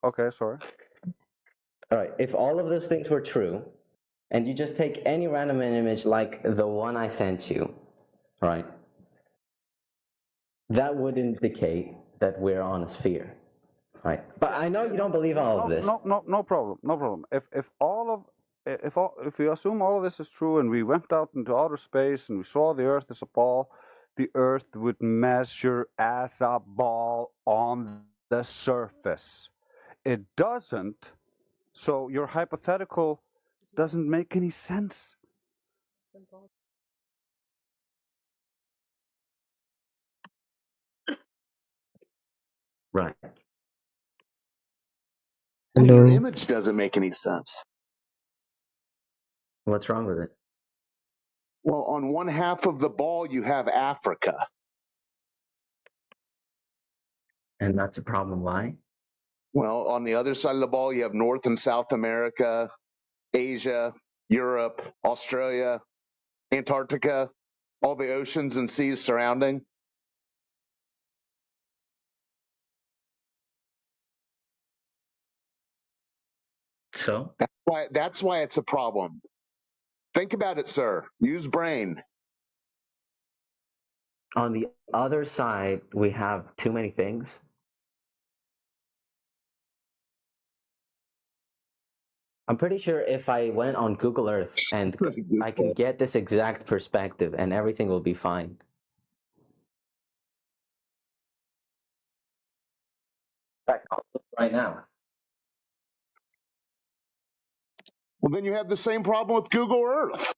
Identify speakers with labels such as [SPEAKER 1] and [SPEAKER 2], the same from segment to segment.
[SPEAKER 1] Okay, sorry.
[SPEAKER 2] All right, if all of those things were true, and you just take any random image like the one I sent you, right? That would indicate that we're on a sphere, right? But I know you don't believe all of this.
[SPEAKER 1] No problem, no problem. If we assume all of this is true and we went out into outer space and we saw the Earth as a ball, the Earth would measure as a ball on the surface. It doesn't, so your hypothetical doesn't make any sense.
[SPEAKER 2] Right.
[SPEAKER 3] Your image doesn't make any sense.
[SPEAKER 2] What's wrong with it?
[SPEAKER 3] Well, on one half of the ball, you have Africa.
[SPEAKER 2] And that's a problem. Why?
[SPEAKER 3] Well, on the other side of the ball, you have North and South America, Asia, Europe, Australia, Antarctica, all the oceans and seas surrounding.
[SPEAKER 2] So?
[SPEAKER 3] That's why it's a problem. Think about it, sir. Use brain.
[SPEAKER 2] On the other side, we have too many things. I'm pretty sure if I went on Google Earth and I can get this exact perspective and everything will be fine. In fact, I'll look right now.
[SPEAKER 3] Well, then you have the same problem with Google Earth.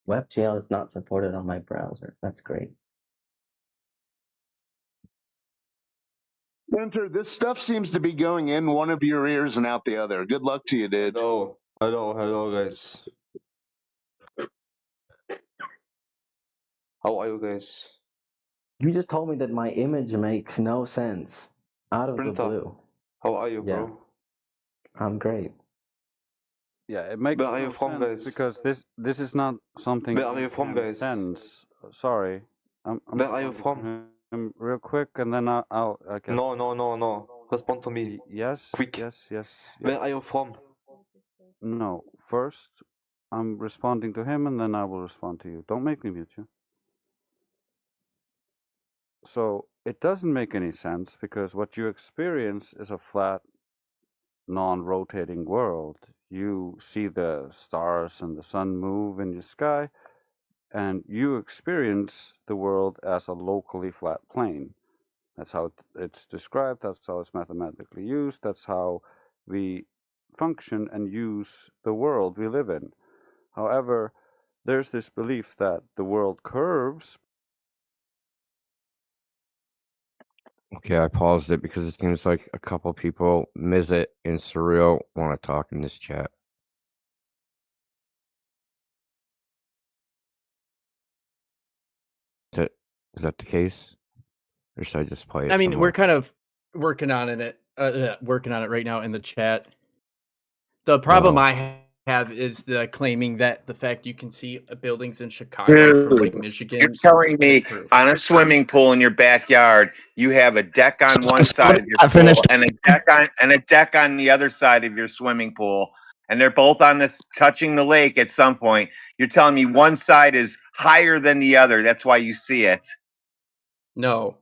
[SPEAKER 2] WebGL is not supported on my browser. That's great.
[SPEAKER 3] Senator, this stuff seems to be going in one of your ears and out the other. Good luck to you, dude.
[SPEAKER 4] Hello, guys. How are you guys?
[SPEAKER 2] You just told me that my image makes no sense. Out of the
[SPEAKER 4] Printer,
[SPEAKER 2] blue.
[SPEAKER 4] how are you,
[SPEAKER 2] Yeah.
[SPEAKER 4] bro?
[SPEAKER 2] I'm great.
[SPEAKER 1] Yeah, it makes
[SPEAKER 4] Where are you
[SPEAKER 1] no
[SPEAKER 4] from,
[SPEAKER 1] sense
[SPEAKER 4] guys?
[SPEAKER 1] because this is not something.
[SPEAKER 4] Where are you from,
[SPEAKER 1] can
[SPEAKER 4] guys?
[SPEAKER 1] Sense. Sorry. I'm
[SPEAKER 4] Where are you
[SPEAKER 1] responding
[SPEAKER 4] from?
[SPEAKER 1] to him real quick, and then I can.
[SPEAKER 4] No. Respond to me.
[SPEAKER 1] Yes.
[SPEAKER 4] Quick.
[SPEAKER 1] Yes.
[SPEAKER 4] Where are you from?
[SPEAKER 1] No. First, I'm responding to him, and then I will respond to you. Don't make me mute you. So it doesn't make any sense because what you experience is a flat, non-rotating world. You see the stars and the sun move in the sky, and you experience the world as a locally flat plane. That's how it's described, that's how it's mathematically used, that's how we function and use the world we live in. However, there's this belief that the world curves.
[SPEAKER 5] Okay, I paused it because it seems like a couple people, Mizit and Surreal, want to talk in this chat. Is that the case? Or should I just play it?
[SPEAKER 6] I mean,
[SPEAKER 5] some
[SPEAKER 6] we're
[SPEAKER 5] more?
[SPEAKER 6] kind of working on it right now in the chat. The problem I have is the claiming that the fact you can see buildings in Chicago from Lake Michigan.
[SPEAKER 7] You're telling me on a swimming pool in your backyard, you have a deck on one side of your pool and a deck on the other side of your swimming pool, and they're both on this touching the lake at some point. You're telling me one side is higher than the other. That's why you see it.
[SPEAKER 6] No.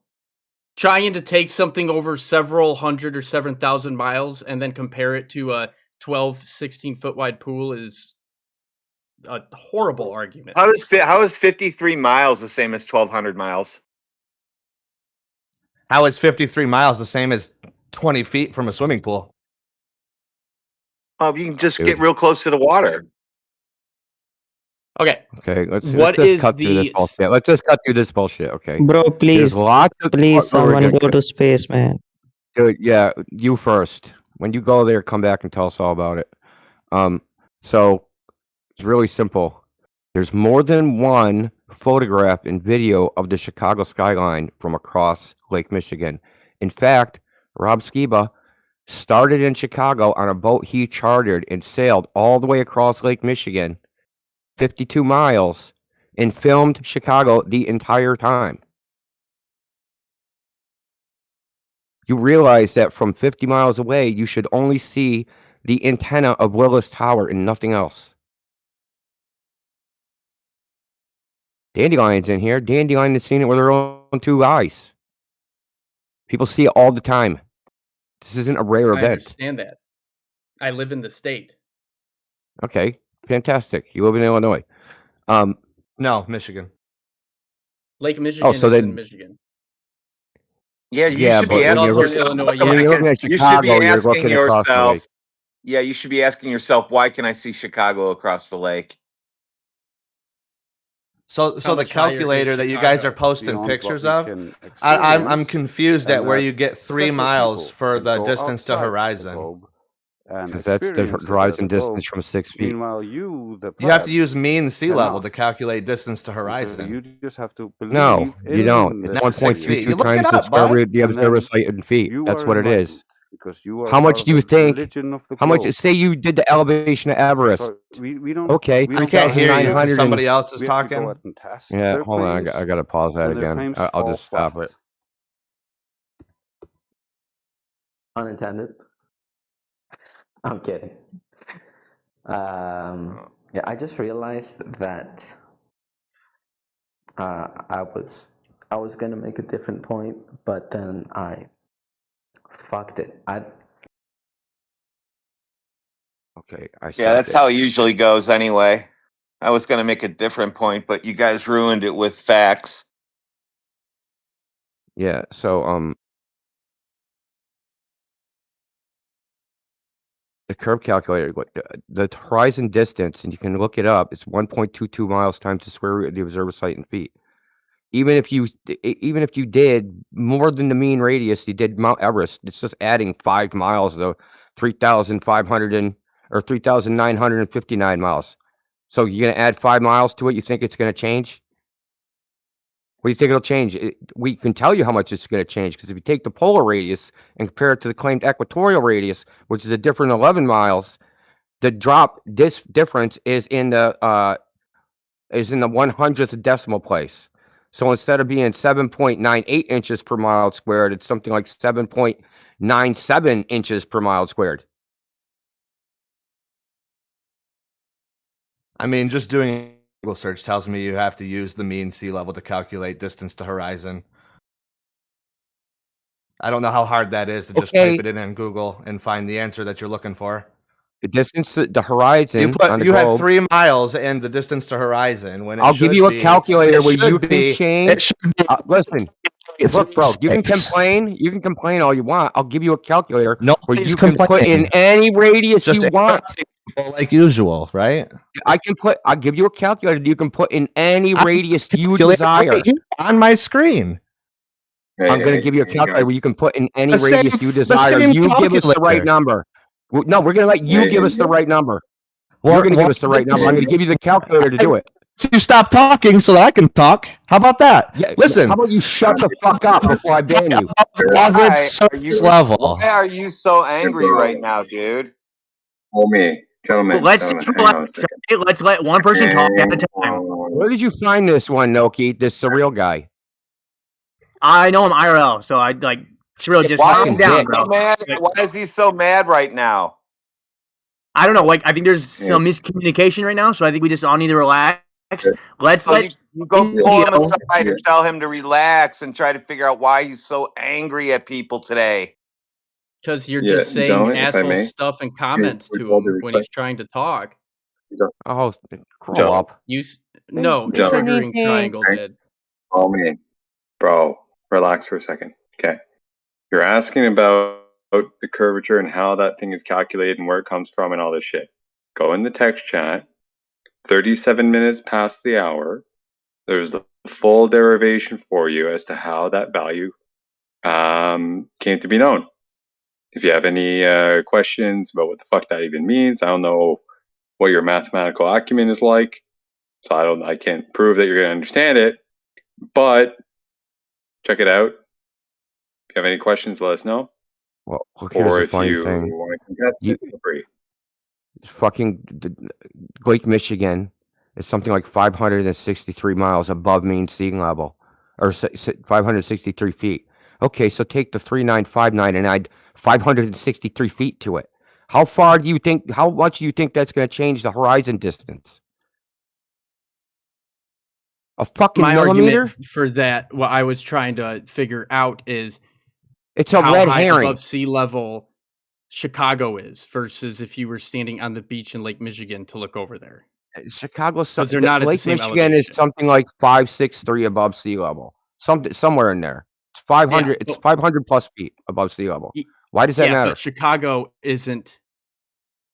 [SPEAKER 6] Trying to take something over several hundred or 7,000 miles and then compare it to a 12, 16-foot wide pool is a horrible argument.
[SPEAKER 7] How is 53 miles the same as 1,200 miles?
[SPEAKER 8] How is 53 miles the same as 20 feet from a swimming pool?
[SPEAKER 7] Oh, you can just get real close to the water.
[SPEAKER 6] Okay.
[SPEAKER 5] Okay, let's just cut through this bullshit. Let's just cut through this bullshit, okay?
[SPEAKER 9] Bro, please, someone go to space, man.
[SPEAKER 5] Dude, yeah, you first. When you go there, come back and tell us all about it. So it's really simple. There's more than one photograph and video of the Chicago skyline from across Lake Michigan. In fact, Rob Skiba started in Chicago on a boat he chartered and sailed all the way across Lake Michigan, 52 miles, and filmed Chicago the entire time. you realize that from 50 miles away, you should only see the antenna of Willis Tower and nothing else. Dandelion's in here. Dandelion has seen it with her own 2 eyes. People see it all the time. This isn't a rare
[SPEAKER 6] I
[SPEAKER 5] event.
[SPEAKER 6] understand that. I live in the state.
[SPEAKER 5] Okay, fantastic. You live in Illinois.
[SPEAKER 8] No, Michigan.
[SPEAKER 6] Lake Michigan
[SPEAKER 5] so
[SPEAKER 6] is
[SPEAKER 5] then-
[SPEAKER 6] in Michigan.
[SPEAKER 7] Yeah, you
[SPEAKER 5] Yeah,
[SPEAKER 7] should
[SPEAKER 5] but
[SPEAKER 7] be
[SPEAKER 5] when
[SPEAKER 6] It's
[SPEAKER 5] you're
[SPEAKER 7] asking
[SPEAKER 6] also in
[SPEAKER 5] looking-
[SPEAKER 7] yourself.
[SPEAKER 6] Illinois.
[SPEAKER 5] when
[SPEAKER 6] Yeah.
[SPEAKER 5] you're looking at
[SPEAKER 7] You should
[SPEAKER 5] Chicago,
[SPEAKER 7] be
[SPEAKER 5] you're
[SPEAKER 7] asking
[SPEAKER 5] looking across the
[SPEAKER 7] yourself.
[SPEAKER 5] lake.
[SPEAKER 7] Yeah, you should be asking yourself, why can I see Chicago across the lake?
[SPEAKER 8] So
[SPEAKER 6] How
[SPEAKER 8] the
[SPEAKER 6] much higher is
[SPEAKER 8] calculator that you guys are
[SPEAKER 6] Chicago?
[SPEAKER 8] posting
[SPEAKER 1] Beyond
[SPEAKER 8] pictures
[SPEAKER 1] what we
[SPEAKER 8] of,
[SPEAKER 1] can
[SPEAKER 8] I'm
[SPEAKER 1] experience,
[SPEAKER 8] confused
[SPEAKER 1] and
[SPEAKER 8] at where
[SPEAKER 1] that
[SPEAKER 8] you get 3
[SPEAKER 1] special
[SPEAKER 8] miles
[SPEAKER 1] people
[SPEAKER 8] for
[SPEAKER 1] can
[SPEAKER 8] the
[SPEAKER 1] go
[SPEAKER 8] distance to
[SPEAKER 1] outside the
[SPEAKER 8] horizon.
[SPEAKER 1] globe and
[SPEAKER 5] Because that's the
[SPEAKER 1] experience it as
[SPEAKER 5] horizon
[SPEAKER 1] a globe.
[SPEAKER 5] distance from 6 feet.
[SPEAKER 1] Meanwhile, you, the
[SPEAKER 8] You have to
[SPEAKER 1] plebs,
[SPEAKER 8] use mean sea level
[SPEAKER 1] cannot.
[SPEAKER 8] to calculate distance to
[SPEAKER 1] And so
[SPEAKER 8] horizon.
[SPEAKER 1] you just have to believe
[SPEAKER 5] No, you don't.
[SPEAKER 1] in
[SPEAKER 5] It's
[SPEAKER 1] this
[SPEAKER 8] That's 6
[SPEAKER 1] theory.
[SPEAKER 8] feet. You
[SPEAKER 5] 1.22
[SPEAKER 8] look it
[SPEAKER 5] times the
[SPEAKER 8] up,
[SPEAKER 5] square
[SPEAKER 8] bud.
[SPEAKER 5] root of the
[SPEAKER 1] And
[SPEAKER 5] observer
[SPEAKER 1] then
[SPEAKER 5] site in feet.
[SPEAKER 1] you
[SPEAKER 5] That's
[SPEAKER 1] are
[SPEAKER 5] what it
[SPEAKER 1] enlightened
[SPEAKER 5] is.
[SPEAKER 1] because you are
[SPEAKER 5] How much
[SPEAKER 1] part
[SPEAKER 5] do you
[SPEAKER 1] of the
[SPEAKER 5] think?
[SPEAKER 1] religion of the
[SPEAKER 5] How much?
[SPEAKER 1] globe.
[SPEAKER 5] Say you did the elevation of Everest.
[SPEAKER 1] So we don't.
[SPEAKER 5] Okay,
[SPEAKER 1] we
[SPEAKER 8] I
[SPEAKER 1] don't
[SPEAKER 8] can't hear you
[SPEAKER 5] 3,900
[SPEAKER 8] because somebody
[SPEAKER 5] and
[SPEAKER 8] else is
[SPEAKER 1] we have to go
[SPEAKER 8] talking.
[SPEAKER 1] out and test
[SPEAKER 5] yeah.
[SPEAKER 1] their
[SPEAKER 5] Hold on,
[SPEAKER 1] claims,
[SPEAKER 5] I gotta pause that
[SPEAKER 1] and their
[SPEAKER 5] again.
[SPEAKER 1] claims
[SPEAKER 5] I'll
[SPEAKER 1] fall
[SPEAKER 5] just stop
[SPEAKER 1] flat.
[SPEAKER 5] it.
[SPEAKER 2] Unintended. I'm kidding. Yeah, I just realized that I was gonna make a different point, but then I fucked it.
[SPEAKER 5] Okay, I
[SPEAKER 7] Yeah,
[SPEAKER 5] stopped
[SPEAKER 7] that's
[SPEAKER 5] it.
[SPEAKER 7] how it usually goes anyway. I was going to make a different point, but you guys ruined it with facts.
[SPEAKER 5] Yeah. So the curve calculator, the horizon distance, and you can look it up. It's 1.22 miles times the square root of the observer site in feet. Even if you did more than the mean radius, you did Mount Everest. It's just adding 5 miles to 3,500 or 3,959 miles. So you're gonna add 5 miles to it. You think it's gonna change? What do you think it'll change? We can tell you how much it's going to change because if you take the polar radius and compare it to the claimed equatorial radius, which is a different 11 miles, the difference is in the 100th decimal place. So instead of being 7.98 inches per mile squared, it's something like 7.97 inches per mile squared.
[SPEAKER 8] I mean, just doing a Google search tells me you have to use the mean sea level to calculate distance to horizon. I don't know how hard that is to just type it in Google and find the answer that you're looking for.
[SPEAKER 5] The distance to the horizon on the
[SPEAKER 8] You had
[SPEAKER 5] globe.
[SPEAKER 8] 3 miles and the distance to horizon when it
[SPEAKER 5] I'll give you a calculator where you can change.
[SPEAKER 8] It should be.
[SPEAKER 5] Listen, look, bro, you can complain. You can complain all you want. I'll give you a calculator where
[SPEAKER 8] Nobody's
[SPEAKER 5] you can put in
[SPEAKER 8] complaining.
[SPEAKER 5] any radius
[SPEAKER 8] Just
[SPEAKER 5] you want.
[SPEAKER 8] like usual, right?
[SPEAKER 5] I'll give you a calculator that you can put in any radius you
[SPEAKER 8] Calculator
[SPEAKER 5] desire.
[SPEAKER 8] right here on my screen.
[SPEAKER 5] I'm going to give you a calculator where you can put in any
[SPEAKER 8] The
[SPEAKER 5] radius
[SPEAKER 8] same-
[SPEAKER 5] you
[SPEAKER 8] the
[SPEAKER 5] desire.
[SPEAKER 8] same
[SPEAKER 5] You give us the right
[SPEAKER 8] calculator.
[SPEAKER 5] number. No, we're going to let you give us the right number. You're going to give us the right number. I'm going to give you the calculator to do it.
[SPEAKER 8] You stop talking so that I can talk. How about that?
[SPEAKER 5] Yeah,
[SPEAKER 8] Listen.
[SPEAKER 5] How about you shut the fuck up before I ban you?
[SPEAKER 8] Average surface level.
[SPEAKER 7] Why are you so angry right now, dude?
[SPEAKER 10] Gentlemen,
[SPEAKER 11] Let's just relax. Okay? Let's let one person talk at a time.
[SPEAKER 5] Where did you find this one, Noki? This surreal guy.
[SPEAKER 11] I know him IRL, so I like surreal. Just
[SPEAKER 7] Why
[SPEAKER 11] calm
[SPEAKER 7] is he
[SPEAKER 11] down,
[SPEAKER 7] so
[SPEAKER 11] bro.
[SPEAKER 7] mad?
[SPEAKER 11] Like,
[SPEAKER 7] Why is he so mad right now?
[SPEAKER 11] I don't know. Like I think there's some miscommunication right now, so I think we just all need to relax. Let's
[SPEAKER 7] So
[SPEAKER 11] let
[SPEAKER 7] you go pull him
[SPEAKER 11] Neo-
[SPEAKER 7] aside and tell him to relax and try to figure out why he's so angry at people today.
[SPEAKER 6] Because you're
[SPEAKER 10] Yeah,
[SPEAKER 6] just saying
[SPEAKER 10] gentlemen, if I
[SPEAKER 6] asshole
[SPEAKER 10] may,
[SPEAKER 6] stuff and comments
[SPEAKER 10] with
[SPEAKER 6] to
[SPEAKER 10] all
[SPEAKER 6] him
[SPEAKER 10] due
[SPEAKER 6] when
[SPEAKER 10] respect.
[SPEAKER 6] he's trying to talk.
[SPEAKER 5] Oh, grow
[SPEAKER 10] Joe.
[SPEAKER 5] up.
[SPEAKER 6] No,
[SPEAKER 10] Gentlemen.
[SPEAKER 6] triggering triangle
[SPEAKER 10] Right?
[SPEAKER 6] did.
[SPEAKER 10] Call me. Bro, relax for a second. Okay. You're asking about the curvature and how that thing is calculated and where it comes from and all this shit. Go in the text chat. 37 minutes past the hour. There's the full derivation for you as to how that value came to be known. If you have any questions about what the fuck that even means, I don't know what your mathematical acumen is like, so I can't prove that you're going to understand it. But check it out. If you have any questions, let us know.
[SPEAKER 5] Well, look, here's
[SPEAKER 10] Or
[SPEAKER 5] the
[SPEAKER 10] if
[SPEAKER 5] funny
[SPEAKER 10] you
[SPEAKER 5] thing.
[SPEAKER 10] want to contest it, feel free.
[SPEAKER 5] Fucking Lake Michigan is something like 563 miles above mean sea level, or 563 feet. Okay, so take the 3959 and add 563 feet to it. How much do you think that's going to change the horizon distance? A fucking
[SPEAKER 6] My
[SPEAKER 5] millimeter?
[SPEAKER 6] argument for that, what I was trying to figure out is
[SPEAKER 5] It's a
[SPEAKER 6] how
[SPEAKER 5] red
[SPEAKER 6] high
[SPEAKER 5] herring.
[SPEAKER 6] above sea level Chicago is versus if you were standing on the beach in Lake Michigan to look over there.
[SPEAKER 5] Chicago's
[SPEAKER 6] 'Cause they're not at the
[SPEAKER 5] Lake
[SPEAKER 6] same
[SPEAKER 5] Michigan is
[SPEAKER 6] elevation.
[SPEAKER 5] something like 563 above sea level. Somewhere in there. It's 500. It's
[SPEAKER 6] well
[SPEAKER 5] 500 plus feet above sea level.
[SPEAKER 6] Y
[SPEAKER 5] Why does that
[SPEAKER 6] yeah,
[SPEAKER 5] matter?
[SPEAKER 6] but Chicago isn't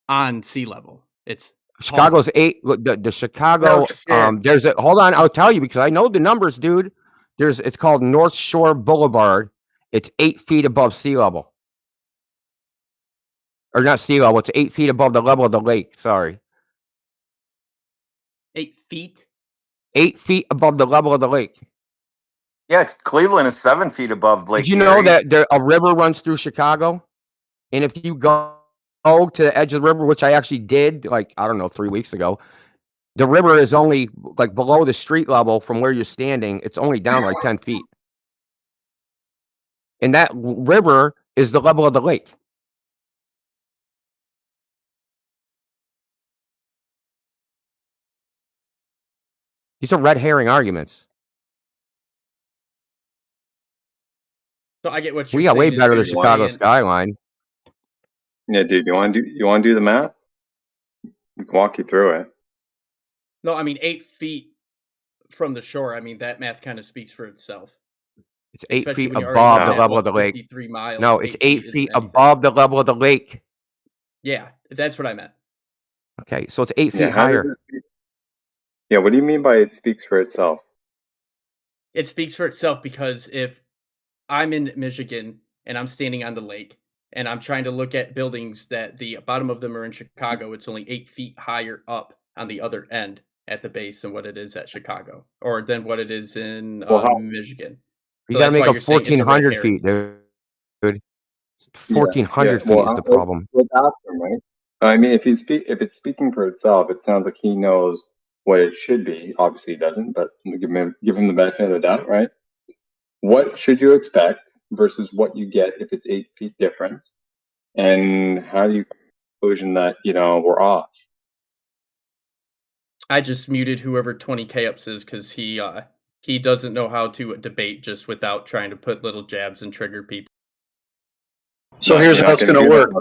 [SPEAKER 6] on sea level. It's home.
[SPEAKER 5] Chicago's 8. The Chicago.
[SPEAKER 7] shit.
[SPEAKER 5] There's a hold on. I'll tell you because I know the numbers, dude. It's called North Shore Boulevard. It's 8 feet above sea level. Or not sea level. It's 8 feet above the level of the lake. Sorry.
[SPEAKER 6] 8 feet?
[SPEAKER 5] 8 feet above the level of the lake.
[SPEAKER 7] Yeah, Cleveland is 7 feet above Lake
[SPEAKER 5] Did you know
[SPEAKER 7] Erie.
[SPEAKER 5] that a river runs through Chicago? And if you go to the edge of the river, which I actually did, like, I don't know, 3 weeks ago, the river is only, like, below the street level from where you're standing. It's only down, like, 10 feet. And that river is the level of the lake. These are red herring arguments.
[SPEAKER 6] So I get what
[SPEAKER 5] We
[SPEAKER 6] you're
[SPEAKER 5] got way
[SPEAKER 6] saying is
[SPEAKER 5] better than
[SPEAKER 6] you're
[SPEAKER 5] Chicago
[SPEAKER 6] saying
[SPEAKER 5] skyline.
[SPEAKER 10] Yeah, dude, you want to do the math? We can walk you through it.
[SPEAKER 6] No, I mean 8 feet from the shore. I mean, that math kind of speaks for itself.
[SPEAKER 5] It's 8
[SPEAKER 6] Especially
[SPEAKER 5] feet
[SPEAKER 6] when you're already
[SPEAKER 5] above
[SPEAKER 6] looking
[SPEAKER 5] the
[SPEAKER 6] at,
[SPEAKER 5] level
[SPEAKER 6] what,
[SPEAKER 5] of the lake.
[SPEAKER 6] 53 miles.
[SPEAKER 5] No, it's 8
[SPEAKER 6] isn't
[SPEAKER 5] feet
[SPEAKER 6] anything.
[SPEAKER 5] above the level of the lake.
[SPEAKER 6] Yeah, that's what I meant.
[SPEAKER 5] Okay, so it's 8
[SPEAKER 10] Yeah,
[SPEAKER 5] feet
[SPEAKER 10] how does
[SPEAKER 5] higher.
[SPEAKER 10] Yeah, what do you mean by it speaks for itself?
[SPEAKER 6] It speaks for itself because if I'm in Michigan and I'm standing on the lake and I'm trying to look at buildings that the bottom of them are in Chicago, it's only 8 feet higher up on the other end at the base than what it is at Chicago, or than what it is in
[SPEAKER 10] Well, how?
[SPEAKER 6] Michigan.
[SPEAKER 5] You
[SPEAKER 6] So
[SPEAKER 5] got to
[SPEAKER 6] that's
[SPEAKER 5] make
[SPEAKER 6] why
[SPEAKER 5] it
[SPEAKER 6] you're saying it's a red
[SPEAKER 5] 1,400
[SPEAKER 6] herring.
[SPEAKER 5] feet, dude.
[SPEAKER 10] Yeah,
[SPEAKER 5] 1,400 feet
[SPEAKER 10] well,
[SPEAKER 5] is the problem.
[SPEAKER 10] let's ask him, right? I mean, if it's speaking for itself, it sounds like he knows what it should be. Obviously, he doesn't, but give him the benefit of the doubt, right? What should you expect versus what you get if it's 8 feet difference, and how do you conclusion that we're off?
[SPEAKER 6] I just muted whoever 20K ups is because he doesn't know how to debate just without trying to put little jabs and trigger people.
[SPEAKER 12] So here's how it's going to work.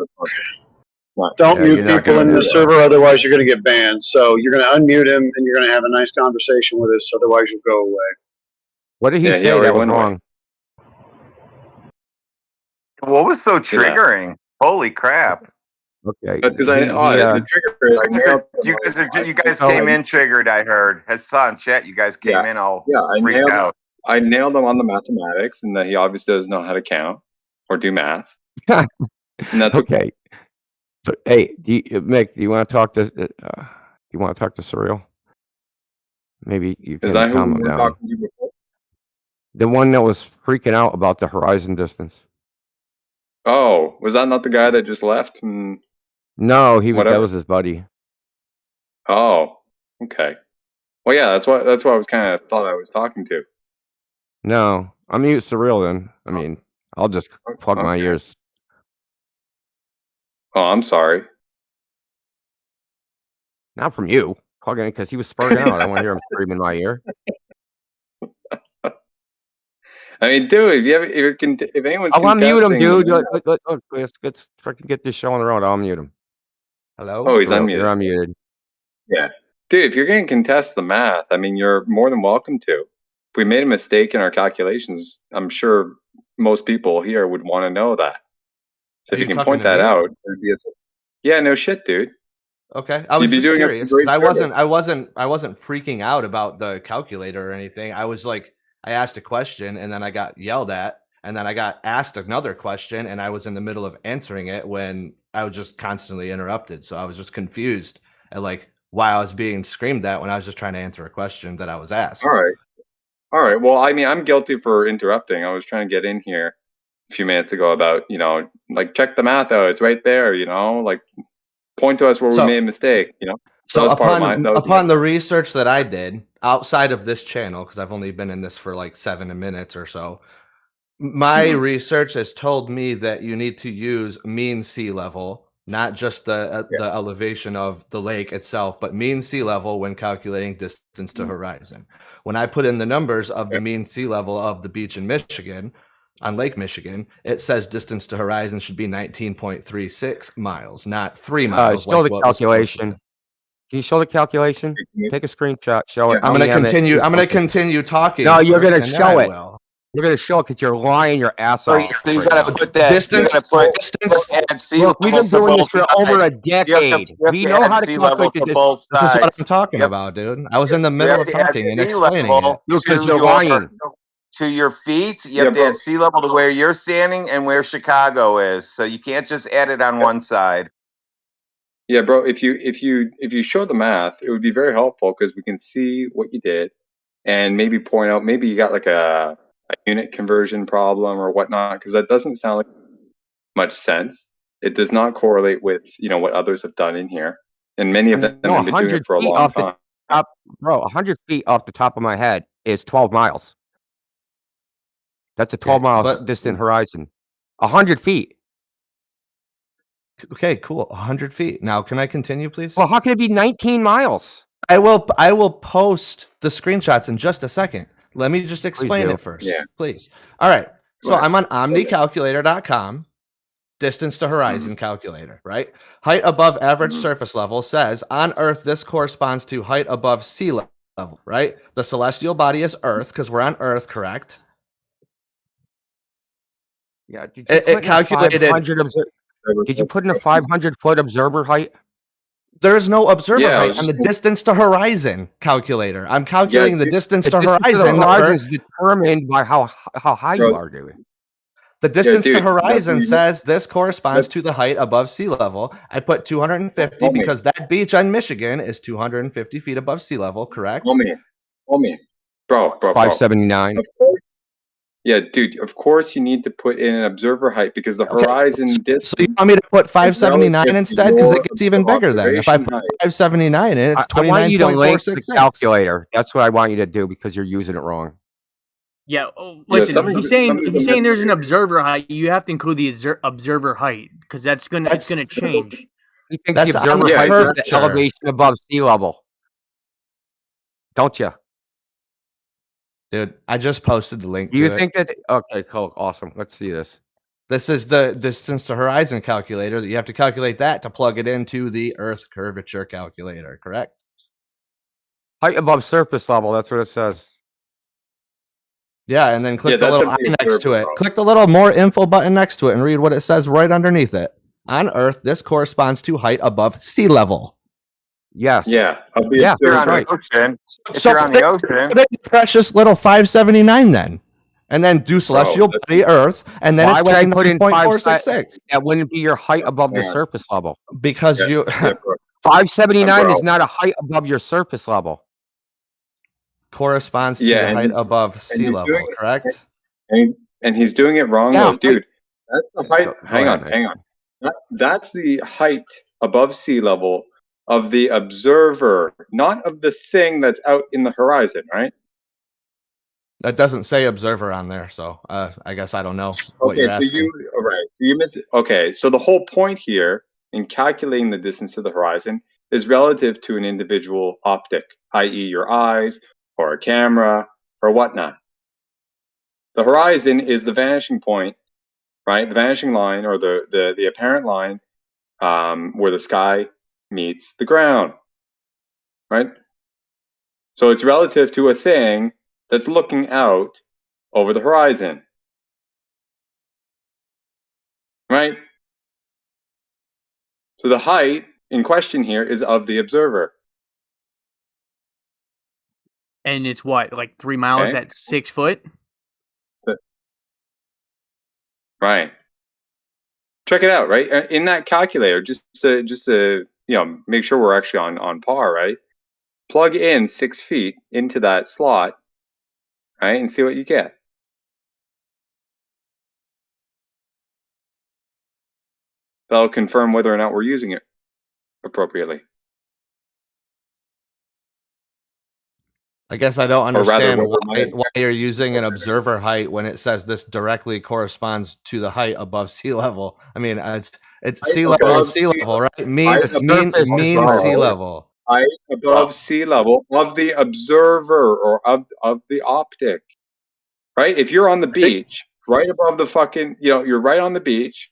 [SPEAKER 12] Don't mute people in the server, otherwise you're going to get banned. So you're going to unmute him, and you're going to have a nice conversation with us. Otherwise, you'll go away.
[SPEAKER 5] What did he say that was wrong?
[SPEAKER 7] What was so triggering? Holy crap!
[SPEAKER 5] Okay,
[SPEAKER 10] because the trigger.
[SPEAKER 7] You guys came in triggered. I heard Hassan chat. You guys came in all freaked out.
[SPEAKER 10] I nailed him on the mathematics, and that he obviously doesn't know how to count or do math. And that's
[SPEAKER 5] okay. So, hey, Mick, do you want to talk to? Surreal? Maybe you can calm him down. The one that was freaking out about the horizon distance.
[SPEAKER 10] Oh, was that not the guy that just left?
[SPEAKER 5] No, that was his buddy.
[SPEAKER 10] Oh, okay. Well, yeah, that's what I was kind of thought I was talking to.
[SPEAKER 5] No, I'm mute Surreal then. I mean, I'll just plug my ears.
[SPEAKER 10] Oh, I'm sorry.
[SPEAKER 5] Not from you. Plug in because he was spurring out. I don't want to hear him screaming in my ear.
[SPEAKER 10] I mean, dude, if anyone's
[SPEAKER 5] I'll unmute him, dude.
[SPEAKER 10] Let's
[SPEAKER 5] freaking get this show on the road. I'll unmute him. Hello?
[SPEAKER 10] Oh, he's
[SPEAKER 5] Surreal,
[SPEAKER 10] unmuted.
[SPEAKER 5] You're unmuted.
[SPEAKER 10] Yeah. Dude, if you're going to contest the math, I mean, you're more than welcome to. If we made a mistake in our calculations, I'm sure most people here would want to know that. So if you can point that out, yeah, no shit, dude.
[SPEAKER 8] Okay, I was just curious because I wasn't freaking out about the calculator or anything. I was like, I asked a question and then I got yelled at, and then I got asked another question, and I was in the middle of answering it when I was just constantly interrupted. So I was just confused at like why I was being screamed at when I was just trying to answer a question that I was asked.
[SPEAKER 10] All right. Well, I mean, I'm guilty for interrupting. I was trying to get in here a few minutes ago about, like, check the math out. It's right there, like, point to us where we made a mistake,
[SPEAKER 8] So upon the research that I did outside of this channel, because I've only been in this for like 7 minutes or so, My research has told me that you need to use mean sea level, not just the elevation of the lake itself, but mean sea level when calculating distance to horizon. When I put in the numbers of the mean sea level of the beach in Michigan, on Lake Michigan, it says distance to horizon should be 19.36 miles, not 3 miles.
[SPEAKER 5] Show
[SPEAKER 8] like
[SPEAKER 5] the
[SPEAKER 8] what was supposed to
[SPEAKER 5] calculation.
[SPEAKER 8] be.
[SPEAKER 5] Can you show the calculation? Take a screenshot. Show it.
[SPEAKER 8] I'm going to
[SPEAKER 5] DM it,
[SPEAKER 8] continue.
[SPEAKER 5] do
[SPEAKER 8] I'm going to
[SPEAKER 5] something.
[SPEAKER 8] continue talking.
[SPEAKER 5] No, you're
[SPEAKER 8] first,
[SPEAKER 5] going to
[SPEAKER 8] and then
[SPEAKER 5] show
[SPEAKER 8] I
[SPEAKER 5] it.
[SPEAKER 8] will.
[SPEAKER 5] You're going to show it because you're lying your ass
[SPEAKER 7] So
[SPEAKER 5] off.
[SPEAKER 7] you
[SPEAKER 5] right
[SPEAKER 7] gotta
[SPEAKER 5] now.
[SPEAKER 7] put that.
[SPEAKER 8] Distance-
[SPEAKER 7] you gotta
[SPEAKER 8] distance-
[SPEAKER 7] add sea
[SPEAKER 5] Look, we've
[SPEAKER 7] level
[SPEAKER 5] been
[SPEAKER 7] to
[SPEAKER 5] doing this
[SPEAKER 7] both
[SPEAKER 5] for over a
[SPEAKER 7] sides. You have
[SPEAKER 5] decade.
[SPEAKER 7] to
[SPEAKER 5] We know
[SPEAKER 7] add
[SPEAKER 5] how to
[SPEAKER 7] sea level
[SPEAKER 5] calculate the
[SPEAKER 7] to both
[SPEAKER 8] This is
[SPEAKER 7] sides.
[SPEAKER 8] what I'm talking
[SPEAKER 7] You have-
[SPEAKER 8] about, dude. I was in the
[SPEAKER 7] you
[SPEAKER 8] middle
[SPEAKER 7] have
[SPEAKER 8] of
[SPEAKER 7] to add
[SPEAKER 8] talking and
[SPEAKER 7] sea
[SPEAKER 8] explaining
[SPEAKER 7] level
[SPEAKER 8] it.
[SPEAKER 5] because
[SPEAKER 7] to
[SPEAKER 5] you're
[SPEAKER 7] your
[SPEAKER 5] lying.
[SPEAKER 7] to your feet. You have to add sea level to where you're standing and where Chicago is. So you can't just add it on one side.
[SPEAKER 10] Yeah, bro. If you show the math, it would be very helpful because we can see what you did, and maybe point out maybe you got like a unit conversion problem or whatnot. Because that doesn't sound like much sense. It does not correlate with what others have done in here, and many of them
[SPEAKER 5] No,
[SPEAKER 10] have been doing
[SPEAKER 5] 100
[SPEAKER 10] it for a
[SPEAKER 5] feet
[SPEAKER 10] long
[SPEAKER 5] off the
[SPEAKER 10] time.
[SPEAKER 5] top, bro. 100 feet off the top of my head is 12 miles. That's a 12-mile distant horizon. 100 feet.
[SPEAKER 8] Okay, cool. 100 feet. Now, can I continue, please?
[SPEAKER 5] Well, how can it be 19 miles?
[SPEAKER 8] I will post the screenshots in just a second. Let me just explain
[SPEAKER 5] do.
[SPEAKER 8] it first,
[SPEAKER 10] Yeah.
[SPEAKER 8] please. All right. So
[SPEAKER 10] Go ahead.
[SPEAKER 8] I'm on omnicalculator.com. Distance to horizon calculator, right? Height above average surface level says on Earth, this corresponds to height above sea level, right? The celestial body is Earth because we're on Earth, correct?
[SPEAKER 5] Yeah. Did you
[SPEAKER 8] It
[SPEAKER 5] put in a
[SPEAKER 8] calculated.
[SPEAKER 5] 500 Did you put in a 500-foot observer height?
[SPEAKER 8] There is no observer
[SPEAKER 10] Yeah, I
[SPEAKER 8] height
[SPEAKER 10] was
[SPEAKER 8] on the
[SPEAKER 10] just-
[SPEAKER 8] distance to horizon calculator. I'm calculating the distance
[SPEAKER 5] The
[SPEAKER 8] to
[SPEAKER 5] distance to the
[SPEAKER 8] horizon.
[SPEAKER 5] horizon is determined by how high you
[SPEAKER 10] Bro.
[SPEAKER 5] are, dude.
[SPEAKER 8] The distance
[SPEAKER 10] dude,
[SPEAKER 8] to
[SPEAKER 10] that's what
[SPEAKER 8] horizon
[SPEAKER 10] you-
[SPEAKER 8] says this corresponds to the height above sea level. I put 250
[SPEAKER 10] Homie.
[SPEAKER 8] because that beach on Michigan is 250 feet above sea level, correct?
[SPEAKER 10] Homie, bro.
[SPEAKER 5] 579.
[SPEAKER 10] Of course. Yeah, dude. Of course, you need to put in an observer height because the horizon distance.
[SPEAKER 8] So you want me to put 579
[SPEAKER 10] relative to
[SPEAKER 8] instead because
[SPEAKER 10] your
[SPEAKER 8] it gets even bigger then. If I put
[SPEAKER 10] observation height.
[SPEAKER 8] 579 in, it's
[SPEAKER 5] I want you to link the
[SPEAKER 8] 29.466.
[SPEAKER 5] calculator. That's what I want you to do because you're using it wrong.
[SPEAKER 11] Yeah. Listen,
[SPEAKER 10] some of
[SPEAKER 11] he's
[SPEAKER 10] them-
[SPEAKER 11] saying there's an observer height. You have to include the observer height because it's gonna change.
[SPEAKER 5] He thinks
[SPEAKER 8] That's
[SPEAKER 5] the
[SPEAKER 8] on
[SPEAKER 5] observer
[SPEAKER 8] the
[SPEAKER 5] height is the
[SPEAKER 8] curvature.
[SPEAKER 5] elevation above sea level. Don't you?
[SPEAKER 8] Dude, I just posted the link
[SPEAKER 5] Do you
[SPEAKER 8] to it.
[SPEAKER 5] think that? Okay, cool, awesome. Let's see this.
[SPEAKER 8] This is the distance to horizon calculator that you have to calculate that to plug it into the Earth curvature calculator, correct?
[SPEAKER 5] Height above surface level. That's what it says.
[SPEAKER 8] Yeah, and then click the
[SPEAKER 10] that's
[SPEAKER 8] little
[SPEAKER 10] a
[SPEAKER 8] I
[SPEAKER 10] big
[SPEAKER 8] next to
[SPEAKER 10] curve,
[SPEAKER 8] it.
[SPEAKER 10] bro.
[SPEAKER 8] Click the little more info button next to it and read what it says right underneath it. On Earth, this corresponds to height above sea level.
[SPEAKER 5] Yes.
[SPEAKER 10] Yeah, I'll be
[SPEAKER 5] Yeah,
[SPEAKER 7] If you're
[SPEAKER 5] that's
[SPEAKER 7] on
[SPEAKER 5] right.
[SPEAKER 7] the ocean, if
[SPEAKER 8] So
[SPEAKER 7] you're on the ocean,
[SPEAKER 8] put in the precious little 579 then. And then do celestial body Earth, and then
[SPEAKER 5] Why
[SPEAKER 8] it's
[SPEAKER 5] would I put in
[SPEAKER 8] 29.466.
[SPEAKER 5] That wouldn't be your height above the
[SPEAKER 10] Yeah.
[SPEAKER 5] surface level.
[SPEAKER 8] Because you
[SPEAKER 10] bro.
[SPEAKER 5] 579
[SPEAKER 10] Bro.
[SPEAKER 5] is not a height above your surface level.
[SPEAKER 8] corresponds to
[SPEAKER 10] Yeah,
[SPEAKER 8] the
[SPEAKER 10] and
[SPEAKER 8] height
[SPEAKER 10] you-
[SPEAKER 8] above sea
[SPEAKER 10] you're
[SPEAKER 8] level,
[SPEAKER 10] doing it-
[SPEAKER 8] correct?
[SPEAKER 10] and he's doing it wrong,
[SPEAKER 5] Yeah,
[SPEAKER 10] though, dude. That's the height.
[SPEAKER 5] Go
[SPEAKER 10] Hang
[SPEAKER 5] ahead,
[SPEAKER 10] on,
[SPEAKER 5] Nick.
[SPEAKER 10] hang on. That's the height above sea level of the observer, not of the thing that's out in the horizon, right?
[SPEAKER 8] That doesn't say observer on there, so I guess I don't know what you're
[SPEAKER 10] So
[SPEAKER 8] asking.
[SPEAKER 10] all right. So you meant okay. So the whole point here in calculating the distance to the horizon is relative to an individual optic, i.e., your eyes or a camera or whatnot. The horizon is the vanishing point, right? The vanishing line or the apparent line where the sky meets the ground, right? So it's relative to a thing that's looking out over the horizon, right? So the height in question here is of the observer.
[SPEAKER 11] And it's what, like 3 miles
[SPEAKER 10] Okay.
[SPEAKER 11] at 6 foot?
[SPEAKER 10] Right. Check it out, right? In that calculator, just to make sure we're actually on par, right? Plug in 6 feet into that slot, right, and see what you get. That'll confirm whether or not we're using it appropriately.
[SPEAKER 8] I guess I don't
[SPEAKER 10] Or rather,
[SPEAKER 8] understand
[SPEAKER 10] what we're
[SPEAKER 8] why you're using an observer height when it says this directly corresponds to the height above sea level. I mean, it's sea level
[SPEAKER 10] above
[SPEAKER 8] is sea level, right? Mean
[SPEAKER 10] height above
[SPEAKER 8] sea level.
[SPEAKER 10] Height above sea level of the observer or of the optic, right? If you're on the beach, right above the fucking, you're right on the beach,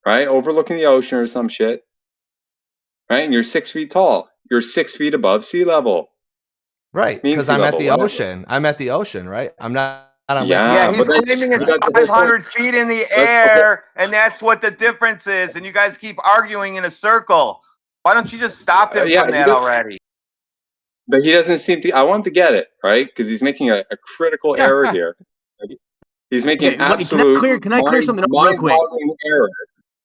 [SPEAKER 10] right, overlooking the ocean or some shit, right, and you're 6 feet tall. You're 6 feet above sea level.
[SPEAKER 8] Right,
[SPEAKER 10] Mean
[SPEAKER 8] because
[SPEAKER 10] sea
[SPEAKER 8] I'm at
[SPEAKER 10] level,
[SPEAKER 8] the
[SPEAKER 10] whatever.
[SPEAKER 8] ocean. I'm at the ocean, right? I'm not on land.
[SPEAKER 7] Yeah,
[SPEAKER 10] but
[SPEAKER 7] he's
[SPEAKER 10] then-
[SPEAKER 7] claiming
[SPEAKER 10] but
[SPEAKER 7] it's
[SPEAKER 10] that's the whole point.
[SPEAKER 7] 500 feet in the air, and that's what the difference is. And you guys keep arguing in a circle. Why don't you just stop him
[SPEAKER 10] Yeah,
[SPEAKER 7] from that already?
[SPEAKER 10] But he doesn't seem to. I want to get it right because he's making a critical error here. He's making
[SPEAKER 11] Okay,
[SPEAKER 10] an
[SPEAKER 11] buddy,
[SPEAKER 10] absolute
[SPEAKER 11] can I clear something up real quick?
[SPEAKER 10] mind-boggling error.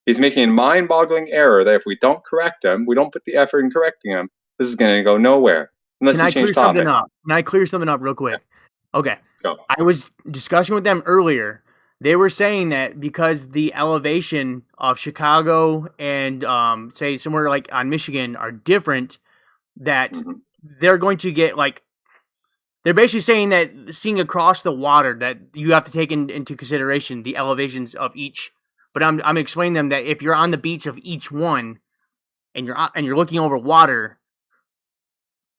[SPEAKER 10] He's making a mind-boggling error that if we don't correct him, we don't put the effort in correcting him, this is going to go nowhere unless
[SPEAKER 11] Can I
[SPEAKER 10] you change
[SPEAKER 11] clear something
[SPEAKER 10] topic.
[SPEAKER 11] up? Can I clear something up real quick? Okay.
[SPEAKER 10] Go.
[SPEAKER 11] I was discussing with them earlier. They were saying that because the elevation of Chicago and say somewhere like on Michigan are different, that they're going to get like they're basically saying that seeing across the water that you have to take into consideration the elevations of each. But I'm explaining them that if you're on the beach of each one and you're looking over water,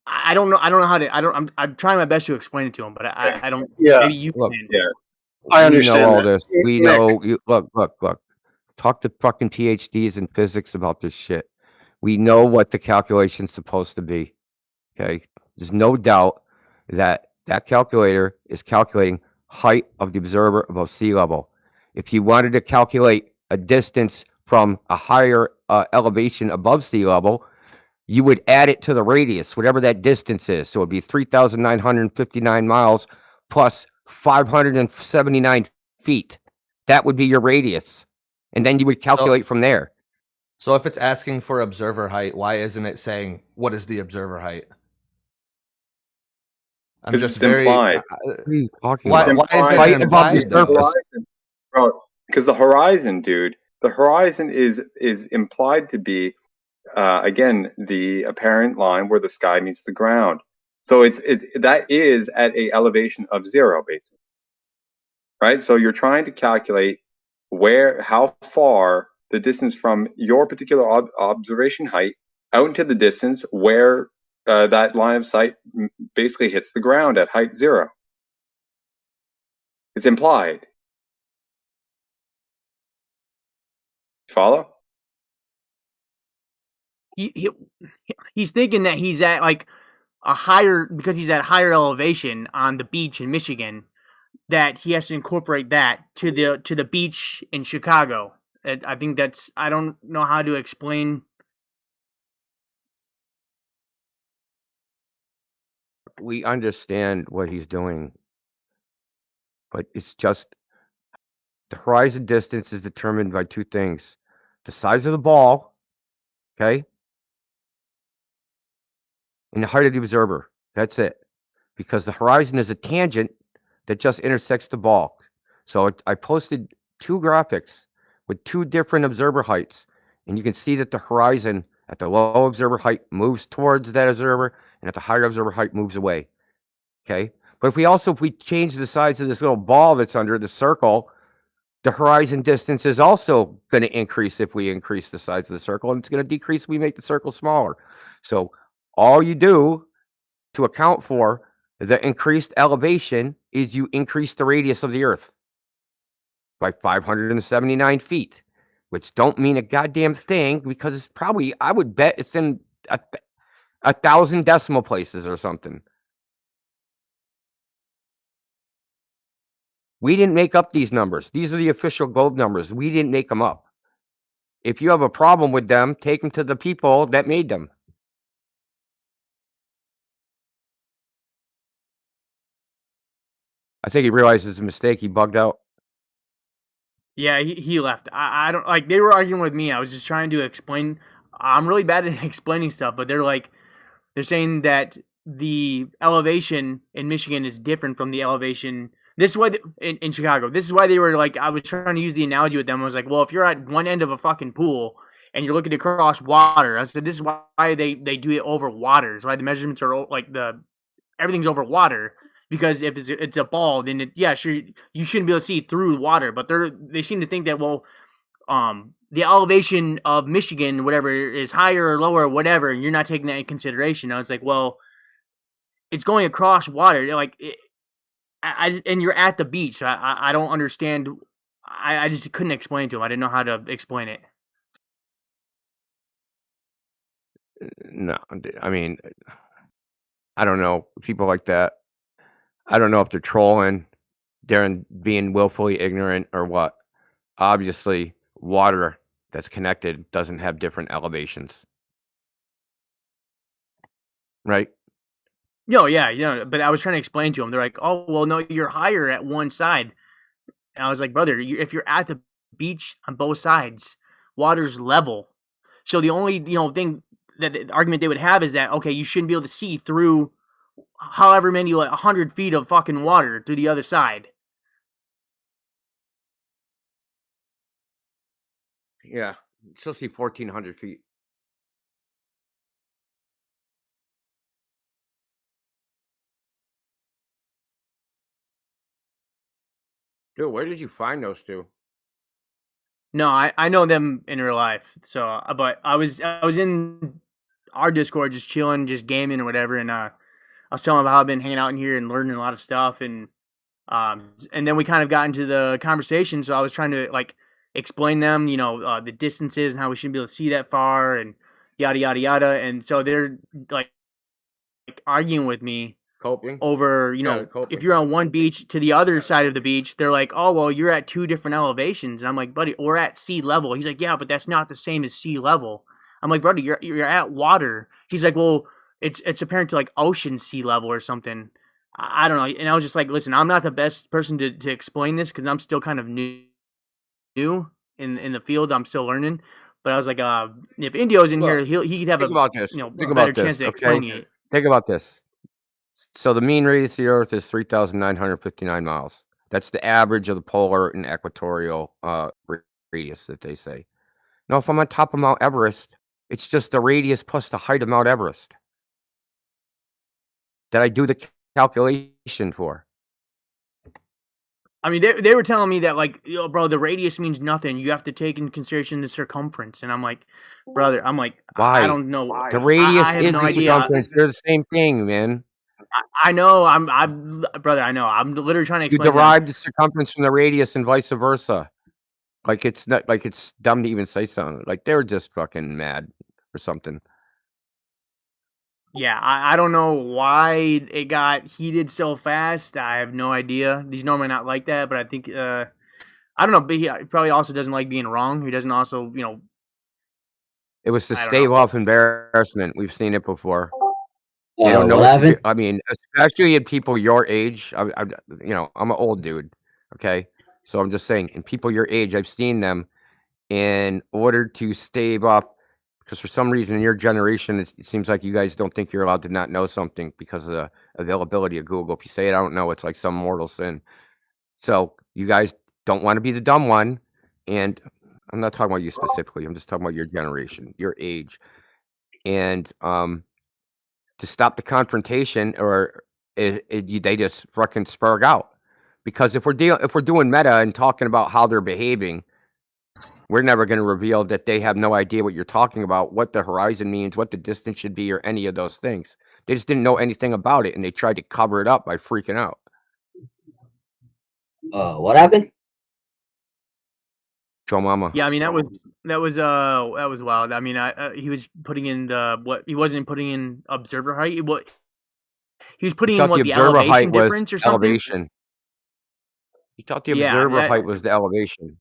[SPEAKER 11] I don't know how to I'm trying my best to explain it to them, but I don't.
[SPEAKER 12] Yeah.
[SPEAKER 11] Maybe you
[SPEAKER 5] Look,
[SPEAKER 11] can.
[SPEAKER 10] Yeah.
[SPEAKER 12] I
[SPEAKER 5] We
[SPEAKER 12] understand
[SPEAKER 5] know all
[SPEAKER 12] that.
[SPEAKER 5] this. We
[SPEAKER 12] Mick.
[SPEAKER 5] know. Look. Talk to fucking PhDs in physics about this shit. We know what the calculation's supposed to be. Okay, there's no doubt that that calculator is calculating height of the observer above sea level. If you wanted to calculate a distance from a higher elevation above sea level, you would add it to the radius, whatever that distance is. So it'd be 3,959 miles plus 579 feet. That would be your radius. And then you would calculate from there.
[SPEAKER 8] So if it's asking for observer height, why isn't it saying what is the observer height? I'm
[SPEAKER 10] 'Cause
[SPEAKER 8] just
[SPEAKER 10] it's
[SPEAKER 8] very.
[SPEAKER 10] implied.
[SPEAKER 5] What are you talking
[SPEAKER 8] Why
[SPEAKER 5] about?
[SPEAKER 8] is it
[SPEAKER 5] Height above the
[SPEAKER 8] implied though?
[SPEAKER 5] surface.
[SPEAKER 10] Bro, because the horizon, dude, the horizon is implied to be again the apparent line where the sky meets the ground. So that is at a elevation of 0, basically, right? So you're trying to calculate how far the distance from your particular observation height out into the distance where that line of sight basically hits the ground at height 0. It's implied. Follow?
[SPEAKER 11] He's thinking that he's at like a higher because he's at higher elevation on the beach in Michigan, that he has to incorporate that to the beach in Chicago. I think that's I don't know how to explain.
[SPEAKER 5] We understand what he's doing, but it's just the horizon distance is determined by two things: the size of the ball, okay, and the height of the observer. That's it. Because the horizon is a tangent that just intersects the ball. So I posted 2 graphics with 2 different observer heights, and you can see that the horizon at the low observer height moves towards that observer, and at the higher observer height moves away. Okay, but if we change the size of this little ball that's under the circle, the horizon distance is also going to increase if we increase the size of the circle, and it's going to decrease if we make the circle smaller. So all you do to account for the increased elevation is you increase the radius of the Earth by 579 feet, which don't mean a goddamn thing because it's probably, I would bet it's in 1,000 decimal places or something. We didn't make up these numbers. These are the official globe numbers. We didn't make them up. If you have a problem with them, take them to the people that made them. I think he realized it's a mistake. He bugged out.
[SPEAKER 11] Yeah, he left. I don't like they were arguing with me. I was just trying to explain. I'm really bad at explaining stuff, but they're saying that the elevation in Michigan is different from the elevation. This is why in Chicago. This is why they were like. I was trying to use the analogy with them. I was like, well, if you're at one end of a fucking pool and you're looking across water, I said this is why they do it over water. It's why the measurements are like the everything's over water. Because if it's a ball, then sure, you shouldn't be able to see through water. But they seem to think that, well, the elevation of Michigan, whatever, is higher or lower or whatever, and you're not taking that in consideration. I was like, well, it's going across water, like and you're at the beach. So I don't understand. I just couldn't explain to him. I didn't know how to explain it.
[SPEAKER 5] No, I mean, I don't know people like that. I don't know if they're trolling, they're being willfully ignorant or what. Obviously, water that's connected doesn't have different elevations. Right?
[SPEAKER 11] No, yeah, but I was trying to explain to him. They're like, "Oh, well, no, you're higher at one side." And I was like, "Brother, if you're at the beach on both sides, water's level. So the only thing that the argument they would have is that, okay, you shouldn't be able to see through however many 100 feet of fucking water to the other side."
[SPEAKER 5] Yeah, it's supposed to be 1,400 feet. Dude, where did you find those two?
[SPEAKER 11] No, I know them in real life. So, but I was in our Discord just chilling, just gaming or whatever, and I was telling them how I've been hanging out in here and learning a lot of stuff, and then we kind of got into the conversation. So I was trying to like explain them, the distances and how we shouldn't be able to see that far, and yada yada yada. And so they're like arguing with me
[SPEAKER 5] Coping
[SPEAKER 11] over, if you're on one beach to the other side of the beach, they're like, "Oh, well, you're at two different elevations." And I'm like, "Buddy, we're at sea level." He's like, "Yeah, but that's not the same as sea level." I'm like, "Buddy, you're at water." He's like, "Well, it's apparent to like ocean sea level or something." I don't know. And I was just like, "Listen, I'm not the best person to explain this because I'm still kind of new in the field. I'm still learning." But I was like, if Indio's in
[SPEAKER 5] Look,
[SPEAKER 11] here, he could have
[SPEAKER 5] think
[SPEAKER 11] a
[SPEAKER 5] about this.
[SPEAKER 11] a
[SPEAKER 5] Think
[SPEAKER 11] better
[SPEAKER 5] about
[SPEAKER 11] chance
[SPEAKER 5] this,
[SPEAKER 11] at
[SPEAKER 5] okay?
[SPEAKER 11] explaining it.
[SPEAKER 5] Think about this. So the mean radius of the Earth is 3,959 miles. That's the average of the polar and equatorial radius that they say. Now, if I'm on top of Mount Everest, it's just the radius plus the height of Mount Everest that I do the calculation for.
[SPEAKER 11] I mean, they were telling me that, like, bro, the radius means nothing. You have to take in consideration the circumference. And I'm like, brother, I
[SPEAKER 5] Why?
[SPEAKER 11] don't know.
[SPEAKER 5] The radius
[SPEAKER 11] I have
[SPEAKER 5] is
[SPEAKER 11] no
[SPEAKER 5] the
[SPEAKER 11] idea.
[SPEAKER 5] circumference. They're the same thing, man.
[SPEAKER 11] I know. Brother, I know. I'm literally trying to
[SPEAKER 5] You
[SPEAKER 11] explain to them.
[SPEAKER 5] derive the circumference from the radius and vice versa. Like it's not like it's dumb to even say something. Like they were just fucking mad or something.
[SPEAKER 11] Yeah, I don't know why it got heated so fast. I have no idea. He's normally not like that, but I think I don't know. But he probably also doesn't like being wrong. He doesn't also,
[SPEAKER 5] It was to
[SPEAKER 11] I don't
[SPEAKER 5] stave
[SPEAKER 11] know.
[SPEAKER 5] off embarrassment. We've seen it before. They
[SPEAKER 9] Yeah,
[SPEAKER 5] don't know
[SPEAKER 9] what
[SPEAKER 5] what to do.
[SPEAKER 9] happened?
[SPEAKER 5] I mean, especially in people your age. I'm an old dude. Okay, so I'm just saying, in people your age, I've seen them in order to stave off. Because for some reason in your generation, it seems like you guys don't think you're allowed to not know something because of the availability of Google. If you say I don't know, it's like some mortal sin. So you guys don't want to be the dumb one. And I'm not talking about you specifically. I'm just talking about your generation, your age. And to stop the confrontation, or they just fucking spurg out. Because if we're doing meta and talking about how they're behaving, we're never going to reveal that they have no idea what you're talking about, what the horizon means, what the distance should be, or any of those things. They just didn't know anything about it, and they tried to cover it up by freaking out.
[SPEAKER 9] What happened?
[SPEAKER 5] Joe Mama.
[SPEAKER 11] Yeah, I mean that was wild. I mean, he was putting in he wasn't putting in observer height. He was putting in
[SPEAKER 5] the
[SPEAKER 11] the
[SPEAKER 5] observer height
[SPEAKER 11] elevation
[SPEAKER 5] was
[SPEAKER 11] difference or something.
[SPEAKER 5] elevation. He thought the
[SPEAKER 11] Yeah,
[SPEAKER 5] observer height was the elevation.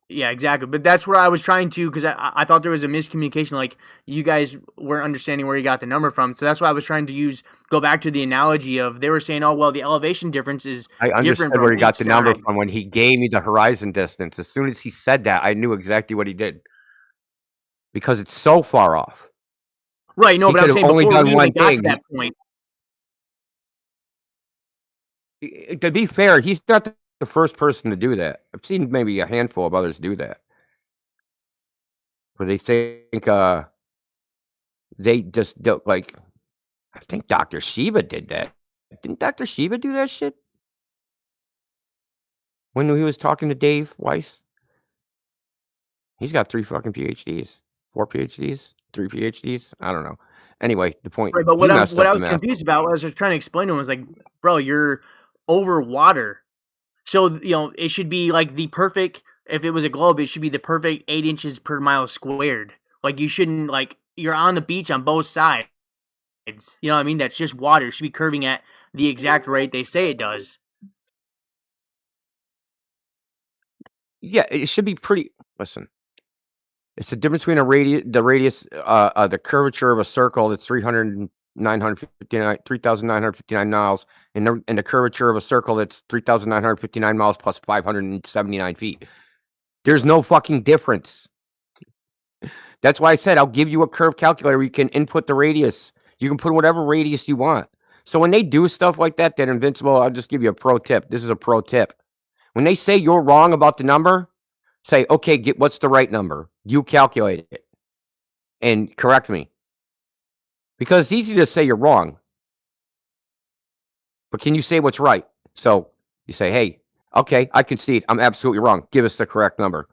[SPEAKER 11] Yeah, exactly. But that's where I was trying to, because I thought there was a miscommunication. Like you guys weren't understanding where you got the number from. So that's why I was trying to go back to the analogy of, they were saying, "Oh, well, the elevation difference is
[SPEAKER 5] I
[SPEAKER 11] different
[SPEAKER 5] understood
[SPEAKER 11] from
[SPEAKER 5] where he got
[SPEAKER 11] each
[SPEAKER 5] the number
[SPEAKER 11] side."
[SPEAKER 5] from when he gave me the horizon distance. As soon as he said that, I knew exactly what he did. Because it's so far off.
[SPEAKER 11] Right, no,
[SPEAKER 5] He
[SPEAKER 11] but I'm
[SPEAKER 5] could have
[SPEAKER 11] saying
[SPEAKER 5] only
[SPEAKER 11] before
[SPEAKER 5] done
[SPEAKER 11] we
[SPEAKER 5] one
[SPEAKER 11] even got to
[SPEAKER 5] thing.
[SPEAKER 11] that point.
[SPEAKER 5] To be fair, he's not the first person to do that. I've seen maybe a handful of others do that. Where they think they just don't, like, I think Dr. Shiba did that. Didn't Dr. Shiba do that shit? When he was talking to Dave Weiss? He's got 3 fucking PhDs. 4 PhDs? 3 PhDs? I don't know. Anyway, the point,
[SPEAKER 11] Right, but
[SPEAKER 5] he messed
[SPEAKER 11] what
[SPEAKER 5] up
[SPEAKER 11] I
[SPEAKER 5] the
[SPEAKER 11] was
[SPEAKER 5] math.
[SPEAKER 11] confused about, what I was trying to explain to him was like, bro, you're over water. So, it should be like the perfect, if it was a globe, it should be the perfect 8 inches per mile squared. Like, you shouldn't, like, you're on the beach on both sides. You know what I mean? That's just water. It should be curving at the exact rate they say it does.
[SPEAKER 5] Yeah, it should be pretty. Listen, it's the difference between the curvature of a circle that's 3,959 miles, and the curvature of a circle that's 3,959 miles plus 579 feet. There's no fucking difference. That's why I said I'll give you a curve calculator where you can input the radius. You can put whatever radius you want. So when they do stuff like that, that invincible, I'll just give you a pro tip. This is a pro tip. When they say you're wrong about the number, say, okay, what's the right number? You calculate it and correct me. Because it's easy to say you're wrong. But can you say what's right? So you say, hey, okay, I concede. I'm absolutely wrong. Give us the correct number.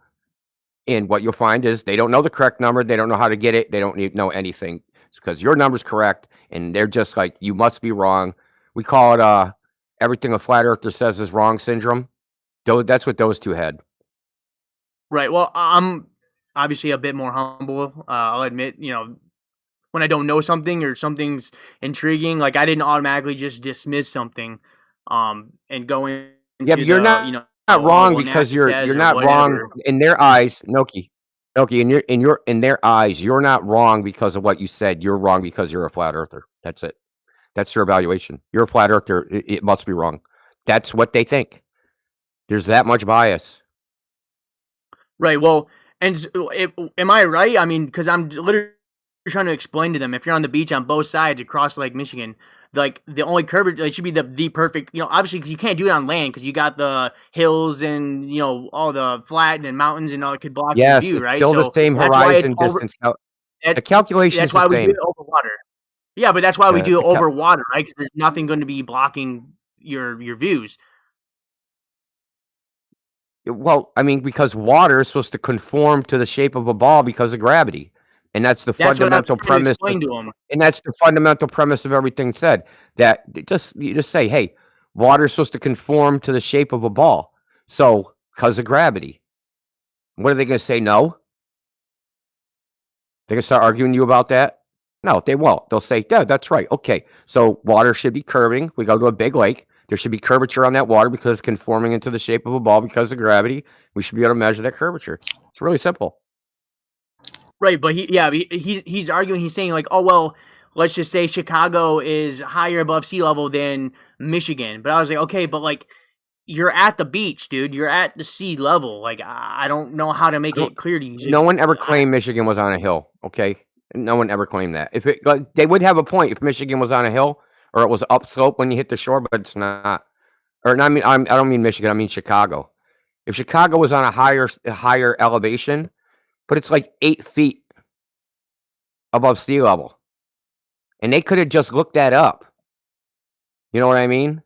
[SPEAKER 5] And what you'll find is they don't know the correct number. They don't know how to get it. They don't know anything. It's because your number's correct. And they're just like, you must be wrong. We call it everything a flat earther says is wrong syndrome. That's what those two had.
[SPEAKER 11] Right. Well, I'm obviously a bit more humble. I'll admit, when I don't know something or something's intriguing, like I didn't automatically just dismiss something, and go into
[SPEAKER 5] Yeah, but you're not, not wrong because you're not wrong in their eyes, Noki. Noki, in their eyes, you're not wrong because of what you said. You're wrong because you're a flat earther. That's it. That's your evaluation. You're a flat earther. It must be wrong. That's what they think. There's that much bias.
[SPEAKER 11] Right. Well, and am I right? I mean, because I'm literally trying to explain to them, if you're on the beach on both sides across Lake Michigan, like the only curvature, it should be the perfect, obviously because you can't do it on land because you got the hills and, all the flat and mountains and all that could block your
[SPEAKER 5] Yes,
[SPEAKER 11] view,
[SPEAKER 5] it's
[SPEAKER 11] right?
[SPEAKER 5] still the
[SPEAKER 11] So
[SPEAKER 5] same
[SPEAKER 11] that's why it's
[SPEAKER 5] horizon
[SPEAKER 11] over.
[SPEAKER 5] distance. The calculation
[SPEAKER 11] That's
[SPEAKER 5] is the
[SPEAKER 11] why we do
[SPEAKER 5] same.
[SPEAKER 11] it over water. Yeah, but that's why we do it
[SPEAKER 5] The
[SPEAKER 11] over water, right? Because there's nothing going to be blocking your views.
[SPEAKER 5] Well, I mean, because water is supposed to conform to the shape of a ball because of gravity, and that's the
[SPEAKER 11] That's what I was
[SPEAKER 5] fundamental
[SPEAKER 11] trying to
[SPEAKER 5] premise.
[SPEAKER 11] explain to them.
[SPEAKER 5] And that's the fundamental premise of everything said. That you just say, hey, water is supposed to conform to the shape of a ball, so because of gravity. What are they going to say? No. They're going to start arguing you about that? No, they won't. They'll say, yeah, that's right. Okay, so water should be curving. We go to a big lake. There should be curvature on that water because it's conforming into the shape of a ball because of gravity. We should be able to measure that curvature. It's really simple.
[SPEAKER 11] Right, but he's arguing. He's saying like, oh well, let's just say Chicago is higher above sea level than Michigan. But I was like, okay, but like you're at the beach, dude. You're at the sea level. Like I don't know how to make it clear to you.
[SPEAKER 5] No one ever claimed Michigan was on a hill. Okay, no one ever claimed that. If they would have a point if Michigan was on a hill or it was upslope when you hit the shore, but it's not. Or I mean, I don't mean Michigan. I mean Chicago. If Chicago was on a higher elevation, but it's like 8 feet above sea level, and they could have just looked that up. You know what I mean?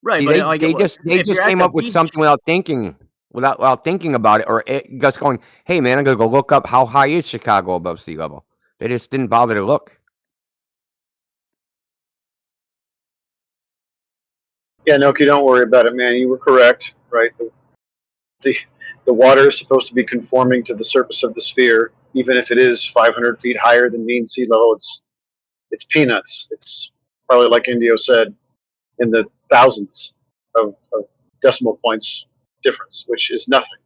[SPEAKER 11] Right,
[SPEAKER 5] See,
[SPEAKER 11] but like
[SPEAKER 5] they just came up with something without thinking about it, or just going, "Hey, man, I'm gonna go look up how high is Chicago above sea level." They just didn't bother to look.
[SPEAKER 12] Yeah, Noki, don't worry about it, man. You were correct, right? The water is supposed to be conforming to the surface of the sphere, even if it is 500 feet higher than mean sea level. It's peanuts. It's probably, like Indio said, in the thousandths of decimal points difference, which is nothing.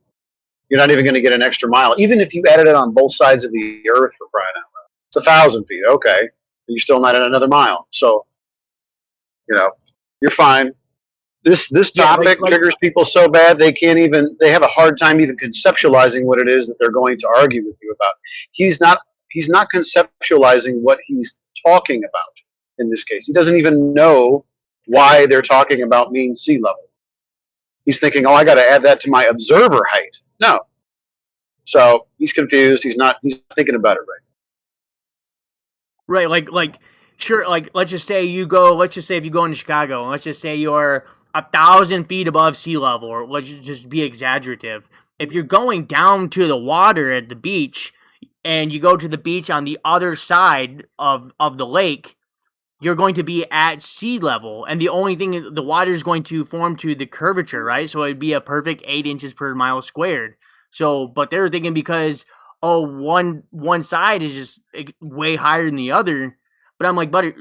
[SPEAKER 12] You're not even going to get an extra mile, even if you added it on both sides of the earth, for crying out loud. It's 1,000 feet, okay. You're still not at another mile, so you're fine. This topic triggers people so bad they have a hard time even conceptualizing what it is that they're going to argue with you about. He's not conceptualizing what he's talking about in this case. He doesn't even know why they're talking about mean sea level. He's thinking, oh, I got to add that to my observer height. No. So he's confused. He's not thinking about it right.
[SPEAKER 11] Right, like sure, like let's just say if you go into Chicago, and let's just say you're 1,000 feet above sea level, or let's just be exaggerative. If you're going down to the water at the beach, and you go to the beach on the other side of the lake, you're going to be at sea level, and the only thing, the water is going to form to the curvature, right? So it'd be a perfect 8 inches per mile squared. So, but they're thinking because one side is just way higher than the other. But I'm like, but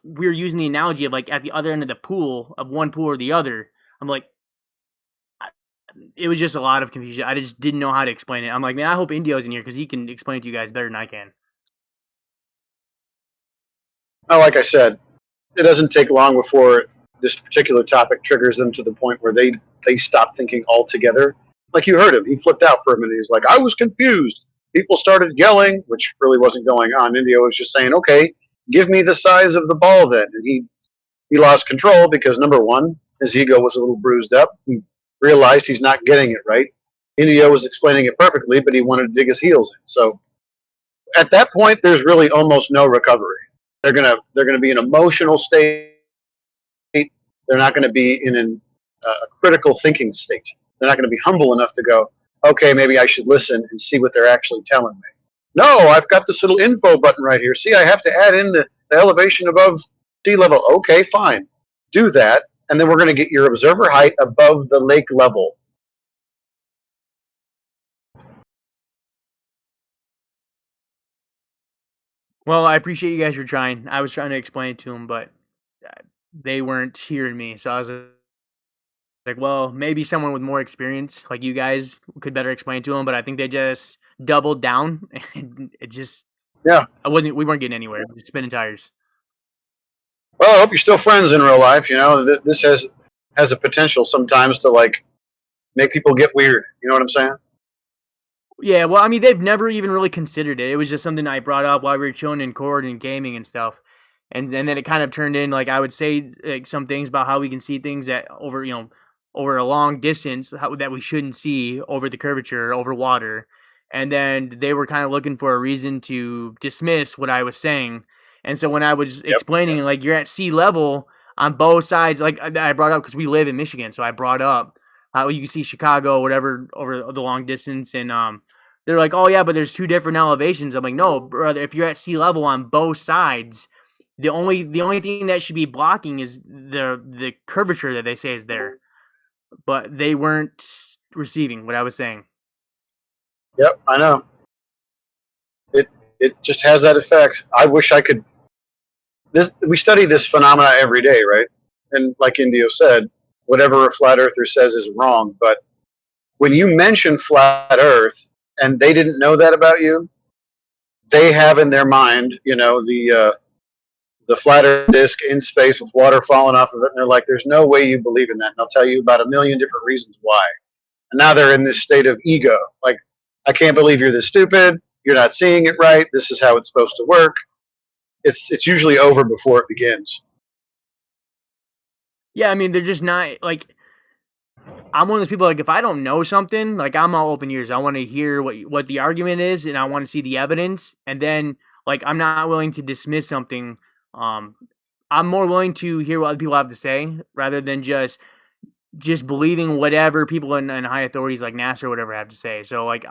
[SPEAKER 11] we're using the analogy of like at the other end of the pool of one pool or the other. I'm like, it was just a lot of confusion. I just didn't know how to explain it. I'm like, man, I hope Indio's in here because he can explain it to you guys better than I can.
[SPEAKER 12] Well, like I said, it doesn't take long before this particular topic triggers them to the point where they stop thinking altogether. Like you heard him, he flipped out for a minute. He's like, I was confused. People started yelling, which really wasn't going on. Indio was just saying, okay, give me the size of the ball then. And he lost control because, number one, his ego was a little bruised up. He realized he's not getting it right. Indio was explaining it perfectly, but he wanted to dig his heels in. So at that point, there's really almost no recovery. They're gonna be in an emotional state. They're not going to be in a critical thinking state. They're not going to be humble enough to go, okay, maybe I should listen and see what they're actually telling me. No, I've got this little info button right here. See, I have to add in the elevation above sea level. Okay, fine. Do that, and then we're going to get your observer height above the lake level.
[SPEAKER 11] Well, I appreciate you guys for trying. I was trying to explain it to them, but they weren't hearing me. So I was like, well, maybe someone with more experience, like you guys, could better explain to them. But I think they just doubled down, and it just we weren't getting anywhere. Just spinning tires.
[SPEAKER 12] Well, I hope you're still friends in real life. You know, this has a potential sometimes to like make people get weird. You know what I'm saying?
[SPEAKER 11] Yeah, well, I mean, they've never even really considered it. It was just something I brought up while we were chilling in court and gaming and stuff. And then it kind of turned in, like, I would say like, some things about how we can see things that over a long distance that we shouldn't see over the curvature, over water. And then they were kind of looking for a reason to dismiss what I was saying. And so when I was explaining, like, you're at sea level on both sides, like I brought up because we live in Michigan, so I brought up how you can see Chicago, whatever, over the long distance, and they're like, oh yeah, but there's two different elevations. I'm like, no, brother, if you're at sea level on both sides, the only thing that should be blocking is the curvature that they say is there. But they weren't receiving what I was saying.
[SPEAKER 12] Yep, I know. It just has that effect. I wish I could. We study this phenomena every day, right? And like Indio said, whatever a flat earther says is wrong. But when you mention flat Earth and they didn't know that about you, they have in their mind, you know, the flat Earth disk in space with water falling off of it, and they're like, "There's no way you believe in that." And I'll tell you about a million different reasons why. And now they're in this state of ego, like, "I can't believe you're this stupid. You're not seeing it right. This is how it's supposed to work." It's usually over before it begins.
[SPEAKER 11] Yeah, I mean, they're just not like. I'm one of those people, like, if I don't know something, like, I'm all open ears. I want to hear what the argument is, and I want to see the evidence. And then, like, I'm not willing to dismiss something. I'm more willing to hear what other people have to say rather than just believing whatever people in high authorities like NASA or whatever have to say. So, like,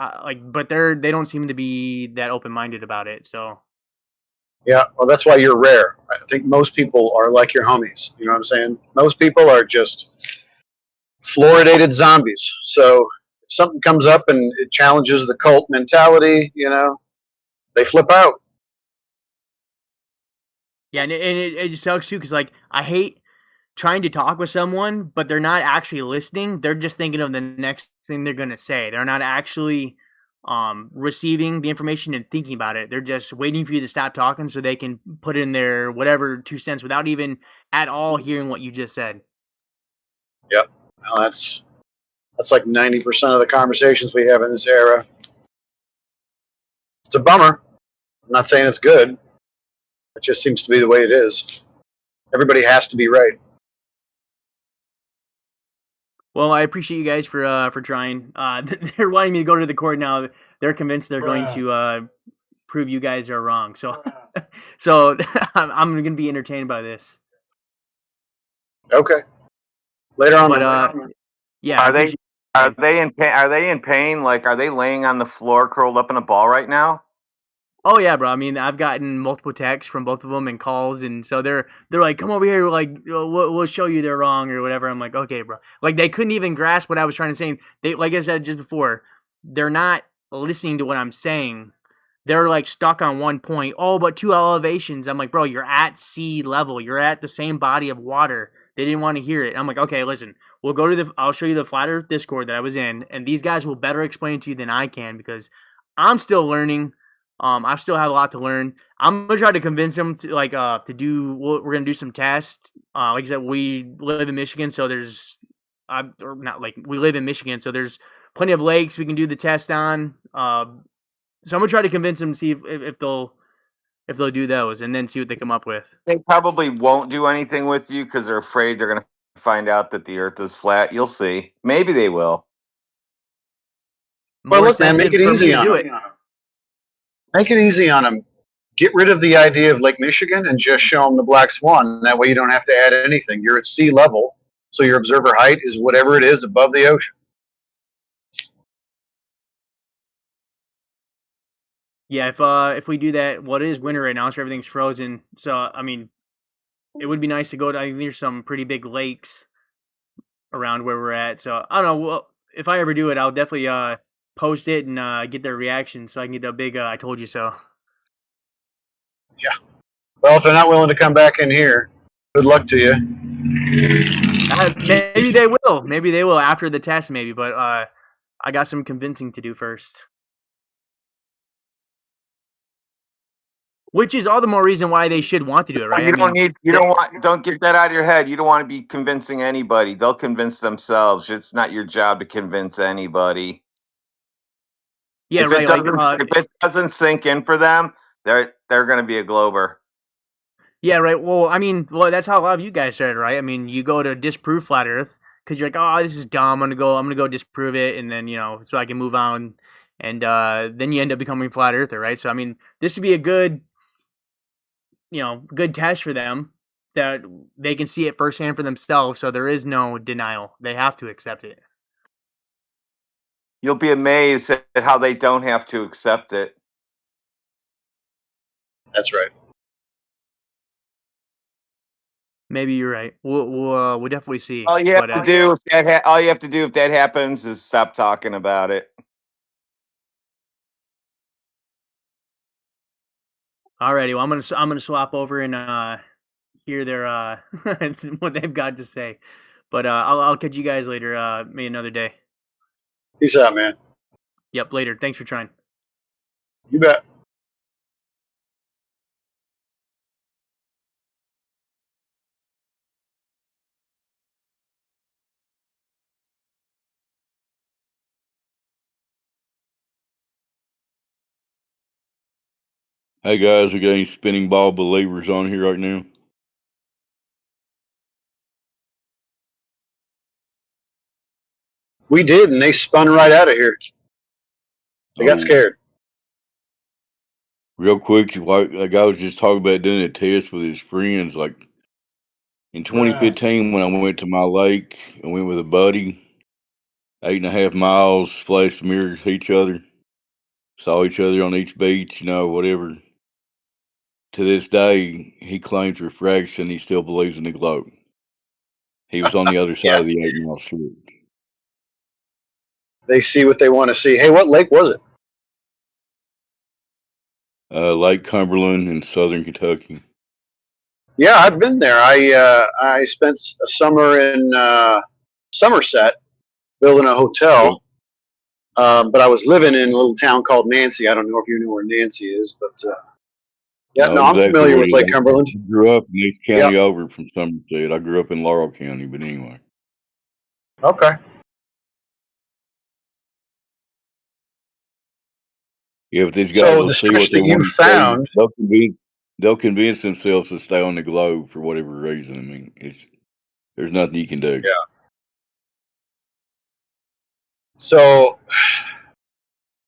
[SPEAKER 11] but they don't seem to be that open minded about it. So.
[SPEAKER 12] Yeah, well, that's why you're rare. I think most people are like your homies. You know what I'm saying? Most people are just fluoridated zombies. So if something comes up and it challenges the cult mentality, you know, they flip out.
[SPEAKER 11] Yeah, and it just sucks too, because, like, I hate trying to talk with someone, but they're not actually listening. They're just thinking of the next thing they're gonna say. They're not actually receiving the information and thinking about it. They're just waiting for you to stop talking so they can put in their whatever 2 cents without even at all hearing what you just said.
[SPEAKER 12] Yep. Well, that's like 90% of the conversations we have in this era. It's a bummer. I'm not saying it's good. It just seems to be the way it is. Everybody has to be right.
[SPEAKER 11] Well, I appreciate you guys for trying. They're wanting me to go to the court now. They're convinced they're going to prove you guys are wrong. So, so I'm going to be entertained by this.
[SPEAKER 12] Okay. Later on.
[SPEAKER 11] But yeah,
[SPEAKER 7] Are they in pain? Are they in pain? Like, are they laying on the floor curled up in a ball right now?
[SPEAKER 11] Oh yeah, bro. I mean, I've gotten multiple texts from both of them and calls, and so they're like, "Come over here, like we'll show you they're wrong or whatever." I'm like, "Okay, bro." Like they couldn't even grasp what I was trying to say. They, like I said just before, they're not listening to what I'm saying. They're like stuck on one point. Oh, but 2 elevations. I'm like, bro, you're at sea level. You're at the same body of water. They didn't want to hear it. I'm like, okay, listen, we'll go to I'll show you the Flat Earth Discord that I was in, and these guys will better explain it to you than I can because I'm still learning. I still have a lot to learn. I'm gonna try to convince them to to do. We're gonna do some tests. Like I said, we live in Michigan, so there's, or not like we live in Michigan, so there's plenty of lakes we can do the test on. So I'm gonna try to convince them to see if they'll do those, and then see what they come up with.
[SPEAKER 7] They probably won't do anything with you because they're afraid they're going to find out that the Earth is flat. You'll see. Maybe they will.
[SPEAKER 12] Well, look, man, make it easy on them. Make it easy on them. Get rid of the idea of Lake Michigan and just show them the Black Swan. That way you don't have to add anything. You're at sea level, so your observer height is whatever it is above the ocean.
[SPEAKER 11] Yeah, if we do that, well, it is winter right now, so everything's frozen. So I mean, it would be nice to go to. I think there's some pretty big lakes around where we're at. So I don't know. Well, if I ever do it, I'll definitely post it and get their reaction so I can get a big "I told you so."
[SPEAKER 12] Yeah. Well, if they're not willing to come back in here, good luck to you.
[SPEAKER 11] Maybe they will. Maybe they will after the test. Maybe, but I got some convincing to do first. Which is all the more reason why they should want to do it, right?
[SPEAKER 7] Don't get that out of your head. You don't want to be convincing anybody. They'll convince themselves. It's not your job to convince anybody.
[SPEAKER 11] Yeah,
[SPEAKER 7] if
[SPEAKER 11] right.
[SPEAKER 7] If it doesn't sink in for them, they're going to be a glober.
[SPEAKER 11] Yeah, right. Well, I mean, that's how a lot of you guys started, right? I mean, you go to disprove flat Earth because you're like, oh, this is dumb. I'm gonna go disprove it, and then so I can move on, and then you end up becoming flat earther, right? So I mean, this would be a good, good test for them that they can see it firsthand for themselves. So there is no denial; they have to accept it.
[SPEAKER 7] You'll be amazed at how they don't have to accept it.
[SPEAKER 12] That's right.
[SPEAKER 11] Maybe you're right. We'll definitely see.
[SPEAKER 7] All you have to do if that happens is stop talking about it.
[SPEAKER 11] Alrighty, well, I'm gonna swap over and hear their what they've got to say. But I'll catch you guys later. Maybe another day.
[SPEAKER 12] Peace out, man.
[SPEAKER 11] Yep, later. Thanks for trying.
[SPEAKER 12] You bet.
[SPEAKER 13] Hey guys, we got any spinning ball believers on here right now?
[SPEAKER 12] We did, and they spun right out of here. They got scared.
[SPEAKER 13] Real quick, like I was just talking about doing a test with his friends. Like in 2015, when I went to my lake, I went with a buddy, 8.5 miles, flashed mirrors to each other, saw each other on each beach, whatever. To this day, he claims refraction. He still believes in the globe. He was on the other side of the 8-mile strip.
[SPEAKER 12] They see what they want to see. Hey, what lake was it?
[SPEAKER 13] Lake Cumberland in southern Kentucky.
[SPEAKER 12] Yeah, I've been there. I spent a summer in Somerset building a hotel, but I was living in a little town called Nancy. I don't know if you know where Nancy is, but I'm familiar with Lake Cumberland.
[SPEAKER 13] I grew up next county over from Somerset. I grew up in Laurel County, but anyway.
[SPEAKER 12] Okay.
[SPEAKER 13] Yeah, but these guys will see what they want to
[SPEAKER 12] found.
[SPEAKER 13] They'll convince themselves to stay on the globe for whatever reason. I mean, there's nothing you can do.
[SPEAKER 12] Yeah. So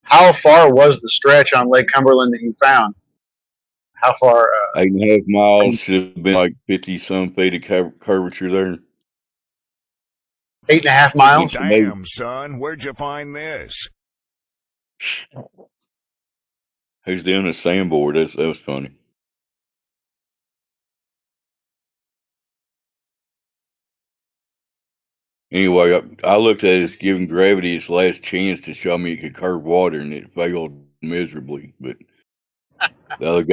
[SPEAKER 12] How far was the stretch on Lake Cumberland that you found? How far?
[SPEAKER 13] 8.5 miles should have been like 50 some feet of curvature there.
[SPEAKER 12] 8.5 miles.
[SPEAKER 14] Damn, son, where'd you find this?
[SPEAKER 13] Who's doing a sandboard? That was funny. Anyway, I looked at it as giving gravity its last chance to show me it could curve water, and it failed miserably. But the other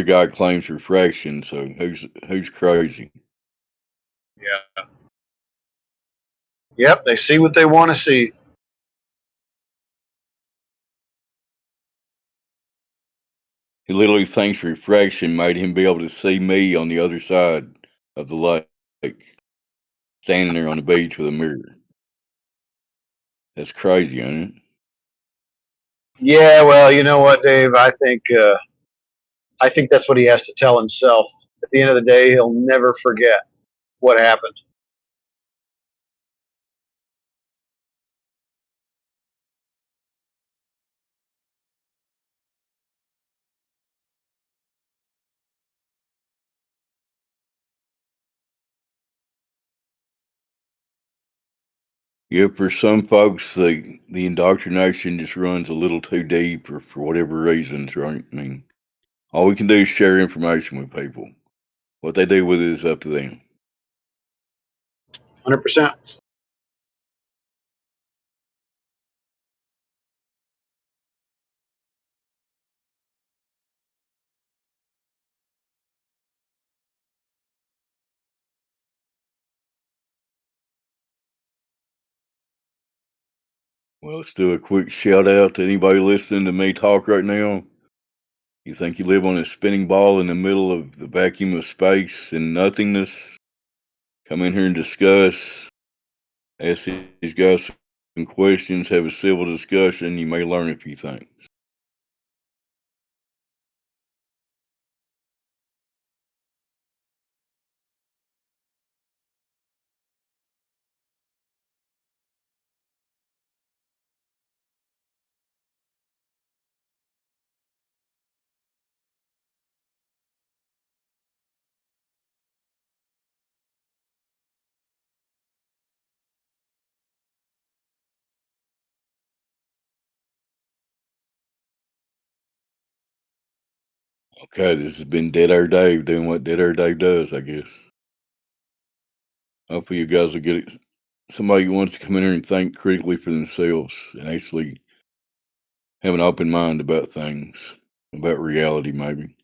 [SPEAKER 13] guy claims refraction. So who's crazy?
[SPEAKER 12] Yeah. Yep, they see what they want to see.
[SPEAKER 13] He literally thinks refraction made him be able to see me on the other side of the lake, standing there on the beach with a mirror. That's crazy, ain't it?
[SPEAKER 12] Yeah, well, you know what, Dave? I think that's what he has to tell himself. At the end of the day, he'll never forget what happened.
[SPEAKER 13] Yeah, for some folks, the indoctrination just runs a little too deep, or for whatever reasons, right? I mean, all we can do is share information with people. What they do with it is up to them.
[SPEAKER 12] 100%.
[SPEAKER 13] Well, let's do a quick shout out to anybody listening to me talk right now. You think you live on a spinning ball in the middle of the vacuum of space and nothingness? Come in here and discuss. Ask these guys some questions. Have a civil discussion. You may learn a few things. Okay, this has been Dead Air Dave doing what Dead Air Dave does, I guess. Hopefully, you guys will get it. Somebody who wants to come in here and think critically for themselves and actually have an open mind about things, about reality, maybe.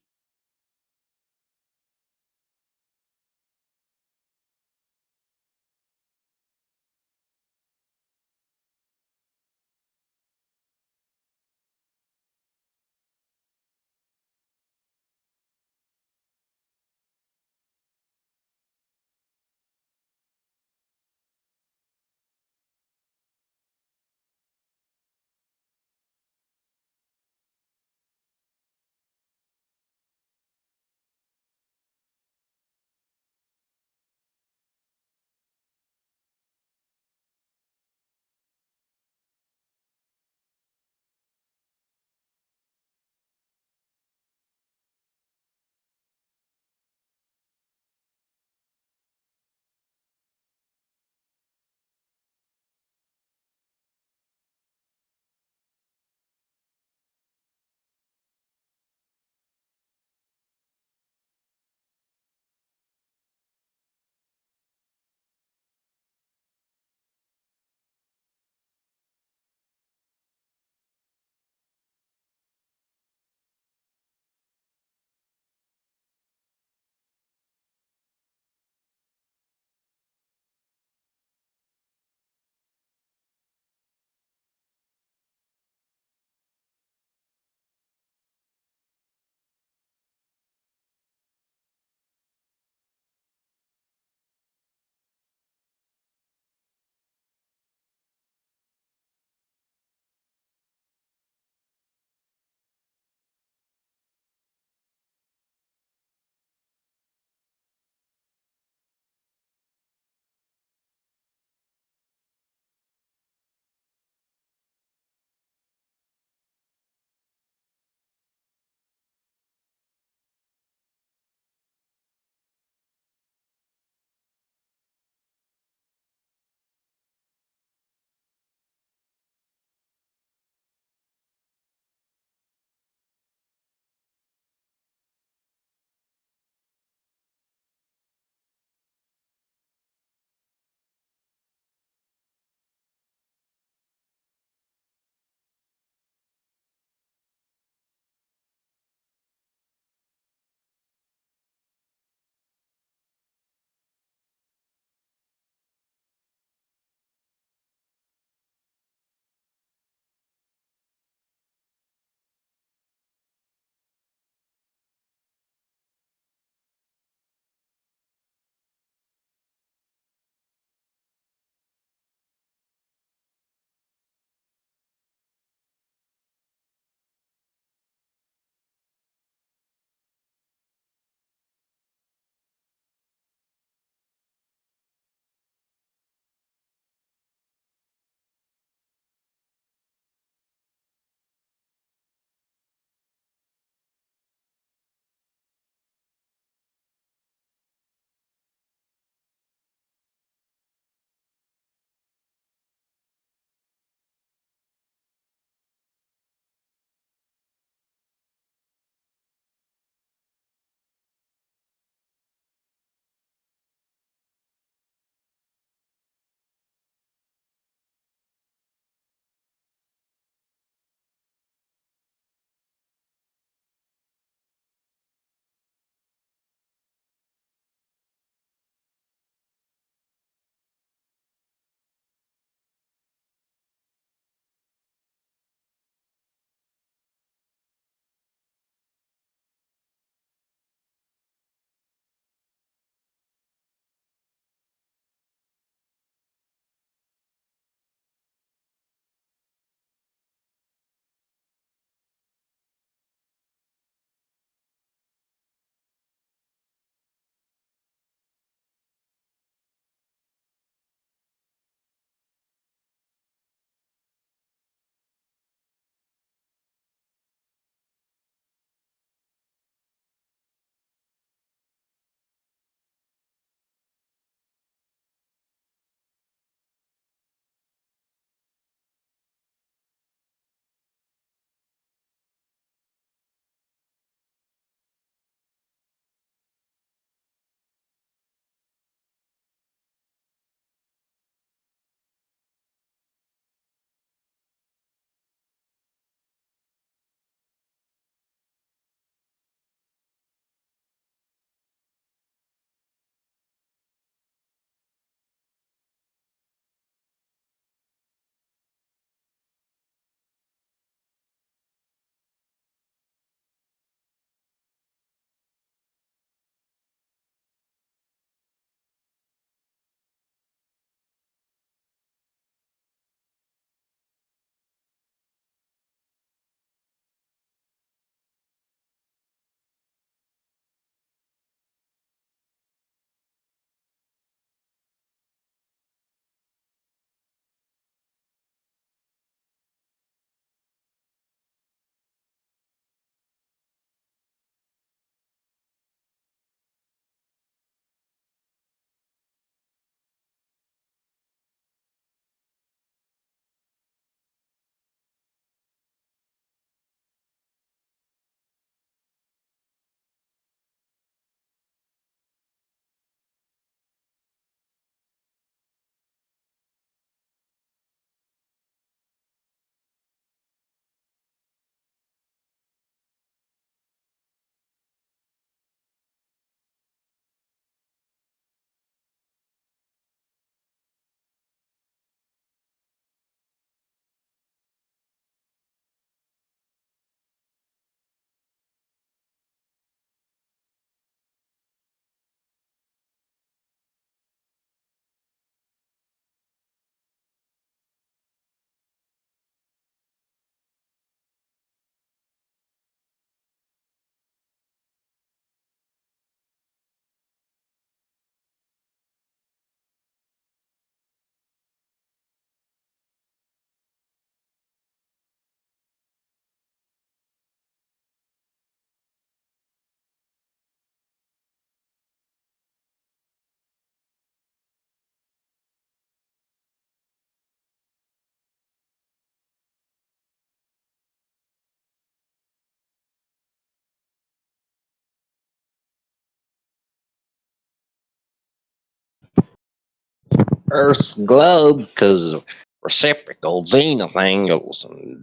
[SPEAKER 15] Earth's globe because reciprocal zenith angles and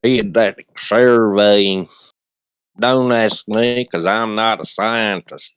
[SPEAKER 15] geodetic surveying. Don't ask me because I'm not a scientist.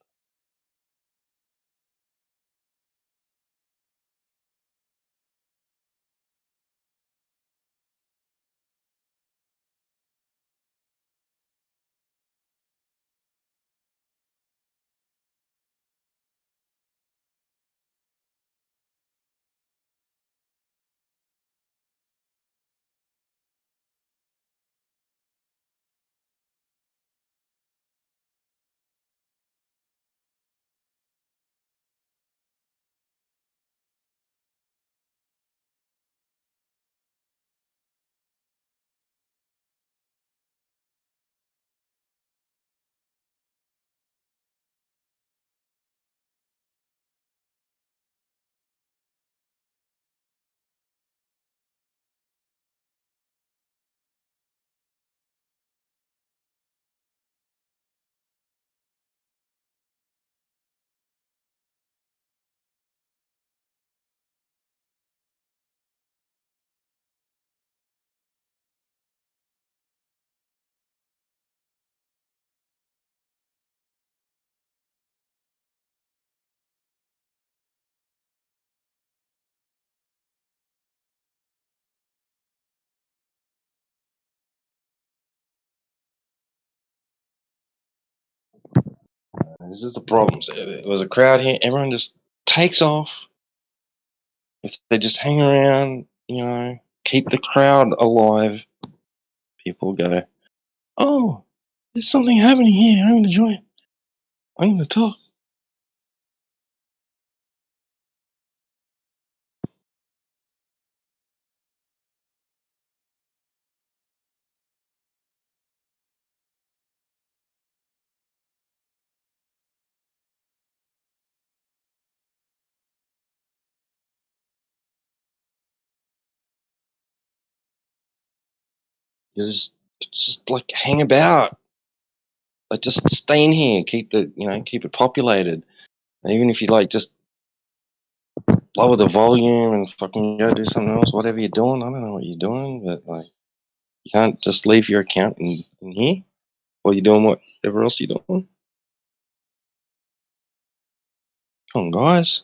[SPEAKER 15] This is the problem. It was a crowd here. Everyone just takes off. If they just hang around, keep the crowd alive, people go, oh, there's something happening here. I'm going to join. I'm going to talk. You just like hang about. Like just stay in here. Keep keep it populated. And even if you like just lower the volume and fucking go do something else, whatever you're doing. I don't know what you're doing, but like you can't just leave your account in here while you're doing whatever else you're doing. Come on, guys.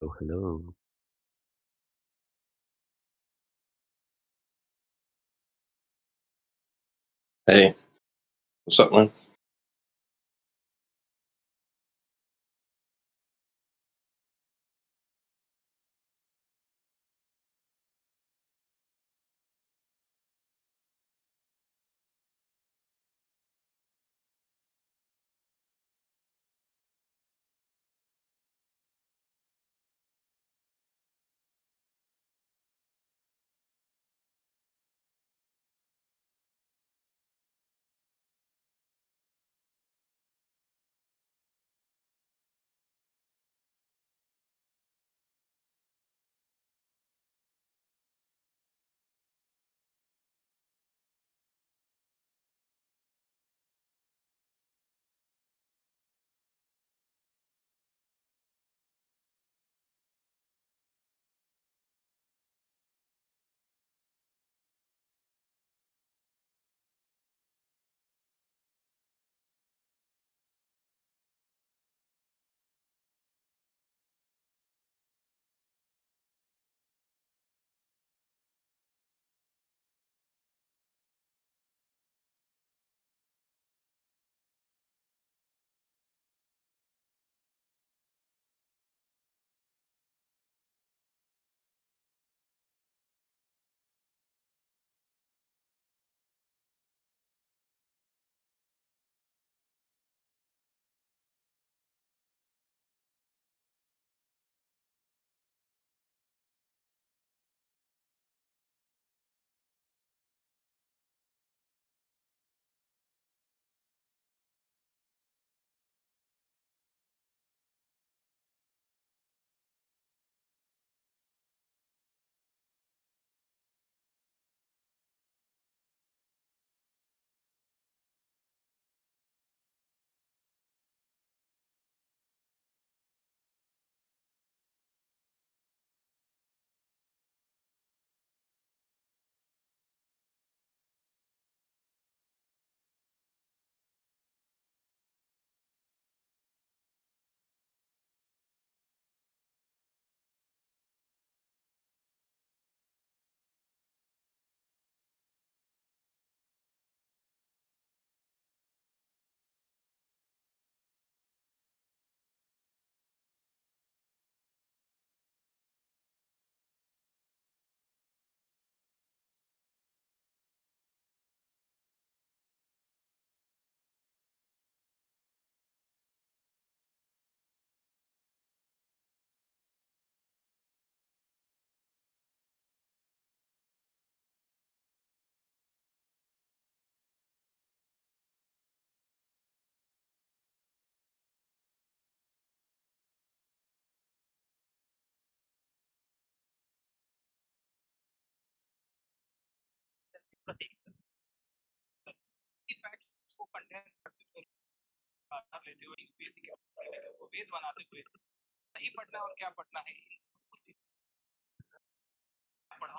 [SPEAKER 16] Oh, hello.
[SPEAKER 15] Hey, what's up, man?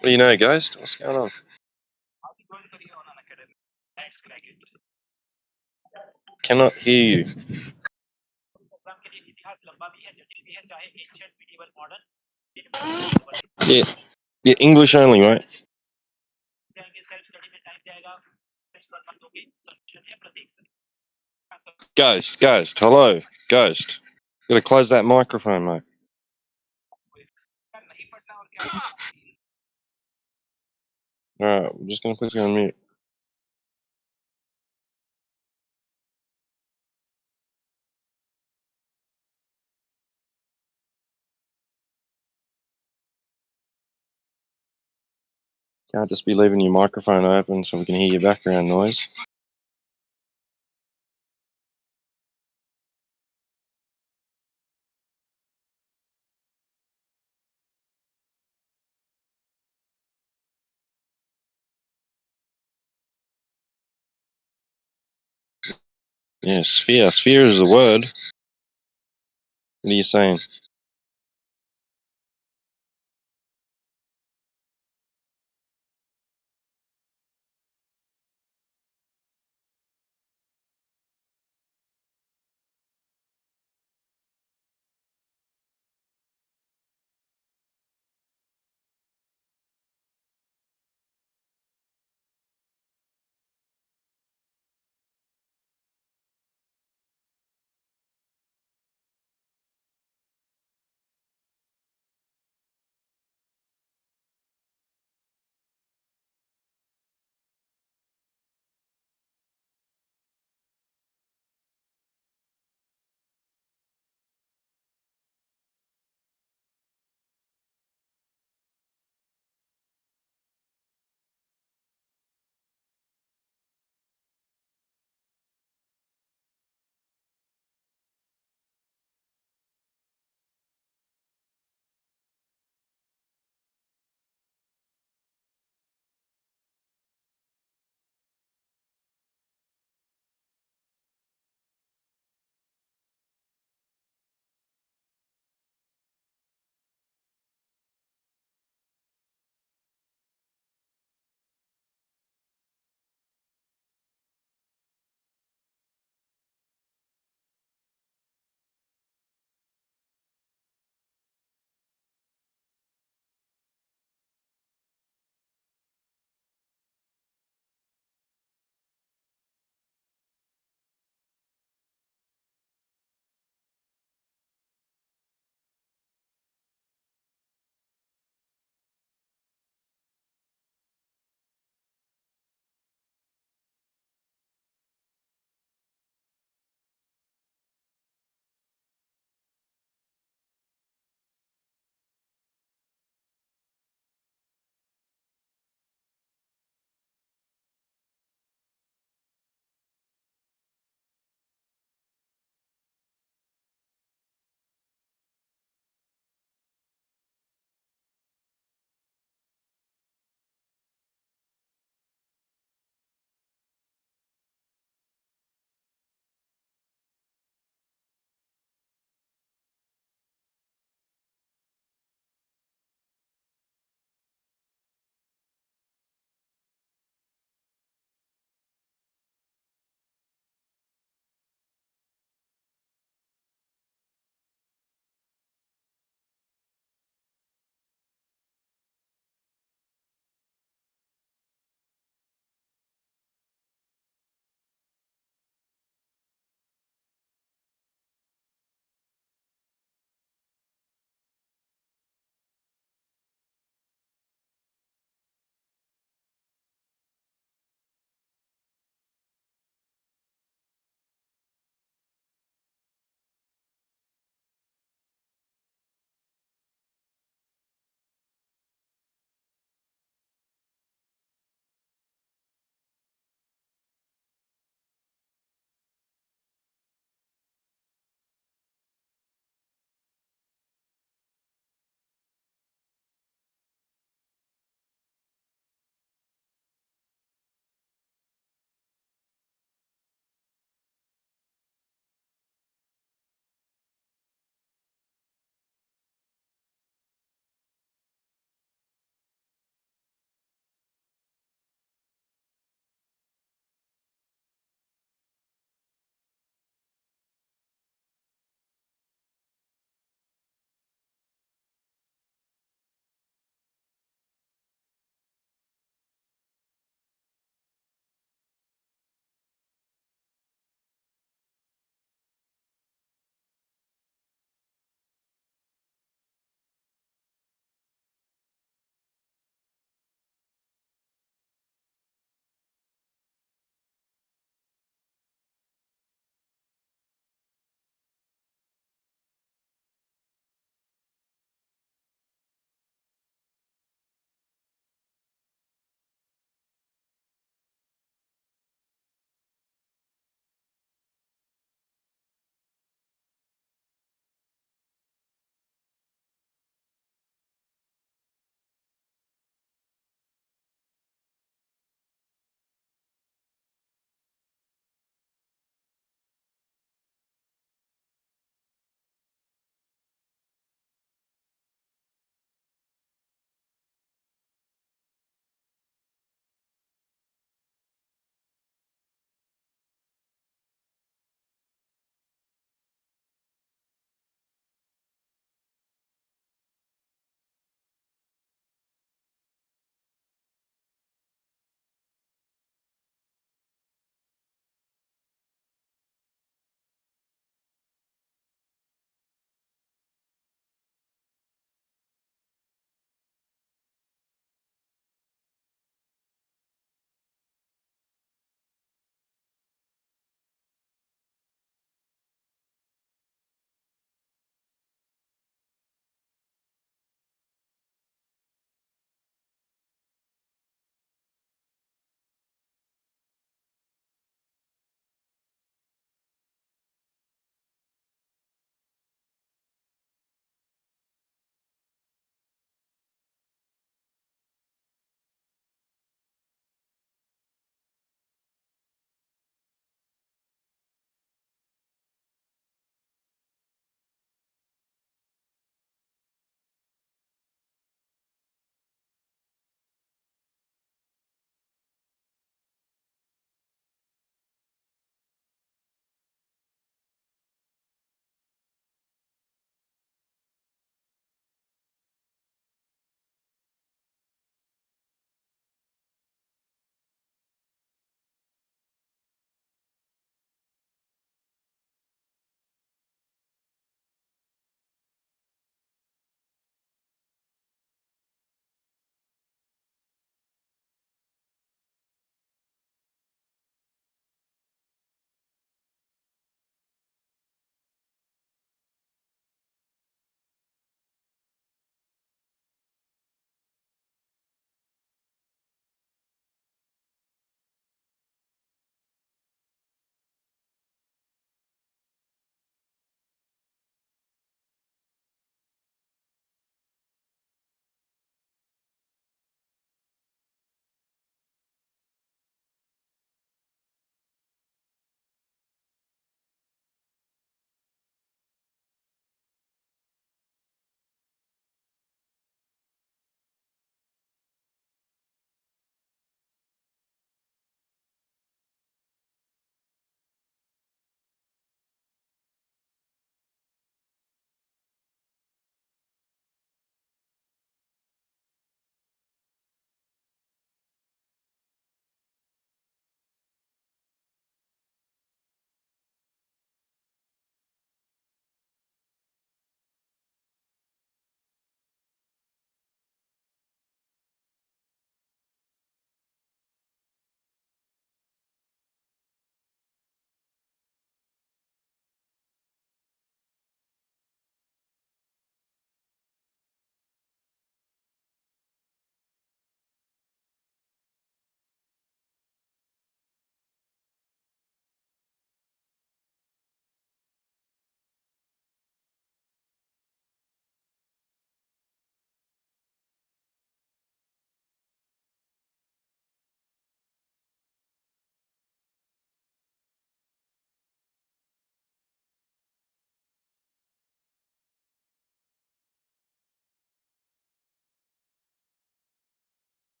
[SPEAKER 15] What do you know, Ghost? What's going on? Cannot hear you. Yeah, yeah, English only, right? Ghost, hello, Ghost. Gotta close that microphone, mate. Alright, I'm just gonna put you on mute. Can't just be leaving your microphone open so we can hear your background noise. Yeah, sphere. Sphere is the word. What are you saying?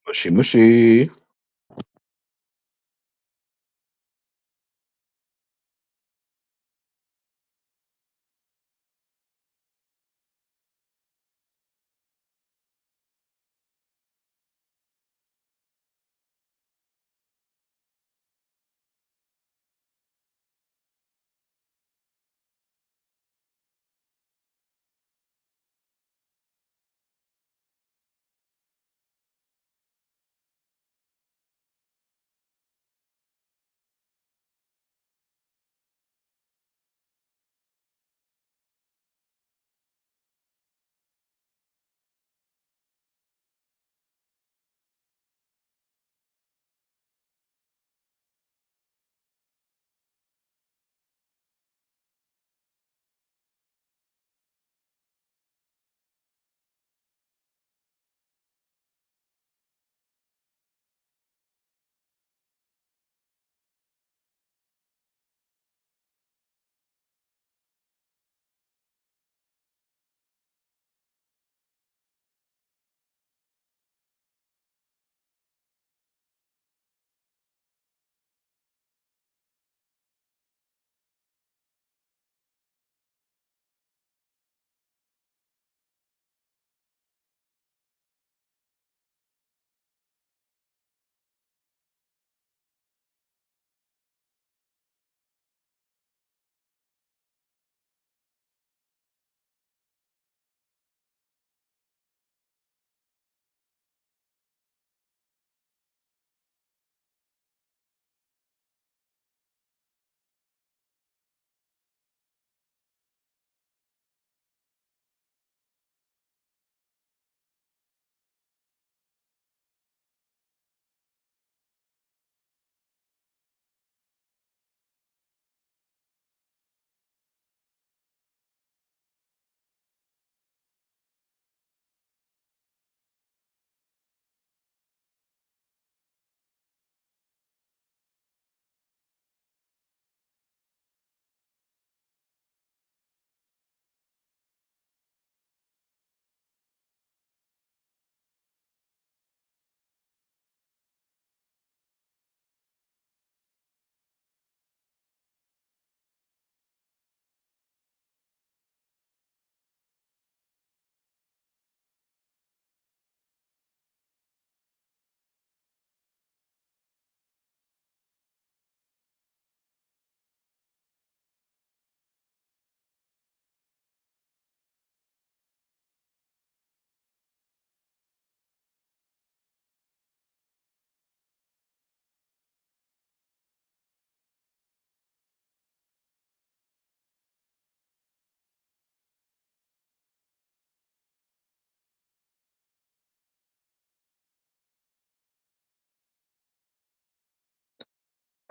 [SPEAKER 17] Mushy mushy.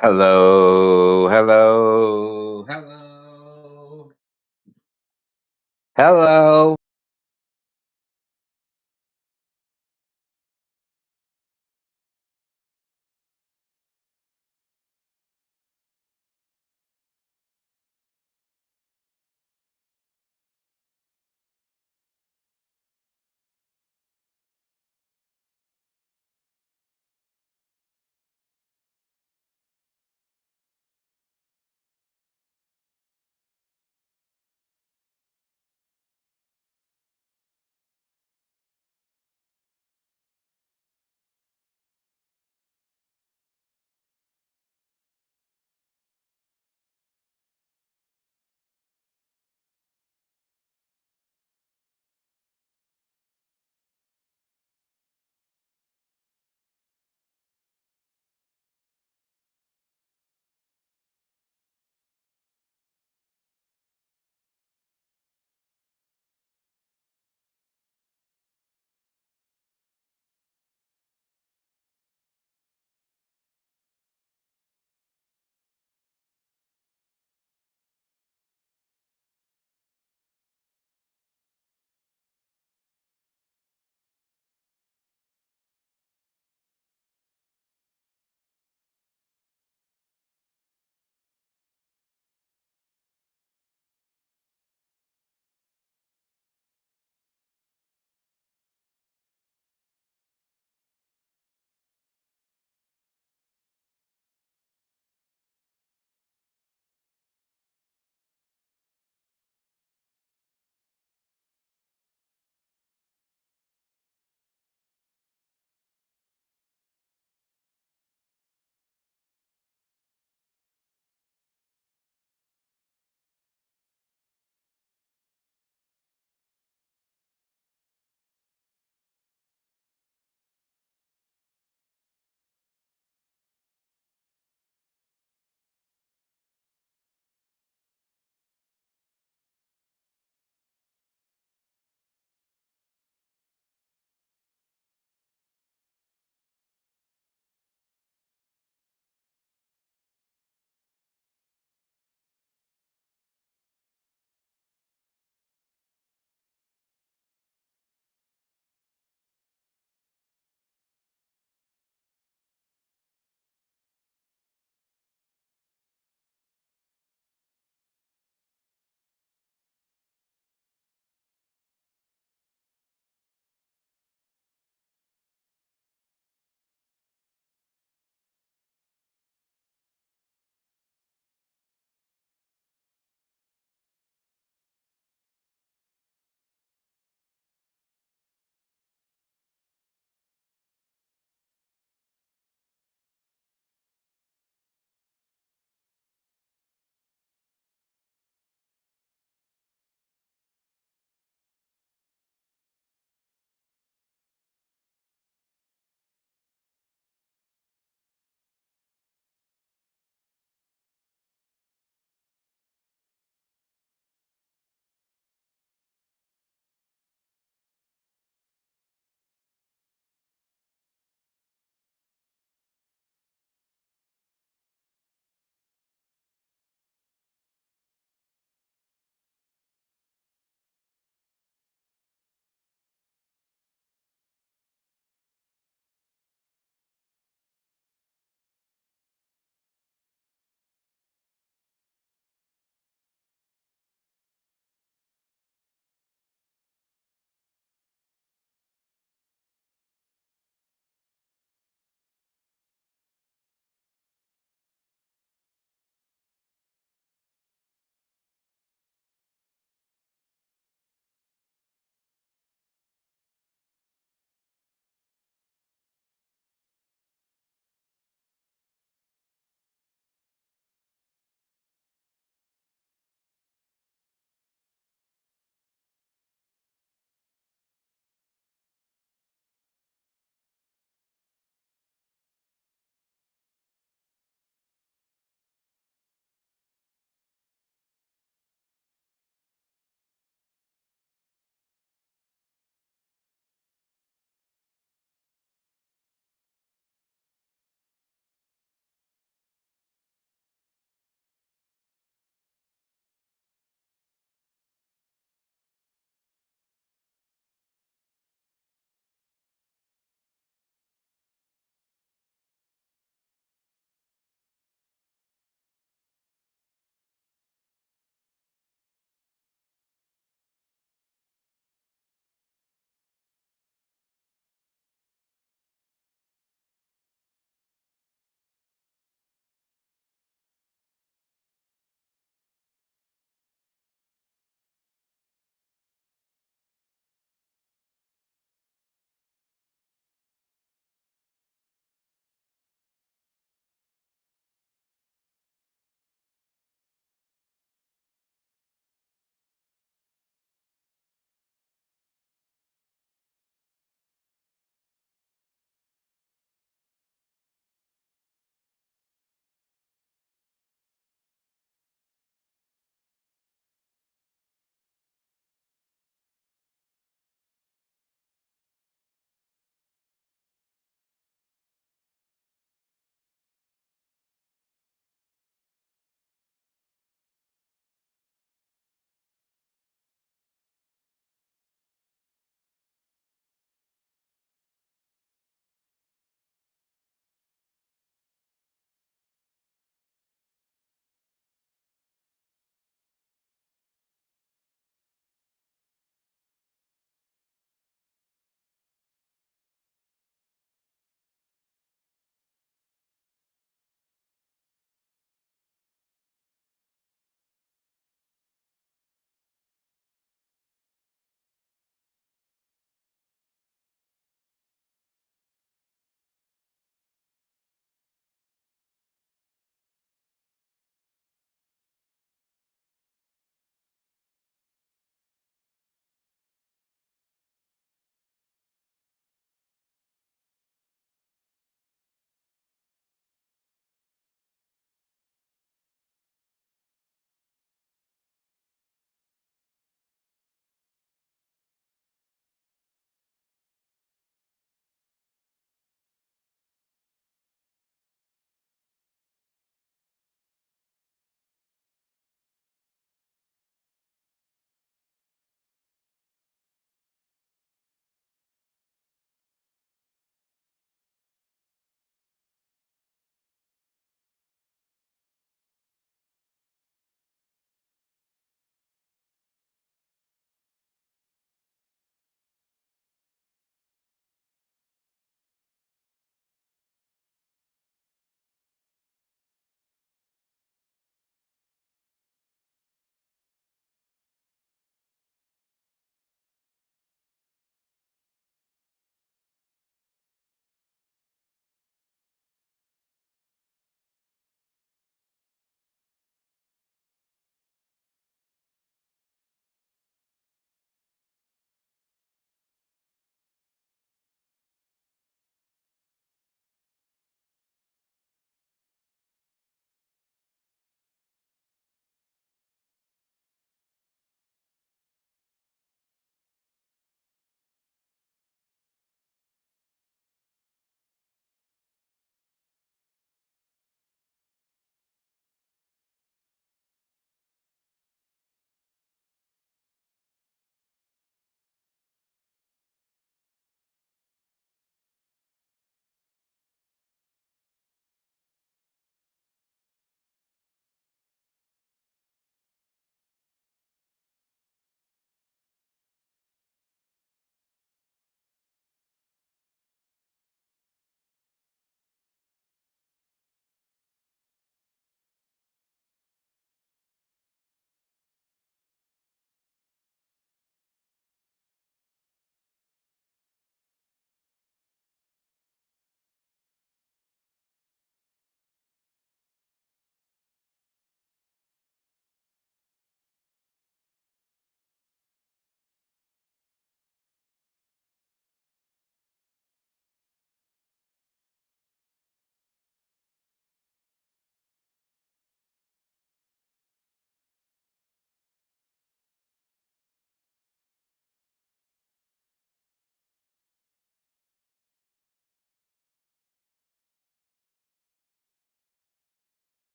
[SPEAKER 7] Hello, hello, hello, hello.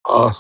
[SPEAKER 5] Oh.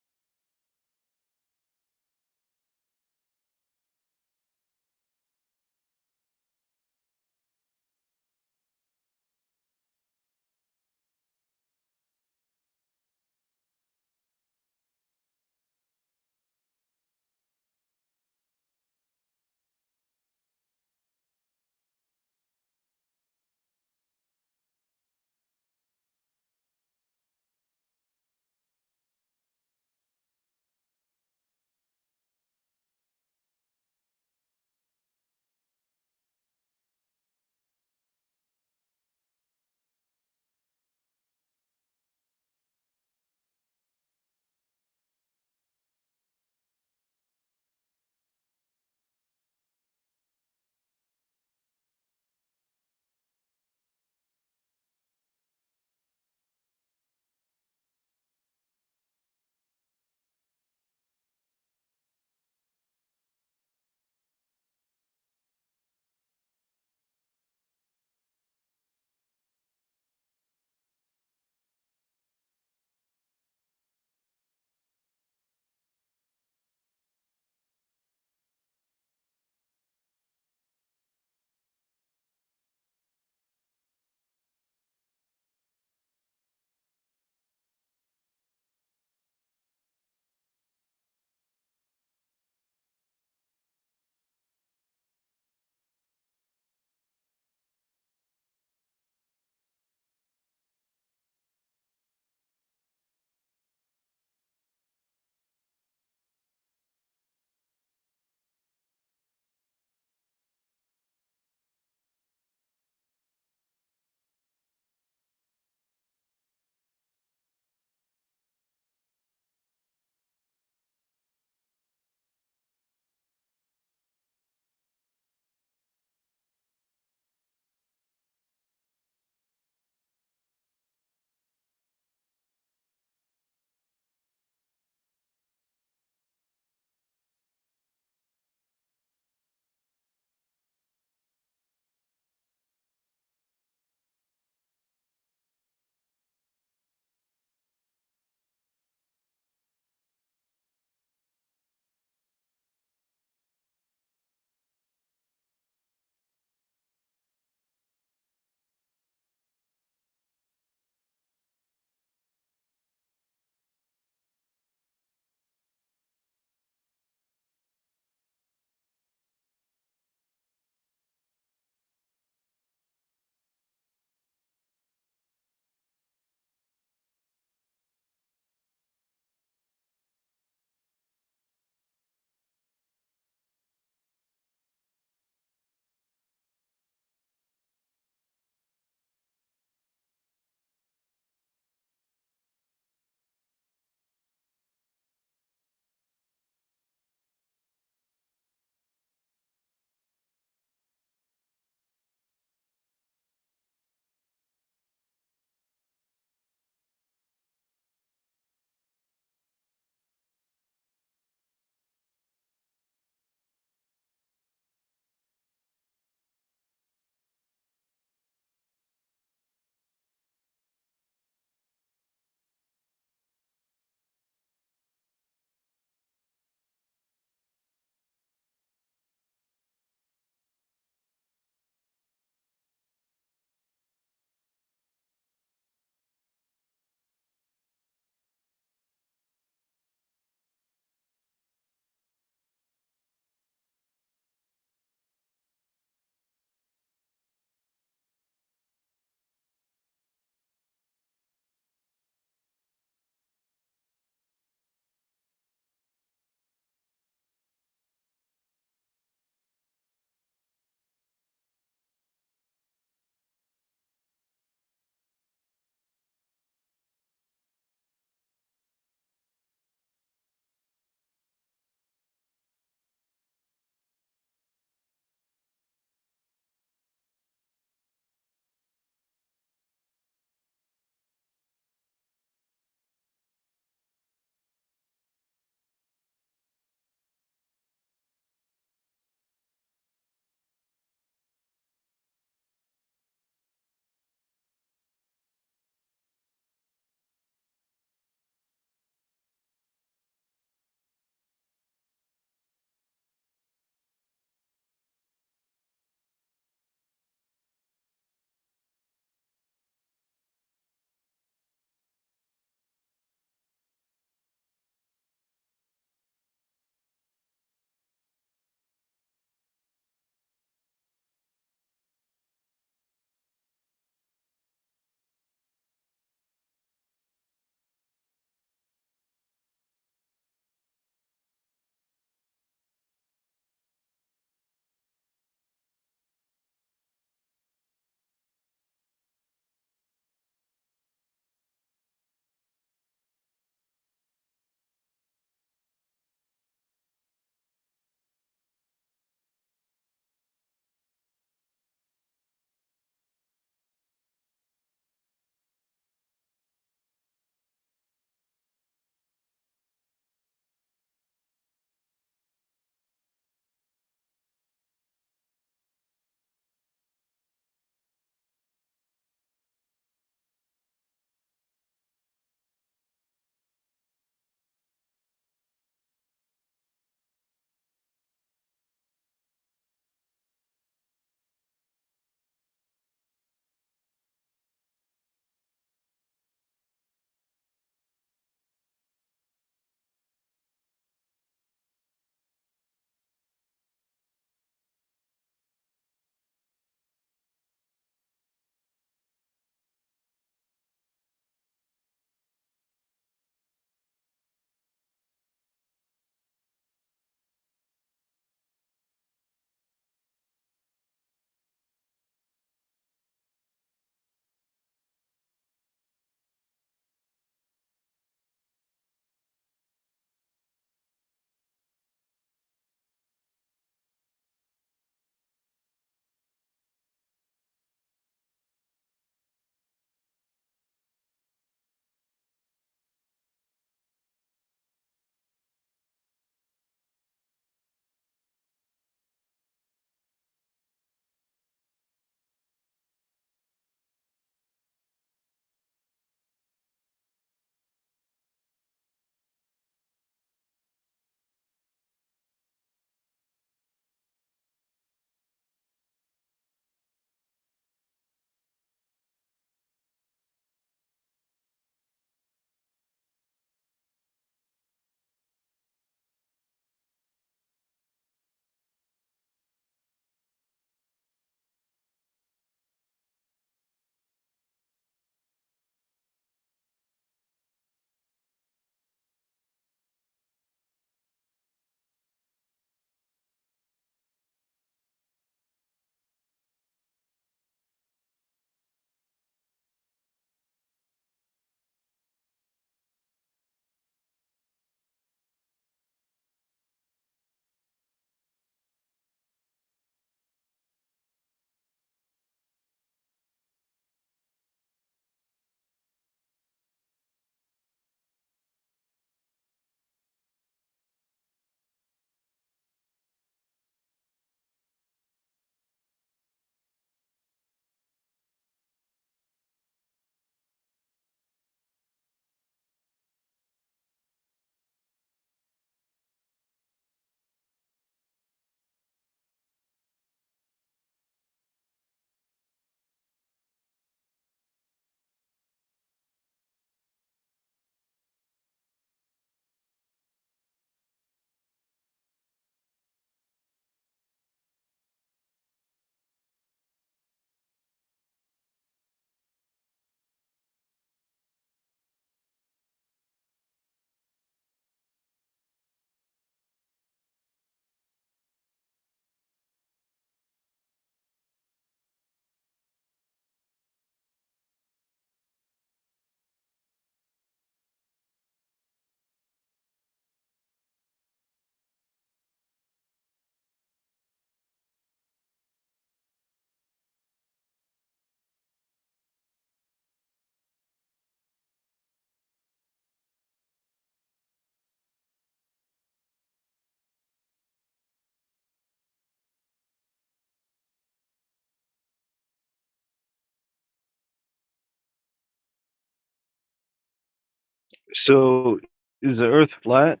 [SPEAKER 17] So, is the Earth flat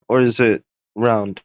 [SPEAKER 17] or is it round?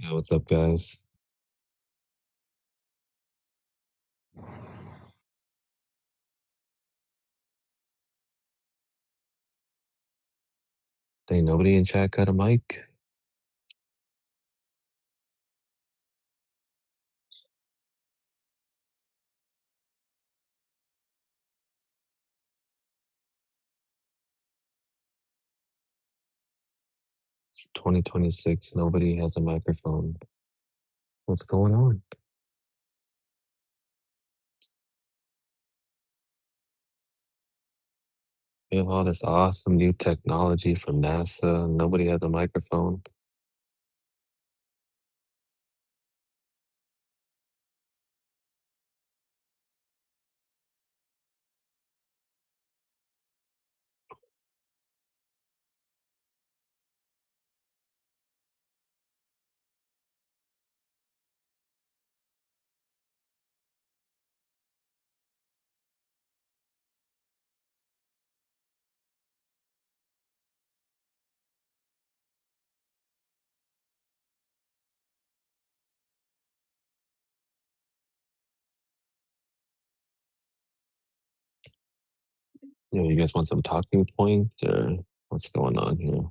[SPEAKER 16] Yo, what's up, guys? Ain't nobody in chat got a mic? It's 2026. Nobody has a microphone. What's going on? We have all this awesome new technology from NASA. Nobody has a microphone. You guys want some talking points or what's going on here?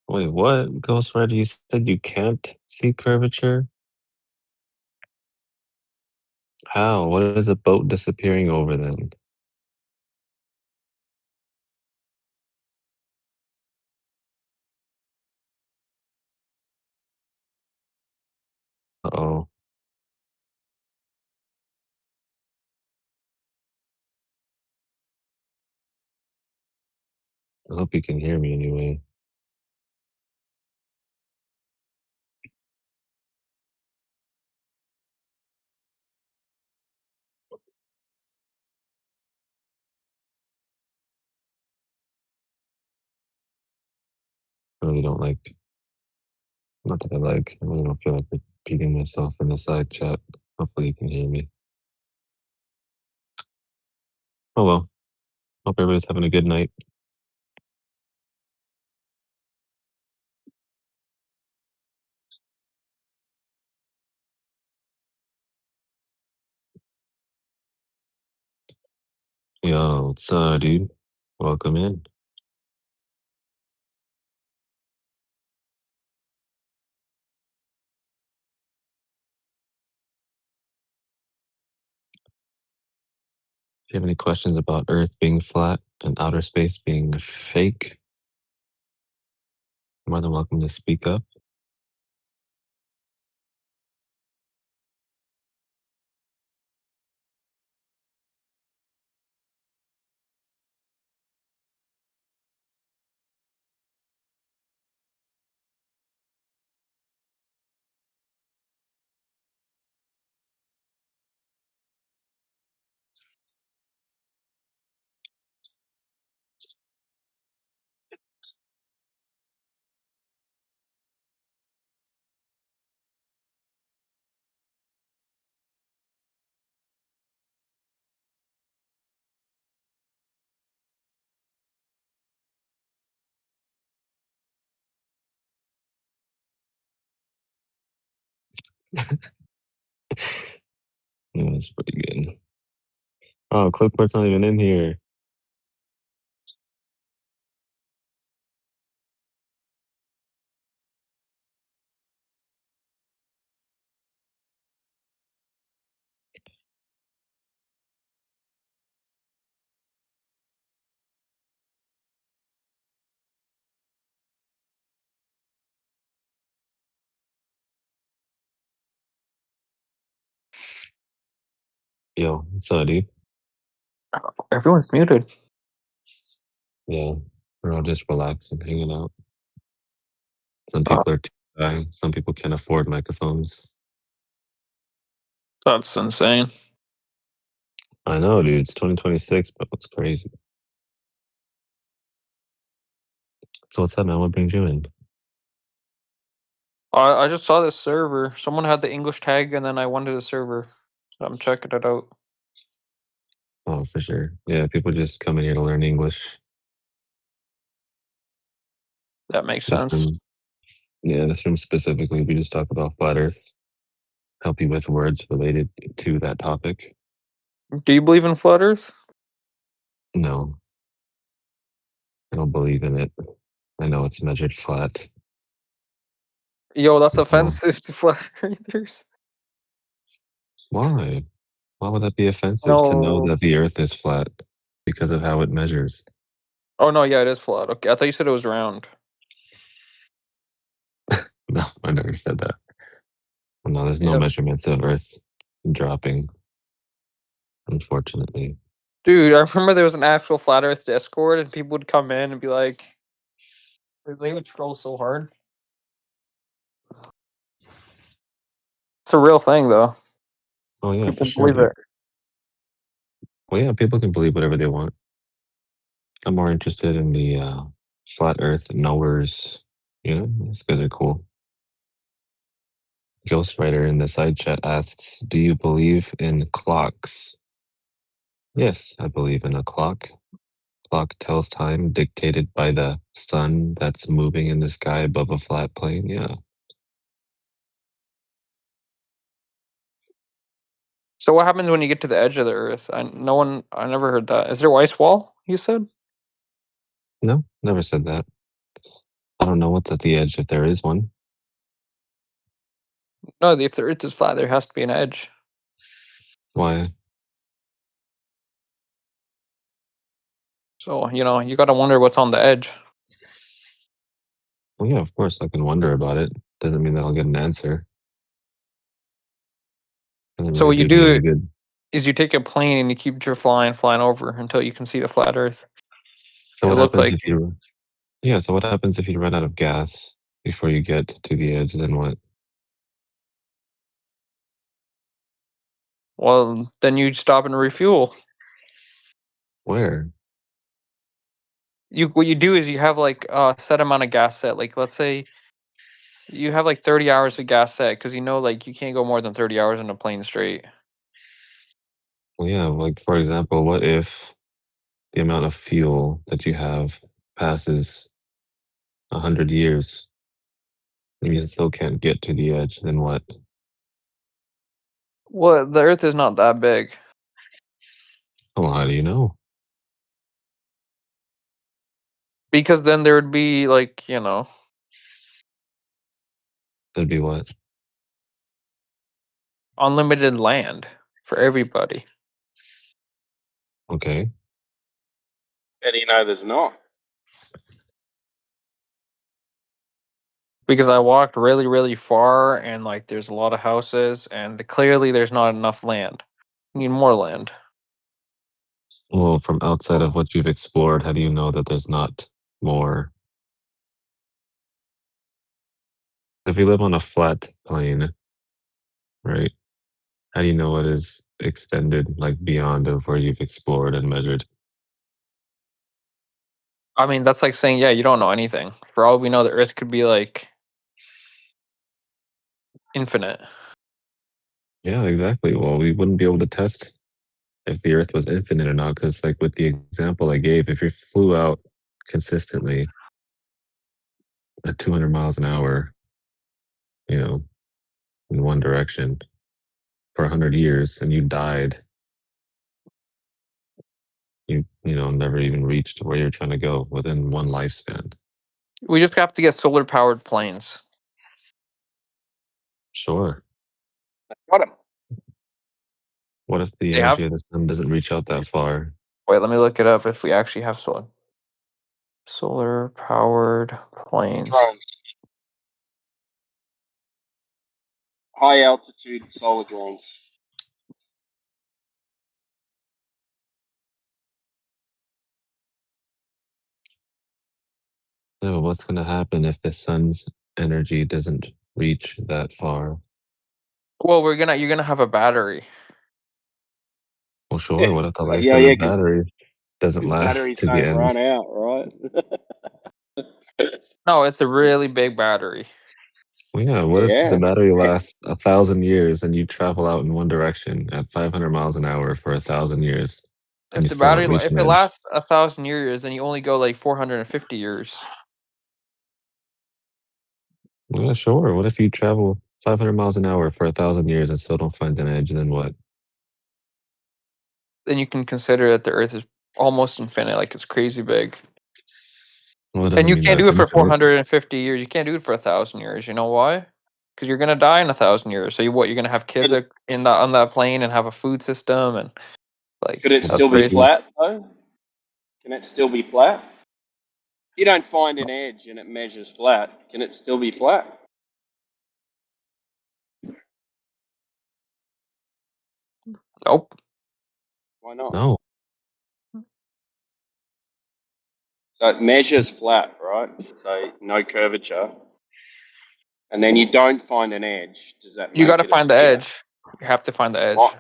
[SPEAKER 16] Wait, what? Ghost Rider, you said you can't see curvature? How? What is a boat disappearing over then? Uh-oh. I hope you can hear me anyway. I really don't like, not that I like, I really don't feel like repeating myself in the side chat. Hopefully you can hear me. Oh well. Hope everybody's having a good night. Yo, what's up, dude? Welcome in. If you have any questions about Earth being flat and outer space being fake, you're more than welcome to speak up. Yeah, that's pretty good. Oh, Clipboard's not even in here. Yo, what's up, dude?
[SPEAKER 18] Everyone's muted.
[SPEAKER 16] Yeah, we're all just relaxing, hanging out. Some people are too shy. Some people can't afford microphones.
[SPEAKER 18] That's insane.
[SPEAKER 16] I know, dude. It's 2026, but what's crazy? So what's up, man? What brings you in?
[SPEAKER 18] I just saw this server. Someone had the English tag, and then I went to the server. So I'm checking it out.
[SPEAKER 16] Oh, for sure. Yeah, people just come in here to learn English.
[SPEAKER 18] That makes
[SPEAKER 16] This
[SPEAKER 18] sense.
[SPEAKER 16] room, yeah, this room specifically, we just talk about flat Earth. Help you with words related to that topic.
[SPEAKER 18] Do you believe in flat Earth?
[SPEAKER 16] No, I don't believe in it. I know it's measured flat.
[SPEAKER 18] Yo, that's
[SPEAKER 16] So
[SPEAKER 18] offensive to flat earthers.
[SPEAKER 16] why? Why would that be offensive to know
[SPEAKER 18] No.
[SPEAKER 16] that the Earth is flat because of how it measures?
[SPEAKER 18] Oh no, yeah, it is flat. Okay, I thought you said it was round.
[SPEAKER 16] No, I never said that. No, there's no
[SPEAKER 18] Yeah.
[SPEAKER 16] measurements of Earth dropping, unfortunately.
[SPEAKER 18] Dude, I remember there was an actual flat Earth Discord, and people would come in and be like, they would troll so hard. It's a real thing, though.
[SPEAKER 16] Oh yeah, for
[SPEAKER 18] People
[SPEAKER 16] sure,
[SPEAKER 18] believe it.
[SPEAKER 16] dude. Well, yeah, people can believe whatever they want. I'm more interested in the flat Earth knowers. You know, these guys are cool. Ghostwriter in the side chat asks, "Do you believe in clocks?" Yes, I believe in a clock. Clock tells time dictated by the sun that's moving in the sky above a flat plane. Yeah.
[SPEAKER 18] So what happens when you get to the edge of the Earth? I never heard that. Is there ice wall? You said?
[SPEAKER 16] No, never said that. I don't know what's at the edge if there is one.
[SPEAKER 18] No, if the Earth is flat, there has to be an edge.
[SPEAKER 16] Why?
[SPEAKER 18] So you got to wonder what's on the edge.
[SPEAKER 16] Well, yeah, of course I can wonder about it. Doesn't mean that I'll get an answer. Doesn't
[SPEAKER 18] So
[SPEAKER 16] really
[SPEAKER 18] what you
[SPEAKER 16] give me
[SPEAKER 18] do
[SPEAKER 16] any good.
[SPEAKER 18] is you take a plane and you keep flying over until you can see the flat Earth.
[SPEAKER 16] So
[SPEAKER 18] It
[SPEAKER 16] what
[SPEAKER 18] looks
[SPEAKER 16] happens
[SPEAKER 18] like
[SPEAKER 16] if you? Yeah. So what happens if you run out of gas before you get to the edge? Then what?
[SPEAKER 18] well, then you stop and refuel.
[SPEAKER 16] Where?
[SPEAKER 18] What you do is you have like a set amount of gas set. Like let's say you have like 30 hours of gas set because like you can't go more than 30 hours in a plane straight.
[SPEAKER 16] Well, yeah. Like for example, what if the amount of fuel that you have passes 100 years and you still can't get to the edge? Then what?
[SPEAKER 18] Well, the Earth is not that big.
[SPEAKER 16] Well, how do you know?
[SPEAKER 18] Because then there would be like,
[SPEAKER 16] That'd be what?
[SPEAKER 18] unlimited land for everybody.
[SPEAKER 16] Okay.
[SPEAKER 19] How do you know there's not?
[SPEAKER 18] Because I walked really, really far and like there's a lot of houses and clearly there's not enough land. You need more land.
[SPEAKER 16] Well, from outside of what you've explored, how do you know that there's not more? If you live on a flat plane, right? How do you know it is extended like beyond of where you've explored and measured?
[SPEAKER 18] I mean, that's like saying, yeah, you don't know anything. For all we know, the Earth could be like infinite.
[SPEAKER 16] Yeah, exactly. Well, we wouldn't be able to test if the Earth was infinite or not, because like with the example I gave, if you flew out consistently at 200 miles an hour, you know, in one direction for 100 years and you died, you never even reached where you're trying to go within one lifespan.
[SPEAKER 18] We just have to get solar powered planes.
[SPEAKER 16] Sure.
[SPEAKER 19] Got him.
[SPEAKER 16] What if the
[SPEAKER 18] They have?
[SPEAKER 16] energy of the sun doesn't reach out that far?
[SPEAKER 18] Wait, let me look it up if we actually have solar powered planes.
[SPEAKER 19] Drones. High altitude solar drones.
[SPEAKER 16] No, what's going to happen if the sun's energy doesn't reach that far?
[SPEAKER 18] Well, you're gonna have a battery.
[SPEAKER 16] Well, sure. What if the life
[SPEAKER 19] Yeah,
[SPEAKER 16] of the
[SPEAKER 19] because
[SPEAKER 16] battery doesn't last
[SPEAKER 19] batteries
[SPEAKER 16] to the
[SPEAKER 19] don't run
[SPEAKER 16] end?
[SPEAKER 19] out, right?
[SPEAKER 18] No, it's a really big battery.
[SPEAKER 16] Well, yeah. What if the
[SPEAKER 19] Yeah.
[SPEAKER 16] battery lasts 1,000 years and you travel out in one direction at 500 miles an hour for 1,000 years? And
[SPEAKER 18] If
[SPEAKER 16] you
[SPEAKER 18] the
[SPEAKER 16] still
[SPEAKER 18] battery,
[SPEAKER 16] not reach
[SPEAKER 18] if
[SPEAKER 16] an
[SPEAKER 18] it
[SPEAKER 16] edge.
[SPEAKER 18] lasts 1,000 years, then you only go like 450 years.
[SPEAKER 16] Yeah, sure. What if you travel 500 miles an hour for 1,000 years and still don't find an edge? Then what?
[SPEAKER 18] Then you can consider that the Earth is almost infinite, like it's crazy big.
[SPEAKER 16] Well, it
[SPEAKER 18] And
[SPEAKER 16] doesn't
[SPEAKER 18] you
[SPEAKER 16] mean that
[SPEAKER 18] can't do
[SPEAKER 16] it's
[SPEAKER 18] it for
[SPEAKER 16] infinite.
[SPEAKER 18] 450 years. You can't do it for 1,000 years. You know why? Because you're gonna die in 1,000 years. So what? You're gonna have kids in that on that plane and have a food system and like
[SPEAKER 19] Could it
[SPEAKER 18] that's
[SPEAKER 19] still be
[SPEAKER 18] crazy.
[SPEAKER 19] flat though? Can it still be flat? If you don't find an edge and it measures flat, can it still be flat?
[SPEAKER 18] Nope.
[SPEAKER 19] Why not?
[SPEAKER 16] No.
[SPEAKER 19] So it measures flat, right? So no curvature. And then you don't find an edge. Does that
[SPEAKER 18] You got
[SPEAKER 19] make
[SPEAKER 18] to
[SPEAKER 19] it a
[SPEAKER 18] find the
[SPEAKER 19] sphere?
[SPEAKER 18] edge. You have to find the edge.
[SPEAKER 19] What?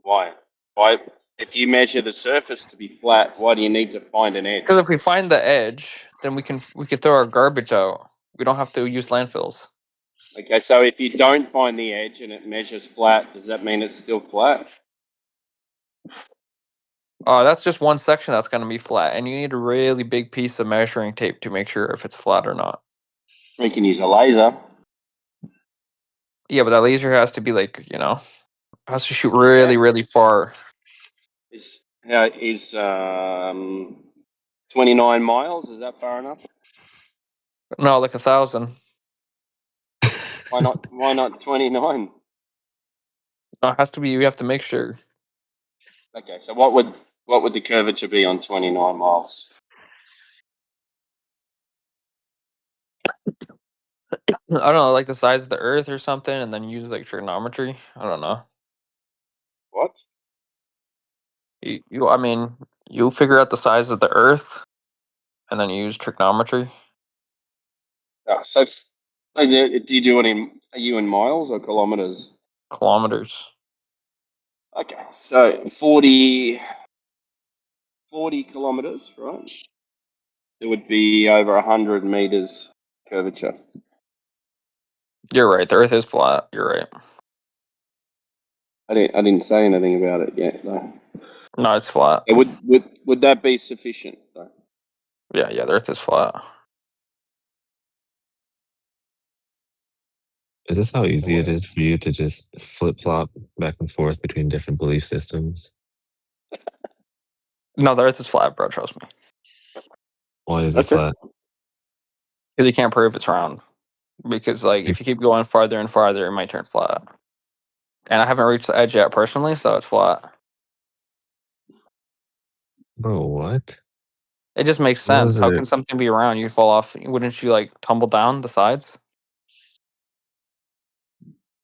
[SPEAKER 19] Why? Why? If you measure the surface to be flat, why do you need to find an edge?
[SPEAKER 18] Because if we find the edge, then we can throw our garbage out. We don't have to use landfills.
[SPEAKER 19] Okay, so if you don't find the edge and it measures flat, does that mean it's still flat?
[SPEAKER 18] That's just one section that's going to be flat, and you need a really big piece of measuring tape to make sure if it's flat or not.
[SPEAKER 19] We can use a laser.
[SPEAKER 18] Yeah, but that laser has to be like, has to shoot really, really far.
[SPEAKER 19] Is 29 miles? Is that far enough?
[SPEAKER 18] No, like 1,000.
[SPEAKER 19] Why not? Why not 29?
[SPEAKER 18] No, it has to be. You have to make sure.
[SPEAKER 19] Okay, so what would the curvature be on 29 miles?
[SPEAKER 18] I don't know, like the size of the Earth or something, and then use like trigonometry. I don't know.
[SPEAKER 19] What?
[SPEAKER 18] I mean, you figure out the size of the Earth, and then you use trigonometry.
[SPEAKER 19] So do you do it in? Are you in miles or kilometers?
[SPEAKER 18] Kilometers.
[SPEAKER 19] Okay, so 40 kilometers, right? It would be over 100 meters curvature.
[SPEAKER 18] You're right. The Earth is flat. You're right.
[SPEAKER 19] I didn't say anything about it yet, though.
[SPEAKER 18] No, it's flat.
[SPEAKER 19] Would that be sufficient, though?
[SPEAKER 18] Yeah, the Earth is flat.
[SPEAKER 16] Is this how easy it is for you to just flip flop back and forth between different belief systems?
[SPEAKER 18] No, the Earth is flat, bro. Trust me.
[SPEAKER 16] Why is it flat?
[SPEAKER 18] Because you can't prove it's round. Because like, if you keep going farther and farther, it might turn flat. And I haven't reached the edge yet personally, so it's flat.
[SPEAKER 16] Bro, what?
[SPEAKER 18] It just makes
[SPEAKER 16] How
[SPEAKER 18] sense.
[SPEAKER 16] is
[SPEAKER 18] How
[SPEAKER 16] it?
[SPEAKER 18] can something be round? You fall off. Wouldn't you like tumble down the sides?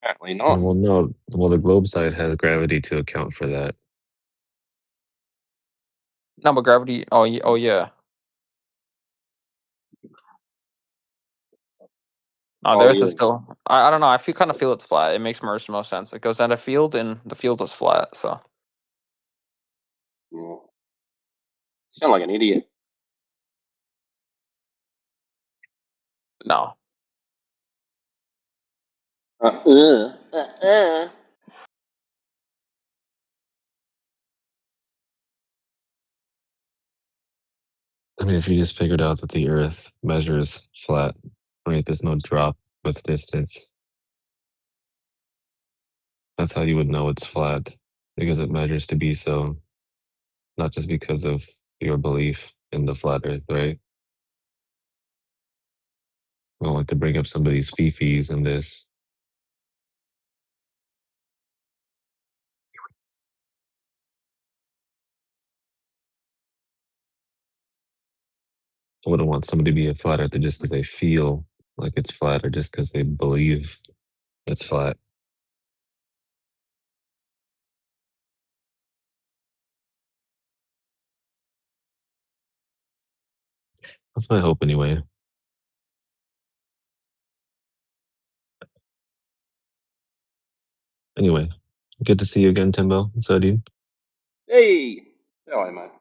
[SPEAKER 19] Apparently not.
[SPEAKER 16] Well, no. Well, the globe side has gravity to account for that.
[SPEAKER 18] No, but gravity. Oh, yeah. No, the
[SPEAKER 19] Oh,
[SPEAKER 18] Earth
[SPEAKER 19] yeah.
[SPEAKER 18] is still. I don't know. I kind of feel it's flat. It makes most sense. It goes at a field, and the field is flat. So
[SPEAKER 19] Yeah. Sound like an idiot.
[SPEAKER 18] no.
[SPEAKER 16] I mean, if you just figured out that the Earth measures flat, right? There's no drop with distance. That's how you would know it's flat, because it measures to be so, not just because of your belief in the flat Earth, right? I don't like to bring up somebody's fifis in this. I wouldn't want somebody to be a flat earther just because they feel like it's flat or just because they believe it's flat. That's my hope anyway. Anyway, good to see you again, Timbo. What's up, dude?
[SPEAKER 19] Hey, how are you, mate?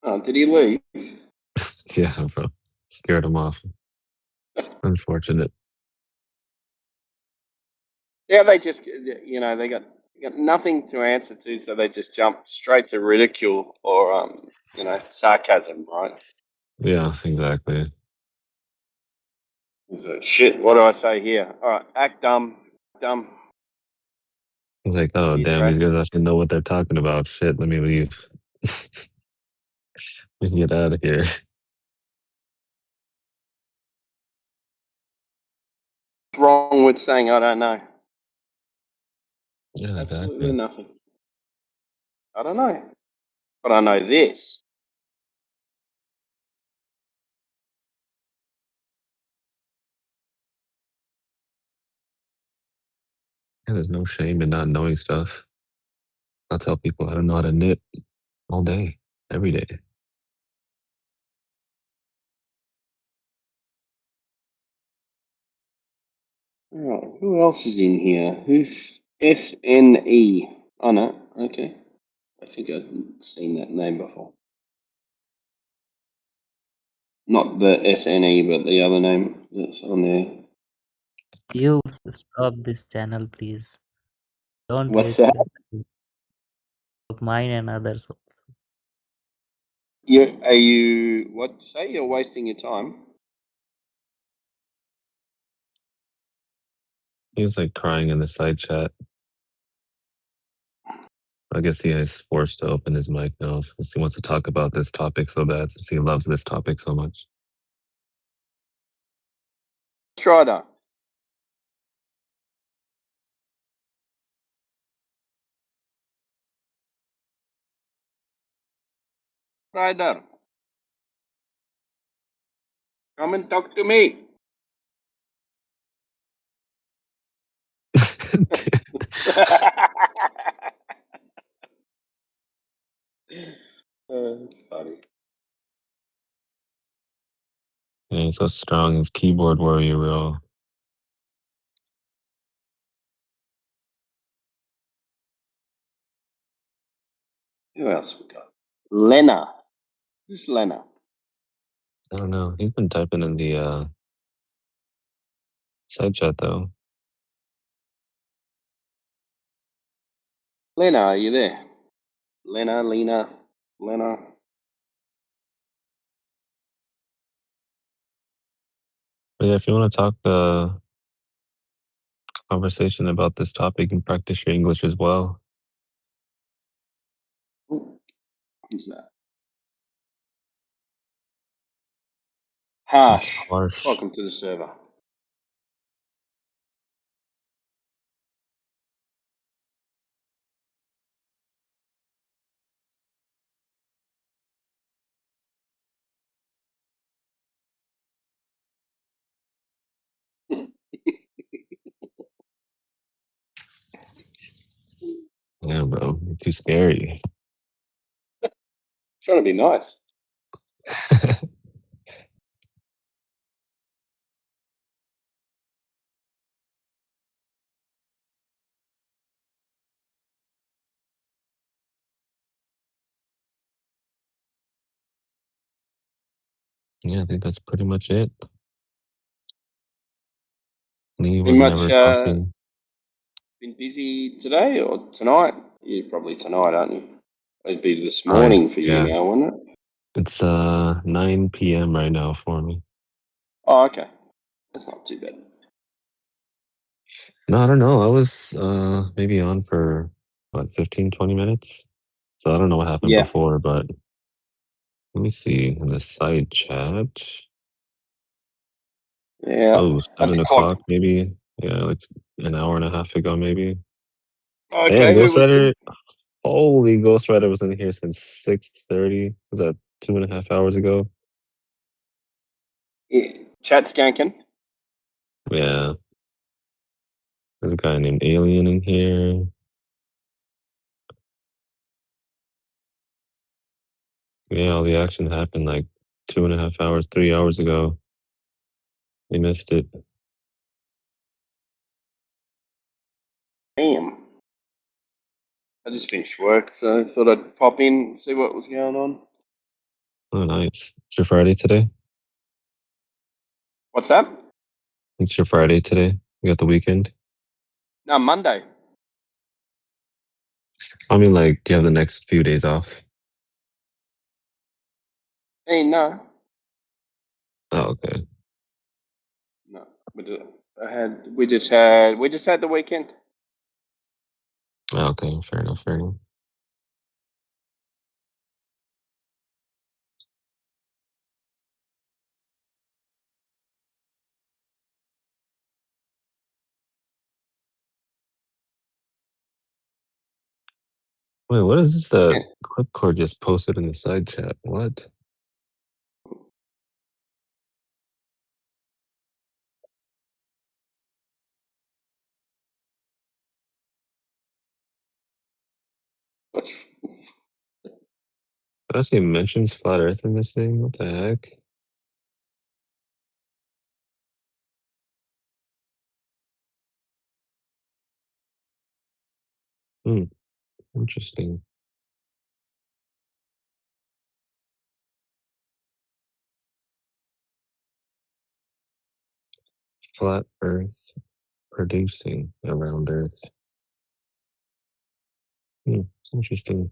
[SPEAKER 19] Oh, did he leave?
[SPEAKER 16] Yeah, bro. Scared him off. Unfortunate.
[SPEAKER 19] Yeah, they just, they got nothing to answer to, so they just jump straight to ridicule or, sarcasm, right?
[SPEAKER 16] Yeah, exactly.
[SPEAKER 19] So, shit, what do I say here? All right, act dumb, dumb.
[SPEAKER 16] It's like, oh,
[SPEAKER 19] Cheers,
[SPEAKER 16] damn,
[SPEAKER 19] Brad.
[SPEAKER 16] these guys actually know what they're talking about. Shit, let me leave. We can get out of here.
[SPEAKER 19] What's wrong with saying I don't know?
[SPEAKER 16] Yeah,
[SPEAKER 19] Absolutely
[SPEAKER 16] exactly.
[SPEAKER 19] nothing. I don't know, but I know this.
[SPEAKER 16] Yeah, there's no shame in not knowing stuff. I tell people I don't know how to knit all day, every day.
[SPEAKER 19] All right, who else is in here? Who's SNE? Oh no, okay. I think I've seen that name before. Not the SNE, but the other name that's on there.
[SPEAKER 20] You stop this channel, please. Don't
[SPEAKER 19] What's
[SPEAKER 20] waste
[SPEAKER 19] that?
[SPEAKER 20] your time of mine and others also.
[SPEAKER 19] Are you? What say? You're wasting your time.
[SPEAKER 16] He's like crying in the side chat. I guess he is forced to open his mic now because he wants to talk about this topic so bad since he loves this topic so much.
[SPEAKER 19] Strider. Strider. Come and talk to me. That's funny.
[SPEAKER 16] Yeah, he's so strong. His keyboard warrior role.
[SPEAKER 19] Who else we got? Lena. Who's Lena?
[SPEAKER 16] I don't know. He's been typing in the side chat though.
[SPEAKER 19] Lena, are you there? Lena. Lena.
[SPEAKER 16] But yeah, if you want to talk conversation about this topic and practice your English as well.
[SPEAKER 19] Who's that?
[SPEAKER 16] It's
[SPEAKER 19] Harsh.
[SPEAKER 16] harsh.
[SPEAKER 19] Welcome to the server.
[SPEAKER 16] Yeah, bro. You're too scary.
[SPEAKER 19] Trying to be nice.
[SPEAKER 16] Yeah, I think that's pretty much it. Lee
[SPEAKER 19] Been
[SPEAKER 16] was
[SPEAKER 19] much
[SPEAKER 16] never talking.
[SPEAKER 19] been busy today or tonight? You're probably tonight, aren't you? It'd be this
[SPEAKER 16] Oh, yeah.
[SPEAKER 19] morning for you
[SPEAKER 16] Yeah.
[SPEAKER 19] now, wouldn't it?
[SPEAKER 16] It's 9 p.m. right now for me.
[SPEAKER 19] Oh, okay. That's not too bad.
[SPEAKER 16] No, I don't know. I was maybe on for what 15, 20 minutes. So I don't know what happened
[SPEAKER 19] Yeah.
[SPEAKER 16] before, but let me see in the side chat.
[SPEAKER 19] Yeah.
[SPEAKER 16] Oh,
[SPEAKER 19] At
[SPEAKER 16] 7
[SPEAKER 19] the clock.
[SPEAKER 16] o'clock maybe. Yeah, like an hour and a half ago maybe. Damn,
[SPEAKER 19] Okay, who
[SPEAKER 16] Ghost
[SPEAKER 19] was in?
[SPEAKER 16] Rider. Holy, Ghost Rider was in here since 6:30. Was that 2.5 hours ago?
[SPEAKER 19] Yeah. Chat skanking.
[SPEAKER 16] Yeah. There's a guy named Alien in here. Yeah, all the action happened like 2.5 hours, 3 hours ago. We missed it.
[SPEAKER 19] Damn. I just finished work, so I thought I'd pop in, see what was going on.
[SPEAKER 16] Oh, nice. It's your Friday today?
[SPEAKER 19] What's that?
[SPEAKER 16] It's your Friday today? You got the weekend?
[SPEAKER 19] No, Monday.
[SPEAKER 16] I mean, like, do you have the next few days off?
[SPEAKER 19] Hey, no.
[SPEAKER 16] Oh, okay.
[SPEAKER 19] No. We just had the weekend.
[SPEAKER 16] Oh, okay, fair enough, fair enough. Wait, what is this that Clipcord just posted in the side chat? What? Did I see mentions flat Earth in this thing? What the heck? Hmm, interesting. Flat Earth producing around Earth. Hmm, interesting.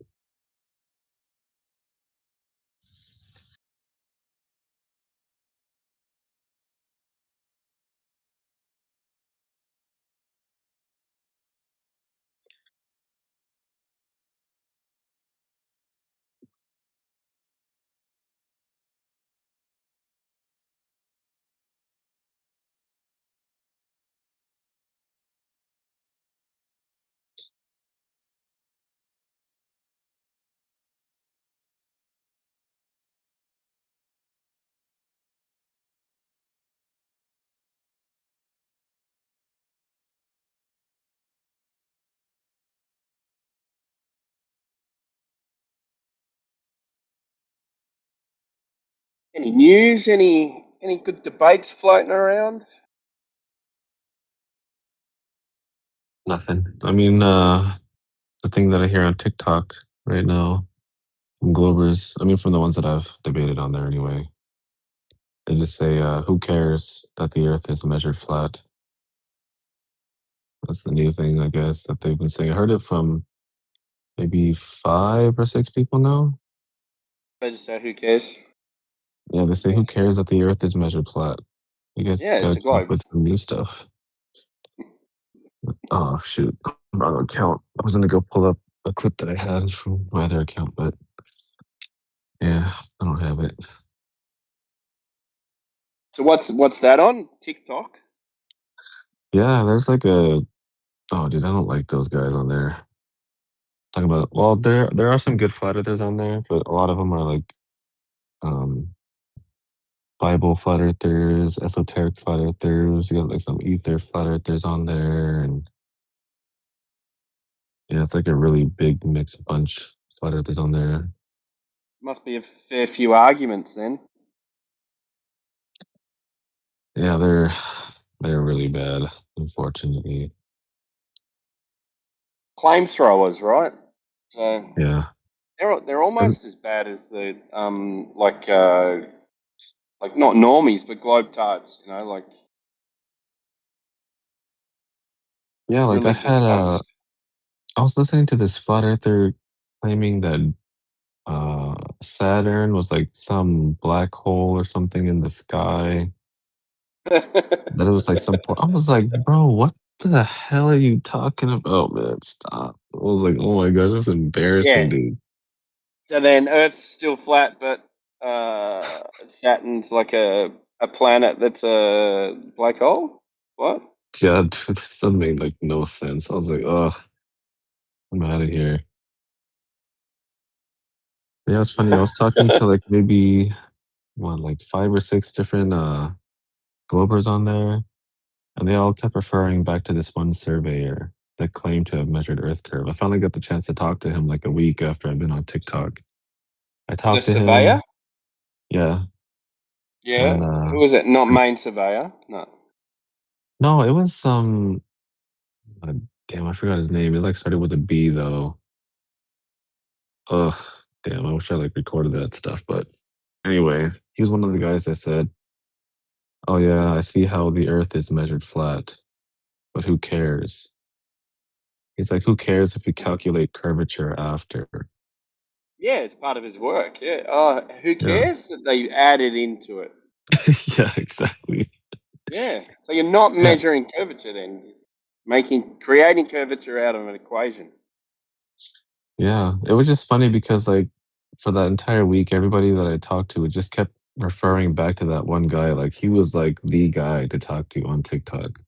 [SPEAKER 19] Any news? Any good debates floating around?
[SPEAKER 16] Nothing. I mean, the thing that I hear on TikTok right now from Globers, I mean, from the ones that I've debated on there anyway, they just say, who cares that the Earth is measured flat? That's the new thing, I guess, that they've been saying. I heard it from maybe 5 or 6 people now.
[SPEAKER 19] They just say, who cares?
[SPEAKER 16] Yeah, they say, who cares that the Earth is measured flat? You guys
[SPEAKER 19] Yeah, it's
[SPEAKER 16] gotta
[SPEAKER 19] a
[SPEAKER 16] come up
[SPEAKER 19] globe.
[SPEAKER 16] with some new stuff. Oh, shoot. Wrong account. I was gonna go pull up a clip that I had from my other account, but yeah, I don't have it.
[SPEAKER 19] So what's that on TikTok?
[SPEAKER 16] Yeah, there's like a oh, dude, I don't like those guys on there. Talking about well, there are some good flat earthers on there, but a lot of them are like um Bible flat earthers, esoteric flat earthers. You got like some ether flat earthers on there, and yeah, it's like a really big mixed bunch of flat earthers on there.
[SPEAKER 19] Must be a fair few arguments then.
[SPEAKER 16] Yeah, they're really bad, unfortunately.
[SPEAKER 19] Claim throwers, right? So
[SPEAKER 16] Yeah.
[SPEAKER 19] they're almost as bad as the like not normies but globetards, you know, like
[SPEAKER 16] Yeah, like I
[SPEAKER 19] religious
[SPEAKER 16] had
[SPEAKER 19] cunts.
[SPEAKER 16] I was listening to this flat earther claiming that Saturn was like some black hole or something in the sky. That it was like some I was like, bro, what the hell are you talking about, man? Stop. I was like, oh my gosh, this is embarrassing,
[SPEAKER 19] Yeah.
[SPEAKER 16] dude.
[SPEAKER 19] So then Earth's still flat, but Saturn's like a planet that's a black hole. What?
[SPEAKER 16] Yeah, dude, this doesn't make like no sense. I was like, ugh, I'm out of here. Yeah, it's funny. I was talking to like maybe what, like 5 or 6 different Globers on there, and they all kept referring back to this one surveyor that claimed to have measured Earth curve. I finally got the chance to talk to him like a week after I've been on TikTok. I
[SPEAKER 19] The
[SPEAKER 16] talked to
[SPEAKER 19] surveyor?
[SPEAKER 16] him, yeah,
[SPEAKER 19] Yeah.
[SPEAKER 16] and
[SPEAKER 19] Who was it? Not main surveyor. No.
[SPEAKER 16] no, it was some. Damn, I forgot his name. It like started with a B though. Ugh, damn, I wish I like recorded that stuff. But anyway, he was one of the guys that said, "Oh yeah, I see how the Earth is measured flat, but who cares?" He's like, who cares if we calculate curvature after?
[SPEAKER 19] Yeah, it's part of his work. Yeah. Oh, who
[SPEAKER 16] Yeah.
[SPEAKER 19] cares that they added into it?
[SPEAKER 16] Yeah, exactly.
[SPEAKER 19] Yeah. So you're not
[SPEAKER 16] Yeah.
[SPEAKER 19] measuring curvature then, creating curvature out of an equation.
[SPEAKER 16] Yeah. It was just funny because like for that entire week, everybody that I talked to just kept referring back to that one guy. Like he was like the guy to talk to on TikTok.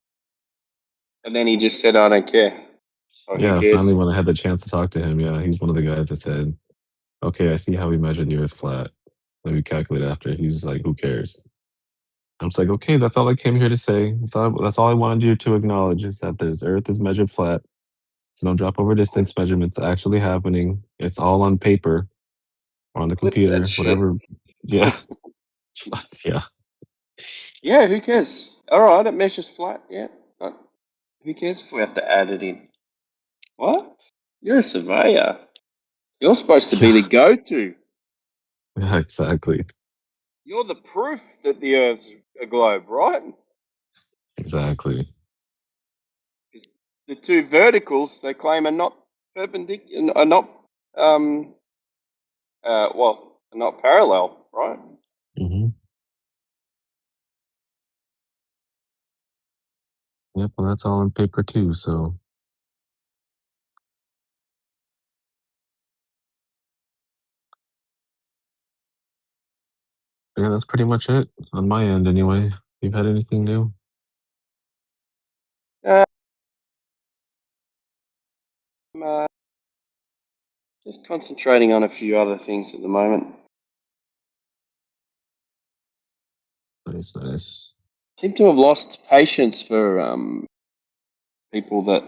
[SPEAKER 19] And then he just said, "I don't care." Or who
[SPEAKER 16] Yeah,
[SPEAKER 19] cares?
[SPEAKER 16] finally when I had the chance to talk to him, yeah, he's one of the guys that said, okay, I see how we measured the earth flat. Let me calculate after. He's like, who cares? I'm just like, okay, that's all I came here to say. That's all I wanted you to acknowledge is that this earth is measured flat. It's no drop over distance measurements actually happening. It's all on paper or on the
[SPEAKER 19] Clip that
[SPEAKER 16] computer,
[SPEAKER 19] shit.
[SPEAKER 16] whatever. Yeah. Yeah.
[SPEAKER 19] Yeah, who cares? All right, it measures flat. Yeah. Who cares if we have to add it in? What? You're a surveyor. You're supposed to be the go-to.
[SPEAKER 16] Yeah, exactly.
[SPEAKER 19] You're the proof that the Earth's a globe, right?
[SPEAKER 16] Exactly.
[SPEAKER 19] The two verticals they claim are not perpendicular, are not well, are not parallel, right?
[SPEAKER 16] Hmm. Yep, well that's all on paper too, so yeah, that's pretty much it on my end anyway. You've had anything new?
[SPEAKER 19] I'm just concentrating on a few other things at the moment.
[SPEAKER 16] Nice, nice.
[SPEAKER 19] Seem to have lost patience for people that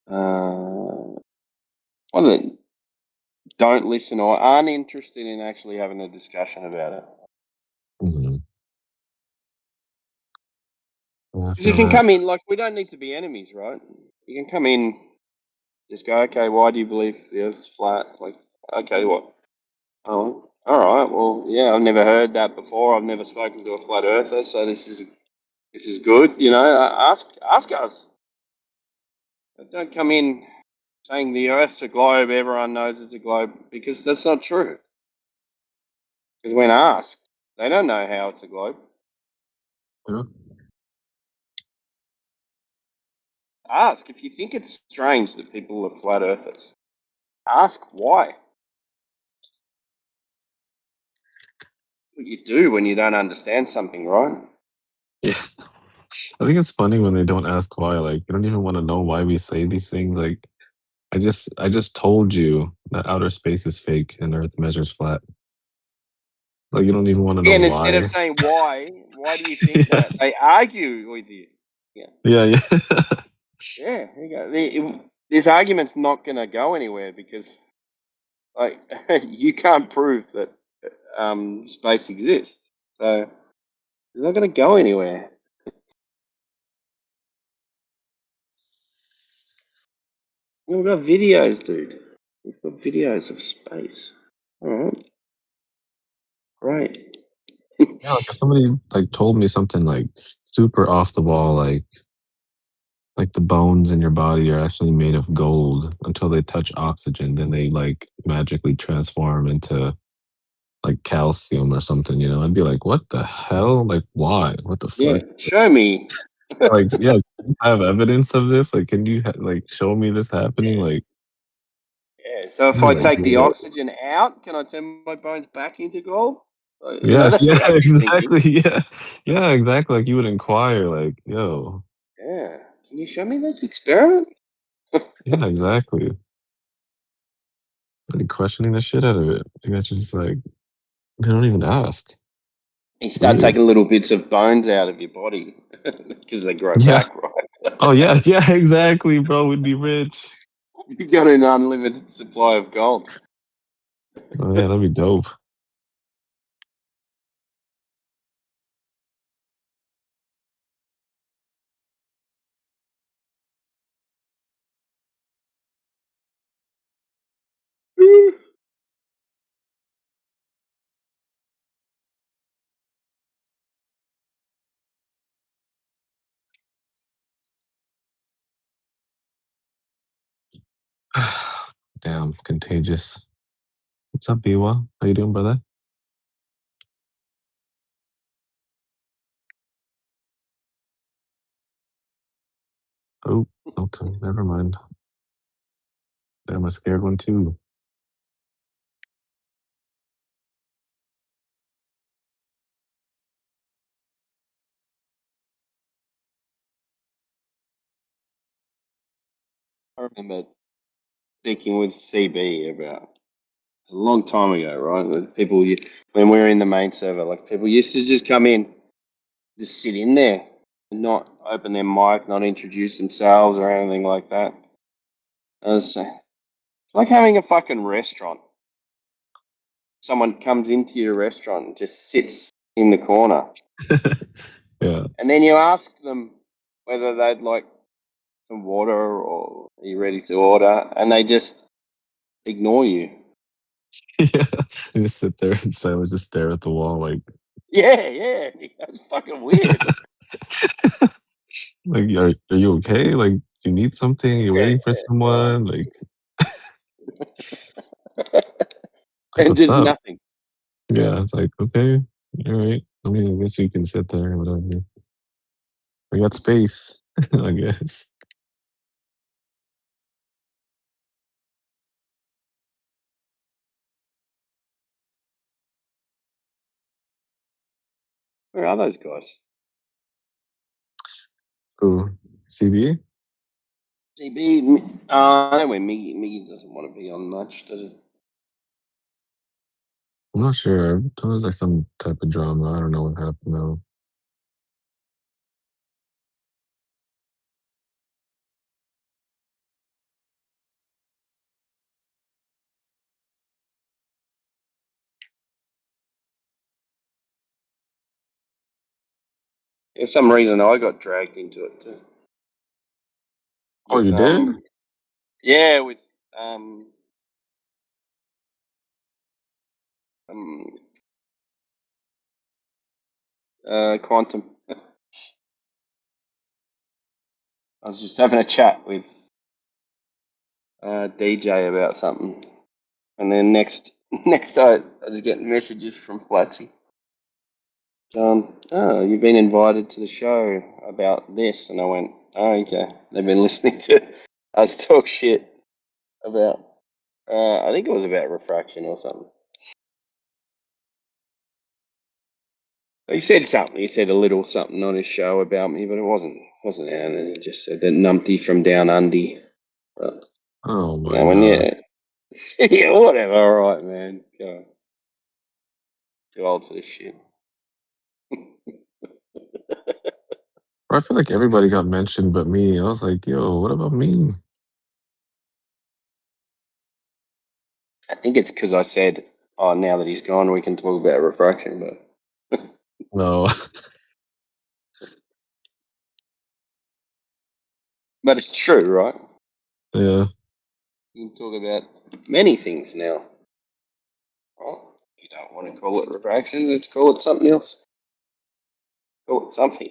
[SPEAKER 19] well, that don't listen or aren't interested in actually having a discussion about it.
[SPEAKER 16] Hmm. Yeah, I
[SPEAKER 19] Because you
[SPEAKER 16] feel
[SPEAKER 19] can
[SPEAKER 16] that.
[SPEAKER 19] come in, like, we don't need to be enemies, right? You can come in, just go, okay, why do you believe the Earth's flat? Like, okay, what? Oh, all right. Well, yeah, I've never heard that before. I've never spoken to a flat earther, so this is good. You know, ask us. But don't come in saying the Earth's a globe. Everyone knows it's a globe because that's not true. Because when asked, they don't know how it's a globe.
[SPEAKER 16] Yeah.
[SPEAKER 19] Ask if you think it's strange that people are flat earthers. Ask why. What you do when you don't understand something, right?
[SPEAKER 16] Yeah. I think it's funny when they don't ask why. Like, you don't even want to know why we say these things. Like, I just told you that outer space is fake and Earth measures flat. Like, you don't even want to know
[SPEAKER 19] Yeah, and instead of
[SPEAKER 16] why.
[SPEAKER 19] saying why do you think
[SPEAKER 16] Yeah.
[SPEAKER 19] that? They argue with you. Yeah.
[SPEAKER 16] Yeah, yeah.
[SPEAKER 19] Yeah, there you go. This argument's not going to go anywhere because, like, you can't prove that space exists. So it's not going to go anywhere. We've got videos, dude. We've got videos of space. All right, great.
[SPEAKER 16] Yeah, like if somebody like told me something like super off the wall, like the bones in your body are actually made of gold until they touch oxygen, then they like magically transform into like calcium or something, you know, I'd be like, what the hell? Like, why? What the
[SPEAKER 19] Yeah,
[SPEAKER 16] fuck?
[SPEAKER 19] show me.
[SPEAKER 16] Like, yeah, I have evidence of this. Like, can you like show me this happening? Like,
[SPEAKER 19] Yeah. So
[SPEAKER 16] I'd
[SPEAKER 19] if
[SPEAKER 16] be
[SPEAKER 19] I
[SPEAKER 16] like,
[SPEAKER 19] take the
[SPEAKER 16] whoa.
[SPEAKER 19] oxygen out, can I turn my bones back into gold? You know,
[SPEAKER 16] Yes,
[SPEAKER 19] that's
[SPEAKER 16] yeah,
[SPEAKER 19] what I'd be thinking.
[SPEAKER 16] exactly, yeah, yeah, exactly. Like, you would inquire, like, yo,
[SPEAKER 19] Yeah. Can you show me this experiment?
[SPEAKER 16] yeah, exactly. Like questioning the shit out of it. You guys are just like, they don't even ask.
[SPEAKER 19] You
[SPEAKER 16] It's
[SPEAKER 19] start
[SPEAKER 16] weird.
[SPEAKER 19] taking little bits of bones out of your body because they grow
[SPEAKER 16] Yeah.
[SPEAKER 19] back, right?
[SPEAKER 16] Oh yeah, yeah, exactly, bro. We'd be rich.
[SPEAKER 19] You've got an unlimited supply of gold.
[SPEAKER 16] Oh yeah, that'd be dope. Damn, contagious. What's up, Biwa? How you doing, brother? Oh, okay, never mind. Damn, a scared one too.
[SPEAKER 19] I remember speaking with CB about a long time ago, right? With people, when we were in the main server, like people used to just come in, just sit in there, and not open their mic, not introduce themselves or anything like that. It's like having a fucking restaurant. Someone comes into your restaurant and just sits in the corner.
[SPEAKER 16] Yeah.
[SPEAKER 19] And then you ask them whether they'd like some water or are you ready to order, and they just ignore you.
[SPEAKER 16] Yeah. You just sit there and silently just stare at the wall like
[SPEAKER 19] Yeah. That's fucking weird.
[SPEAKER 16] like are you okay? Like you need something? You waiting for someone? Like
[SPEAKER 19] And
[SPEAKER 16] what's
[SPEAKER 19] just
[SPEAKER 16] up?
[SPEAKER 19] nothing.
[SPEAKER 16] Yeah, it's like, okay, all right. I mean, I guess you can sit there or whatever. We got space, I guess.
[SPEAKER 19] Where are those guys?
[SPEAKER 16] Who? CB?
[SPEAKER 19] CB, I know where Miggy doesn't want to be on much, does it?
[SPEAKER 16] I'm not sure. There's like some type of drama. I don't know what happened though.
[SPEAKER 19] For some reason, I got dragged into it too.
[SPEAKER 16] Oh,
[SPEAKER 19] With,
[SPEAKER 16] you did?
[SPEAKER 19] yeah, with um, Quantum. I was just having a chat with DJ about something, and then next I was getting messages from Flatsy. Oh, you've been invited to the show about this, and I went, oh, okay. They've been listening to us talk shit about. I think it was about refraction or something. He said something. He said a little something on his show about me, but it wasn't out. And he just said that numpty from down under. But,
[SPEAKER 16] Oh my
[SPEAKER 19] when
[SPEAKER 16] god.
[SPEAKER 19] yeah, whatever. All right, man. Go. Too old for this shit.
[SPEAKER 16] I feel like everybody got mentioned but me. I was like, yo, what about me?
[SPEAKER 19] I think it's because I said, "Oh, now that he's gone, we can talk about refraction." But
[SPEAKER 16] No.
[SPEAKER 19] but it's true, right?
[SPEAKER 16] Yeah.
[SPEAKER 19] You can talk about many things now. Oh, if you don't want to call it refraction, let's call it something else. Call it something.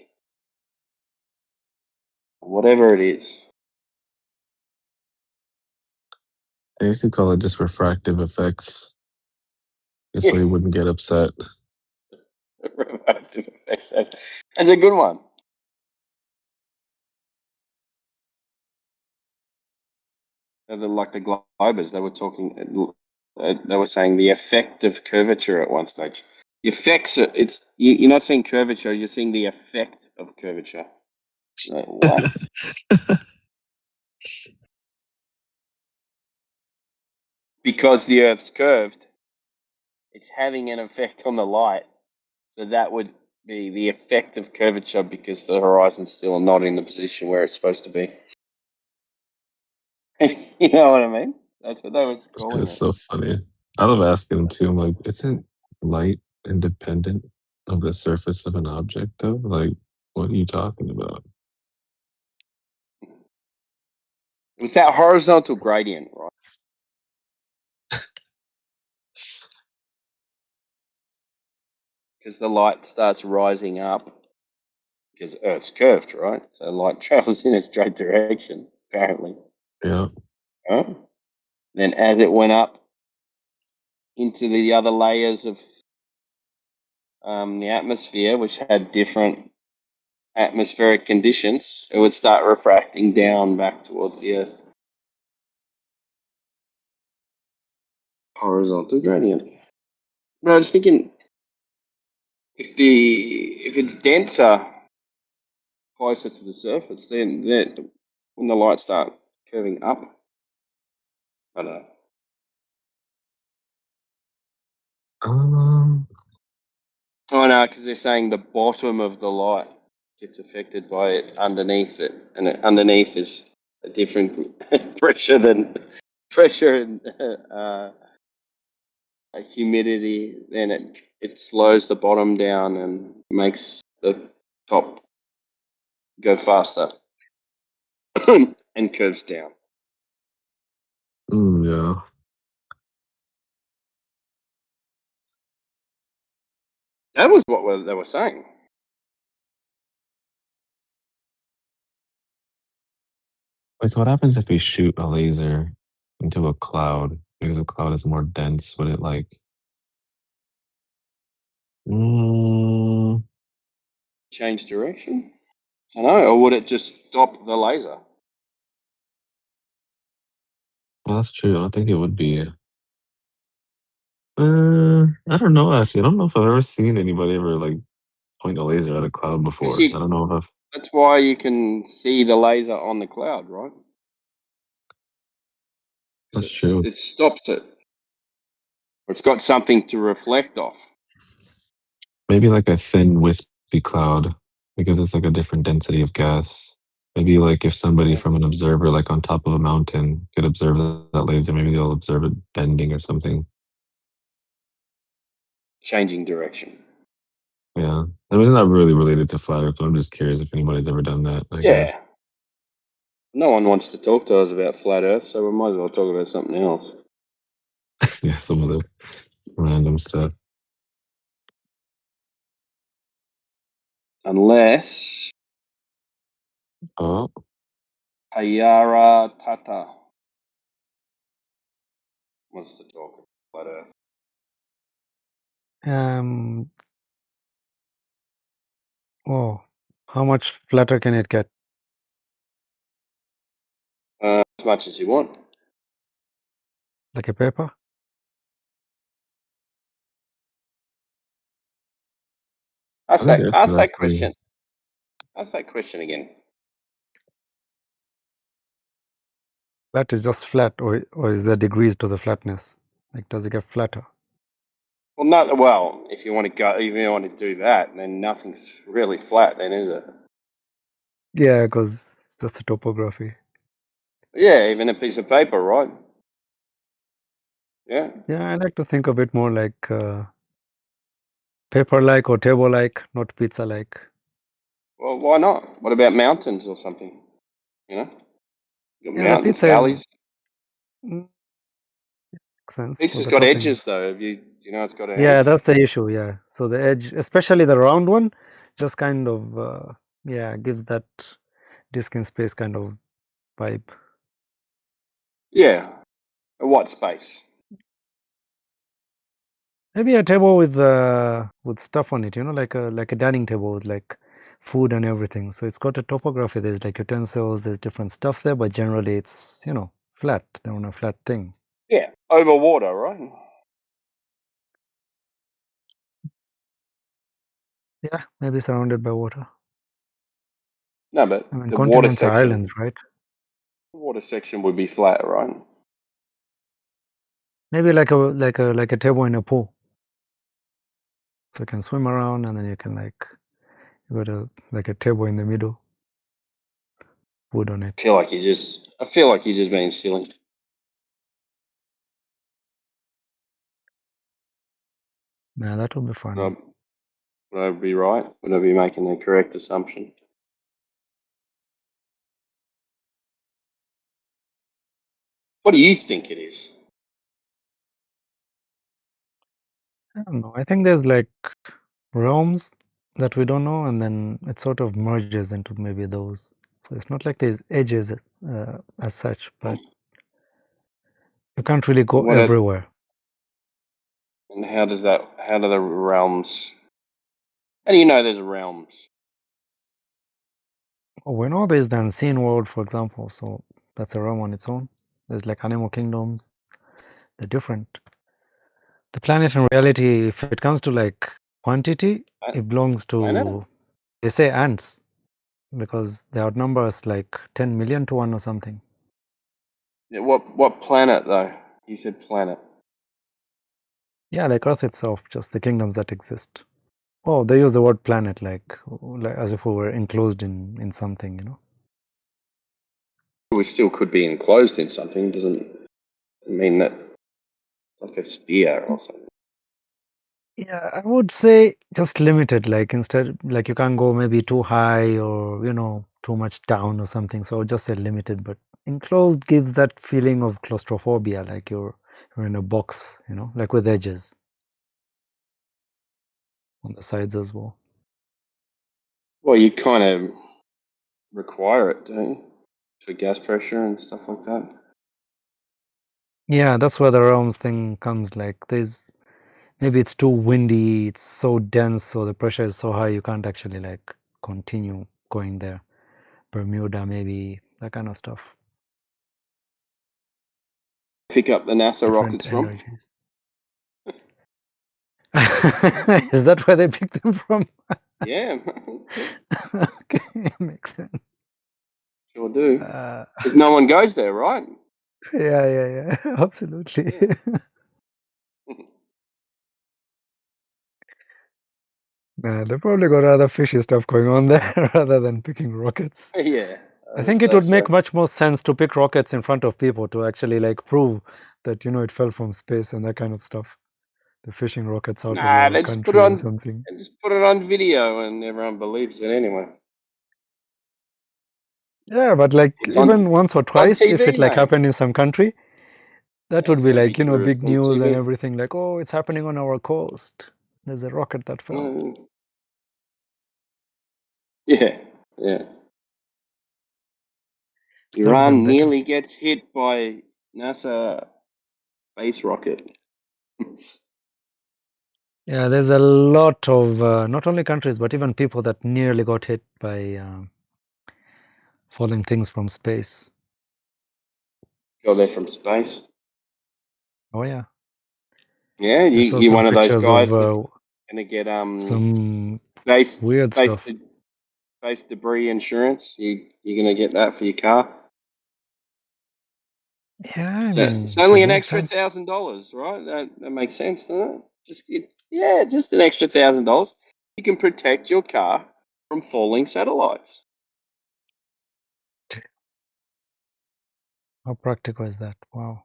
[SPEAKER 19] Whatever it is.
[SPEAKER 16] I used to call it just refractive effects. Just so he wouldn't get upset.
[SPEAKER 19] Refractive effects. That's a good one. Like the globers, they were talking. They were saying the effect of curvature at one stage. The effects. You're not seeing curvature. You're seeing the effect of curvature. Like, what? Because the Earth's curved, it's having an effect on the light. So that would be the effect of curvature because the horizon's still not in the position where it's supposed to be. You know what I mean? That's what they was calling
[SPEAKER 16] It's
[SPEAKER 19] it.
[SPEAKER 16] so funny. I love asking him too. I'm like, isn't light independent of the surface of an object though? Like, what are you talking about?
[SPEAKER 19] It was that horizontal gradient, right? Because the light starts rising up because Earth's curved, right? So light travels in a straight direction, apparently.
[SPEAKER 16] Yeah.
[SPEAKER 19] Huh? Then as it went up into the other layers of the atmosphere, which had different atmospheric conditions, it would start refracting down back towards the Earth. Horizontal gradient. But I was thinking, if it's denser closer to the surface, then when the lights start curving up, I don't know. Oh no, because they're saying the bottom of the light gets affected by it underneath it, and underneath is a different pressure and humidity. Then it slows the bottom down and makes the top go faster and curves down.
[SPEAKER 16] Yeah.
[SPEAKER 19] That was what they were saying.
[SPEAKER 16] Wait, so what happens if we shoot a laser into a cloud? Because the cloud is more dense, would it like...
[SPEAKER 19] Change direction? I don't know, or would it just stop the laser?
[SPEAKER 16] Well, that's true. I don't think it would be. I don't know, actually. I don't know if I've ever seen anybody ever, like, point a laser at a cloud before. I don't know if I've...
[SPEAKER 19] That's why you can see the laser on the cloud, right?
[SPEAKER 16] That's true.
[SPEAKER 19] It stops it. It's got something to reflect off.
[SPEAKER 16] Maybe like a thin, wispy cloud, because it's like a different density of gas. Maybe like if somebody from an observer, like on top of a mountain, could observe that laser, maybe they'll observe it bending or something.
[SPEAKER 19] Changing direction.
[SPEAKER 16] Yeah. I mean, it's not really related to flat Earth, but I'm just curious if anybody's ever done that, I guess.
[SPEAKER 19] No one wants to talk to us about flat Earth, so we might as well talk about something else.
[SPEAKER 16] Yeah, some of the random stuff.
[SPEAKER 19] Unless
[SPEAKER 16] Oh.
[SPEAKER 19] Hayara Tata wants to talk about flat Earth.
[SPEAKER 21] Oh, how much flatter can it get?
[SPEAKER 19] As much as you want.
[SPEAKER 21] Like a paper?
[SPEAKER 19] Ask
[SPEAKER 21] I think
[SPEAKER 19] that
[SPEAKER 21] that's
[SPEAKER 19] question. Ask that question again.
[SPEAKER 21] Flat is just flat, or is there degrees to the flatness? Like, does it get flatter?
[SPEAKER 19] Well, if you want to do that, then nothing's really flat, then, is it?
[SPEAKER 21] Yeah, because it's just a topography.
[SPEAKER 19] Yeah, even a piece of paper, right? Yeah.
[SPEAKER 21] Yeah, I like to think of it more like paper-like or table-like, not pizza-like.
[SPEAKER 19] Well, why not? What about mountains or something? You know, you got
[SPEAKER 21] Yeah, the
[SPEAKER 19] mountains,
[SPEAKER 21] pizza is
[SPEAKER 19] valleys.
[SPEAKER 21] makes sense. But
[SPEAKER 19] Pizza's
[SPEAKER 21] the
[SPEAKER 19] got
[SPEAKER 21] topping,
[SPEAKER 19] edges, though. You know, it's got an
[SPEAKER 21] yeah,
[SPEAKER 19] edge.
[SPEAKER 21] that's the issue. Yeah, so the edge, especially the round one, just kind of yeah, gives that disk in space kind of vibe.
[SPEAKER 19] Yeah, a white space.
[SPEAKER 21] Maybe a table with stuff on it, you know, like a dining table with like food and everything. So it's got a topography. There's like utensils, there's different stuff there, but generally it's, you know, flat. They're on a flat thing.
[SPEAKER 19] Yeah, over water, right?
[SPEAKER 21] Yeah, maybe surrounded by water.
[SPEAKER 19] No, but
[SPEAKER 21] I mean,
[SPEAKER 19] the water
[SPEAKER 21] continents are
[SPEAKER 19] section.
[SPEAKER 21] islands, right?
[SPEAKER 19] The water section would be flat, right?
[SPEAKER 21] Maybe like a table in a pool. So you can swim around, and then you can like you got like a table in the middle, food on it.
[SPEAKER 19] I feel like you're just being silly.
[SPEAKER 21] Yeah, that would be fun.
[SPEAKER 19] Would I be right? Would I be making the correct assumption? What do you think it is?
[SPEAKER 21] I don't know. I think there's like realms that we don't know, and then it sort of merges into maybe those. So it's not like there's edges as such, but You can't really go
[SPEAKER 19] What are,
[SPEAKER 21] everywhere.
[SPEAKER 19] and how does that? How do the realms? How do you know there's realms?
[SPEAKER 21] Oh, we know there's the unseen world, for example, so that's a realm on its own. There's like animal kingdoms. They're different. The planet in reality, if it comes to like quantity, it belongs
[SPEAKER 19] Planet?
[SPEAKER 21] to, they say ants, because they outnumber us like 10 million to 1 or something.
[SPEAKER 19] Yeah, what planet though? You said planet.
[SPEAKER 21] Yeah, like Earth itself, just the kingdoms that exist. Oh, they use the word planet like as if we were enclosed in something, you know.
[SPEAKER 19] We still could be enclosed in something. Doesn't mean that it's like a sphere or something.
[SPEAKER 21] Yeah, I would say just limited, like instead, like you can't go maybe too high or, you know, too much down or something. So I would just say limited, but enclosed gives that feeling of claustrophobia, like you're in a box, you know, like with edges on the sides as well.
[SPEAKER 19] Well, you kind of require it, don't you? For gas pressure and stuff like that.
[SPEAKER 21] Yeah, that's where the realms thing comes. Like there's maybe it's too windy, it's so dense, so the pressure is so high you can't actually like continue going there. Bermuda, maybe that kind of stuff.
[SPEAKER 19] Pick up the NASA
[SPEAKER 21] Different
[SPEAKER 19] rockets from.
[SPEAKER 21] energies. Is that where they pick them from?
[SPEAKER 19] Yeah,
[SPEAKER 21] Okay, makes sense.
[SPEAKER 19] sure do. Because no one goes there, right?
[SPEAKER 21] Yeah, absolutely. Nah, they probably got other fishy stuff going on there rather than picking rockets.
[SPEAKER 19] Yeah,
[SPEAKER 21] I think it would make much more sense to pick rockets in front of people to actually like prove that, you know, it fell from space and that kind of stuff. The fishing rockets out of
[SPEAKER 19] Nah,
[SPEAKER 21] your
[SPEAKER 19] they just put
[SPEAKER 21] country
[SPEAKER 19] it
[SPEAKER 21] or
[SPEAKER 19] on.
[SPEAKER 21] something.
[SPEAKER 19] They just put it on video, and everyone believes it anyway.
[SPEAKER 21] Yeah, but like
[SPEAKER 19] It's
[SPEAKER 21] even once or
[SPEAKER 19] on
[SPEAKER 21] twice, if it
[SPEAKER 19] TV,
[SPEAKER 21] like
[SPEAKER 19] mate.
[SPEAKER 21] happened in some country, that
[SPEAKER 19] Yeah,
[SPEAKER 21] would
[SPEAKER 19] it's
[SPEAKER 21] be
[SPEAKER 19] got to be
[SPEAKER 21] like, you know,
[SPEAKER 19] true.
[SPEAKER 21] big
[SPEAKER 19] It's on
[SPEAKER 21] news and
[SPEAKER 19] TV.
[SPEAKER 21] everything. Like, oh, it's happening on our coast. There's a rocket that fell.
[SPEAKER 19] Yeah, yeah.
[SPEAKER 21] Some of them
[SPEAKER 19] Iran
[SPEAKER 21] they can.
[SPEAKER 19] nearly gets hit by NASA space rocket.
[SPEAKER 21] Yeah, there's a lot of not only countries but even people that nearly got hit by falling things from space.
[SPEAKER 19] Go there from space.
[SPEAKER 21] Oh yeah,
[SPEAKER 19] Yeah,
[SPEAKER 21] I saw
[SPEAKER 19] you're
[SPEAKER 21] some
[SPEAKER 19] one of those
[SPEAKER 21] pictures
[SPEAKER 19] guys that's
[SPEAKER 21] of
[SPEAKER 19] gonna get
[SPEAKER 21] some
[SPEAKER 19] space
[SPEAKER 21] weird
[SPEAKER 19] space
[SPEAKER 21] stuff.
[SPEAKER 19] space debris insurance. You're gonna get that for your car.
[SPEAKER 21] Yeah, I
[SPEAKER 19] So
[SPEAKER 21] mean,
[SPEAKER 19] it's
[SPEAKER 21] if
[SPEAKER 19] only
[SPEAKER 21] it
[SPEAKER 19] an
[SPEAKER 21] makes
[SPEAKER 19] extra
[SPEAKER 21] sense.
[SPEAKER 19] $1,000, right? That makes sense, doesn't it? Just an extra $1,000. You can protect your car from falling satellites.
[SPEAKER 21] How practical is that? Wow.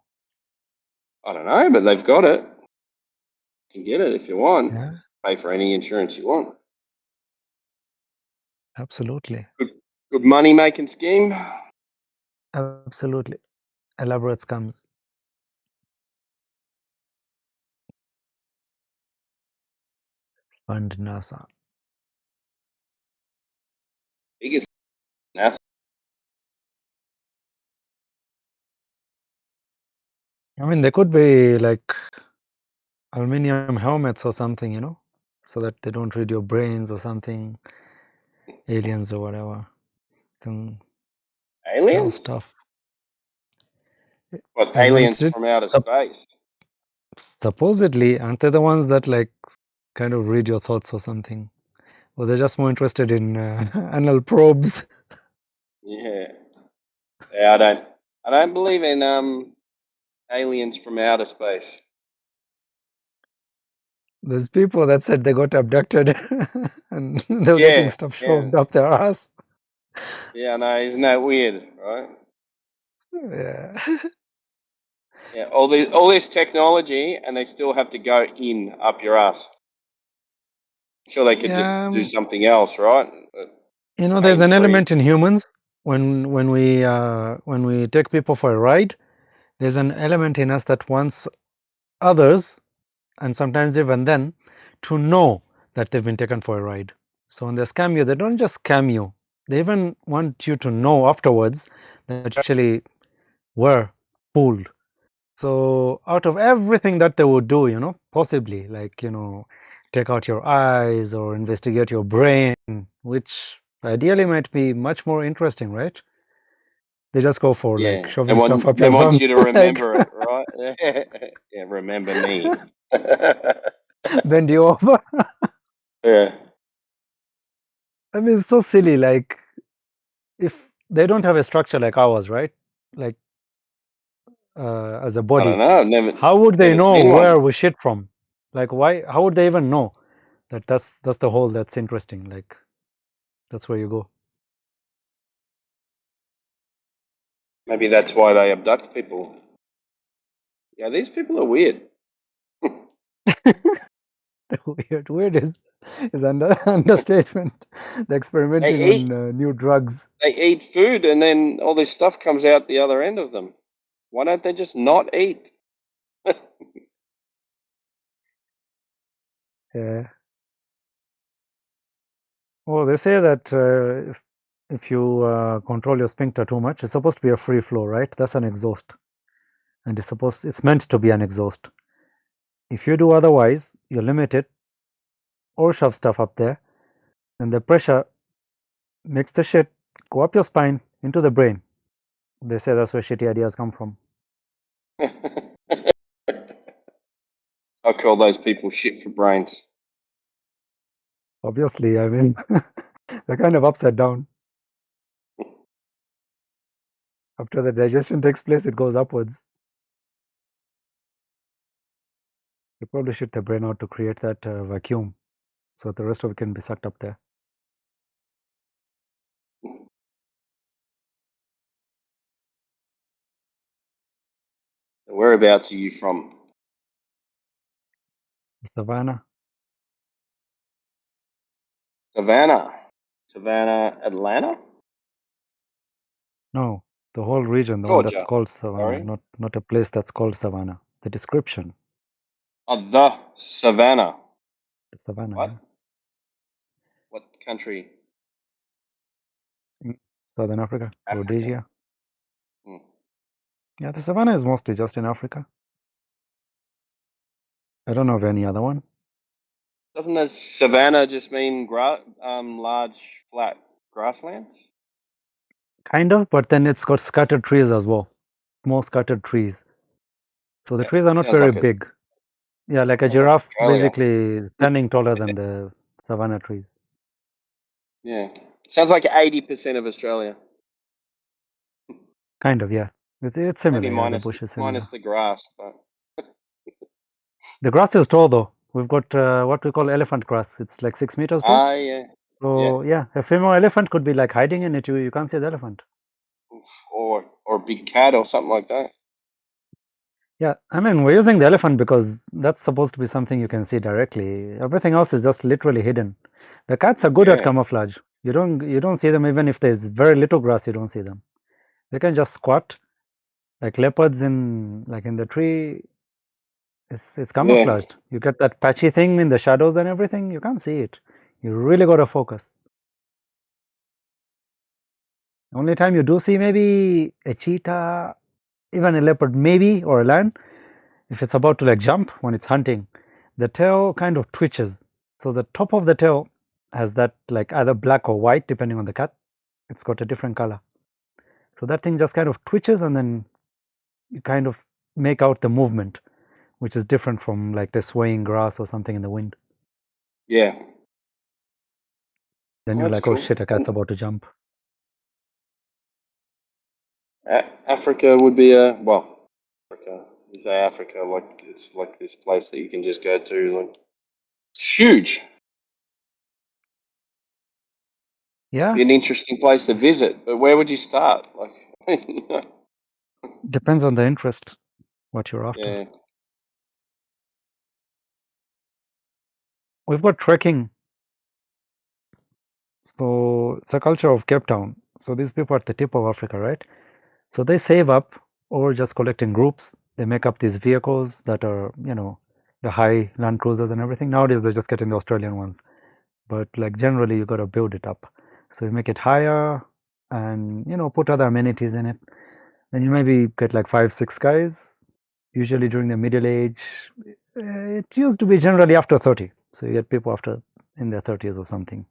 [SPEAKER 19] I don't know, but they've got it. You can get it if you want.
[SPEAKER 21] Yeah,
[SPEAKER 19] Pay for any insurance you want.
[SPEAKER 21] absolutely.
[SPEAKER 19] Good money making scheme.
[SPEAKER 21] Absolutely. Elaborate scams. Fund NASA.
[SPEAKER 19] Biggest NASA.
[SPEAKER 21] I mean, they could be like aluminum helmets or something, you know, so that they don't read your brains or something. Aliens or whatever. Can tell
[SPEAKER 19] Aliens?
[SPEAKER 21] stuff.
[SPEAKER 19] What,
[SPEAKER 21] Isn't
[SPEAKER 19] aliens
[SPEAKER 21] it?
[SPEAKER 19] from outer space?
[SPEAKER 21] Supposedly, aren't they the ones that like kind of read your thoughts or something? Or they're just more interested in anal probes?
[SPEAKER 19] Yeah. Yeah, I don't believe in aliens from outer space.
[SPEAKER 21] There's people that said they got abducted and they were getting
[SPEAKER 19] Yeah,
[SPEAKER 21] stuff
[SPEAKER 19] yeah.
[SPEAKER 21] shoved up their ass.
[SPEAKER 19] Yeah, I know, isn't that weird, right?
[SPEAKER 21] Yeah.
[SPEAKER 19] Yeah, all this technology and they still have to go in up your ass. Sure, they could just
[SPEAKER 21] Yeah.
[SPEAKER 19] do something else, right? But
[SPEAKER 21] You know, there's an
[SPEAKER 19] pain-free.
[SPEAKER 21] element in humans when we take people for a ride. There's an element in us that wants others, and sometimes even then, to know that they've been taken for a ride. So when they scam you, they don't just scam you. They even want you to know afterwards that you actually were fooled. So out of everything that they would do, you know, possibly like, you know, take out your eyes or investigate your brain, which ideally might be much more interesting, right? They just go for like
[SPEAKER 19] Yeah,
[SPEAKER 21] shoving stuff up
[SPEAKER 19] they
[SPEAKER 21] your
[SPEAKER 19] want
[SPEAKER 21] bum.
[SPEAKER 19] you to
[SPEAKER 21] like,
[SPEAKER 19] remember it, right? Yeah, remember me.
[SPEAKER 21] bend you over.
[SPEAKER 19] Yeah.
[SPEAKER 21] I mean, it's so silly. Like, if they don't have a structure like ours, right? Like, as a
[SPEAKER 19] I
[SPEAKER 21] body,
[SPEAKER 19] don't know. I've never
[SPEAKER 21] how would they know
[SPEAKER 19] seen one.
[SPEAKER 21] where we shit from? Like, why? How would they even know that that's the hole that's interesting? Like, that's where you go.
[SPEAKER 19] Maybe that's why they abduct people. Yeah, these people are weird.
[SPEAKER 21] Weird is understatement. They're experimenting
[SPEAKER 19] They
[SPEAKER 21] on
[SPEAKER 19] eat
[SPEAKER 21] new drugs.
[SPEAKER 19] they eat food, and then all this stuff comes out the other end of them. Why don't they just not eat?
[SPEAKER 21] Yeah. Well, they say that if you control your sphincter too much, it's supposed to be a free flow, right? That's an exhaust, and it's meant to be an exhaust. If you do otherwise, you limit it or shove stuff up there, and the pressure makes the shit go up your spine into the brain. They say that's where shitty ideas come from.
[SPEAKER 19] I call those people shit for brains.
[SPEAKER 21] Obviously, I mean, they're kind of upside down. After the digestion takes place, it goes upwards. You probably shit the brain out to create that vacuum, so the rest of it can be sucked up there.
[SPEAKER 19] Whereabouts are you from?
[SPEAKER 21] Savannah?
[SPEAKER 19] Savannah, Atlanta?
[SPEAKER 21] No, the whole region, the one that's
[SPEAKER 19] Georgia.
[SPEAKER 21] called Savannah,
[SPEAKER 19] Sorry.
[SPEAKER 21] not a place that's called Savannah. The description.
[SPEAKER 19] Oh, the Savannah.
[SPEAKER 21] Savannah,
[SPEAKER 19] What?
[SPEAKER 21] yeah.
[SPEAKER 19] What country?
[SPEAKER 21] Southern Africa,
[SPEAKER 19] Africa.
[SPEAKER 21] Rhodesia.
[SPEAKER 19] Hmm.
[SPEAKER 21] Yeah, the Savannah is mostly just in Africa. I don't know of any other one.
[SPEAKER 19] Doesn't the Savannah just mean large flat grasslands?
[SPEAKER 21] Kind of, but then it's got scattered trees as well. More scattered trees. So the
[SPEAKER 19] Yeah,
[SPEAKER 21] trees are not
[SPEAKER 19] sounds
[SPEAKER 21] very
[SPEAKER 19] like
[SPEAKER 21] big. Yeah, like a
[SPEAKER 19] sounds like
[SPEAKER 21] giraffe
[SPEAKER 19] Australia.
[SPEAKER 21] basically standing taller than the Savannah trees.
[SPEAKER 19] Yeah, sounds like 80% of Australia.
[SPEAKER 21] Kind of, yeah. It's
[SPEAKER 19] Maybe
[SPEAKER 21] similar, yeah, the bush is
[SPEAKER 19] minus
[SPEAKER 21] similar.
[SPEAKER 19] the grass, but
[SPEAKER 21] The grass is tall though. We've got what we call elephant grass. It's like 6 meters tall.
[SPEAKER 19] yeah,
[SPEAKER 21] So yeah, a female elephant could be like hiding in it. You can't see the elephant.
[SPEAKER 19] or a big cat or something like that.
[SPEAKER 21] Yeah, I mean we're using the elephant because that's supposed to be something you can see directly. Everything else is just literally hidden. The cats are good at
[SPEAKER 19] Yeah.
[SPEAKER 21] camouflage. You don't see them even if there's very little grass. You don't see them. They can just squat like leopards in the tree. It's camouflaged. You get that patchy thing in the shadows and everything. You can't see it. You really got to focus. Only time you do see maybe a cheetah, even a leopard maybe, or a lion, if it's about to like jump when it's hunting, the tail kind of twitches. So the top of the tail has that like either black or white depending on the cat. It's got a different color. So that thing just kind of twitches and then you kind of make out the movement, which is different from like the swaying grass or something in the wind.
[SPEAKER 19] Yeah.
[SPEAKER 21] Then
[SPEAKER 19] Oh,
[SPEAKER 21] you're
[SPEAKER 19] that's
[SPEAKER 21] like, oh
[SPEAKER 19] cool.
[SPEAKER 21] shit, a cat's about to jump.
[SPEAKER 19] Africa would be Africa. You say Africa like it's like this place that you can just go to. Like it's huge.
[SPEAKER 21] Yeah.
[SPEAKER 19] Be an interesting place to visit, but where would you start? Like,
[SPEAKER 21] Depends on the interest, what you're after.
[SPEAKER 19] yeah.
[SPEAKER 21] We've got trekking. So it's a culture of Cape Town. So these people are at the tip of Africa, right? So they save up or just collect in groups. They make up these vehicles that are, the high Land Cruisers and everything. Nowadays they're just getting the Australian ones. But like generally you got to build it up. So you make it higher and, put other amenities in it. Then you maybe get like 5, 6 guys Usually during the Middle Age, it used to be generally after 30. So you get people after in their 30s or something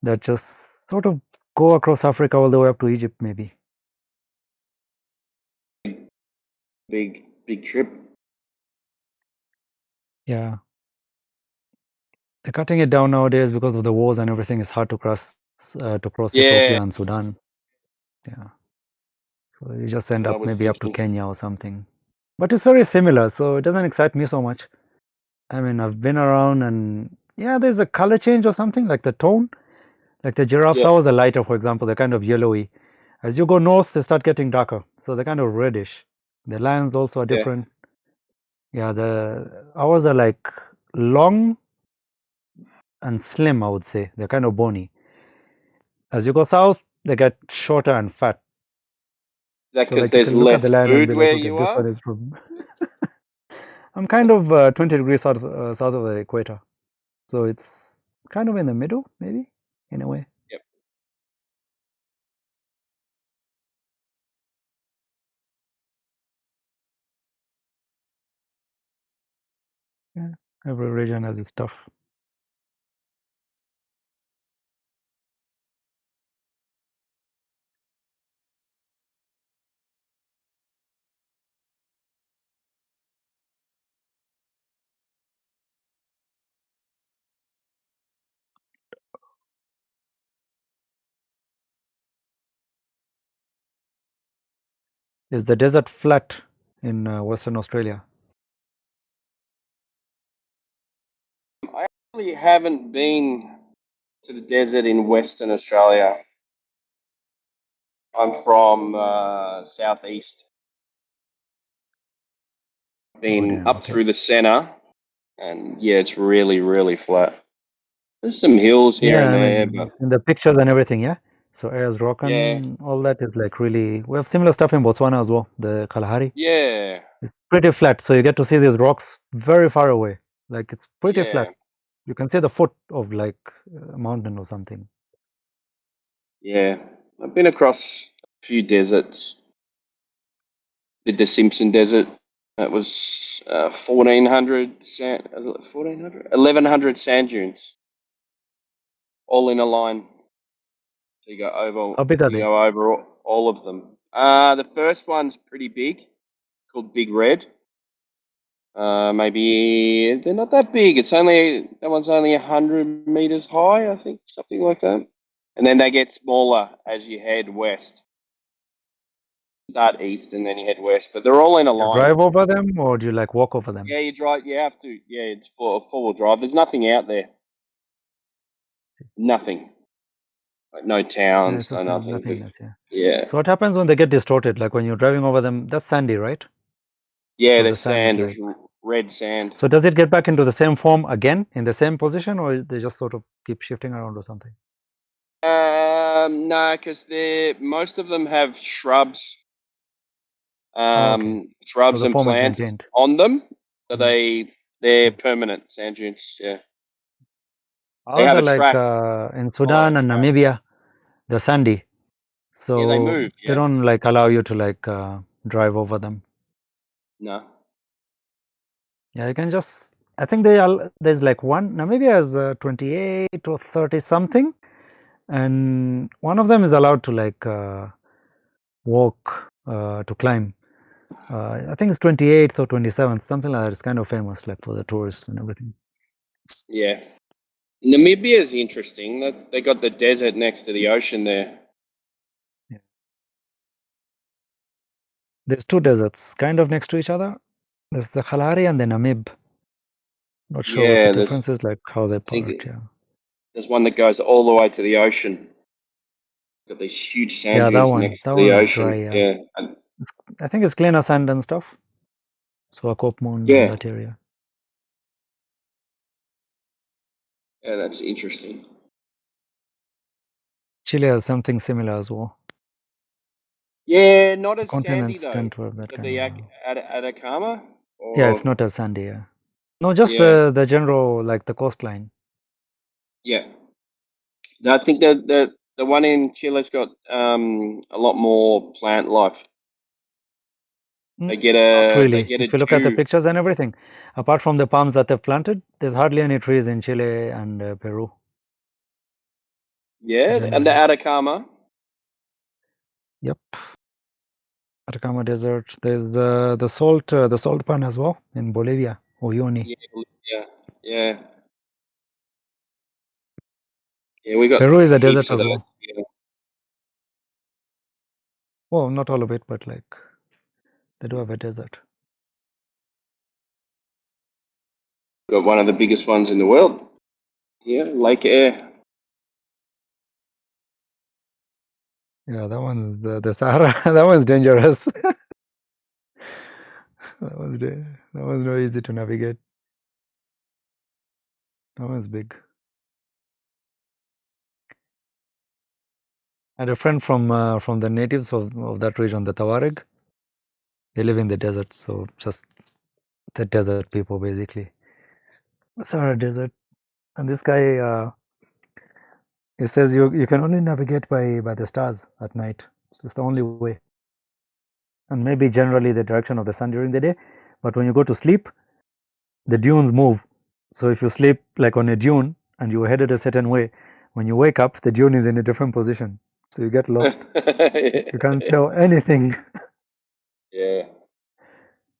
[SPEAKER 21] that just sort of go across Africa all the way up to Egypt, maybe.
[SPEAKER 19] Big trip.
[SPEAKER 21] Yeah. They're cutting it down nowadays because of the wars and everything. It's hard to cross Ethiopia and Sudan. Yeah. So you just end
[SPEAKER 19] That's what I
[SPEAKER 21] up
[SPEAKER 19] was
[SPEAKER 21] maybe up to
[SPEAKER 19] thinking.
[SPEAKER 21] Kenya or something. But it's very similar, so it doesn't excite me so much. I mean, I've been around and yeah, there's a color change or something, like the tone. Like the giraffes'
[SPEAKER 19] Yeah.
[SPEAKER 21] hours are lighter, for example, they're kind of yellowy. As you go north, they start getting darker, so they're kind of reddish. The lions also are
[SPEAKER 19] Yeah.
[SPEAKER 21] different. Yeah, the hours are like long and slim, I would say. They're kind of bony. As you go south, they get shorter and fat.
[SPEAKER 19] Is that
[SPEAKER 21] So
[SPEAKER 19] because
[SPEAKER 21] like you
[SPEAKER 19] there's
[SPEAKER 21] can look at the
[SPEAKER 19] less
[SPEAKER 21] lion and
[SPEAKER 19] food
[SPEAKER 21] be like,
[SPEAKER 19] where
[SPEAKER 21] okay,
[SPEAKER 19] you
[SPEAKER 21] this
[SPEAKER 19] are?
[SPEAKER 21] one is from. I'm kind of 20 degrees south of the equator, so it's kind of in the middle, maybe, in a way.
[SPEAKER 19] Yep.
[SPEAKER 21] Yeah, every region has its stuff. Is the desert flat in Western Australia?
[SPEAKER 19] I actually haven't been to the desert in Western Australia. I'm from southeast. Been
[SPEAKER 21] damn,
[SPEAKER 19] up
[SPEAKER 21] okay.
[SPEAKER 19] through the center, and yeah, it's really, really flat. There's some hills here
[SPEAKER 21] Yeah,
[SPEAKER 19] and
[SPEAKER 21] I
[SPEAKER 19] there,
[SPEAKER 21] mean,
[SPEAKER 19] but
[SPEAKER 21] in the pictures and everything, yeah. So Ayers Rock
[SPEAKER 19] yeah,
[SPEAKER 21] and all that is like really. We have similar stuff in Botswana as well. The Kalahari.
[SPEAKER 19] yeah,
[SPEAKER 21] It's pretty flat, so you get to see these rocks very far away. Like it's pretty
[SPEAKER 19] yeah,
[SPEAKER 21] flat. You can see the foot of like a mountain or something.
[SPEAKER 19] yeah. I've been across a few deserts. Did the Simpson Desert. That was 1,400 sand, 1,400, 1,100 sand dunes, all in a line. So you go over,
[SPEAKER 21] How big are they?
[SPEAKER 19] all of them. The first one's pretty big, called Big Red. Maybe they're not that big. That one's only 100 meters high, I think, something like that. And then they get smaller as you head west. Start east and then you head west, but they're all in a
[SPEAKER 21] You
[SPEAKER 19] line.
[SPEAKER 21] drive over them or do you like walk over them?
[SPEAKER 19] Yeah, you drive. You have to. Yeah, it's four-wheel drive. There's nothing out there. Nothing. Like no
[SPEAKER 21] Yeah,
[SPEAKER 19] towns,
[SPEAKER 21] it's
[SPEAKER 19] no
[SPEAKER 21] just
[SPEAKER 19] nothing.
[SPEAKER 21] nothingness. Yeah.
[SPEAKER 19] Yeah.
[SPEAKER 21] So what happens when they get distorted? Like when you're driving over them, that's sandy, right?
[SPEAKER 19] Yeah,
[SPEAKER 21] So the
[SPEAKER 19] there's
[SPEAKER 21] sand is
[SPEAKER 19] sand. There's
[SPEAKER 21] like.
[SPEAKER 19] red sand.
[SPEAKER 21] So does it get back into the same form again in the same position, or they just sort of keep shifting around or something?
[SPEAKER 19] No, because most of them have shrubs,
[SPEAKER 21] Oh, okay. So
[SPEAKER 19] shrubs
[SPEAKER 21] the
[SPEAKER 19] and
[SPEAKER 21] form is
[SPEAKER 19] plants
[SPEAKER 21] maintained.
[SPEAKER 19] on them, so
[SPEAKER 21] Mm.
[SPEAKER 19] they're permanent sand dunes. Yeah. So you
[SPEAKER 21] Ours
[SPEAKER 19] have
[SPEAKER 21] are
[SPEAKER 19] a
[SPEAKER 21] like
[SPEAKER 19] track,
[SPEAKER 21] in
[SPEAKER 19] follow a
[SPEAKER 21] Sudan and
[SPEAKER 19] track.
[SPEAKER 21] Namibia, they're sandy,
[SPEAKER 19] Yeah, they
[SPEAKER 21] so
[SPEAKER 19] move.
[SPEAKER 21] they
[SPEAKER 19] Yeah.
[SPEAKER 21] don't like allow you to like drive over them.
[SPEAKER 19] No.
[SPEAKER 21] Yeah, you can just. I think there's like one. Namibia has 28 or 30 something, and one of them is allowed to like walk to climb. I think it's 28th or 27th, something like that. It's kind of famous, like for the tourists and everything.
[SPEAKER 19] Yeah. Namibia is interesting. That they got the desert next to the ocean there.
[SPEAKER 21] There's two deserts, kind of next to each other. There's the Kalahari and the Namib. Not sure what the
[SPEAKER 19] Yeah,
[SPEAKER 21] difference is, like how they
[SPEAKER 19] I think
[SPEAKER 21] part. Yeah.
[SPEAKER 19] there's one that goes all the way to the ocean. Got these huge sand
[SPEAKER 21] Yeah, that
[SPEAKER 19] dunes
[SPEAKER 21] one.
[SPEAKER 19] next
[SPEAKER 21] That
[SPEAKER 19] to the
[SPEAKER 21] one is
[SPEAKER 19] ocean.
[SPEAKER 21] dry. Yeah.
[SPEAKER 19] Yeah. And
[SPEAKER 21] I think it's cleaner sand and stuff. So Swakopmund and
[SPEAKER 19] yeah.
[SPEAKER 21] that area.
[SPEAKER 19] Yeah, that's interesting.
[SPEAKER 21] Chile has something similar as well.
[SPEAKER 19] Yeah, not
[SPEAKER 21] The
[SPEAKER 19] as sandy
[SPEAKER 21] continents
[SPEAKER 19] though.
[SPEAKER 21] tend to have that
[SPEAKER 19] Got
[SPEAKER 21] kind
[SPEAKER 19] the
[SPEAKER 21] of.
[SPEAKER 19] Atacama
[SPEAKER 21] Yeah, it's
[SPEAKER 19] or
[SPEAKER 21] not as sandy. Yeah. No, just
[SPEAKER 19] yeah,
[SPEAKER 21] the general like the coastline.
[SPEAKER 19] yeah. I think the one in Chile's got a lot more plant life. They get
[SPEAKER 21] Not
[SPEAKER 19] a
[SPEAKER 21] really. If you look at the
[SPEAKER 19] Jew.
[SPEAKER 21] pictures and everything, apart from the palms that they've planted, there's hardly any trees in Chile and Peru.
[SPEAKER 19] Yeah, and the
[SPEAKER 21] Generally.
[SPEAKER 19] Atacama.
[SPEAKER 21] Yep. Atacama Desert. There's the salt pan as well in Bolivia, Uyuni.
[SPEAKER 19] Yeah. Yeah, we got
[SPEAKER 21] Peru is a desert
[SPEAKER 19] heaps of
[SPEAKER 21] as
[SPEAKER 19] those.
[SPEAKER 21] well.
[SPEAKER 19] Yeah.
[SPEAKER 21] Well, not all of it, but like they do have a desert.
[SPEAKER 19] Got one of the biggest ones in the world. Yeah, Lake Air.
[SPEAKER 21] Yeah, that one's the Sahara. That one's dangerous. That one's not easy to navigate. That one's big. I had a friend from the natives of that region, the Tawareg. They live in the desert, so just the desert people basically. Sahara Desert. And this guy, he says you can only navigate by the stars at night. It's the only way. And maybe generally the direction of the sun during the day, but when you go to sleep, the dunes move. So if you sleep like on a dune and you were headed a certain way, when you wake up, the dune is in a different position. So you get lost. You can't tell anything.
[SPEAKER 19] Yeah.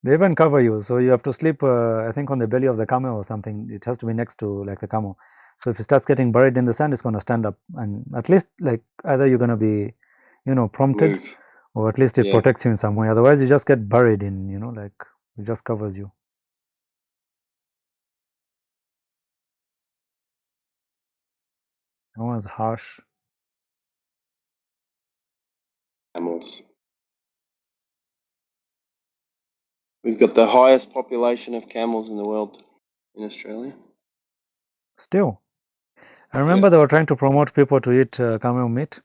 [SPEAKER 21] They even cover you, so you have to sleep. I think on the belly of the camel or something. It has to be next to like the camel. So if it starts getting buried in the sand, it's gonna stand up, and at least like either you're gonna be, prompted,
[SPEAKER 19] Move.
[SPEAKER 21] or at least it
[SPEAKER 19] Yeah.
[SPEAKER 21] protects you in some way. Otherwise, you just get buried in, like it just covers you. That one's harsh.
[SPEAKER 19] Camels. We've got the highest population of camels in the world in Australia.
[SPEAKER 21] Still, I remember they were trying to promote people to eat camel meat,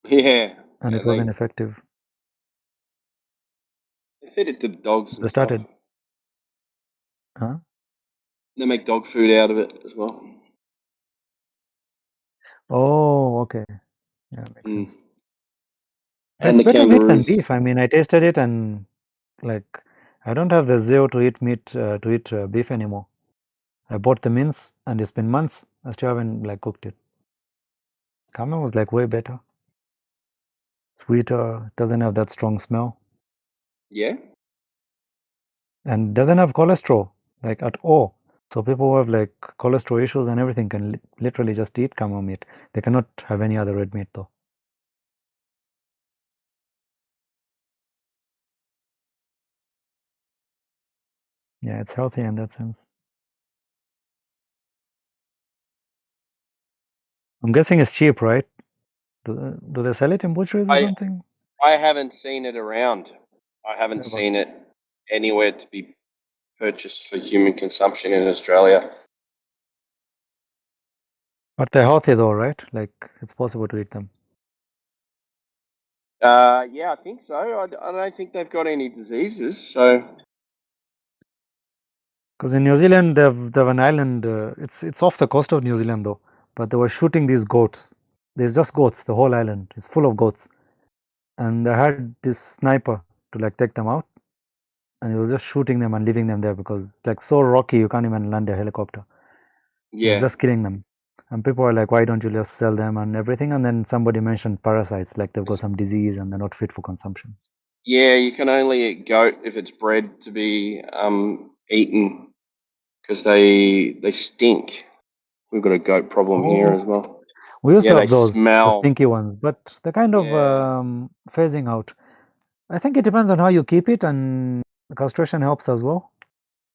[SPEAKER 19] Yeah.
[SPEAKER 21] and it wasn't effective.
[SPEAKER 19] They feed it to dogs and
[SPEAKER 21] They
[SPEAKER 19] stuff.
[SPEAKER 21] started, huh?
[SPEAKER 19] They make dog food out of it as well.
[SPEAKER 21] Oh, okay. Yeah, makes sense.
[SPEAKER 19] And
[SPEAKER 21] It's
[SPEAKER 19] the
[SPEAKER 21] better meat than
[SPEAKER 19] kangaroos.
[SPEAKER 21] beef. I mean, I tasted it, and like, I don't have the zeal to eat meat, beef anymore. I bought the mince, and it's been months. I still haven't like cooked it. Camel was like way better, sweeter. Doesn't have that strong smell,
[SPEAKER 19] Yeah.
[SPEAKER 21] and doesn't have cholesterol like at all. So people who have like cholesterol issues and everything can literally just eat camel meat. They cannot have any other red meat though. Yeah, it's healthy in that sense. I'm guessing it's cheap, right? Do they sell it in butcheries or something?
[SPEAKER 19] I haven't seen it around. I haven't
[SPEAKER 21] Never.
[SPEAKER 19] seen it anywhere to be purchased for human consumption in Australia.
[SPEAKER 21] But they're healthy though, right? Like it's possible to eat them.
[SPEAKER 19] Yeah, I think so. I don't think they've got any diseases. So
[SPEAKER 21] Because in New Zealand, they have an island. It's off the coast of New Zealand though, but they were shooting these goats. There's just goats. The whole island is full of goats, and they had this sniper to like take them out, and he was just shooting them and leaving them there because like so rocky you can't even land a helicopter. He was
[SPEAKER 19] yeah,
[SPEAKER 21] just killing them, and people were like, "Why don't you just sell them and everything?" And then somebody mentioned parasites, like they've got some disease and they're not fit for consumption.
[SPEAKER 19] yeah, you can only eat goat if it's bred to be eaten because they stink. We've got a goat problem here as well.
[SPEAKER 21] We used
[SPEAKER 19] Yeah,
[SPEAKER 21] to
[SPEAKER 19] they
[SPEAKER 21] have those, the
[SPEAKER 19] smell.
[SPEAKER 21] stinky ones, but they're kind of phasing out. I think it depends on how you keep it, and castration helps as well.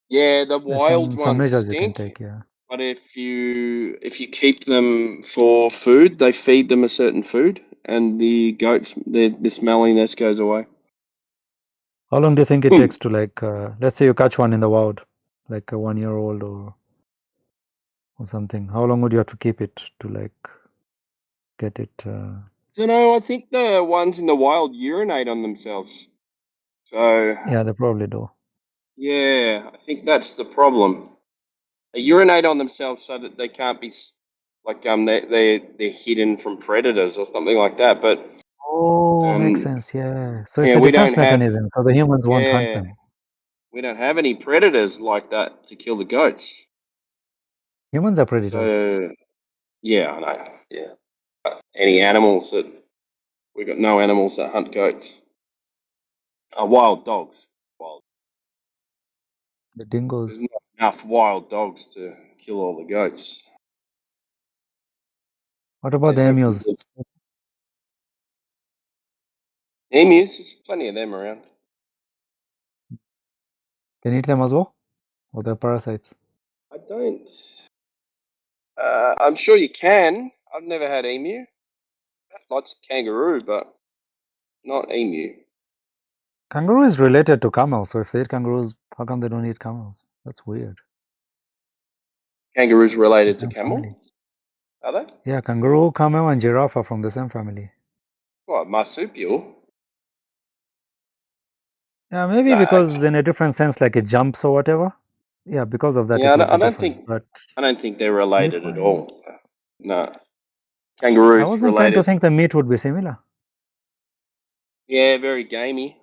[SPEAKER 19] Yeah, the
[SPEAKER 21] There's
[SPEAKER 19] wild
[SPEAKER 21] some
[SPEAKER 19] ones
[SPEAKER 21] measures you can
[SPEAKER 19] stink.
[SPEAKER 21] take, yeah.
[SPEAKER 19] But if you keep them for food, they feed them a certain food, and the goats the smelliness goes away.
[SPEAKER 21] How long do you think it takes to like, let's say you catch one in the wild, like a 1-year-old or something? How long would you have to keep it to like get it?
[SPEAKER 19] You know, I think the ones in the wild urinate on themselves. So
[SPEAKER 21] Yeah, they probably do.
[SPEAKER 19] yeah, I think that's the problem. They urinate on themselves so that they can't be like they're hidden from predators or something like that. But
[SPEAKER 21] Oh, That makes
[SPEAKER 19] and
[SPEAKER 21] sense. Yeah. So it's
[SPEAKER 19] yeah,
[SPEAKER 21] a
[SPEAKER 19] we don't
[SPEAKER 21] defense
[SPEAKER 19] have
[SPEAKER 21] mechanism, so the humans won't hunt
[SPEAKER 19] yeah,
[SPEAKER 21] them.
[SPEAKER 19] we don't have any predators like that to kill the goats.
[SPEAKER 21] Humans are predators.
[SPEAKER 19] So yeah, I know. Yeah, any animals that we got no animals that hunt goats. Wild dogs. Wild.
[SPEAKER 21] The
[SPEAKER 19] There's
[SPEAKER 21] dingoes.
[SPEAKER 19] not enough wild dogs to kill all the goats.
[SPEAKER 21] What about the
[SPEAKER 19] There's no
[SPEAKER 21] emus?
[SPEAKER 19] emus. There's plenty of them around.
[SPEAKER 21] Can you eat them as well? Or they're parasites?
[SPEAKER 19] I don't. I'm sure you can. I've never had emu. Lots of kangaroo, but not emu.
[SPEAKER 21] Kangaroo is related to camels, so if they eat kangaroos, how come they don't eat camels? That's weird.
[SPEAKER 19] Kangaroos related to
[SPEAKER 21] Same
[SPEAKER 19] camel?
[SPEAKER 21] family.
[SPEAKER 19] Are they?
[SPEAKER 21] Yeah, kangaroo, camel, and giraffe are from the same family.
[SPEAKER 19] What, marsupial?
[SPEAKER 21] Yeah, maybe
[SPEAKER 19] Nah.
[SPEAKER 21] because in a different sense, like it jumps or whatever. Yeah, because of that,
[SPEAKER 19] Yeah,
[SPEAKER 21] it would be
[SPEAKER 19] I don't
[SPEAKER 21] different.
[SPEAKER 19] think
[SPEAKER 21] But
[SPEAKER 19] they're related at
[SPEAKER 21] meat-wise,
[SPEAKER 19] all. No.
[SPEAKER 21] I
[SPEAKER 19] Kangaroos
[SPEAKER 21] was inclined to
[SPEAKER 19] related.
[SPEAKER 21] think the meat would be similar.
[SPEAKER 19] Yeah, very gamey.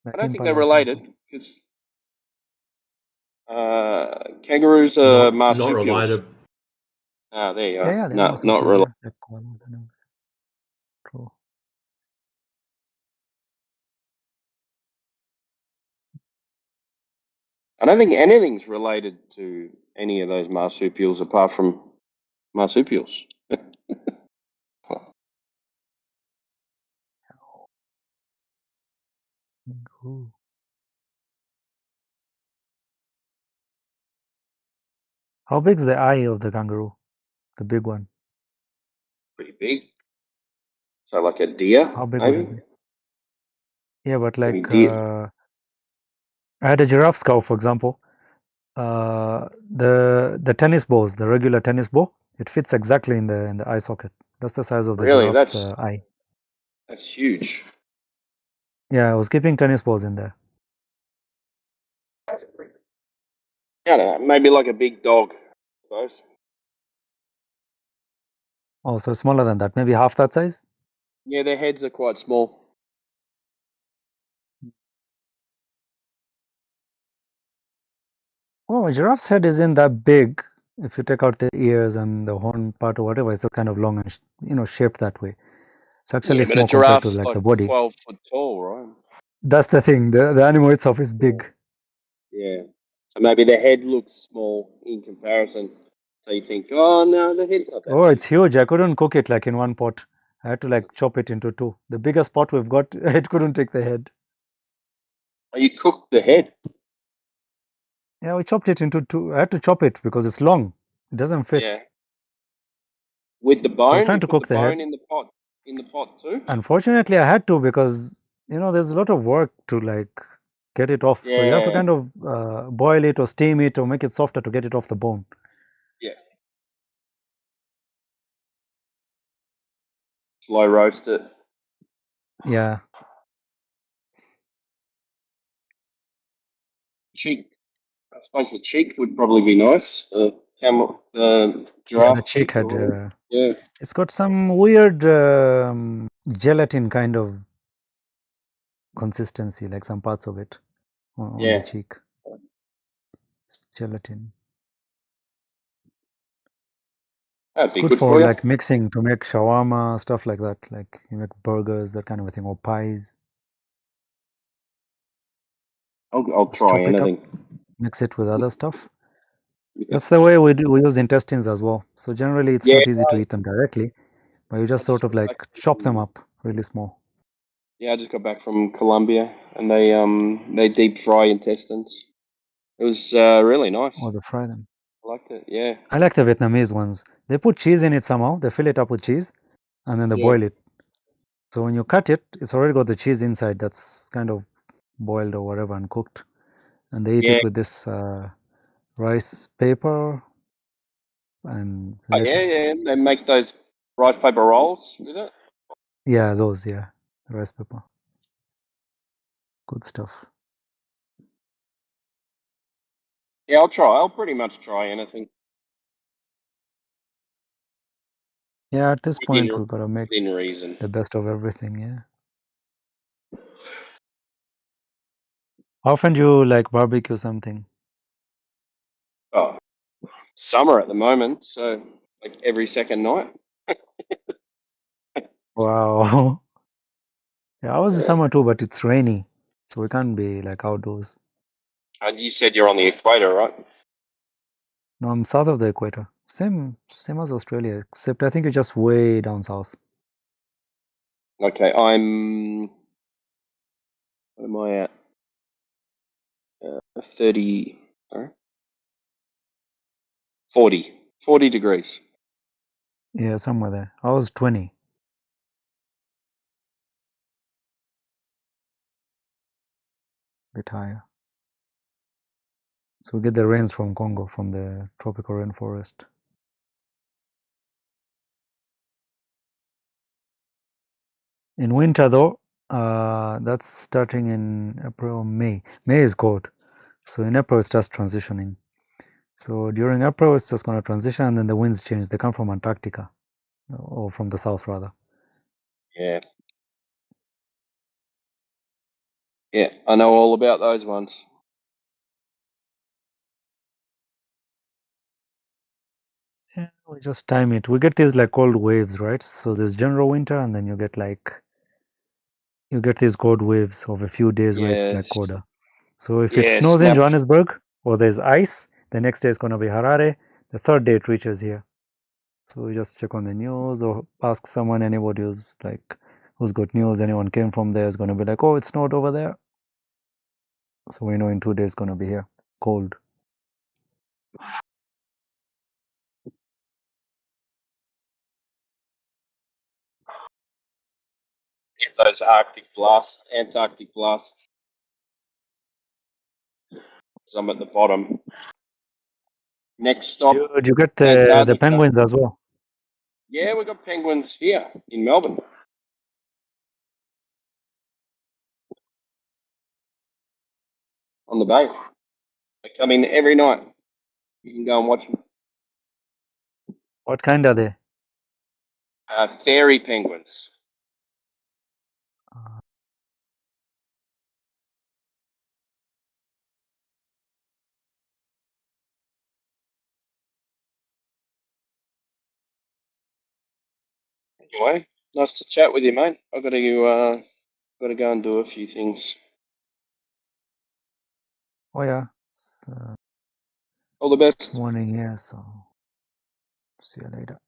[SPEAKER 21] Like
[SPEAKER 19] I don't think they're
[SPEAKER 21] impala or
[SPEAKER 19] related
[SPEAKER 21] something.
[SPEAKER 19] because kangaroos are
[SPEAKER 3] Not
[SPEAKER 19] marsupials.
[SPEAKER 3] related.
[SPEAKER 19] Ah, there you
[SPEAKER 21] Yeah,
[SPEAKER 19] are.
[SPEAKER 21] yeah, they're
[SPEAKER 19] No, not
[SPEAKER 21] marsupials.
[SPEAKER 19] related.
[SPEAKER 21] Yeah, like koala, I don't know. True.
[SPEAKER 19] I don't think anything's related to any of those marsupials apart from marsupials.
[SPEAKER 21] Ooh. How big's the eye of the kangaroo? The big one.
[SPEAKER 19] Pretty big. So like a deer,
[SPEAKER 21] How big would it
[SPEAKER 19] maybe?
[SPEAKER 21] be? Yeah, but
[SPEAKER 19] I mean,
[SPEAKER 21] like
[SPEAKER 19] deer.
[SPEAKER 21] I had a giraffe skull, for example. The tennis balls, the regular tennis ball, it fits exactly in the eye socket. That's the size of the
[SPEAKER 19] Really,
[SPEAKER 21] giraffe's eye.
[SPEAKER 19] that's huge.
[SPEAKER 21] Yeah, I was keeping tennis balls in there.
[SPEAKER 19] I don't know, maybe like a big dog, I suppose.
[SPEAKER 21] Oh, so smaller than that, maybe half that size.
[SPEAKER 19] Yeah, their heads are quite small.
[SPEAKER 21] Oh, a giraffe's head isn't that big. If you take out the ears and the horn part or whatever, it's just kind of long and shaped that way. It's actually
[SPEAKER 19] Yeah, but a
[SPEAKER 21] small compared to
[SPEAKER 19] giraffe's
[SPEAKER 21] like
[SPEAKER 19] like
[SPEAKER 21] the body.
[SPEAKER 19] 12 foot tall, right?
[SPEAKER 21] That's the thing. The animal itself is big.
[SPEAKER 19] Yeah. So maybe the head looks small in comparison. So you think, oh no, the head's not that
[SPEAKER 21] Oh,
[SPEAKER 19] big.
[SPEAKER 21] it's huge. I couldn't cook it like in one pot. I had to like chop it into two. The biggest pot we've got, it couldn't take the head.
[SPEAKER 19] Oh, you cooked the head?
[SPEAKER 21] Yeah, we chopped it into two. I had to chop it because it's long. It doesn't fit.
[SPEAKER 19] Yeah. With the
[SPEAKER 21] So I was
[SPEAKER 19] bone,
[SPEAKER 21] trying
[SPEAKER 19] you
[SPEAKER 21] to
[SPEAKER 19] put the
[SPEAKER 21] cook the head.
[SPEAKER 19] bone in the pot too?
[SPEAKER 21] Unfortunately, I had to because there's a lot of work to like get it off. So you have to
[SPEAKER 19] Yeah.
[SPEAKER 21] kind of boil it or steam it or make it softer to get it off the bone.
[SPEAKER 19] Yeah. Slow roast it.
[SPEAKER 21] Yeah.
[SPEAKER 19] Cheek. I suppose the cheek would probably be nice. Camel,
[SPEAKER 21] Yeah,
[SPEAKER 19] giraffe
[SPEAKER 21] the cheek
[SPEAKER 19] cheek or
[SPEAKER 21] had.
[SPEAKER 19] whatever. Yeah.
[SPEAKER 21] It's got some weird gelatin kind of consistency, like some parts of it on the
[SPEAKER 19] Yeah.
[SPEAKER 21] cheek. It's gelatin.
[SPEAKER 19] That'd
[SPEAKER 21] It's
[SPEAKER 19] be
[SPEAKER 21] good
[SPEAKER 19] good
[SPEAKER 21] for
[SPEAKER 19] for you.
[SPEAKER 21] like mixing to make shawarma, stuff like that. Like you make burgers, that kind of a thing, or pies.
[SPEAKER 19] I'll
[SPEAKER 21] Just
[SPEAKER 19] try
[SPEAKER 21] chop it up,
[SPEAKER 19] anything.
[SPEAKER 21] mix it with other stuff.
[SPEAKER 19] Yeah.
[SPEAKER 21] That's the way we use intestines as well. So generally, it's
[SPEAKER 19] Yeah,
[SPEAKER 21] not easy to eat them directly, but you just
[SPEAKER 19] I
[SPEAKER 21] sort
[SPEAKER 19] just
[SPEAKER 21] of
[SPEAKER 19] got
[SPEAKER 21] like
[SPEAKER 19] back
[SPEAKER 21] chop them
[SPEAKER 19] from,
[SPEAKER 21] up really small.
[SPEAKER 19] I just got back from Colombia, and they deep fry intestines. It was really nice.
[SPEAKER 21] Or to fry them.
[SPEAKER 19] I liked it. Yeah.
[SPEAKER 21] I like the Vietnamese ones. They put cheese in it somehow. They fill it up with cheese, and then they
[SPEAKER 19] Yeah.
[SPEAKER 21] boil it. So when you cut it, it's already got the cheese inside that's kind of boiled or whatever and cooked. And they eat
[SPEAKER 19] Yeah.
[SPEAKER 21] it with this rice paper and
[SPEAKER 19] Oh, yeah,
[SPEAKER 21] lettuce.
[SPEAKER 19] yeah. They make those rice paper rolls with it.
[SPEAKER 21] Yeah, those, yeah. Rice paper. Good stuff.
[SPEAKER 19] Yeah, I'll try. I'll pretty much try anything.
[SPEAKER 21] Yeah, at this
[SPEAKER 19] within,
[SPEAKER 21] point, we gotta make
[SPEAKER 19] within reason.
[SPEAKER 21] the best of everything. Yeah. How often do you like barbecue something?
[SPEAKER 19] Oh, summer at the moment, so like every second night.
[SPEAKER 21] Wow. Yeah, ours is summer too, but it's rainy, so we can't be like outdoors.
[SPEAKER 19] You said you're on the equator, right?
[SPEAKER 21] No, I'm south of the equator. Same as Australia, except I think you're just way down south.
[SPEAKER 19] Okay, I'm. What am I at? 30. Sorry? 40 degrees.
[SPEAKER 21] Yeah, somewhere there. I was 20. Bit higher. So we get the rains from Congo, from the tropical rainforest. In winter, though, that's starting in April, May. May is cold, so in April it starts transitioning. So during April, it's just going to transition, and then the winds change. They come from Antarctica, or from the south, rather.
[SPEAKER 19] Yeah. Yeah, I know all about those ones.
[SPEAKER 21] Yeah, we just time it. We get these like cold waves, right? So there's general winter, and then you get these cold waves of a few days where it's like
[SPEAKER 19] Yes.
[SPEAKER 21] colder. So if it
[SPEAKER 19] Yeah,
[SPEAKER 21] snows in
[SPEAKER 19] snap.
[SPEAKER 21] Johannesburg or there's ice, the next day it's going to be Harare. The third day it reaches here. So we just check on the news or ask someone, anybody who's got news, anyone came from there is going to be like, oh, it snowed over there. So we know in 2 days it's going to be here, cold.
[SPEAKER 19] Get those Arctic blasts, Antarctic blasts. 'Cause I'm at the bottom. Next stop,
[SPEAKER 21] Did you get the
[SPEAKER 19] Antarctica.
[SPEAKER 21] penguins as well?
[SPEAKER 19] Yeah, we got penguins here in Melbourne. On the bay. They come in every night. You can go and watch them.
[SPEAKER 21] What kind are they?
[SPEAKER 19] Fairy penguins. Anyway, nice to chat with you, mate. I've got to go and do a few things.
[SPEAKER 21] Oh yeah, it's
[SPEAKER 19] All the best.
[SPEAKER 21] morning here, so see you later.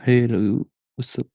[SPEAKER 3] Hello, what's up?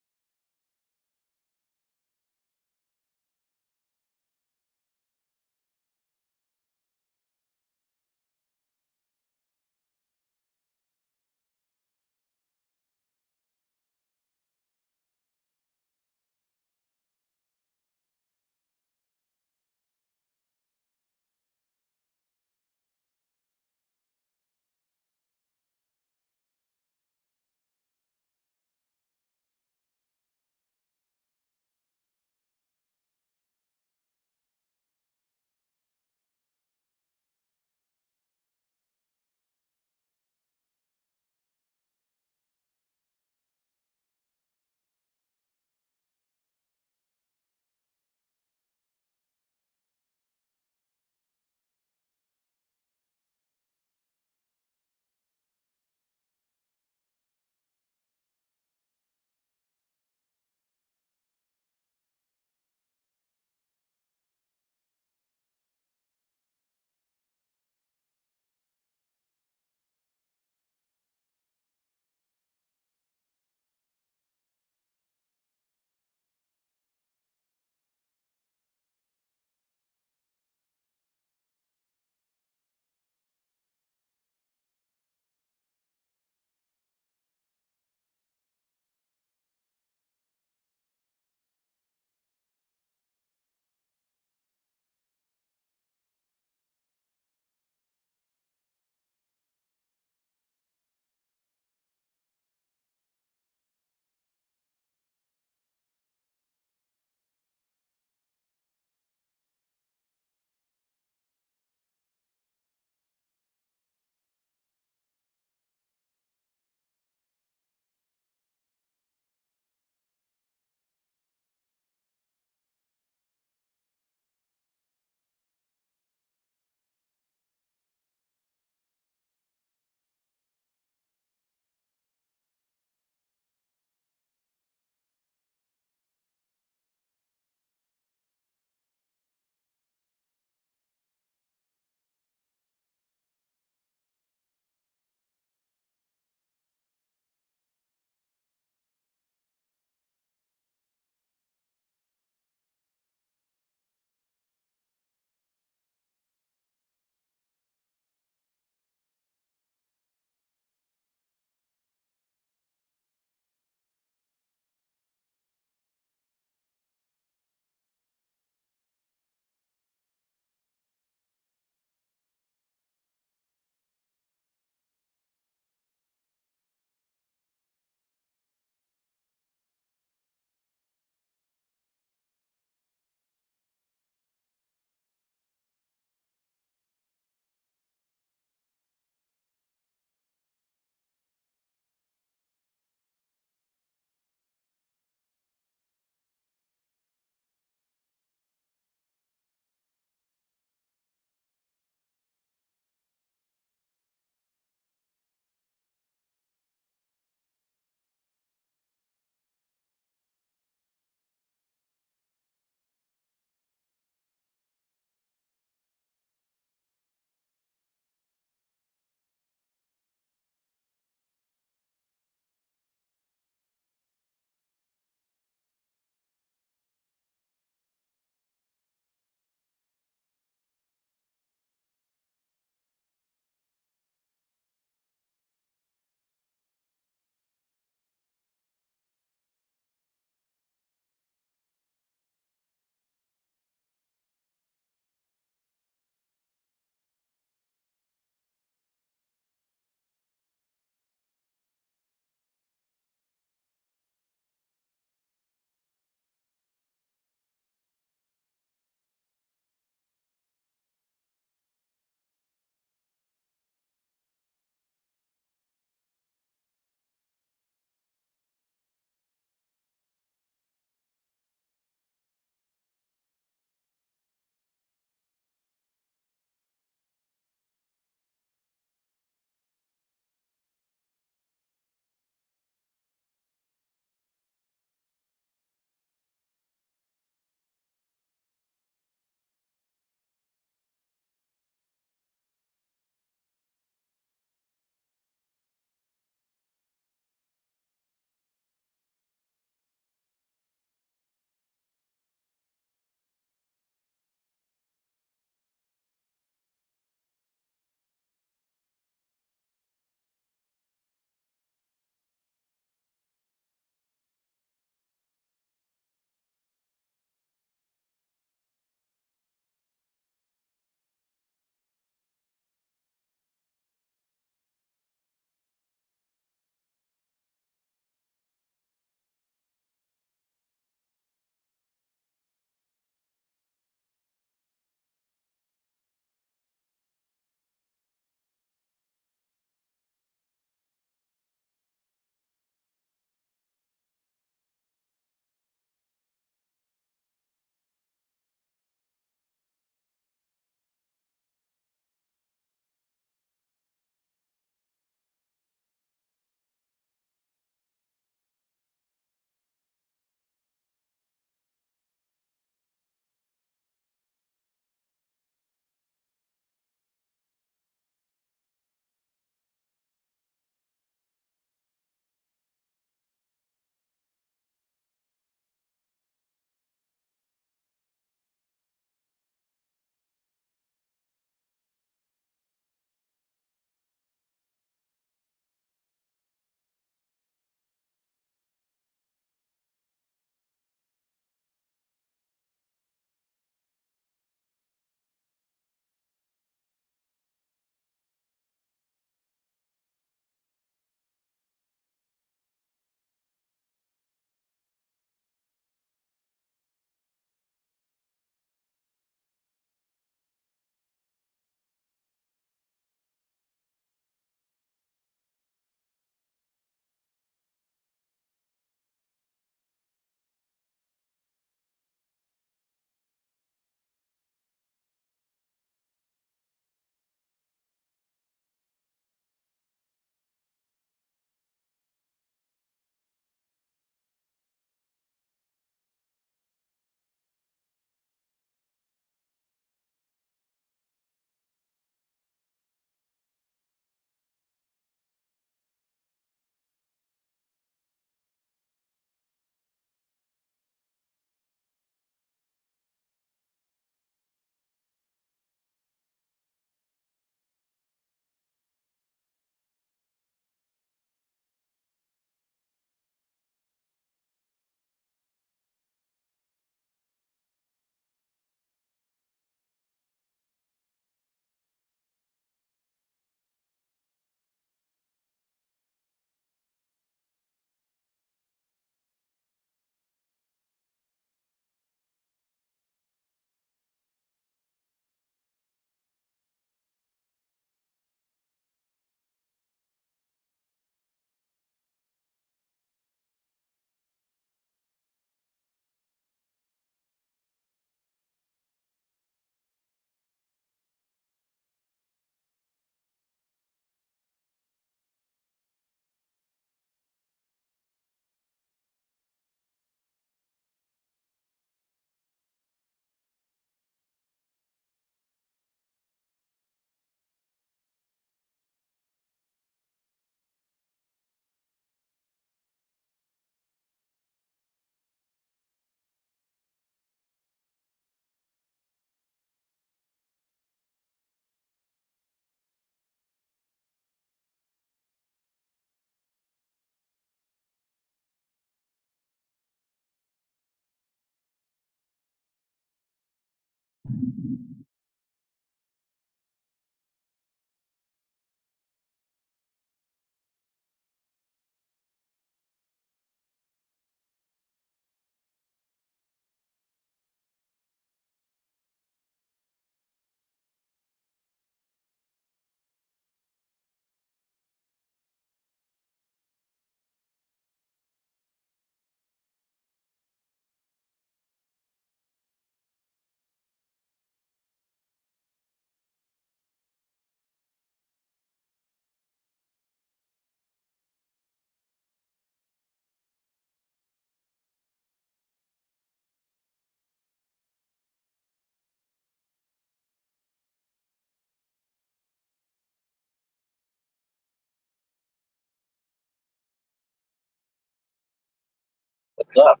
[SPEAKER 3] What's up?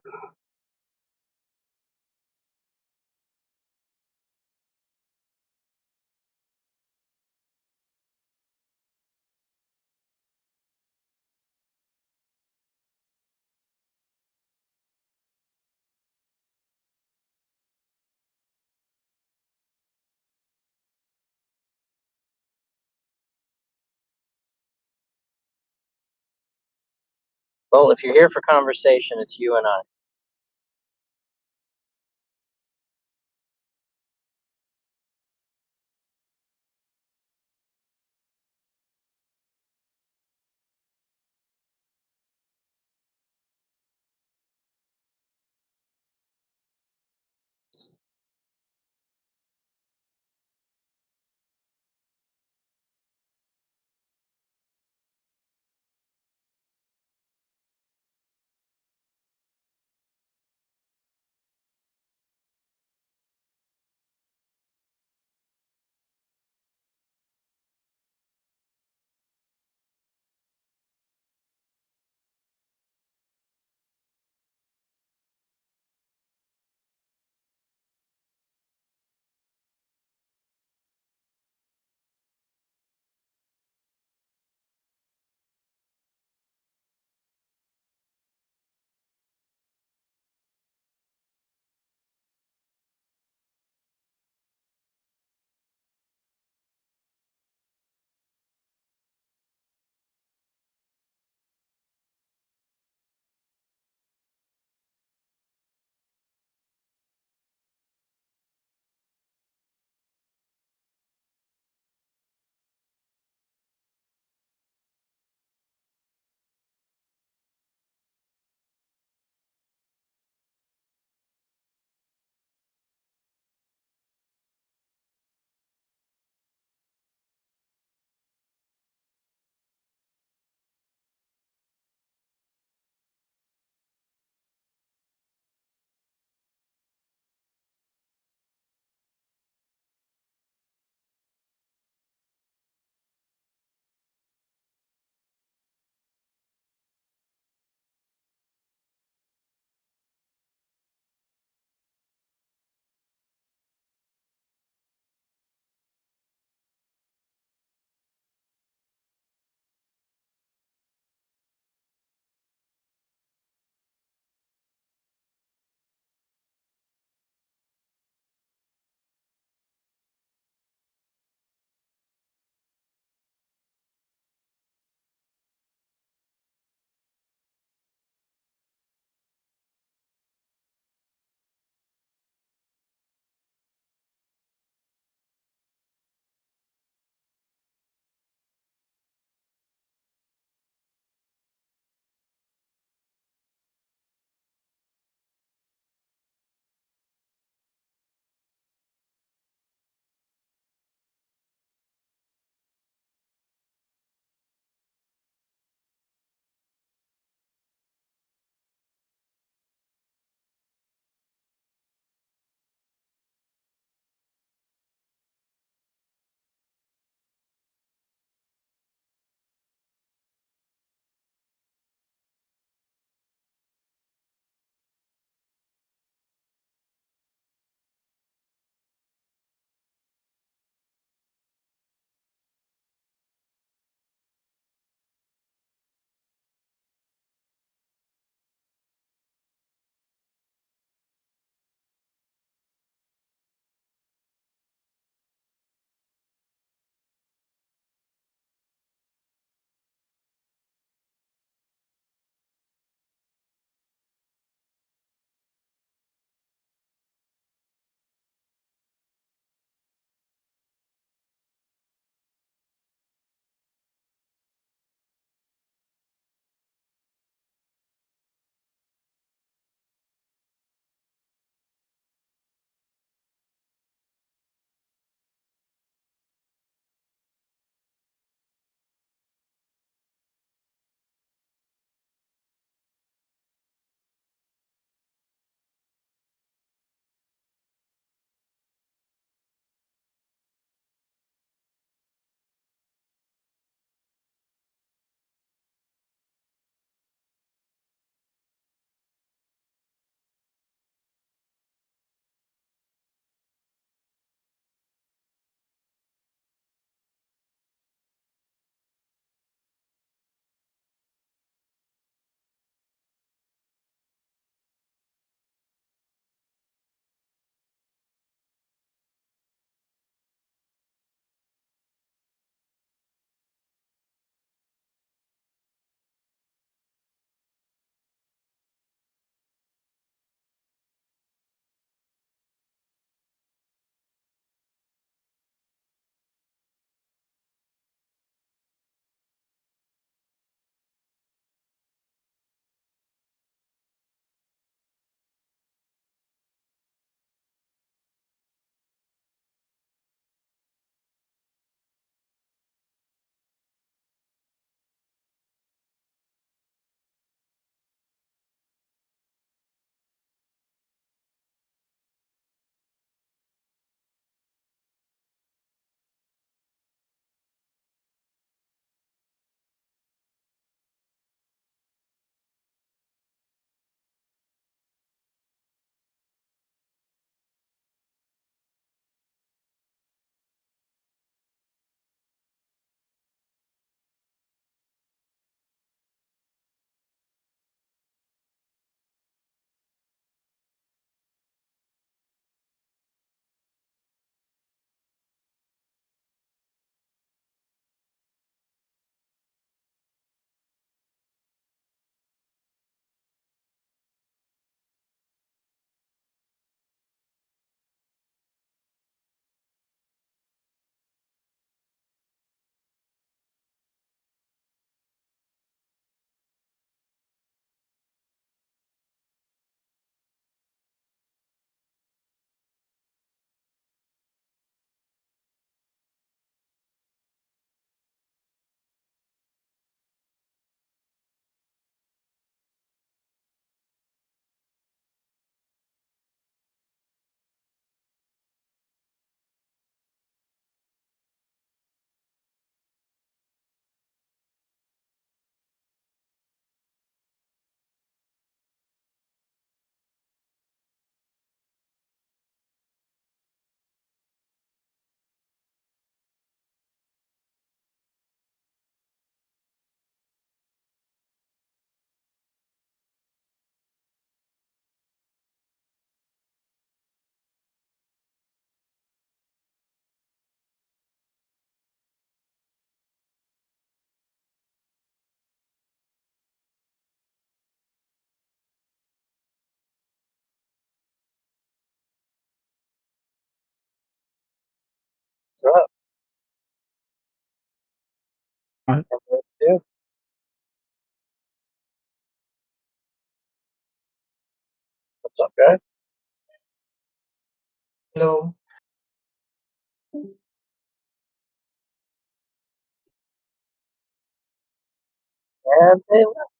[SPEAKER 3] Well, if you're here for conversation, it's you and I. What's up?
[SPEAKER 9] Uh,
[SPEAKER 3] What to do? What's up, guys?
[SPEAKER 9] Hello.
[SPEAKER 3] And they left.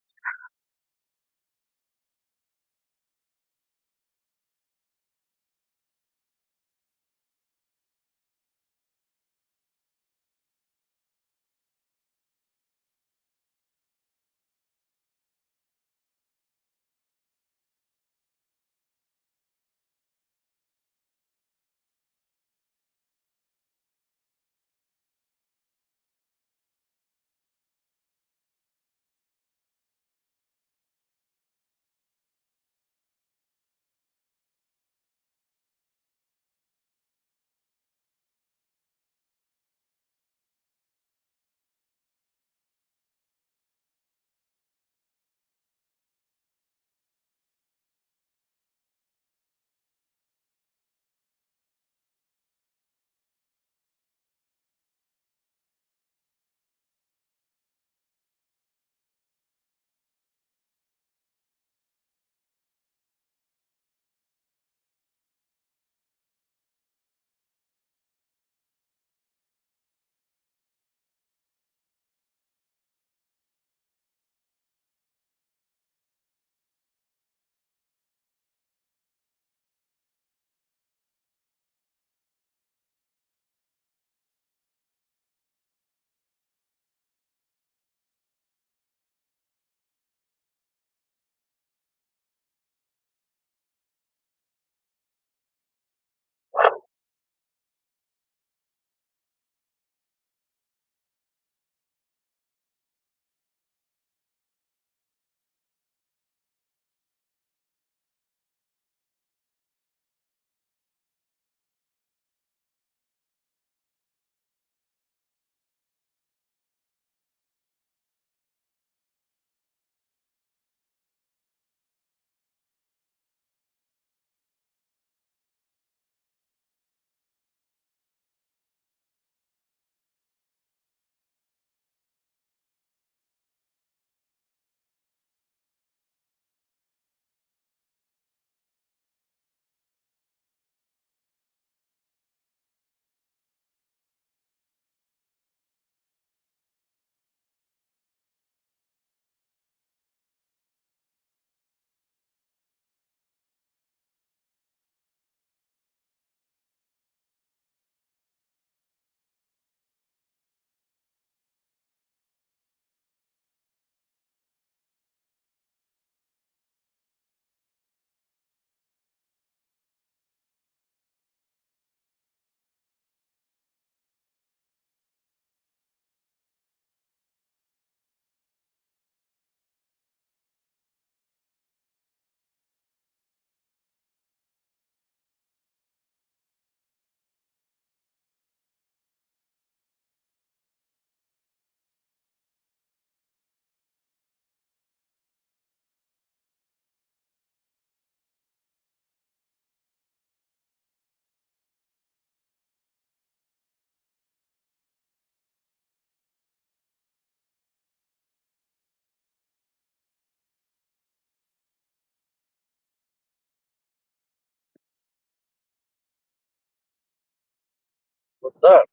[SPEAKER 3] What's up?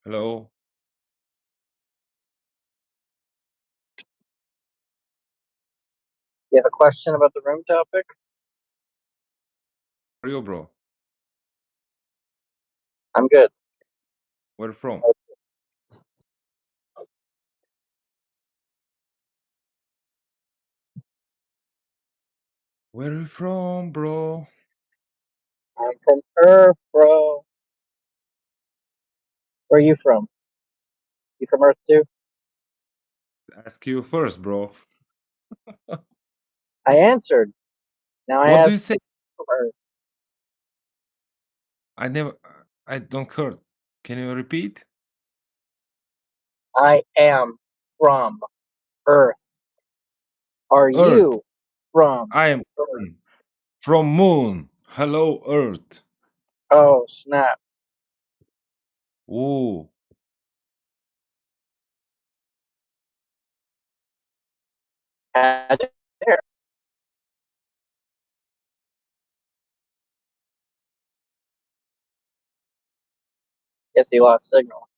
[SPEAKER 4] Hello.
[SPEAKER 3] You have a question about the room topic?
[SPEAKER 4] Where are you, bro?
[SPEAKER 3] I'm good.
[SPEAKER 4] Where from? Where are you from, bro?
[SPEAKER 3] I'm from Earth, bro. Where are you from? You from Earth too?
[SPEAKER 4] Ask you first, bro.
[SPEAKER 3] I answered. Now I
[SPEAKER 4] What do you
[SPEAKER 3] ask
[SPEAKER 4] say?
[SPEAKER 3] from Earth.
[SPEAKER 4] I never. I don't heard. Can you repeat?
[SPEAKER 3] I am from Earth. Are
[SPEAKER 4] Earth.
[SPEAKER 3] you from
[SPEAKER 4] I am
[SPEAKER 3] Earth?
[SPEAKER 4] from Moon. Hello, Earth.
[SPEAKER 3] Oh snap!
[SPEAKER 4] Ooh.
[SPEAKER 3] Had it there. Guess he lost signal.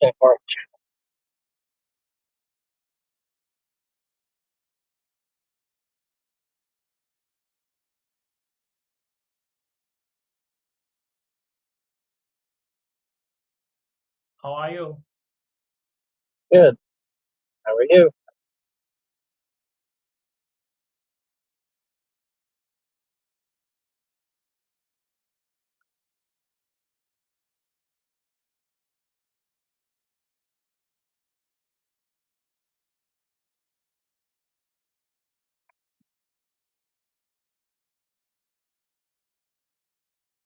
[SPEAKER 3] Okay, Mark.
[SPEAKER 1] How are you?
[SPEAKER 3] Good. How are you?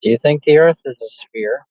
[SPEAKER 3] Do you think the Earth is a sphere?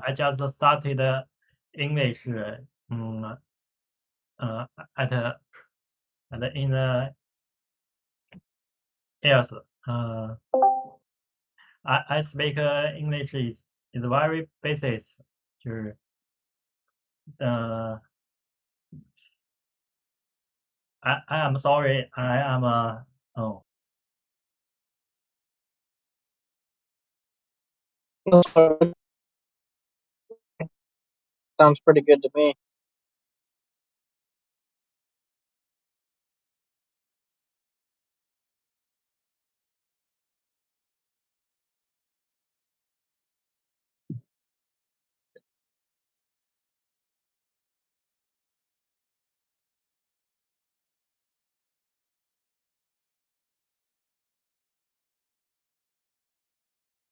[SPEAKER 1] I just started English at in yes I speak English is very basic. 就是I am sorry I am oh
[SPEAKER 3] Sounds pretty good to me.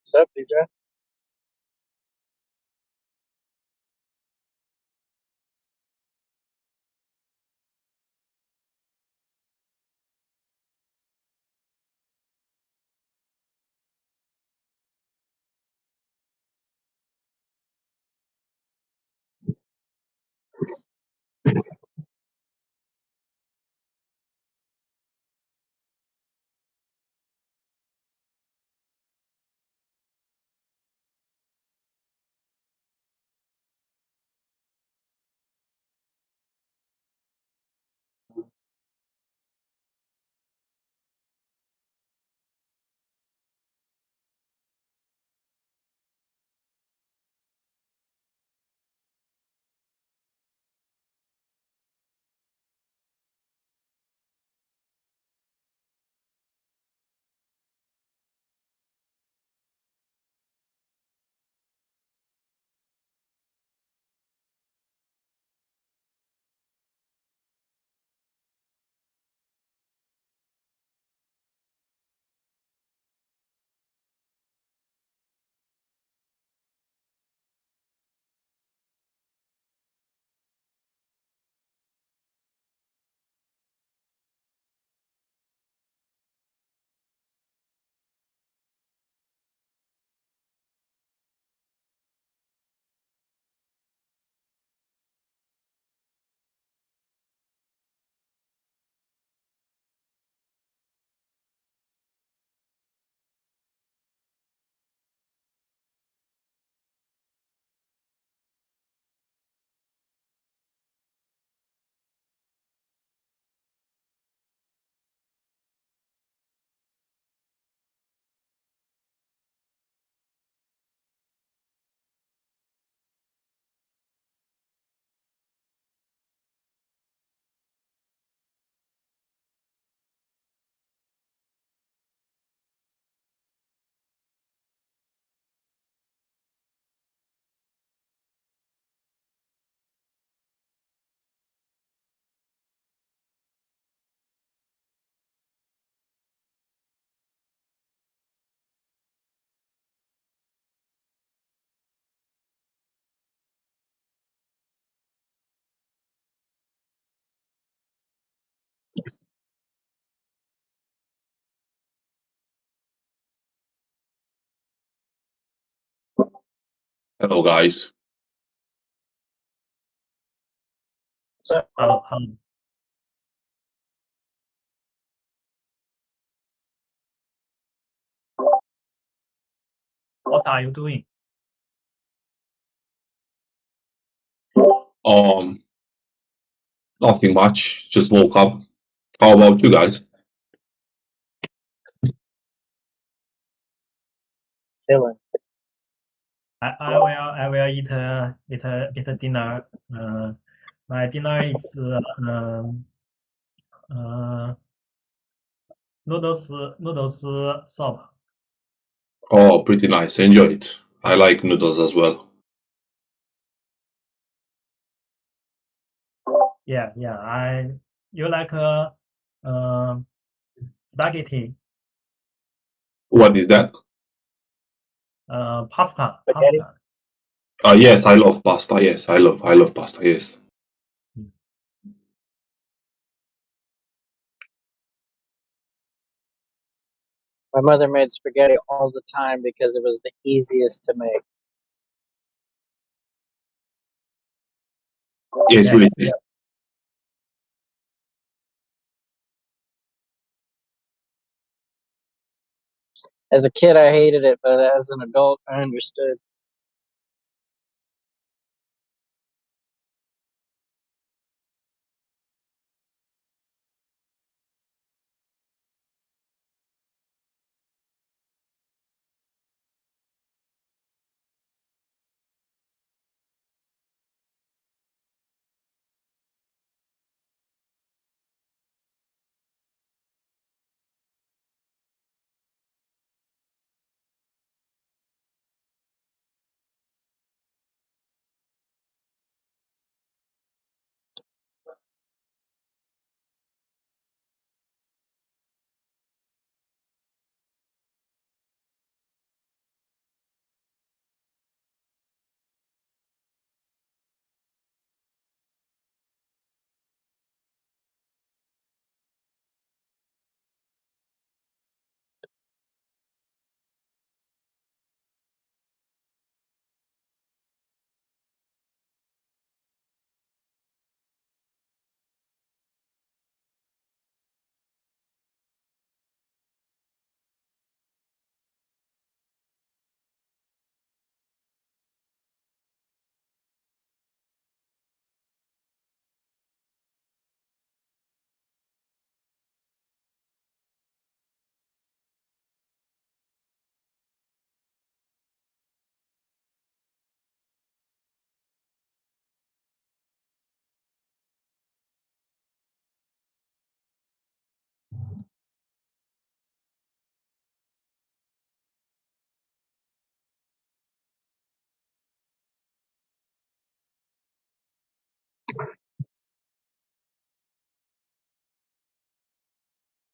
[SPEAKER 3] What's up, DJ?
[SPEAKER 2] Hello, guys.
[SPEAKER 3] So,
[SPEAKER 1] what are you doing?
[SPEAKER 2] Nothing much. Just woke up. How about you guys?
[SPEAKER 3] chilling.
[SPEAKER 1] I will eat dinner. My dinner is noodles soup.
[SPEAKER 2] Oh, pretty nice. Enjoy it. I like noodles as well.
[SPEAKER 1] Yeah. You like spaghetti,
[SPEAKER 2] What is that?
[SPEAKER 1] pasta.
[SPEAKER 2] Yes, I love pasta. Yes, I love pasta. Yes.
[SPEAKER 3] My mother made spaghetti all the time because it was the easiest to make.
[SPEAKER 2] Yes,
[SPEAKER 1] Yes.
[SPEAKER 2] really tasty.
[SPEAKER 3] As a kid, I hated it, but as an adult, I understood.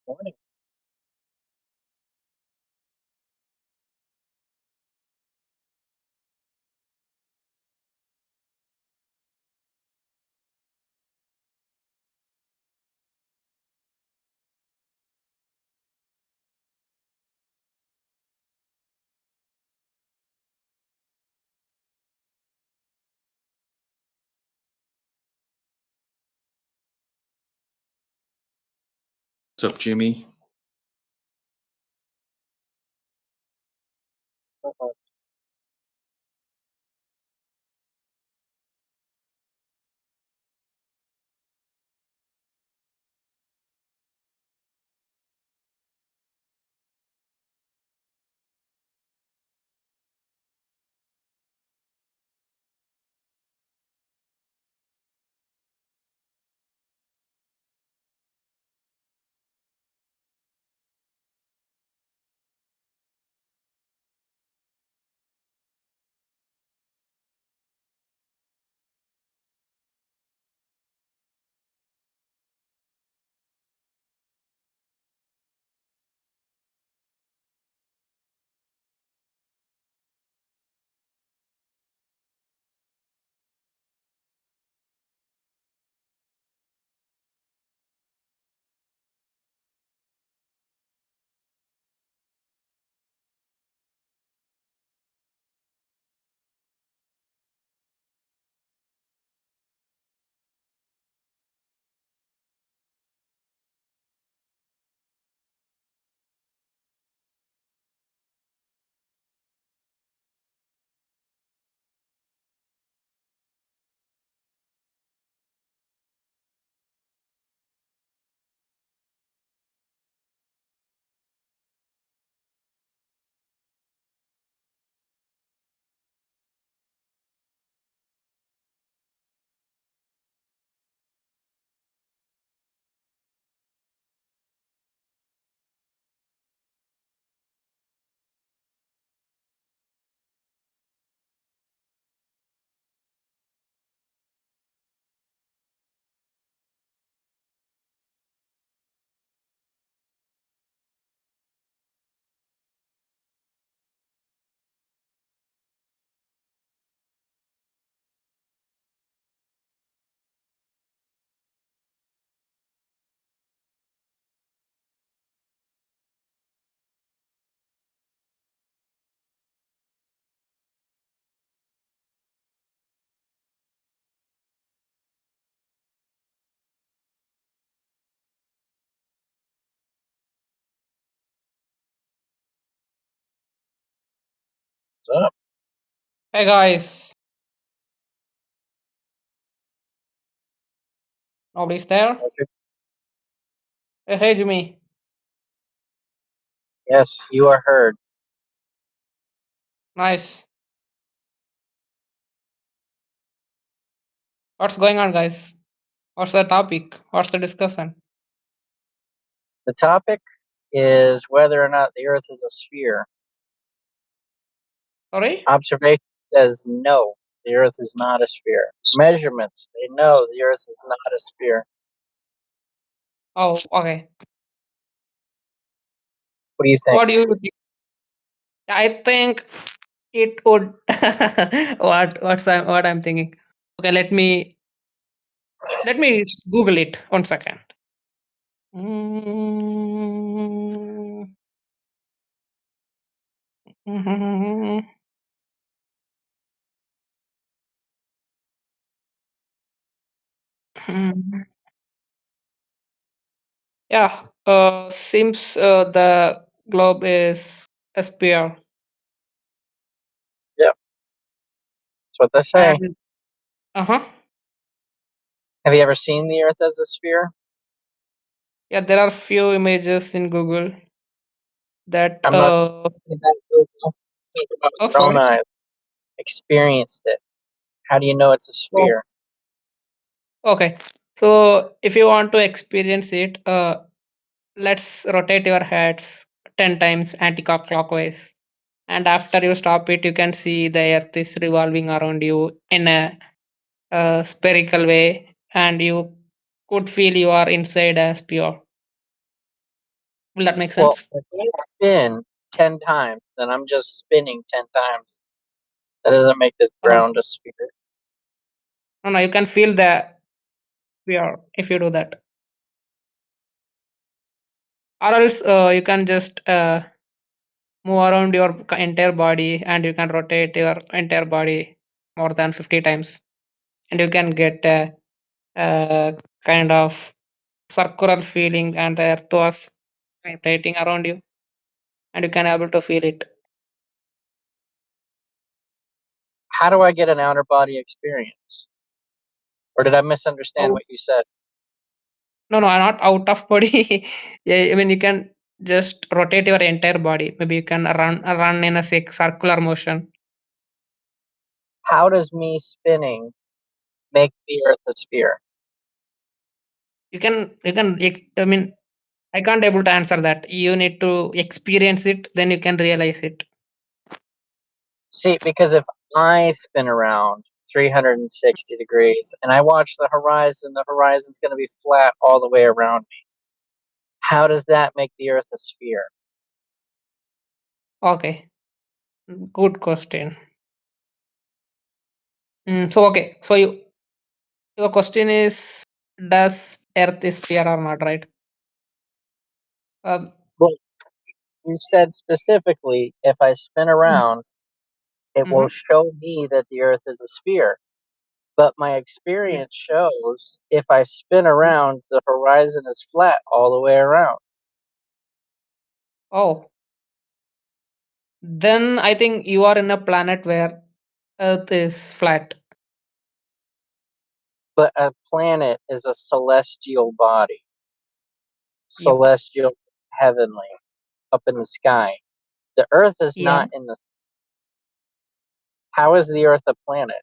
[SPEAKER 3] Morning.
[SPEAKER 22] What's up, Jimmy?
[SPEAKER 3] What's up?
[SPEAKER 6] Hey guys, nobody's there. Hey Jimmy.
[SPEAKER 3] Yes, you are heard.
[SPEAKER 6] Nice. What's going on, guys? What's the topic? What's the discussion?
[SPEAKER 3] The topic is whether or not the Earth is a sphere.
[SPEAKER 6] Sorry?
[SPEAKER 3] Observation says no, the Earth is not a sphere. Measurements, they know the Earth is not a sphere.
[SPEAKER 6] Oh, okay.
[SPEAKER 3] What do you think?
[SPEAKER 6] What do you think? I think it would. What I'm thinking. Okay, let me Google it. 1 second. Mm. Yeah. Seems the globe is a sphere.
[SPEAKER 3] Yep, that's what they say.
[SPEAKER 6] And uh-huh.
[SPEAKER 3] Have you ever seen the Earth as a sphere?
[SPEAKER 6] Yeah, there are few images in Google that
[SPEAKER 3] I'm not talking about Google. I'm talking about
[SPEAKER 6] oh
[SPEAKER 3] your own
[SPEAKER 6] sorry.
[SPEAKER 3] eyes. Experienced it. How do you know it's a
[SPEAKER 6] Oh,
[SPEAKER 3] sphere?
[SPEAKER 6] okay. So if you want to experience it, let's rotate your heads 10 times anti-clockwise. And after you stop it, you can see the earth is revolving around you in a spherical way, and you could feel you are inside a sphere. Will that make
[SPEAKER 3] Well,
[SPEAKER 6] sense?
[SPEAKER 3] if I spin 10 times, then I'm just spinning 10 times. That doesn't make the
[SPEAKER 6] No,
[SPEAKER 3] ground a sphere.
[SPEAKER 6] no, you can feel the sphere if you do that. Or else you can just move around your entire body, and you can rotate your entire body more than 50 times, and you can get a kind of circular feeling, and the earth was rotating around you, and you can able to feel it.
[SPEAKER 3] How do I get an outer body experience? Or did I misunderstand
[SPEAKER 6] Oh,
[SPEAKER 3] what you said?
[SPEAKER 6] no, not out of body. Yeah, I mean you can just rotate your entire body. Maybe you can run in a circular motion.
[SPEAKER 3] How does me spinning make the Earth a sphere?
[SPEAKER 6] You can. I mean, I can't able to answer that. You need to experience it, then you can realize it.
[SPEAKER 3] See, because if I spin around 360 degrees and I watch the horizon's going to be flat all the way around me. How does that make the Earth a sphere?
[SPEAKER 6] Okay, good question. So okay, so your question is, does Earth is sphere or not, right?
[SPEAKER 3] Well, you said specifically, if I spin around, it will show me that the Earth is a sphere. But my experience shows if I spin around, the horizon is flat all the way around.
[SPEAKER 6] Oh, then I think you are in a planet where Earth is flat.
[SPEAKER 3] But a planet is a celestial body.
[SPEAKER 6] Yep.
[SPEAKER 3] Celestial, heavenly, up in the sky. The Earth is
[SPEAKER 6] Yeah.
[SPEAKER 3] not in the. How is the Earth a planet?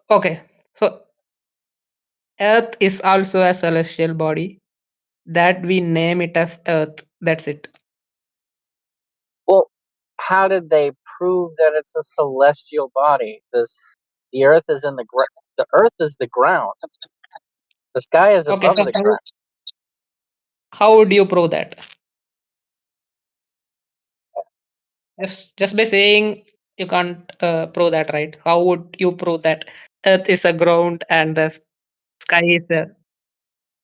[SPEAKER 6] Okay. So Earth is also a celestial body that we name it as Earth. That's it.
[SPEAKER 3] Well, how did they prove that it's a celestial body? The Earth is in the the Earth is the ground. The sky is
[SPEAKER 6] Okay,
[SPEAKER 3] above
[SPEAKER 6] so
[SPEAKER 3] the ground.
[SPEAKER 6] how would you prove that? Just by saying you can't prove that, right? How would you prove that Earth is a ground and the sky is a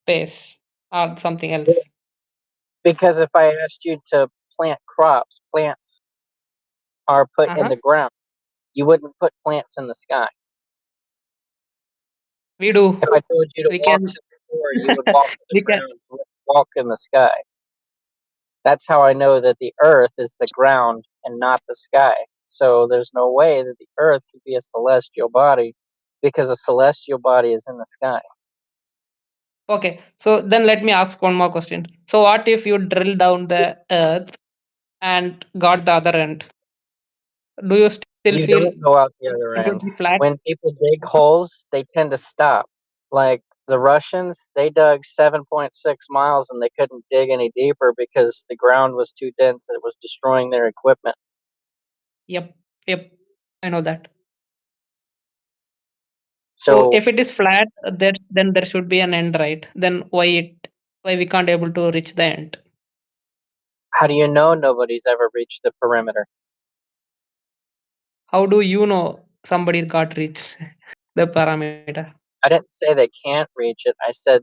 [SPEAKER 6] space or something else?
[SPEAKER 3] Because if I asked you to plant crops, plants are put in the ground. You wouldn't put plants in the sky.
[SPEAKER 6] We do.
[SPEAKER 3] If I told you to
[SPEAKER 6] We
[SPEAKER 3] walk
[SPEAKER 6] can.
[SPEAKER 3] to the floor, you would walk to the
[SPEAKER 6] We can.
[SPEAKER 3] ground, you wouldn't walk in the sky. That's how I know that the earth is the ground and not the sky. So there's no way that the earth could be a celestial body because a celestial body is in the sky.
[SPEAKER 6] Okay, so then let me ask one more question. So what if you drill down the earth and got the other end? Do you still
[SPEAKER 3] You
[SPEAKER 6] feel
[SPEAKER 3] don't go out the other
[SPEAKER 6] it will
[SPEAKER 3] end.
[SPEAKER 6] be flat?
[SPEAKER 3] When people dig holes, they tend to stop. Like the Russians, they dug 7.6 miles and they couldn't dig any deeper because the ground was too dense and it was destroying their equipment.
[SPEAKER 6] Yep, yep, I know that.
[SPEAKER 3] So
[SPEAKER 6] So if it is flat, then there should be an end, right? Then why we can't able to reach the end?
[SPEAKER 3] how do you know nobody's ever reached the perimeter?
[SPEAKER 6] How do you know somebody got reach the parameter?
[SPEAKER 3] I didn't say they can't reach it. I said,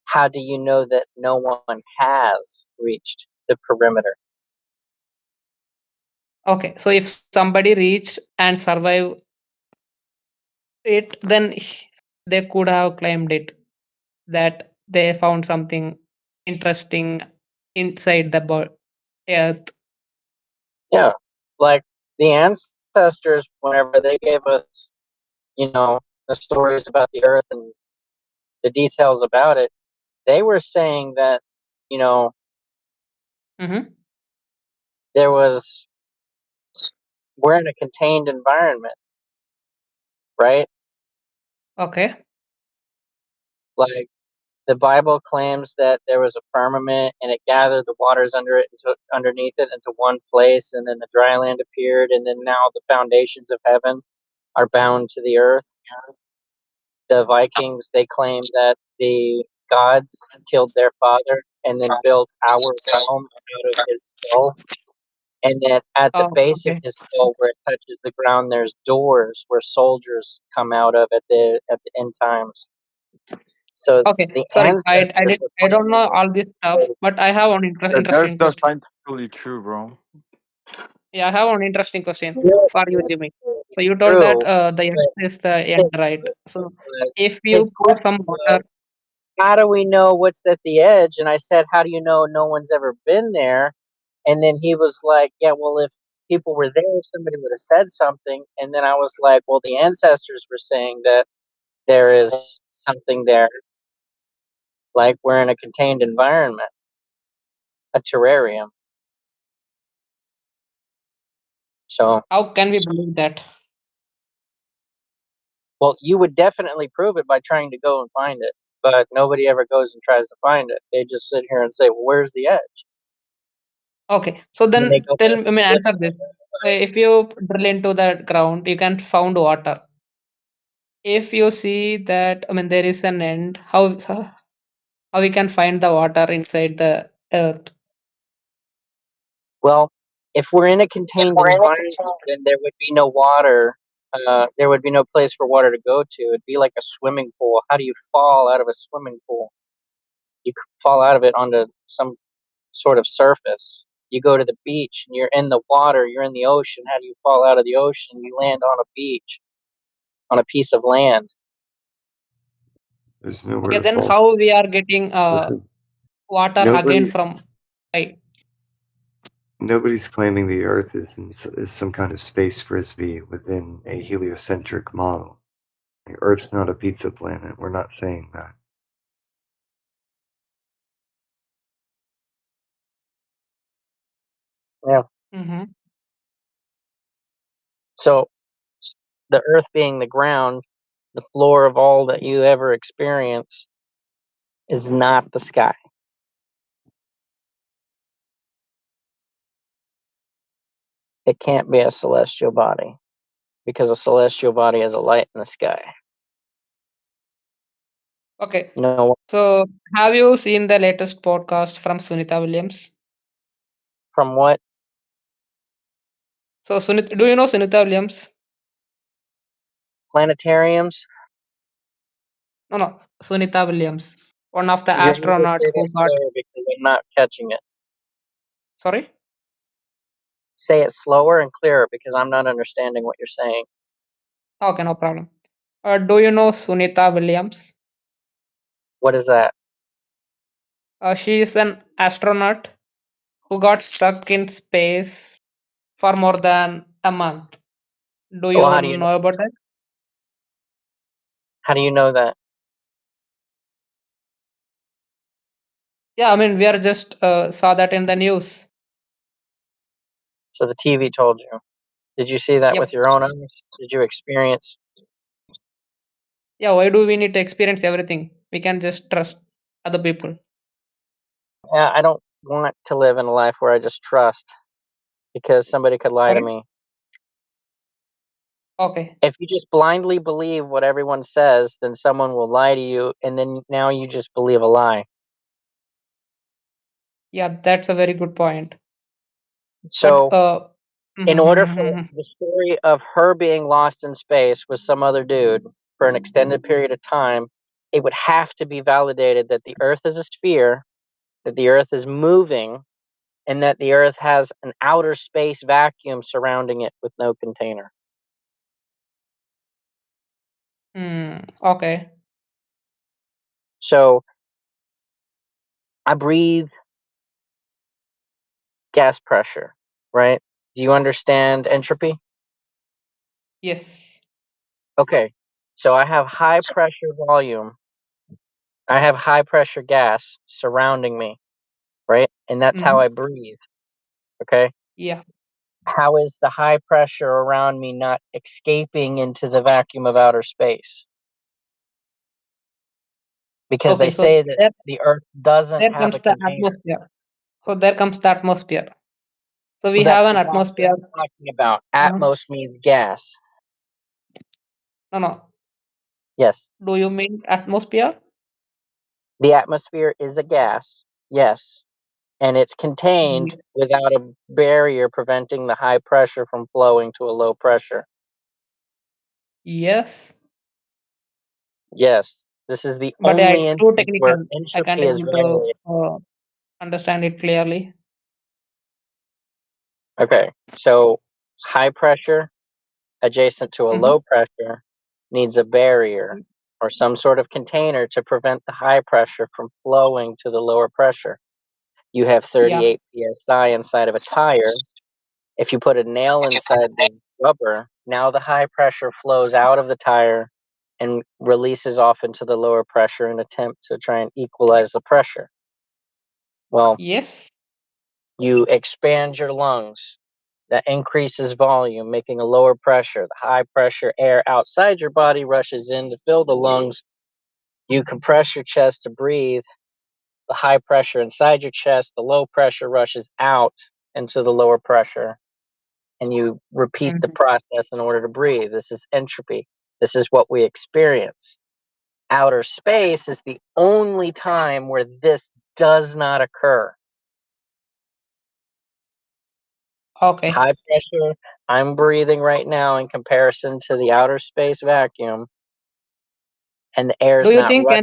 [SPEAKER 3] how do you know that no one has reached the perimeter?
[SPEAKER 6] Okay, so if somebody reached and survive it, then they could have claimed it that they found something interesting inside the earth.
[SPEAKER 3] Yeah, like the ancestors, whenever they gave us, the stories about the earth and the details about it, they were saying that,
[SPEAKER 6] Mm-hmm.
[SPEAKER 3] we're in a contained environment, right?
[SPEAKER 6] Okay.
[SPEAKER 3] Like the Bible claims that there was a firmament and it gathered the waters underneath it into one place, and then the dry land appeared, and then now the foundations of heaven are bound to the earth. The Vikings, they claim that the gods killed their father and then built our realm out of his skull. And that at the
[SPEAKER 6] Oh,
[SPEAKER 3] base of
[SPEAKER 6] okay.
[SPEAKER 3] his skull, where it touches the ground, there's doors where soldiers come out of at the end times. So
[SPEAKER 6] Okay,
[SPEAKER 3] the
[SPEAKER 6] sorry,
[SPEAKER 3] ancestors were
[SPEAKER 6] I don't know
[SPEAKER 3] claiming
[SPEAKER 6] all this stuff, but I have one
[SPEAKER 18] That's
[SPEAKER 6] interesting question.
[SPEAKER 18] scientifically true, bro.
[SPEAKER 6] Yeah, I have one interesting question
[SPEAKER 3] Yes,
[SPEAKER 6] for you, Jimmy. So you told that
[SPEAKER 3] true.
[SPEAKER 6] the end
[SPEAKER 3] But
[SPEAKER 6] is the end, right? So if you
[SPEAKER 3] his
[SPEAKER 6] put
[SPEAKER 3] question
[SPEAKER 6] some water,
[SPEAKER 3] was, how do we know what's at the edge? And I said, how do you know no one's ever been there? And then he was like, yeah, well, if people were there, somebody would have said something. And then I was like, well, the ancestors were saying that there is something there, like we're in a contained environment, a terrarium. So,
[SPEAKER 6] how can we believe that?
[SPEAKER 3] well, you would definitely prove it by trying to go and find it, but nobody ever goes and tries to find it. They just sit here and say, well, where's the edge?
[SPEAKER 6] Okay, so
[SPEAKER 3] And then they
[SPEAKER 6] then
[SPEAKER 3] go back and
[SPEAKER 6] answer this. If you drill into the ground, you can found water. If you see that, there is an end, how we can find the water inside the earth?
[SPEAKER 3] well, if we're in a contained environment, then there would be no water. There would be no place for water to go to. It'd be like a swimming pool. How do you fall out of a swimming pool? You fall out of it onto some sort of surface. You go to the beach and you're in the water, you're in the ocean. How do you fall out of the ocean? You land on a beach, on a piece of land.
[SPEAKER 8] There's nowhere
[SPEAKER 6] Okay,
[SPEAKER 8] to
[SPEAKER 6] then
[SPEAKER 8] fall.
[SPEAKER 6] how we are getting
[SPEAKER 8] Listen,
[SPEAKER 6] water again from
[SPEAKER 8] nobody's claiming the Earth is some kind of space frisbee within a heliocentric model. The Earth's not a pizza planet. We're not saying that.
[SPEAKER 3] Yeah.
[SPEAKER 6] Mm-hmm.
[SPEAKER 3] So the earth being the ground, the floor of all that you ever experience, is not the sky. It can't be a celestial body because a celestial body has a light in the sky.
[SPEAKER 6] Okay.
[SPEAKER 3] No.
[SPEAKER 6] So have you seen the latest podcast from Sunita Williams?
[SPEAKER 3] From what?
[SPEAKER 6] So do you know Sunita Williams?
[SPEAKER 3] Planetariums?
[SPEAKER 6] No, Sunita Williams, one of the
[SPEAKER 3] You're going to
[SPEAKER 6] astronaut
[SPEAKER 3] say
[SPEAKER 6] who
[SPEAKER 3] that
[SPEAKER 6] got.
[SPEAKER 3] slower because I'm not catching it.
[SPEAKER 6] Sorry.
[SPEAKER 3] Say it slower and clearer because I'm not understanding what you're saying.
[SPEAKER 6] Okay, no problem. Do you know Sunita Williams?
[SPEAKER 3] What is that?
[SPEAKER 6] She is an astronaut. who got stuck in space for more than a month. Do
[SPEAKER 3] So
[SPEAKER 6] you
[SPEAKER 3] how do you
[SPEAKER 6] know about that?
[SPEAKER 3] how do you know that?
[SPEAKER 6] Yeah, I mean, we are just saw that in the news.
[SPEAKER 3] So the TV told you. Did you see that with
[SPEAKER 6] Yep.
[SPEAKER 3] your own eyes? Did you experience?
[SPEAKER 6] Yeah, why do we need to experience everything? We can just trust other people.
[SPEAKER 3] Yeah, I don't want to live in a life where I just trust because somebody could lie to
[SPEAKER 6] Sorry?
[SPEAKER 3] me.
[SPEAKER 6] Okay.
[SPEAKER 3] If you just blindly believe what everyone says, then someone will lie to you, and then now you just believe a lie.
[SPEAKER 6] Yeah, that's a very good point.
[SPEAKER 3] So,
[SPEAKER 6] But
[SPEAKER 3] in order for the story of her being lost in space with some other dude for an extended period of time, it would have to be validated that the Earth is a sphere, that the Earth is moving, and that the Earth has an outer space vacuum surrounding it with no container.
[SPEAKER 6] Okay.
[SPEAKER 3] So, I breathe gas pressure, right? Do you understand entropy?
[SPEAKER 6] Yes.
[SPEAKER 3] Okay. So I have high pressure volume. I have high pressure gas surrounding me, right? And that's how I breathe. Okay.
[SPEAKER 6] Yeah.
[SPEAKER 3] How is the high pressure around me not escaping into the vacuum of outer space? Because
[SPEAKER 6] Okay,
[SPEAKER 3] they
[SPEAKER 6] so
[SPEAKER 3] say that
[SPEAKER 6] there,
[SPEAKER 3] the Earth doesn't
[SPEAKER 6] there
[SPEAKER 3] have
[SPEAKER 6] comes
[SPEAKER 3] a
[SPEAKER 6] the
[SPEAKER 3] container.
[SPEAKER 6] atmosphere. So there comes the atmosphere. So we
[SPEAKER 3] Well,
[SPEAKER 6] have
[SPEAKER 3] that's
[SPEAKER 6] an
[SPEAKER 3] the gas that
[SPEAKER 6] atmosphere.
[SPEAKER 3] I'm talking about. Atmos means gas.
[SPEAKER 6] No.
[SPEAKER 3] Yes.
[SPEAKER 6] Do you mean atmosphere?
[SPEAKER 3] The atmosphere is a gas. Yes. And it's contained without a barrier preventing the high pressure from flowing to a low pressure.
[SPEAKER 6] Yes.
[SPEAKER 3] Yes. This is the
[SPEAKER 6] But
[SPEAKER 3] only
[SPEAKER 6] it's too
[SPEAKER 3] instance where
[SPEAKER 6] technical. I can't
[SPEAKER 3] entropy is
[SPEAKER 6] able
[SPEAKER 3] violated.
[SPEAKER 6] to understand it clearly.
[SPEAKER 3] Okay. So high pressure adjacent to a low pressure needs a barrier or some sort of container to prevent the high pressure from flowing to the lower pressure. You have 38 psi inside of a tire. If you put a nail inside the rubber, now the high pressure flows out of the tire and releases off into the lower pressure in an attempt to try and equalize the pressure. Well,
[SPEAKER 6] yes,
[SPEAKER 3] you expand your lungs. That increases volume, making a lower pressure. The high pressure air outside your body rushes in to fill the lungs. You compress your chest to breathe. The high pressure inside your chest, the low pressure rushes out into the lower pressure. And you repeat the process in order to breathe. This is entropy. This is what we experience. Outer space is the only time where this does not occur.
[SPEAKER 6] Okay.
[SPEAKER 3] High pressure, I'm breathing right now in comparison to the outer space vacuum, and the air
[SPEAKER 6] Do
[SPEAKER 3] is
[SPEAKER 6] you
[SPEAKER 3] not
[SPEAKER 6] think
[SPEAKER 3] rushing.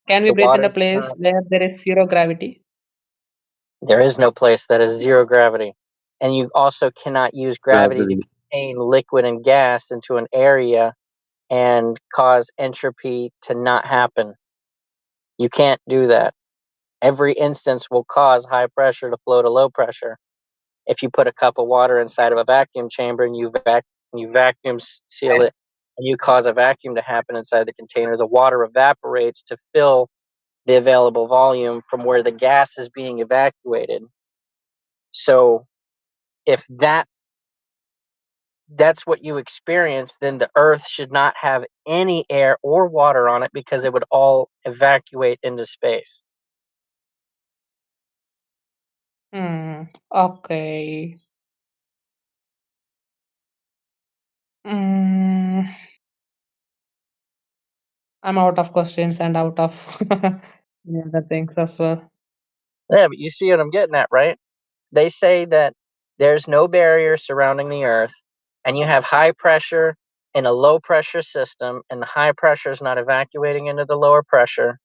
[SPEAKER 6] can we
[SPEAKER 3] The
[SPEAKER 6] breathe in a
[SPEAKER 3] water's
[SPEAKER 6] place
[SPEAKER 3] not.
[SPEAKER 6] where there is zero gravity?
[SPEAKER 3] There is no place that is zero gravity. And you also cannot use gravity to contain liquid and gas into an area and cause entropy to not happen. You can't do that. Every instance will cause high pressure to flow to low pressure. If you put a cup of water inside of a vacuum chamber and you vacuum seal it and you cause a vacuum to happen inside the container, the water evaporates to fill the available volume from where the gas is being evacuated. So if that's what you experience, then the earth should not have any air or water on it because it would all evacuate into space.
[SPEAKER 6] Okay. I'm out of questions and out of other things as well.
[SPEAKER 3] Yeah, but you see what I'm getting at, right? They say that there's no barrier surrounding the earth, and you have high pressure in a low pressure system, and the high pressure is not evacuating into the lower pressure.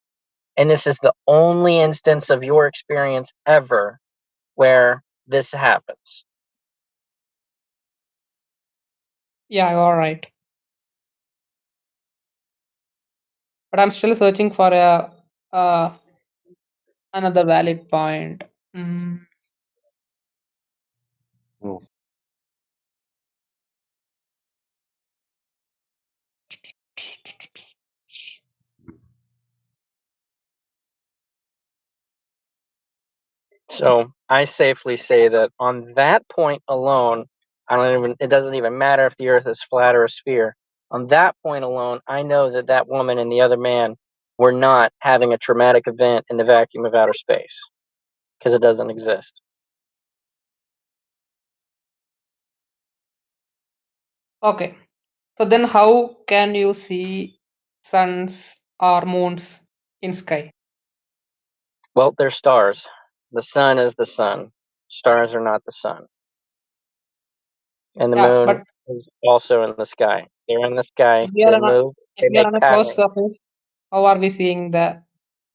[SPEAKER 3] And this is the only instance of your experience ever where this happens.
[SPEAKER 6] Yeah, all right. But I'm still searching for a another valid point.
[SPEAKER 3] So I safely say that on that point alone, it doesn't even matter if the Earth is flat or a sphere. On that point alone, I know that that woman and the other man were not having a traumatic event in the vacuum of outer space, because it doesn't exist.
[SPEAKER 6] Okay. So then how can you see suns or moons in sky?
[SPEAKER 3] Well, they're stars. The sun is the sun. Stars are not the sun. And the
[SPEAKER 6] Yeah, but
[SPEAKER 3] moon is also in the sky. They're in the sky.
[SPEAKER 6] if we are
[SPEAKER 3] They
[SPEAKER 6] on a
[SPEAKER 3] move. They
[SPEAKER 6] if we are
[SPEAKER 3] make
[SPEAKER 6] on a closed
[SPEAKER 3] patterns.
[SPEAKER 6] surface, how are we seeing the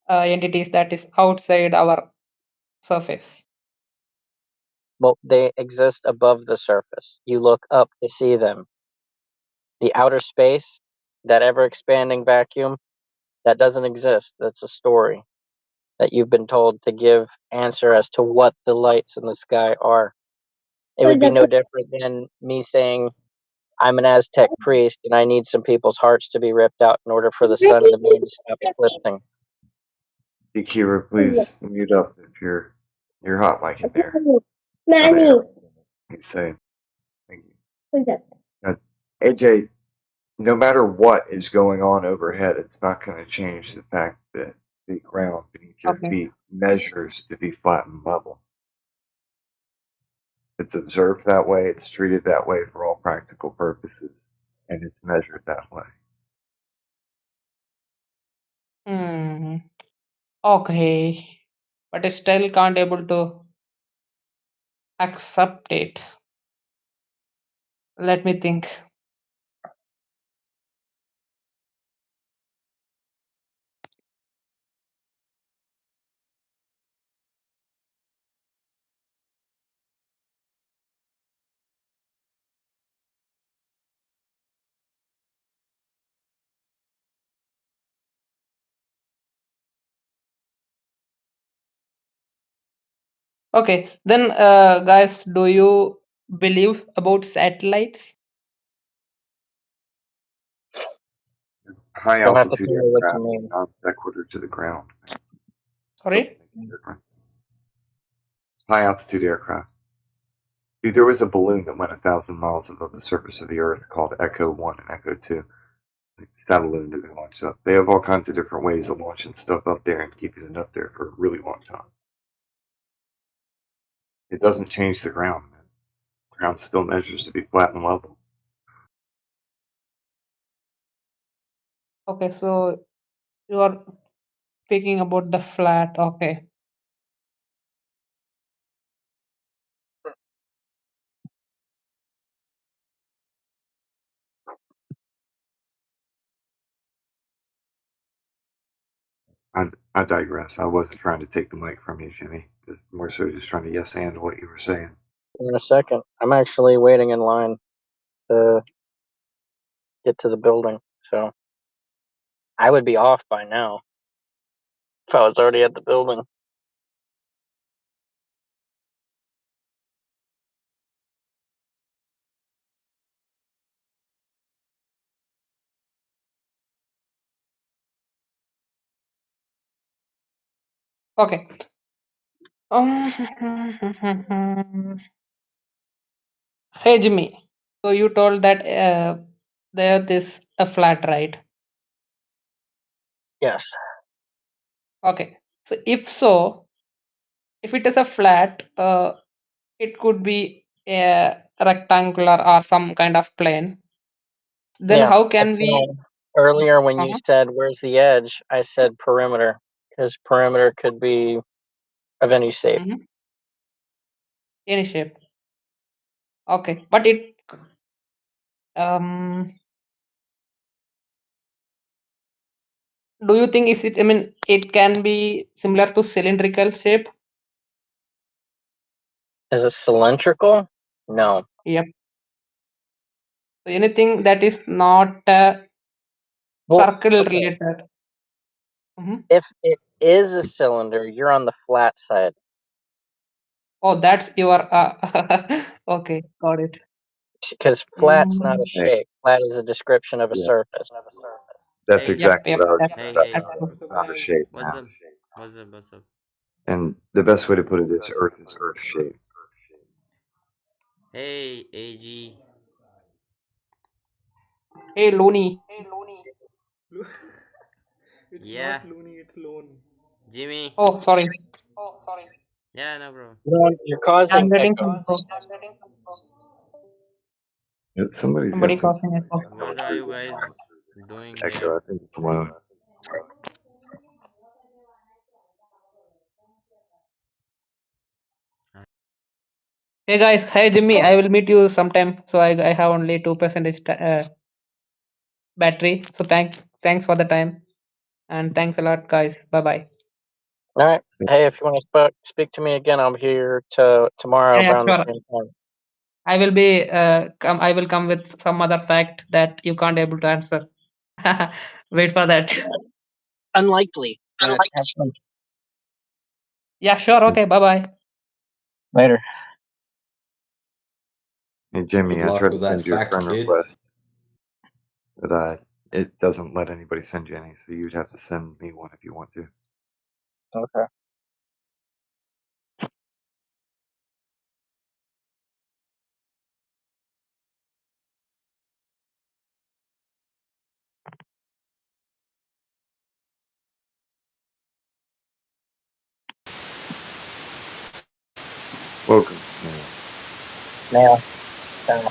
[SPEAKER 6] entities that is outside our surface?
[SPEAKER 3] Well, they exist above the surface. You look up to see them. The outer space, that ever expanding vacuum, that doesn't exist. That's a story that you've been told to give answer as to what the lights in the sky are. It would be no different than me saying I'm an Aztec priest and I need some people's hearts to be ripped out in order for the sun and the moon to stop eclipsing.
[SPEAKER 8] Kira, please mute up if you're hot mic in there. He's saying, thank you. AJ, no matter what is going on overhead, it's not going to change the fact that the ground beneath your
[SPEAKER 6] Okay.
[SPEAKER 8] feet measures to be flat and level. It's observed that way, it's treated that way for all practical purposes, and it's measured that way.
[SPEAKER 6] Okay. But I still can't able to accept it. Let me think. Okay, then guys, do you believe about satellites?
[SPEAKER 8] High
[SPEAKER 3] You'll have to
[SPEAKER 8] altitude
[SPEAKER 3] tell me what you
[SPEAKER 8] aircraft,
[SPEAKER 3] mean.
[SPEAKER 8] non sequitur to the ground.
[SPEAKER 6] Sorry?
[SPEAKER 8] High altitude aircraft. Dude, there was a balloon that went 1,000 miles above the surface of the Earth called Echo 1 and Echo 2. That balloon that they launched up. They have all kinds of different ways of launching stuff up there and keeping it up there for a really long time. It doesn't change the ground, man. The ground still measures to be flat and level.
[SPEAKER 6] Okay, so you are speaking about the flat. Okay.
[SPEAKER 8] I digress. I wasn't trying to take the mic from you, Jimmy. Just more so just trying to yes and what you were saying.
[SPEAKER 3] In a second. I'm actually waiting in line to get to the building, so I would be off by now if I was already at the building.
[SPEAKER 6] Okay. Hey Jimmy. So you told that the Earth is a flat, right?
[SPEAKER 3] Yes.
[SPEAKER 6] Okay. So if it is a flat, it could be a rectangular or some kind of plane. Then
[SPEAKER 3] Yeah.
[SPEAKER 6] how can we?
[SPEAKER 3] Earlier when you
[SPEAKER 6] Uh-huh.
[SPEAKER 3] said where's the edge, I said perimeter, because perimeter could be of any shape.
[SPEAKER 6] Any shape. Okay, but it do you think is it? I mean, it can be similar to cylindrical shape.
[SPEAKER 3] Is it cylindrical? No.
[SPEAKER 6] Yep. So anything that is not circle related.
[SPEAKER 3] If it is a cylinder, you're on the flat side.
[SPEAKER 6] Oh, that's your. Okay, got it.
[SPEAKER 3] Because flat's not a shape. Flat is a description of a
[SPEAKER 8] Yeah.
[SPEAKER 3] surface.
[SPEAKER 8] That's
[SPEAKER 6] Yep,
[SPEAKER 8] exactly
[SPEAKER 6] yep,
[SPEAKER 8] what I was
[SPEAKER 6] that's
[SPEAKER 8] just
[SPEAKER 6] that's
[SPEAKER 8] about.
[SPEAKER 6] true.
[SPEAKER 8] It's not a shape
[SPEAKER 1] What's
[SPEAKER 8] now.
[SPEAKER 1] up? What's up? What's up?
[SPEAKER 8] And the best way to put it is Earth shaped.
[SPEAKER 10] Hey, AG.
[SPEAKER 6] Hey, Looney.
[SPEAKER 11] It's
[SPEAKER 10] Yeah.
[SPEAKER 11] not loony, it's lone.
[SPEAKER 10] Jimmy.
[SPEAKER 6] Oh, sorry.
[SPEAKER 10] Yeah, no problem.
[SPEAKER 3] You're
[SPEAKER 6] I'm
[SPEAKER 3] causing
[SPEAKER 6] waiting
[SPEAKER 3] echo.
[SPEAKER 6] for
[SPEAKER 8] Somebody's got
[SPEAKER 6] somebody
[SPEAKER 8] some
[SPEAKER 6] causing echo.
[SPEAKER 10] What are you guys doing here?
[SPEAKER 8] echo. I think it's alone.
[SPEAKER 6] Hey guys, hi Jimmy. I will meet you sometime. So I have only 2% battery. So thanks for the time, and thanks a lot, guys. Bye bye.
[SPEAKER 3] All right. Hey, if you want to speak to me again, I'm here tomorrow
[SPEAKER 6] Yeah,
[SPEAKER 3] around the
[SPEAKER 6] sure.
[SPEAKER 3] same time.
[SPEAKER 6] I will be come. I will come with some other fact that you can't able to answer. Wait for that.
[SPEAKER 3] Unlikely. But have fun.
[SPEAKER 6] Yeah, sure. Okay. Bye bye.
[SPEAKER 3] Later.
[SPEAKER 8] Hey Jimmy,
[SPEAKER 23] Good
[SPEAKER 8] I
[SPEAKER 23] luck
[SPEAKER 8] tried to
[SPEAKER 23] with that
[SPEAKER 8] send you a
[SPEAKER 23] fact,
[SPEAKER 8] friend
[SPEAKER 23] kid.
[SPEAKER 8] request, but it doesn't let anybody send you any, so you'd have to send me one if you want to.
[SPEAKER 3] Okay.
[SPEAKER 8] Welcome, Snail.
[SPEAKER 3] Now. Now.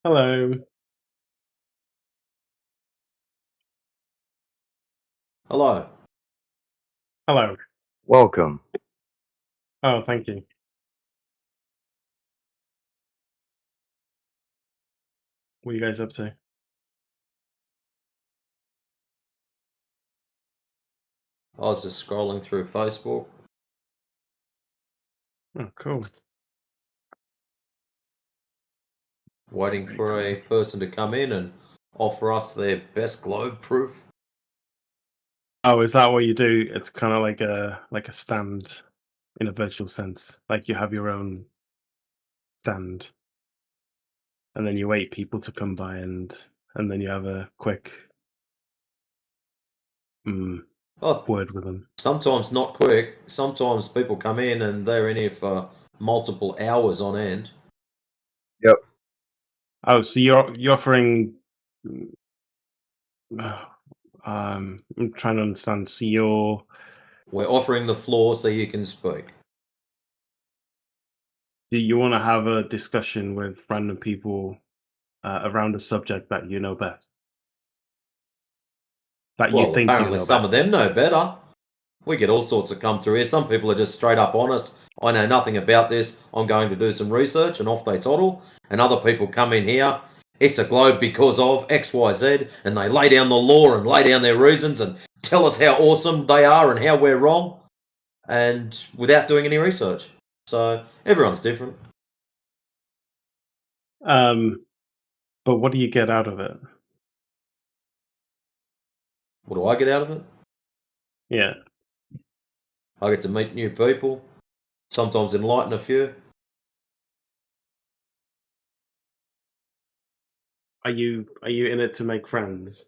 [SPEAKER 12] Hello.
[SPEAKER 14] Hello.
[SPEAKER 12] Hello.
[SPEAKER 8] Welcome.
[SPEAKER 12] Oh, thank you. What are you guys up to?
[SPEAKER 14] I was just scrolling through Facebook.
[SPEAKER 12] Oh, cool.
[SPEAKER 14] Waiting for a person to come in and offer us their best globe proof.
[SPEAKER 12] Oh, is that what you do? It's kind of like a stand in a virtual sense. Like you have your own stand, and then you wait people to come by, and then you have a quick word with them.
[SPEAKER 14] Sometimes not quick. Sometimes people come in and they're in here for multiple hours on end.
[SPEAKER 8] Yep.
[SPEAKER 12] Oh, so you're offering. I'm trying to understand. So
[SPEAKER 14] we're offering the floor so you can speak.
[SPEAKER 12] Do you want to have a discussion with random people around a subject that you know best? That you
[SPEAKER 14] Well,
[SPEAKER 12] think you
[SPEAKER 14] apparently
[SPEAKER 12] know
[SPEAKER 14] some
[SPEAKER 12] best?
[SPEAKER 14] of them know better. We get all sorts of come through here. Some people are just straight up honest. I know nothing about this. I'm going to do some research, and off they toddle. And other people come in here. It's a globe because of X, Y, Z, and they lay down the law and lay down their reasons and tell us how awesome they are and how we're wrong, and without doing any research. So everyone's different.
[SPEAKER 12] But what do you get out of it?
[SPEAKER 14] What do I get out of it?
[SPEAKER 12] Yeah.
[SPEAKER 14] I get to meet new people, sometimes enlighten a few.
[SPEAKER 12] Are you in it to make friends?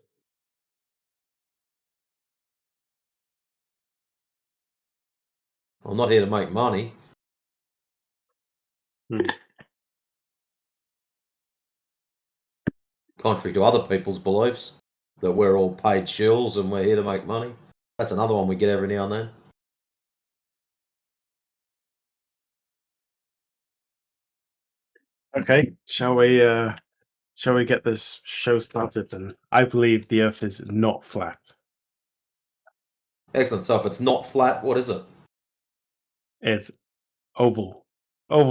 [SPEAKER 14] I'm not here to make money. Contrary to other people's beliefs, that we're all paid shills and we're here to make money. That's another one we get every now and then.
[SPEAKER 12] Okay, shall we get this show started then? I believe the Earth is not flat.
[SPEAKER 14] Excellent. So if it's not flat, what is it?
[SPEAKER 12] It's oval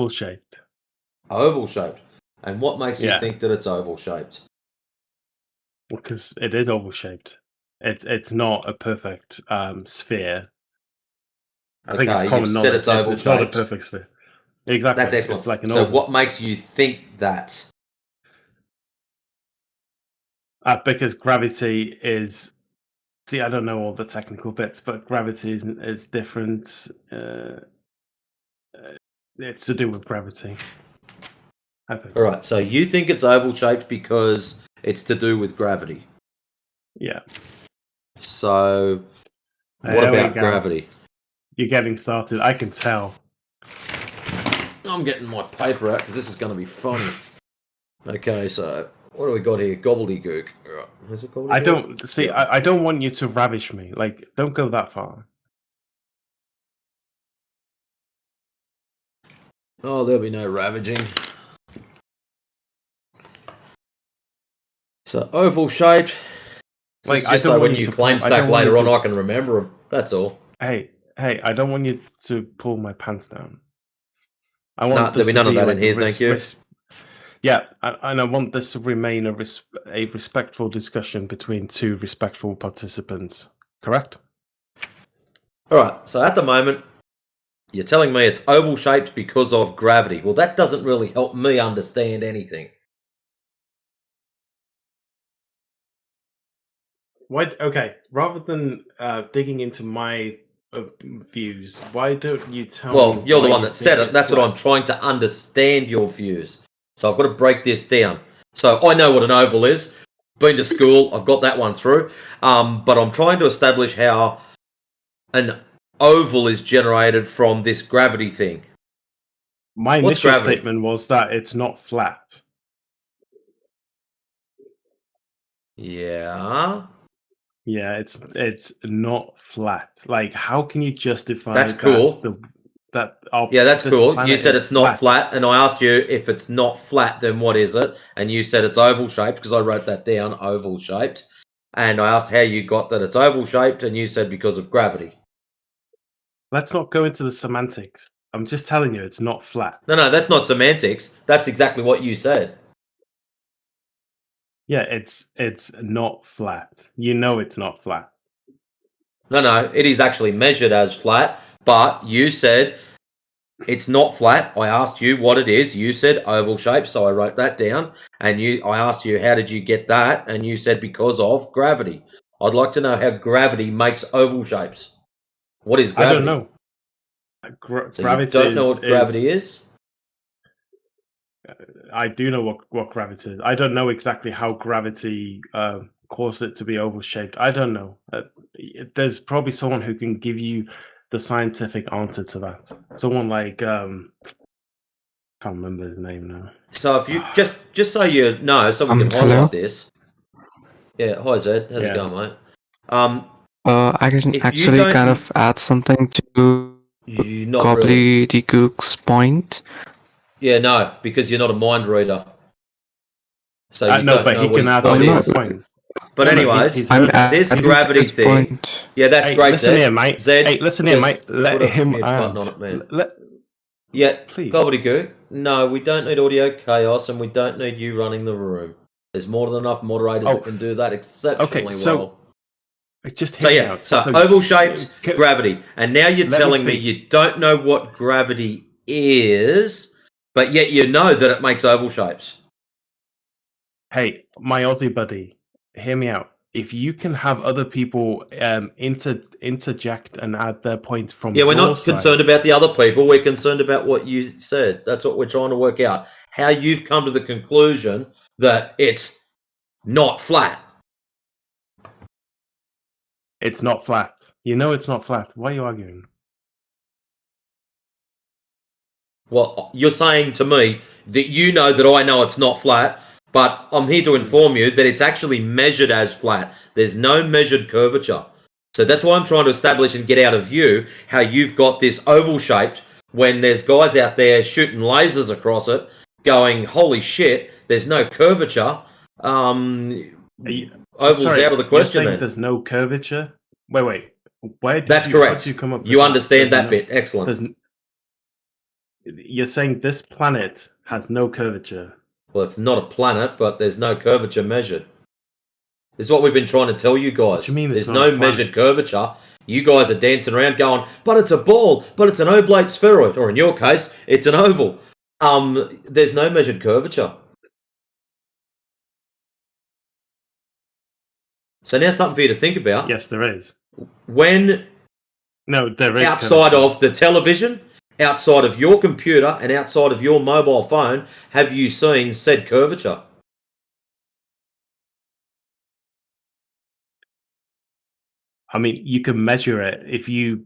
[SPEAKER 12] shaped.
[SPEAKER 14] Oval shaped. And what makes you
[SPEAKER 12] Yeah.
[SPEAKER 14] think that it's oval shaped?
[SPEAKER 12] Because it is oval shaped. It's not a perfect sphere. I think it's
[SPEAKER 14] Okay,
[SPEAKER 12] common
[SPEAKER 14] you've said
[SPEAKER 12] knowledge.
[SPEAKER 14] it's oval
[SPEAKER 12] It's not a
[SPEAKER 14] shaped.
[SPEAKER 12] perfect sphere. Exactly.
[SPEAKER 14] That's excellent.
[SPEAKER 12] It's like an
[SPEAKER 14] so
[SPEAKER 12] oval.
[SPEAKER 14] what makes you think that?
[SPEAKER 12] Because gravity is. See, I don't know all the technical bits, but gravity is different. It's to do with gravity. I think.
[SPEAKER 14] All right. So you think it's oval shaped because it's to do with gravity.
[SPEAKER 12] Yeah.
[SPEAKER 14] So what
[SPEAKER 12] There we
[SPEAKER 14] about
[SPEAKER 12] go.
[SPEAKER 14] gravity?
[SPEAKER 12] You're getting started. I can tell.
[SPEAKER 14] I'm getting my paper out because this is going to be funny. Okay, so what do we got here? Gobbledygook. Right. Is it gobbledygook?
[SPEAKER 12] I don't see.
[SPEAKER 14] Yeah.
[SPEAKER 12] I don't want you to ravish me. Like, don't go that far.
[SPEAKER 14] Oh, there'll be no ravaging. So oval shaped.
[SPEAKER 12] Like,
[SPEAKER 14] Just
[SPEAKER 12] I don't
[SPEAKER 14] so
[SPEAKER 12] want
[SPEAKER 14] when
[SPEAKER 12] you
[SPEAKER 14] you
[SPEAKER 12] to
[SPEAKER 14] claim
[SPEAKER 12] pull- I don't
[SPEAKER 14] stack
[SPEAKER 12] want you
[SPEAKER 14] later on,
[SPEAKER 12] to-
[SPEAKER 14] I can remember them. That's all.
[SPEAKER 12] Hey, I don't want you to pull my pants down. I
[SPEAKER 14] Nah,
[SPEAKER 12] want
[SPEAKER 14] there'll
[SPEAKER 12] this
[SPEAKER 14] be
[SPEAKER 12] to
[SPEAKER 14] none of
[SPEAKER 12] be
[SPEAKER 14] that
[SPEAKER 12] like
[SPEAKER 14] in here, thank you.
[SPEAKER 12] Yeah, and I want this to remain a respectful discussion between two respectful participants. Correct?
[SPEAKER 14] All right. So at the moment, you're telling me it's oval shaped because of gravity. Well, that doesn't really help me understand anything.
[SPEAKER 12] Why? Okay, rather than digging into my views, why don't you tell me?
[SPEAKER 14] Well, you're the
[SPEAKER 12] why
[SPEAKER 14] one
[SPEAKER 12] you
[SPEAKER 14] that
[SPEAKER 12] think
[SPEAKER 14] said it.
[SPEAKER 12] it's
[SPEAKER 14] That's what
[SPEAKER 12] flat?
[SPEAKER 14] I'm trying to understand your views. So I've got to break this down. So I know what an oval is. Been to school. I've got that one through. But I'm trying to establish how an oval is generated from this gravity thing.
[SPEAKER 12] My
[SPEAKER 14] What's
[SPEAKER 12] initial
[SPEAKER 14] gravity?
[SPEAKER 12] statement was that it's not flat.
[SPEAKER 14] Yeah.
[SPEAKER 12] Yeah, it's not flat. Like, how can you justify
[SPEAKER 14] That's
[SPEAKER 12] that?
[SPEAKER 14] cool.
[SPEAKER 12] that
[SPEAKER 14] Yeah, that's
[SPEAKER 12] this
[SPEAKER 14] cool. You
[SPEAKER 12] planet
[SPEAKER 14] said
[SPEAKER 12] is
[SPEAKER 14] it's not flat, and I asked you if it's not flat, then what is it? And you said it's oval shaped because I wrote that down, oval shaped. And I asked how you got that it's oval shaped, and you said because of gravity.
[SPEAKER 12] Let's not go into the semantics. I'm just telling you, it's not flat.
[SPEAKER 14] No, that's not semantics. That's exactly what you said.
[SPEAKER 12] Yeah, it's not flat. You know it's not flat.
[SPEAKER 14] No, it is actually measured as flat, but you said it's not flat. I asked you what it is. You said oval shape, so I wrote that down. And I asked you how did you get that, and you said because of gravity. I'd like to know how gravity makes oval shapes. What is gravity?
[SPEAKER 12] I don't know.
[SPEAKER 14] So
[SPEAKER 12] Gravity
[SPEAKER 14] you don't know what gravity is?
[SPEAKER 12] I do know what gravity is. I don't know exactly how gravity caused it to be oval shaped. I don't know. There's probably someone who can give you the scientific answer to that. Someone like can't remember his name now.
[SPEAKER 14] So if you just so you know, so we can
[SPEAKER 13] hello?
[SPEAKER 14] highlight this. Yeah, hi Zed. How's it going, mate?
[SPEAKER 13] I can
[SPEAKER 14] if you
[SPEAKER 13] actually
[SPEAKER 14] don't-
[SPEAKER 13] kind of add something to
[SPEAKER 14] not really.
[SPEAKER 13] Gobbledygook's point.
[SPEAKER 14] Yeah, no, because you're not a mind reader. So you
[SPEAKER 12] no,
[SPEAKER 14] don't
[SPEAKER 12] but
[SPEAKER 14] know
[SPEAKER 12] he
[SPEAKER 14] what
[SPEAKER 12] can
[SPEAKER 14] his
[SPEAKER 12] add
[SPEAKER 14] point
[SPEAKER 12] to my
[SPEAKER 14] is.
[SPEAKER 12] point.
[SPEAKER 14] But
[SPEAKER 12] No, no,
[SPEAKER 14] anyways,
[SPEAKER 12] he's heard it.
[SPEAKER 14] this
[SPEAKER 12] He's-
[SPEAKER 14] gravity
[SPEAKER 13] his
[SPEAKER 14] thing.
[SPEAKER 13] point.
[SPEAKER 14] Yeah, that's
[SPEAKER 12] Hey,
[SPEAKER 14] great,
[SPEAKER 12] listen
[SPEAKER 14] Zed.
[SPEAKER 12] here, mate.
[SPEAKER 14] Zed,
[SPEAKER 12] Hey, listen here,
[SPEAKER 14] just
[SPEAKER 12] mate. Let
[SPEAKER 14] put a
[SPEAKER 12] him
[SPEAKER 14] mute button on
[SPEAKER 12] add.
[SPEAKER 14] it, man.
[SPEAKER 12] Let
[SPEAKER 14] Yeah,
[SPEAKER 12] please.
[SPEAKER 14] gobbledygook. No, we don't need audio chaos, and we don't need you running the room. There's more than enough moderators that can do that exceptionally well.
[SPEAKER 12] Just
[SPEAKER 14] So
[SPEAKER 12] hear me
[SPEAKER 14] yeah,
[SPEAKER 12] out.
[SPEAKER 14] so oval shaped gravity, and now you're
[SPEAKER 12] let me
[SPEAKER 14] telling me
[SPEAKER 12] speak.
[SPEAKER 14] you don't know what gravity is, but yet you know that it makes oval shapes.
[SPEAKER 12] Hey, my Aussie buddy, hear me out. If you can have other people interject and add their points from
[SPEAKER 14] Yeah, we're
[SPEAKER 12] your
[SPEAKER 14] not
[SPEAKER 12] side,
[SPEAKER 14] concerned about the other people. We're concerned about what you said. That's what we're trying to work out. How you've come to the conclusion that it's not flat.
[SPEAKER 12] it's not flat. You know it's not flat. Why are you arguing?
[SPEAKER 14] Well, you're saying to me that you know that I know it's not flat, but I'm here to inform you that it's actually measured as flat. There's no measured curvature. So that's why I'm trying to establish and get out of you how you've got this oval shaped when there's guys out there shooting lasers across it going, holy shit, there's no curvature. Oval's
[SPEAKER 12] Sorry,
[SPEAKER 14] out of the
[SPEAKER 12] you're
[SPEAKER 14] question
[SPEAKER 12] saying
[SPEAKER 14] then.
[SPEAKER 12] there's no curvature? Wait.
[SPEAKER 14] That's
[SPEAKER 12] How
[SPEAKER 14] correct.
[SPEAKER 12] did you come up with
[SPEAKER 14] You
[SPEAKER 12] that?
[SPEAKER 14] understand
[SPEAKER 12] There's
[SPEAKER 14] that bit. Excellent.
[SPEAKER 12] You're saying this planet has no curvature.
[SPEAKER 14] Well, it's not a planet, but there's no curvature measured. This is what we've been trying to tell you guys.
[SPEAKER 12] What do you mean it's
[SPEAKER 14] There's
[SPEAKER 12] not
[SPEAKER 14] no
[SPEAKER 12] a planet?
[SPEAKER 14] measured curvature. You guys are dancing around going, but it's a ball, but it's an oblate spheroid, or in your case, it's an oval. There's no measured curvature. So now something for you to think about.
[SPEAKER 12] Yes, there is.
[SPEAKER 14] When
[SPEAKER 12] there is
[SPEAKER 14] outside
[SPEAKER 12] curvature.
[SPEAKER 14] of the television, outside of your computer, and outside of your mobile phone, have you seen said curvature?
[SPEAKER 12] I mean, you can measure it if you.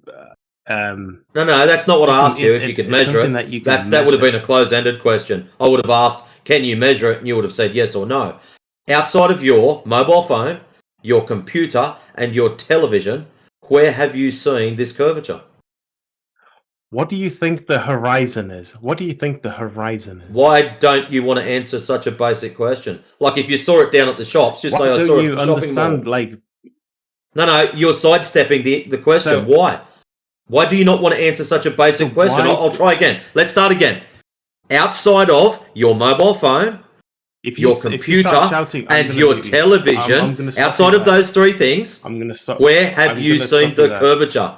[SPEAKER 14] No, that's not what I asked you. If you could measure it,
[SPEAKER 12] that you can
[SPEAKER 14] that would have
[SPEAKER 12] measure.
[SPEAKER 14] been a closed-ended question. I would have asked, "Can you measure it?" and you would have said yes or no. Outside of your mobile phone, your computer, and your television, where have you seen this curvature?
[SPEAKER 12] What do you think the horizon is? What do you think the horizon is?
[SPEAKER 14] Why don't you want to answer such a basic question? Like if you saw it down at the shops, just
[SPEAKER 12] Why
[SPEAKER 14] say I
[SPEAKER 12] don't
[SPEAKER 14] saw it
[SPEAKER 12] you
[SPEAKER 14] at the shopping mall.
[SPEAKER 12] understand? Like,
[SPEAKER 14] No, you're sidestepping the question.
[SPEAKER 12] So-
[SPEAKER 14] Why? Why do you not want to answer such a basic question?
[SPEAKER 12] why-
[SPEAKER 14] I'll try again. Let's start again. Outside of your mobile phone, your
[SPEAKER 12] if you
[SPEAKER 14] computer,
[SPEAKER 12] start shouting, I'm
[SPEAKER 14] and
[SPEAKER 12] gonna
[SPEAKER 14] your
[SPEAKER 12] mute you.
[SPEAKER 14] television,
[SPEAKER 12] I'm gonna stop
[SPEAKER 14] outside
[SPEAKER 12] you
[SPEAKER 14] of
[SPEAKER 12] there.
[SPEAKER 14] those three things,
[SPEAKER 12] I'm gonna stop.
[SPEAKER 14] where have
[SPEAKER 12] I'm
[SPEAKER 14] you
[SPEAKER 12] gonna
[SPEAKER 14] seen
[SPEAKER 12] stop you
[SPEAKER 14] the
[SPEAKER 12] there.
[SPEAKER 14] curvature?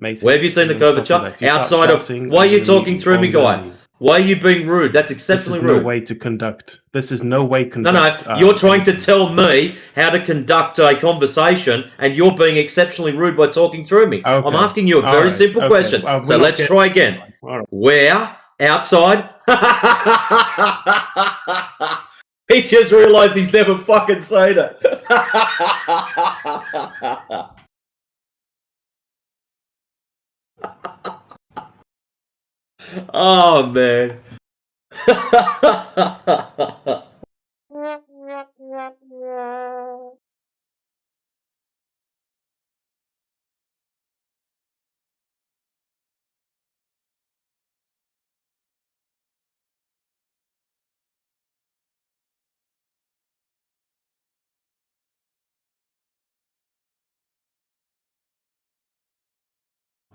[SPEAKER 12] Matey,
[SPEAKER 14] Where have you seen
[SPEAKER 12] I'm
[SPEAKER 14] the
[SPEAKER 12] gonna stop you
[SPEAKER 14] curvature?
[SPEAKER 12] there. If you start
[SPEAKER 14] Outside
[SPEAKER 12] shouting,
[SPEAKER 14] of... Why are
[SPEAKER 12] I'm
[SPEAKER 14] you
[SPEAKER 12] gonna
[SPEAKER 14] talking
[SPEAKER 12] mute you.
[SPEAKER 14] through me,
[SPEAKER 12] I'm gonna
[SPEAKER 14] guy?
[SPEAKER 12] leave.
[SPEAKER 14] Why are you being rude? That's
[SPEAKER 12] This
[SPEAKER 14] exceptionally
[SPEAKER 12] is no
[SPEAKER 14] rude.
[SPEAKER 12] way to conduct. This is no way
[SPEAKER 14] No,
[SPEAKER 12] conduct.
[SPEAKER 14] you're trying to tell me how to conduct a conversation, and you're being exceptionally rude by talking through me. I'm
[SPEAKER 12] Okay.
[SPEAKER 14] asking you a
[SPEAKER 12] All
[SPEAKER 14] very
[SPEAKER 12] right.
[SPEAKER 14] simple
[SPEAKER 12] Okay.
[SPEAKER 14] question.
[SPEAKER 12] We're
[SPEAKER 14] So
[SPEAKER 12] not
[SPEAKER 14] let's
[SPEAKER 12] getting-
[SPEAKER 14] try again.
[SPEAKER 12] All right.
[SPEAKER 14] Where? Outside? He just realised he's never fucking seen it. Oh, man.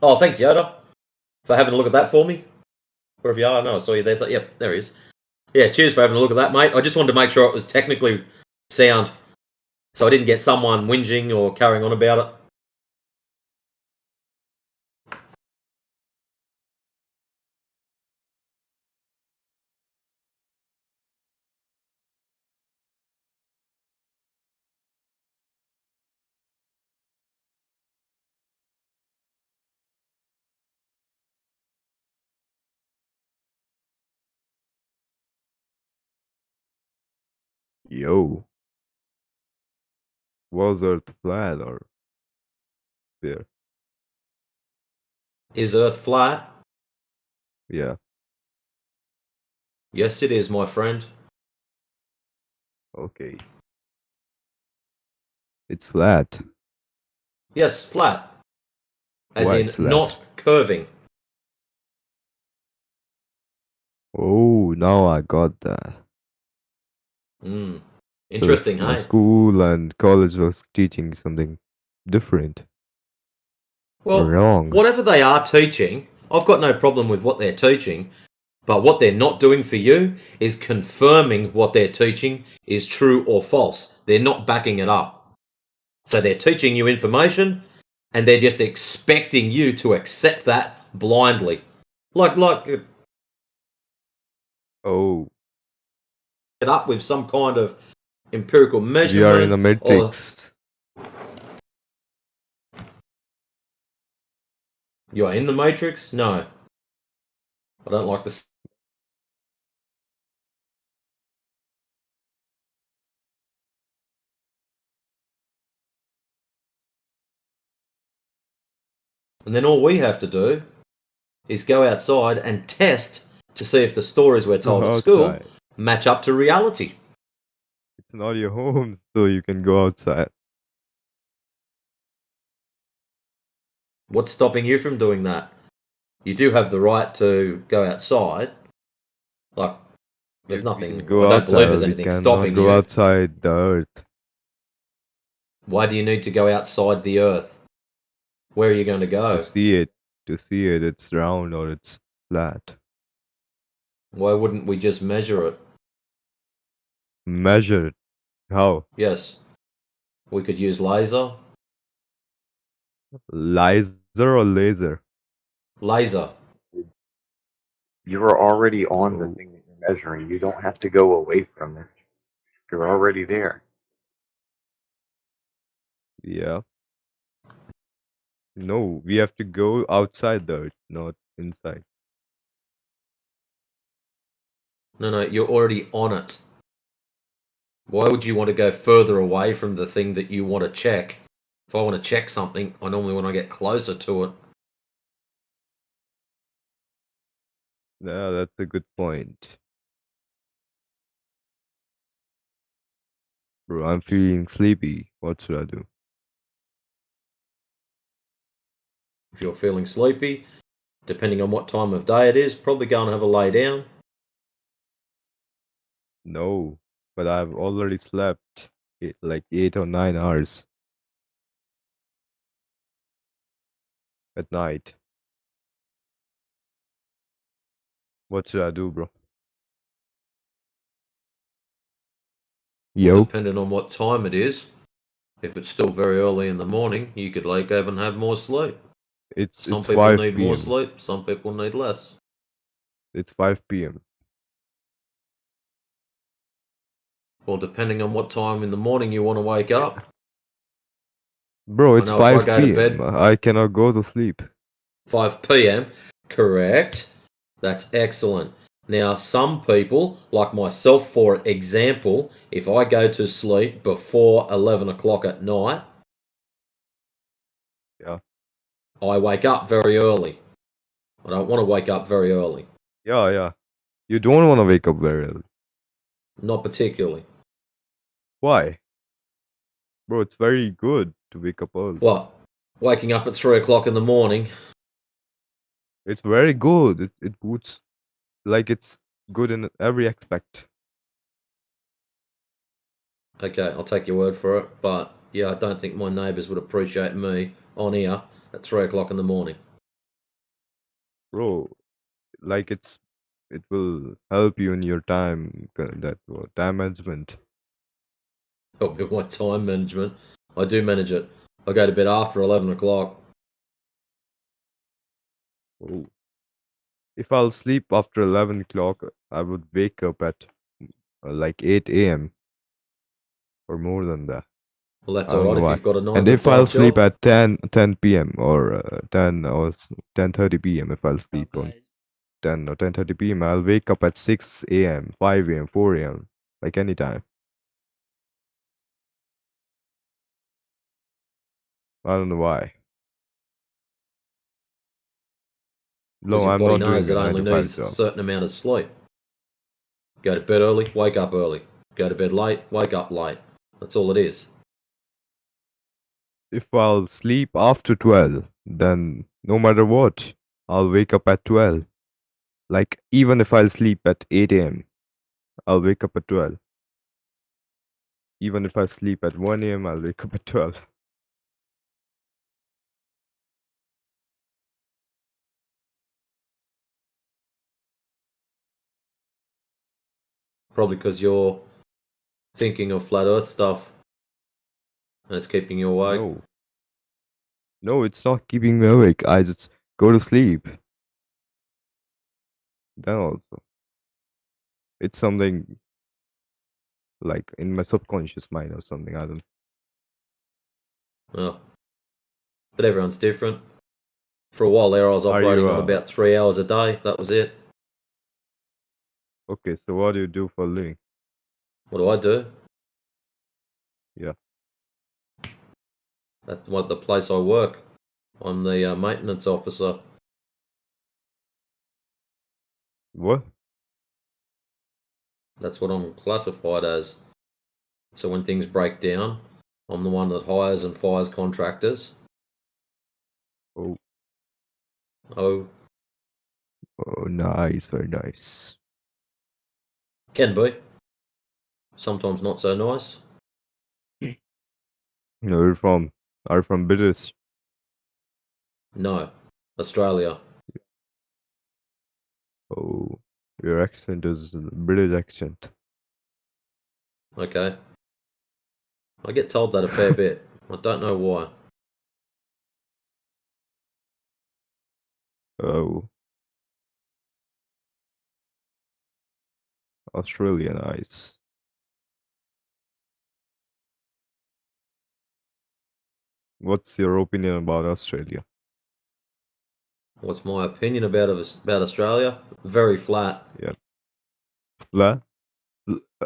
[SPEAKER 14] Oh, thanks, Yoda, for having a look at that for me. Wherever you are, no, I saw you there. Yep, there he is. Yeah, cheers for having a look at that, mate. I just wanted to make sure it was technically sound, so I didn't get someone whinging or carrying on about it.
[SPEAKER 7] Yo. Was Earth flat or sphere?
[SPEAKER 14] Is Earth flat?
[SPEAKER 7] Yeah.
[SPEAKER 14] Yes, it is, my friend.
[SPEAKER 7] Okay. It's flat.
[SPEAKER 14] Yes, flat. As
[SPEAKER 7] Why
[SPEAKER 14] in,
[SPEAKER 7] it's flat?
[SPEAKER 14] not curving.
[SPEAKER 7] Oh, now I got that.
[SPEAKER 14] Mm.
[SPEAKER 7] So
[SPEAKER 14] Interesting,
[SPEAKER 7] my
[SPEAKER 14] hey?
[SPEAKER 7] school and college was teaching something different.
[SPEAKER 14] Well,
[SPEAKER 7] Wrong.
[SPEAKER 14] whatever they are teaching, I've got no problem with what they're teaching, but what they're not doing for you is confirming what they're teaching is true or false. They're not backing it up. So they're teaching you information, and they're just expecting you to accept that blindly. Like
[SPEAKER 7] Oh,
[SPEAKER 14] it up with some kind of empirical
[SPEAKER 7] we are in a
[SPEAKER 14] measurement or
[SPEAKER 7] matrix.
[SPEAKER 14] you're in the Matrix? No. I don't like this. And then all we have to do is go outside and test to see if the stories we're told at school
[SPEAKER 7] Outside.
[SPEAKER 14] match up to reality.
[SPEAKER 7] It's not your home, so you can go outside.
[SPEAKER 14] What's stopping you from doing that? You do have the right to go outside. Like, there's
[SPEAKER 7] We
[SPEAKER 14] nothing.
[SPEAKER 7] can go
[SPEAKER 14] I don't believe
[SPEAKER 7] outside,
[SPEAKER 14] there's
[SPEAKER 7] or we
[SPEAKER 14] anything
[SPEAKER 7] cannot
[SPEAKER 14] stopping
[SPEAKER 7] go
[SPEAKER 14] you.
[SPEAKER 7] outside the Earth.
[SPEAKER 14] Why do you need to go outside the Earth? Where are you going to go?
[SPEAKER 7] To see it. To see it, it's round or it's flat.
[SPEAKER 14] Why wouldn't we just measure it?
[SPEAKER 7] Measure it. How?
[SPEAKER 14] Yes. We could use laser.
[SPEAKER 7] Laser or laser?
[SPEAKER 14] Laser.
[SPEAKER 8] You are already on the thing that you're measuring. You don't have to go away from it. You're already there.
[SPEAKER 7] Yeah. No, we have to go outside the Earth, not inside.
[SPEAKER 14] No, you're already on it. Why would you want to go further away from the thing that you want to check? If I want to check something, I normally want to get closer to it.
[SPEAKER 7] Yeah, that's a good point. Bro, I'm feeling sleepy. What should I do?
[SPEAKER 14] If you're feeling sleepy, depending on what time of day it is, probably go and have a lay down.
[SPEAKER 7] No, but I've already slept like 8 or 9 hours at night. What should I do, bro?
[SPEAKER 14] Well,
[SPEAKER 7] Yo.
[SPEAKER 14] depending on what time it is, if it's still very early in the morning, you could lay over and have more sleep. Some
[SPEAKER 7] It's
[SPEAKER 14] people
[SPEAKER 7] 5
[SPEAKER 14] need more
[SPEAKER 7] p.m.
[SPEAKER 14] sleep, some people need less.
[SPEAKER 7] It's 5 p.m.
[SPEAKER 14] Well, depending on what time in the morning you want to wake up.
[SPEAKER 7] Bro,
[SPEAKER 14] I
[SPEAKER 7] it's
[SPEAKER 14] know if I
[SPEAKER 7] 5
[SPEAKER 14] go to
[SPEAKER 7] p.m.
[SPEAKER 14] bed
[SPEAKER 7] I cannot go to sleep.
[SPEAKER 14] 5 p.m. Correct. That's excellent. Now, some people, like myself, for example, if I go to sleep before 11 o'clock at night,
[SPEAKER 7] Yeah.
[SPEAKER 14] I wake up very early. I don't want to wake up very early.
[SPEAKER 7] Yeah. You don't want to wake up very early.
[SPEAKER 14] Not particularly.
[SPEAKER 7] Why? Bro, it's very good to wake up early.
[SPEAKER 14] What? Waking up at 3 o'clock in the morning?
[SPEAKER 7] It's very good. It boosts, like it's good in every aspect.
[SPEAKER 14] Okay, I'll take your word for it. But yeah, I don't think my neighbours would appreciate me on here at 3 o'clock in the morning.
[SPEAKER 7] Bro, like it will help you in your time time management.
[SPEAKER 14] Help me with my time management. I do manage it. I go to bed after 11 o'clock.
[SPEAKER 7] Oh. If I'll sleep after 11 o'clock, I would wake up at like 8 a.m. or more than that.
[SPEAKER 14] Well, that's
[SPEAKER 7] I don't know
[SPEAKER 14] alright if
[SPEAKER 7] why.
[SPEAKER 14] you've got a 9
[SPEAKER 7] And
[SPEAKER 14] to
[SPEAKER 7] if I'll
[SPEAKER 14] 5
[SPEAKER 7] sleep
[SPEAKER 14] job.
[SPEAKER 7] at 10 p.m. or 10:30 p.m. if I'll sleep on 10 or 10:30 p.m. I'll wake up at 6 a.m., 5 a.m., 4 a.m. like anytime. I don't know why.
[SPEAKER 14] Because
[SPEAKER 7] No,
[SPEAKER 14] your
[SPEAKER 7] I'm
[SPEAKER 14] body
[SPEAKER 7] not doing
[SPEAKER 14] knows
[SPEAKER 7] a
[SPEAKER 14] it
[SPEAKER 7] 9
[SPEAKER 14] only
[SPEAKER 7] to 5
[SPEAKER 14] needs a
[SPEAKER 7] job.
[SPEAKER 14] certain amount of sleep. Go to bed early, wake up early. Go to bed late, wake up late. That's all it is.
[SPEAKER 7] If I'll sleep after 12, then no matter what, I'll wake up at 12. Like, even if I'll sleep at 8 a.m., I'll wake up at 12. Even if I sleep at 1 a.m., I'll wake up at 12.
[SPEAKER 14] Probably because you're thinking of flat earth stuff and it's keeping you awake.
[SPEAKER 7] No. No, it's not keeping me awake. I just go to sleep. Then also. It's something like in my subconscious mind or something. I don't.
[SPEAKER 14] Oh. But everyone's different. For a while there, I was
[SPEAKER 7] Are you,
[SPEAKER 14] operating on about 3 hours a day. That was it.
[SPEAKER 7] Okay, so what do you do for a living?
[SPEAKER 14] What do I do?
[SPEAKER 7] Yeah.
[SPEAKER 14] That's what the place I work. I'm the maintenance officer.
[SPEAKER 7] What?
[SPEAKER 14] That's what I'm classified as. So when things break down, I'm the one that hires and fires contractors.
[SPEAKER 7] Oh.
[SPEAKER 14] Oh,
[SPEAKER 7] Oh, nice, very nice.
[SPEAKER 14] can be. Sometimes not so nice.
[SPEAKER 7] No, you're from. Are you from British?
[SPEAKER 14] No, Australia.
[SPEAKER 7] Oh, your accent is British accent.
[SPEAKER 14] Okay. I get told that a fair bit. I don't know why.
[SPEAKER 7] Oh. Australia, nice. What's your opinion about Australia?
[SPEAKER 14] What's my opinion about Australia? Very flat.
[SPEAKER 7] Yeah. Flat?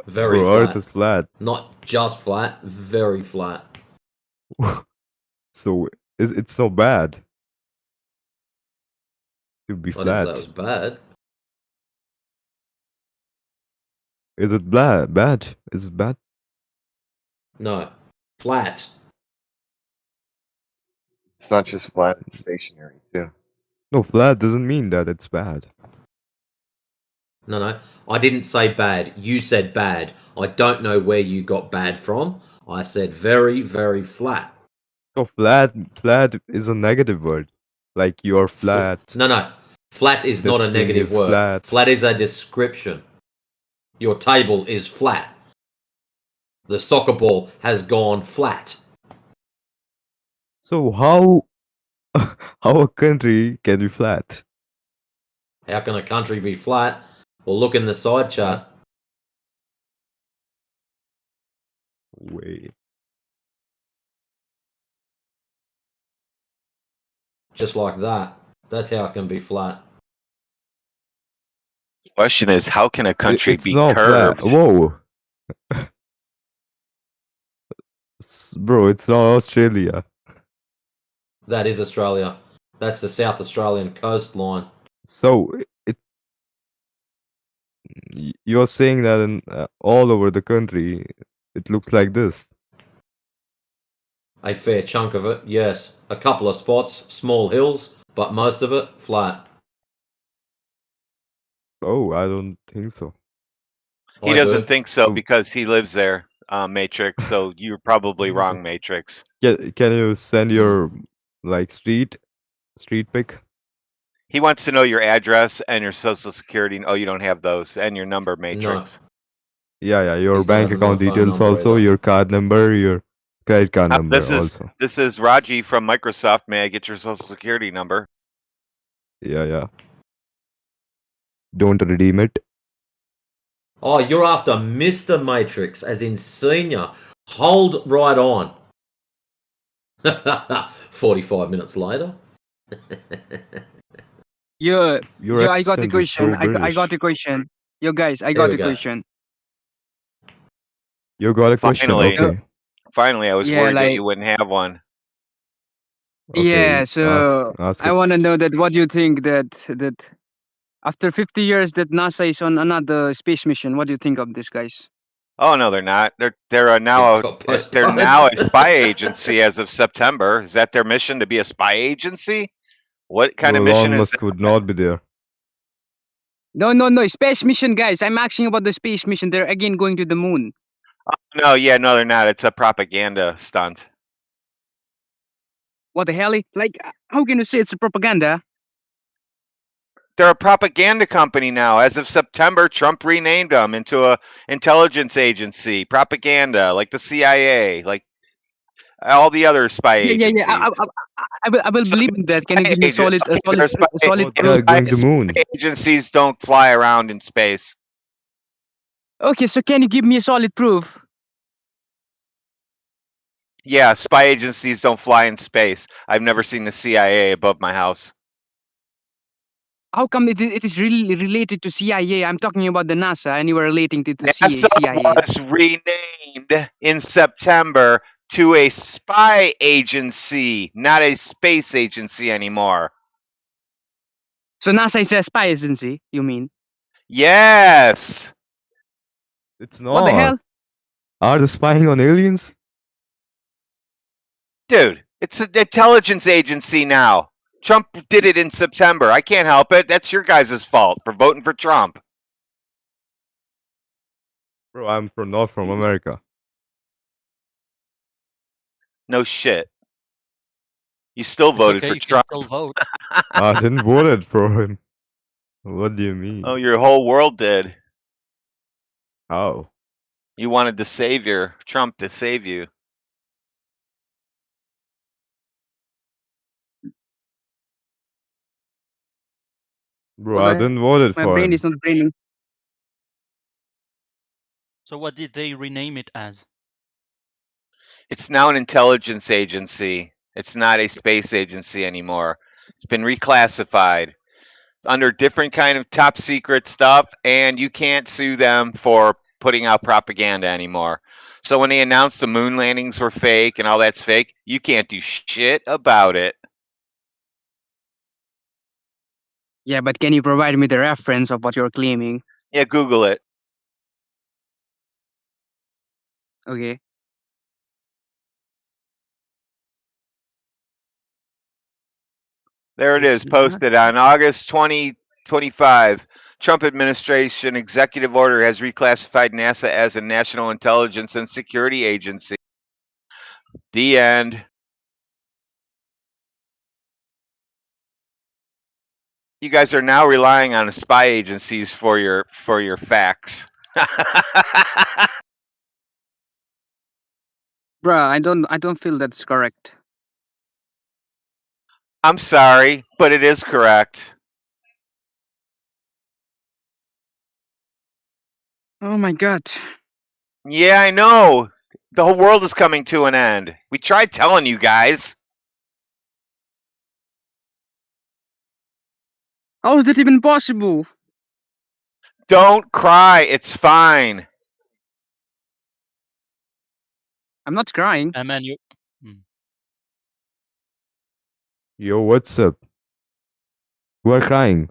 [SPEAKER 14] Very
[SPEAKER 7] Bro, Earth
[SPEAKER 14] flat.
[SPEAKER 7] is flat.
[SPEAKER 14] Not just flat, very flat.
[SPEAKER 7] So it's so bad to be
[SPEAKER 14] I didn't say
[SPEAKER 7] flat.
[SPEAKER 14] it was bad.
[SPEAKER 7] Is it bad? Is it bad?
[SPEAKER 14] No. Flat.
[SPEAKER 8] It's not just flat, it's stationary too.
[SPEAKER 7] No, flat doesn't mean that it's bad.
[SPEAKER 14] No. I didn't say bad. You said bad. I don't know where you got bad from. I said very, very flat.
[SPEAKER 7] So flat is a negative word. Like you're flat.
[SPEAKER 14] No. Flat is
[SPEAKER 7] This
[SPEAKER 14] not a
[SPEAKER 7] thing
[SPEAKER 14] negative
[SPEAKER 7] is
[SPEAKER 14] word.
[SPEAKER 7] flat.
[SPEAKER 14] Flat is a description. Your table is flat. The soccer ball has gone flat.
[SPEAKER 7] So how a country can be flat?
[SPEAKER 14] How can a country be flat? Well, look in the side chart.
[SPEAKER 7] Wait.
[SPEAKER 14] Just like that. That's how it can be flat.
[SPEAKER 22] Question is, how can a country
[SPEAKER 7] It's
[SPEAKER 22] be
[SPEAKER 7] not
[SPEAKER 22] curved?
[SPEAKER 7] flat. Whoa. Bro, it's not Australia.
[SPEAKER 14] That is Australia. That's the South Australian coastline.
[SPEAKER 7] So you're saying that in all over the country it looks like this.
[SPEAKER 14] A fair chunk of it, yes. A couple of spots, small hills, but most of it flat.
[SPEAKER 7] Oh, I don't think so.
[SPEAKER 22] He
[SPEAKER 14] I
[SPEAKER 22] doesn't
[SPEAKER 14] do.
[SPEAKER 22] think so because he lives there, Matrix. So you're probably wrong, Matrix.
[SPEAKER 7] Can you send your like street pic?
[SPEAKER 22] He wants to know your address and your social security. Oh, you don't have those, and your number matrix.
[SPEAKER 7] Yeah, your
[SPEAKER 14] He's not
[SPEAKER 7] bank
[SPEAKER 14] having my
[SPEAKER 7] account
[SPEAKER 14] phone
[SPEAKER 7] details
[SPEAKER 14] number
[SPEAKER 7] also,
[SPEAKER 14] either.
[SPEAKER 7] your card number, your credit card number also.
[SPEAKER 22] This is Raji from Microsoft. May I get your social security number?
[SPEAKER 7] Yeah. Don't redeem it.
[SPEAKER 14] Oh, you're after Mr. Matrix, as in senior. Hold right on. 45 minutes later.
[SPEAKER 5] Yo,
[SPEAKER 7] Your
[SPEAKER 5] yo, I got a
[SPEAKER 7] accent is
[SPEAKER 5] question.
[SPEAKER 7] so
[SPEAKER 5] I got
[SPEAKER 7] British.
[SPEAKER 5] a question. Yo, guys, I
[SPEAKER 14] Here
[SPEAKER 5] got
[SPEAKER 14] we
[SPEAKER 5] a
[SPEAKER 14] go.
[SPEAKER 5] question.
[SPEAKER 7] You got a question? Okay.
[SPEAKER 22] Finally, I was
[SPEAKER 5] Yeah,
[SPEAKER 22] worried that
[SPEAKER 5] like,
[SPEAKER 22] you wouldn't have one.
[SPEAKER 5] yeah.
[SPEAKER 7] Okay,
[SPEAKER 5] So
[SPEAKER 7] ask
[SPEAKER 5] I
[SPEAKER 7] it.
[SPEAKER 5] want to know that what do you think that after 50 years that NASA is on another space mission? What do you think of this, guys?
[SPEAKER 22] Oh no, they're not. They're now
[SPEAKER 14] got
[SPEAKER 22] they're
[SPEAKER 14] postponed.
[SPEAKER 22] now a spy agency as of September. Is that their mission to be a spy agency? What kind
[SPEAKER 7] Bro,
[SPEAKER 22] of mission
[SPEAKER 7] Elon
[SPEAKER 22] is
[SPEAKER 7] Musk would not be there.
[SPEAKER 5] No, space mission, guys. I'm asking about the space mission. They're again going to the moon.
[SPEAKER 22] No, they're not. It's a propaganda stunt.
[SPEAKER 5] What the hell? Like, how can you say it's a propaganda?
[SPEAKER 22] They're a propaganda company now. As of September, Trump renamed them into a intelligence agency, propaganda, like the CIA, like all the other spy
[SPEAKER 5] Yeah.
[SPEAKER 22] agencies.
[SPEAKER 5] I will believe in that. Can you give me solid
[SPEAKER 7] They're
[SPEAKER 5] proof?
[SPEAKER 7] going to moon.
[SPEAKER 22] Spy agencies don't fly around in space.
[SPEAKER 5] Okay, so can you give me a solid proof?
[SPEAKER 22] Yeah, spy agencies don't fly in space. I've never seen the CIA above my house.
[SPEAKER 5] How come it is really related to CIA? I'm talking about the NASA, and you were relating to the
[SPEAKER 22] NASA
[SPEAKER 5] CIA.
[SPEAKER 22] was renamed in September to a spy agency, not a space agency anymore.
[SPEAKER 5] So NASA is a spy agency, you mean?
[SPEAKER 22] Yes.
[SPEAKER 7] It's
[SPEAKER 5] What the
[SPEAKER 7] not.
[SPEAKER 5] hell?
[SPEAKER 7] Are they spying on aliens?
[SPEAKER 22] Dude, it's an intelligence agency now. Trump did it in September. I can't help it. That's your guys' fault for voting for Trump.
[SPEAKER 7] Bro, I'm not from America.
[SPEAKER 22] No shit. You still voted for Trump.
[SPEAKER 7] I didn't vote for him. What do you mean?
[SPEAKER 22] Oh, your whole world did.
[SPEAKER 7] How?
[SPEAKER 22] You wanted the savior, Trump, to save you.
[SPEAKER 7] Bro, I didn't vote
[SPEAKER 5] My
[SPEAKER 7] for
[SPEAKER 5] brain
[SPEAKER 7] him.
[SPEAKER 5] is not braining.
[SPEAKER 15] So what did they rename it as?
[SPEAKER 22] It's now an intelligence agency. It's not a space agency anymore. It's been reclassified. It's under different kind of top secret stuff, and you can't sue them for putting out propaganda anymore. So when they announced the moon landings were fake and all that's fake, you can't do shit about it.
[SPEAKER 5] Yeah, but can you provide me the reference of what you're claiming?
[SPEAKER 22] Yeah, Google it.
[SPEAKER 5] Okay.
[SPEAKER 22] There it is, posted on August 2025. Trump administration executive order has reclassified NASA as a national intelligence and security agency. The end. You guys are now relying on spy agencies for your facts.
[SPEAKER 5] Bruh, I don't feel that's correct.
[SPEAKER 22] I'm sorry, but it is correct.
[SPEAKER 5] Oh my god.
[SPEAKER 22] Yeah, I know. The whole world is coming to an end. We tried telling you guys.
[SPEAKER 5] How is that even possible?
[SPEAKER 22] Don't cry. It's fine.
[SPEAKER 5] I'm not crying.
[SPEAKER 15] Man, you.
[SPEAKER 7] Yo, what's up? Who are crying?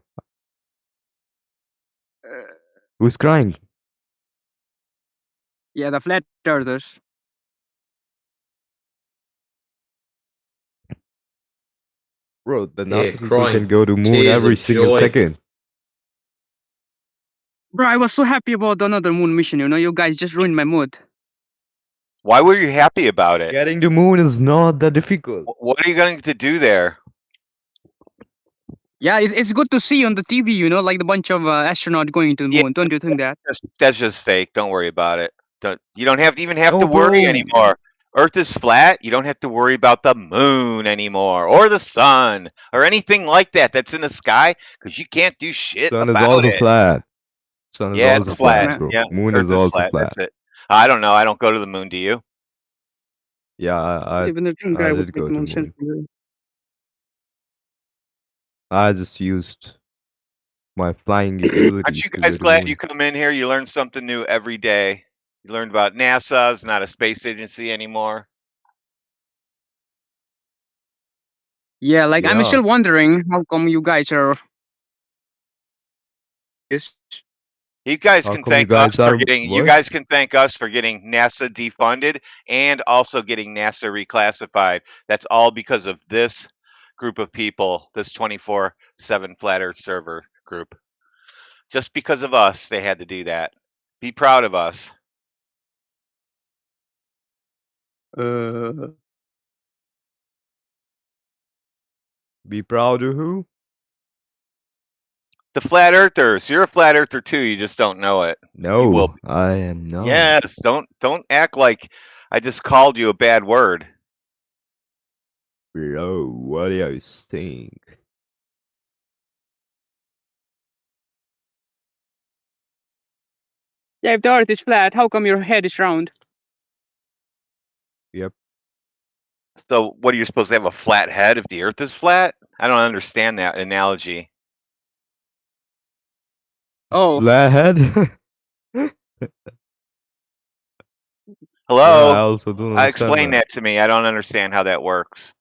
[SPEAKER 7] Who's crying?
[SPEAKER 5] Yeah, the flat earthers.
[SPEAKER 7] Bro, the
[SPEAKER 14] Yeah,
[SPEAKER 7] NASA people
[SPEAKER 14] crying
[SPEAKER 7] can go to moon
[SPEAKER 14] tears
[SPEAKER 7] every
[SPEAKER 14] of
[SPEAKER 7] single
[SPEAKER 14] joy.
[SPEAKER 7] second.
[SPEAKER 5] Bro, I was so happy about another moon mission, you know, you guys just ruined my mood.
[SPEAKER 22] Why were you happy about it?
[SPEAKER 7] Getting to moon is not that difficult.
[SPEAKER 22] What are you going to do there?
[SPEAKER 5] Yeah, it's good to see on the TV, you know, like the bunch of astronauts going to the
[SPEAKER 22] Yeah,
[SPEAKER 5] moon. Don't you think that?
[SPEAKER 22] that's just fake. Don't worry about it. You don't have to even have
[SPEAKER 7] No,
[SPEAKER 22] to worry
[SPEAKER 7] bro.
[SPEAKER 22] anymore. Earth is flat. You don't have to worry about the moon anymore, or the sun, or anything like that that's in the sky, because you can't do shit
[SPEAKER 7] Sun is
[SPEAKER 22] about
[SPEAKER 7] also
[SPEAKER 22] it.
[SPEAKER 7] flat. Sun is
[SPEAKER 22] Yeah, it's
[SPEAKER 7] also
[SPEAKER 5] Of course,
[SPEAKER 22] flat.
[SPEAKER 7] flat,
[SPEAKER 5] man.
[SPEAKER 7] bro.
[SPEAKER 22] Yeah,
[SPEAKER 7] Moon is
[SPEAKER 22] Earth is
[SPEAKER 7] also
[SPEAKER 22] flat.
[SPEAKER 7] flat.
[SPEAKER 22] That's it. I don't know. I don't go to the moon. Do you?
[SPEAKER 7] Yeah,
[SPEAKER 5] Even the thing
[SPEAKER 7] I
[SPEAKER 5] guy would
[SPEAKER 7] did
[SPEAKER 5] make
[SPEAKER 7] go to
[SPEAKER 5] nonsense.
[SPEAKER 7] moon. I just used my flying
[SPEAKER 22] Aren't
[SPEAKER 7] abilities
[SPEAKER 22] you
[SPEAKER 7] to go
[SPEAKER 22] guys
[SPEAKER 7] to
[SPEAKER 22] glad you
[SPEAKER 7] moon.
[SPEAKER 22] come in here? You learn something new every day. You learned about NASA. It's not a space agency anymore.
[SPEAKER 5] Yeah, like I'm
[SPEAKER 7] Yeah.
[SPEAKER 5] still wondering how come you guys are this.
[SPEAKER 22] You guys
[SPEAKER 7] How
[SPEAKER 22] can
[SPEAKER 7] come you
[SPEAKER 22] thank us
[SPEAKER 7] guys
[SPEAKER 22] for
[SPEAKER 7] are
[SPEAKER 22] getting. You
[SPEAKER 7] what?
[SPEAKER 22] guys can thank us for getting NASA defunded and also getting NASA reclassified. That's all because of this group of people. This 24/7 Flat Earth server group. Just because of us, they had to do that. Be proud of us.
[SPEAKER 7] Be proud of who?
[SPEAKER 22] The Flat Earthers. You're a Flat Earther too. You just don't know it. You will.
[SPEAKER 7] No, I am not.
[SPEAKER 22] Yes. Don't act like I just called you a bad word.
[SPEAKER 7] Bro, what do you think?
[SPEAKER 5] Yeah, if the Earth is flat, how come your head is round?
[SPEAKER 7] Yep.
[SPEAKER 22] So, what are you supposed to have a flat head if the Earth is flat? I don't understand that analogy.
[SPEAKER 5] Oh.
[SPEAKER 7] Flat head? Yeah, I
[SPEAKER 22] Hello?
[SPEAKER 7] also don't understand
[SPEAKER 22] Explain
[SPEAKER 7] that.
[SPEAKER 22] that to me. I don't understand how that works.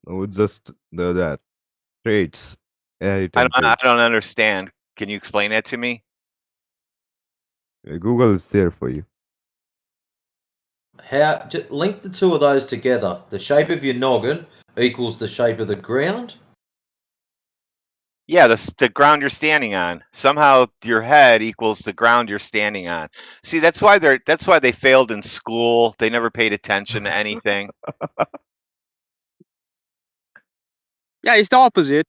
[SPEAKER 7] No, it's just that traits.
[SPEAKER 22] I
[SPEAKER 7] Editing
[SPEAKER 22] don't
[SPEAKER 7] traits.
[SPEAKER 22] understand. Can you explain that to me?
[SPEAKER 7] Google is there for you.
[SPEAKER 14] How link the two of those together? The shape of your noggin equals the shape of the ground.
[SPEAKER 22] Yeah, the ground you're standing on. Somehow your head equals the ground you're standing on. See, that's why they failed in school. They never paid attention to anything.
[SPEAKER 5] Yeah, it's the opposite.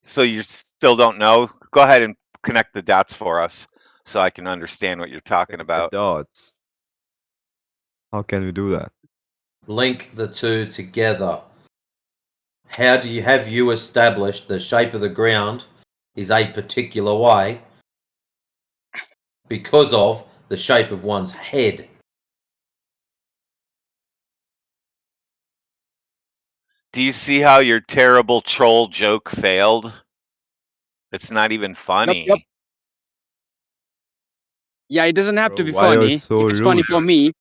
[SPEAKER 22] So you still don't know? Go ahead and connect the dots for us so I can understand what you're talking
[SPEAKER 7] The
[SPEAKER 22] about.
[SPEAKER 7] dots. How can we do that?
[SPEAKER 14] Link the two together. How do you established the shape of the ground is a particular way because of the shape of one's head?
[SPEAKER 22] Do you see how your terrible troll joke failed? It's not even funny.
[SPEAKER 5] Yep. Yeah, it doesn't have
[SPEAKER 7] Bro,
[SPEAKER 5] to be
[SPEAKER 7] why are you
[SPEAKER 5] funny.
[SPEAKER 7] so
[SPEAKER 5] If it's funny
[SPEAKER 7] rude?
[SPEAKER 5] for me.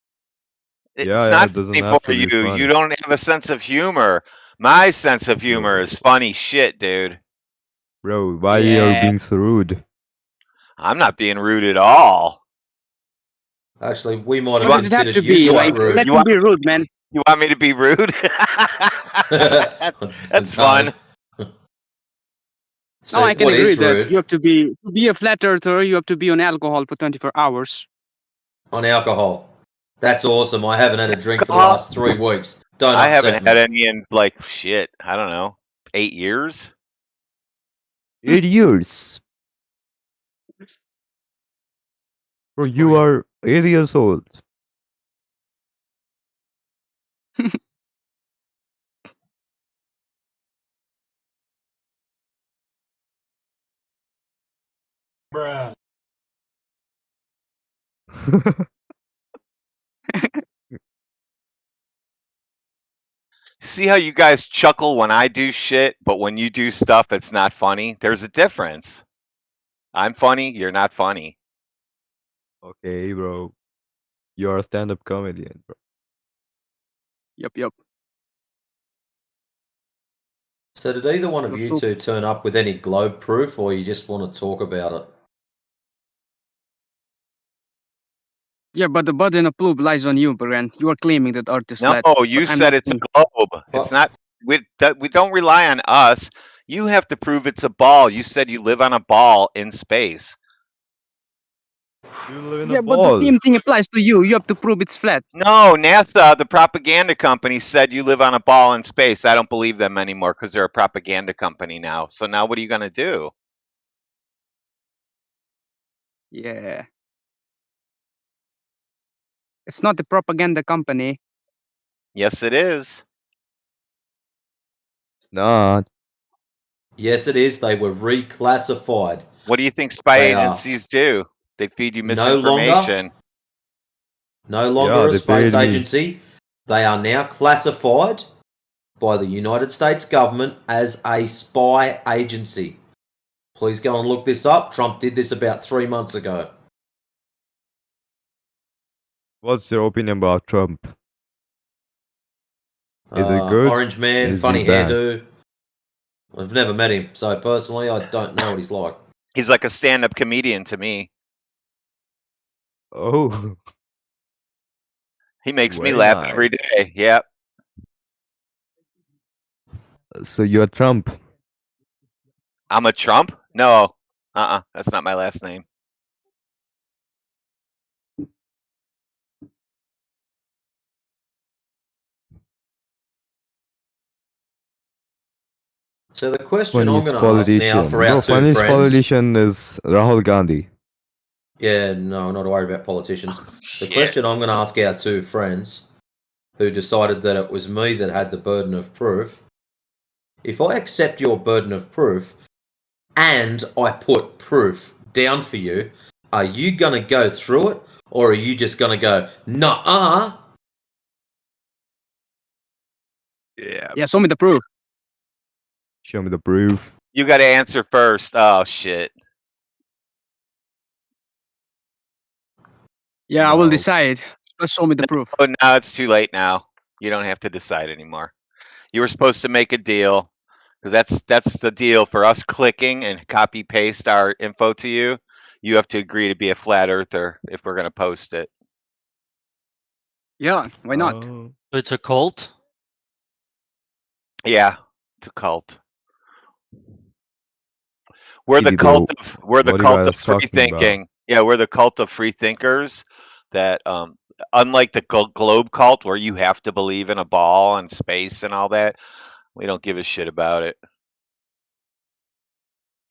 [SPEAKER 22] It's
[SPEAKER 7] Yeah,
[SPEAKER 22] not
[SPEAKER 7] it doesn't
[SPEAKER 22] funny
[SPEAKER 7] have
[SPEAKER 22] for
[SPEAKER 7] to be
[SPEAKER 22] you.
[SPEAKER 7] funny.
[SPEAKER 22] You don't have a sense of humor. My sense of humor is funny shit, dude.
[SPEAKER 7] Bro, why are you
[SPEAKER 5] Yeah.
[SPEAKER 7] being so rude?
[SPEAKER 22] I'm not being rude at all.
[SPEAKER 14] Actually, we might
[SPEAKER 5] What
[SPEAKER 14] have
[SPEAKER 5] does it have
[SPEAKER 14] considered
[SPEAKER 5] to
[SPEAKER 14] you
[SPEAKER 5] be?
[SPEAKER 14] quite
[SPEAKER 5] Like,
[SPEAKER 14] rude.
[SPEAKER 5] let me be rude, man.
[SPEAKER 22] You want me to be rude? That's fun.
[SPEAKER 5] No, I can
[SPEAKER 14] what
[SPEAKER 5] agree
[SPEAKER 14] is
[SPEAKER 5] that
[SPEAKER 14] rude?
[SPEAKER 5] you have to be a flat earther. You have to be on alcohol for 24 hours.
[SPEAKER 14] On alcohol. That's awesome. I haven't had a drink for the last 3 weeks. Don't
[SPEAKER 22] I
[SPEAKER 14] upset
[SPEAKER 22] haven't
[SPEAKER 14] me.
[SPEAKER 22] had any in like shit. I don't know, 8 years.
[SPEAKER 7] 8 years. Bro, you are 8 years old.
[SPEAKER 1] Bruh.
[SPEAKER 22] See how you guys chuckle when I do shit, but when you do stuff, it's not funny? There's a difference. I'm funny, you're not funny.
[SPEAKER 7] Okay, bro. You're a stand-up comedian, bro.
[SPEAKER 5] Yep.
[SPEAKER 14] So did either one of you two turn up with any globe proof, or you just want to talk about it?
[SPEAKER 5] Yeah, but the burden of proof lies on you, Baran. You are claiming that Earth is
[SPEAKER 22] No,
[SPEAKER 5] flat.
[SPEAKER 22] you
[SPEAKER 5] but I'm
[SPEAKER 22] said
[SPEAKER 5] not
[SPEAKER 22] it's a
[SPEAKER 5] saying-
[SPEAKER 22] globe. It's not. We don't rely on us. You have to prove it's a ball. You said you live on a ball in space.
[SPEAKER 7] You live in
[SPEAKER 5] Yeah,
[SPEAKER 7] a
[SPEAKER 5] but the
[SPEAKER 7] ball.
[SPEAKER 5] same thing applies to you. You have to prove it's flat.
[SPEAKER 22] No, NASA, the propaganda company, said you live on a ball in space. I don't believe them anymore because they're a propaganda company now. So now what are you going to do?
[SPEAKER 5] Yeah. It's not the propaganda company.
[SPEAKER 22] Yes, it is.
[SPEAKER 7] It's not.
[SPEAKER 14] Yes, it is. They were reclassified.
[SPEAKER 22] What do you think spy
[SPEAKER 14] They are
[SPEAKER 22] agencies do? They feed you
[SPEAKER 14] no longer,
[SPEAKER 22] misinformation.
[SPEAKER 7] Yeah,
[SPEAKER 14] a
[SPEAKER 7] they
[SPEAKER 14] space
[SPEAKER 7] paid me.
[SPEAKER 14] agency. They are now classified by the United States government as a spy agency. Please go and look this up. Trump did this about 3 months ago.
[SPEAKER 7] What's your opinion about Trump? Is it good?
[SPEAKER 14] Orange man,
[SPEAKER 7] Is he
[SPEAKER 14] funny
[SPEAKER 7] bad?
[SPEAKER 14] hairdo. I've never met him, so personally, I don't know what he's like.
[SPEAKER 22] He's like a stand-up comedian to me.
[SPEAKER 7] Oh,
[SPEAKER 22] He makes me
[SPEAKER 7] very
[SPEAKER 22] laugh
[SPEAKER 7] nice.
[SPEAKER 22] every day. Yep.
[SPEAKER 7] So you're Trump.
[SPEAKER 22] I'm a Trump? No. That's not my last name.
[SPEAKER 14] So the question I'm
[SPEAKER 7] Funniest
[SPEAKER 14] going to ask now
[SPEAKER 7] politician.
[SPEAKER 14] for our
[SPEAKER 7] Bro,
[SPEAKER 14] two
[SPEAKER 7] funniest
[SPEAKER 14] friends.
[SPEAKER 7] politician is Rahul Gandhi.
[SPEAKER 14] Yeah, no, not to worry about politicians. The
[SPEAKER 22] Shit.
[SPEAKER 14] question I'm going to ask our two friends who decided that it was me that had the burden of proof. If I accept your burden of proof and I put proof down for you, are you going to go through it or are you just going to go, nah?
[SPEAKER 7] Yeah.
[SPEAKER 5] Yeah, show me the proof.
[SPEAKER 7] Show me the proof.
[SPEAKER 22] You got to answer first. Oh, shit.
[SPEAKER 5] Yeah, I will
[SPEAKER 14] No.
[SPEAKER 5] decide. Just show me the proof.
[SPEAKER 22] Oh, now it's too late now. You don't have to decide anymore. You were supposed to make a deal. Because that's the deal for us clicking and copy paste our info to you. You have to agree to be a flat earther if we're going to post it.
[SPEAKER 5] Yeah, why not?
[SPEAKER 15] So it's a cult?
[SPEAKER 22] Yeah, it's a cult. We're the
[SPEAKER 7] Easy,
[SPEAKER 22] cult
[SPEAKER 7] bro.
[SPEAKER 22] of we're the
[SPEAKER 7] What are you
[SPEAKER 22] cult of
[SPEAKER 7] guys
[SPEAKER 22] free
[SPEAKER 7] talking about?
[SPEAKER 22] thinking. Yeah, we're the cult of free thinkers. That unlike the globe cult where you have to believe in a ball and space and all that, we don't give a shit about it.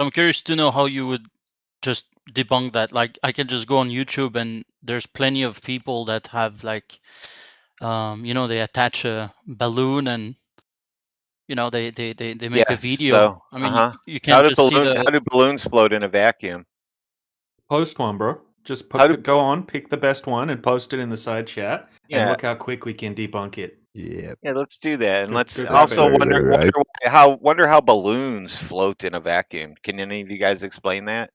[SPEAKER 15] I'm curious to know how you would just debunk that. Like, I can just go on YouTube and there's plenty of people that have like, they attach a balloon and they make
[SPEAKER 22] Yeah.
[SPEAKER 15] a video.
[SPEAKER 22] So,
[SPEAKER 15] I mean, you
[SPEAKER 22] how
[SPEAKER 15] can just see the.
[SPEAKER 22] do balloons float in a vacuum?
[SPEAKER 17] Post one, bro. Just go on, pick the best one, and post it in the side chat. And
[SPEAKER 22] Yeah.
[SPEAKER 17] look how quick we can debunk it.
[SPEAKER 7] Yeah.
[SPEAKER 22] Yeah, let's do that, and let's
[SPEAKER 17] Good
[SPEAKER 22] also
[SPEAKER 17] rabbit.
[SPEAKER 22] wonder how balloons float in a vacuum. Can any of you guys explain that?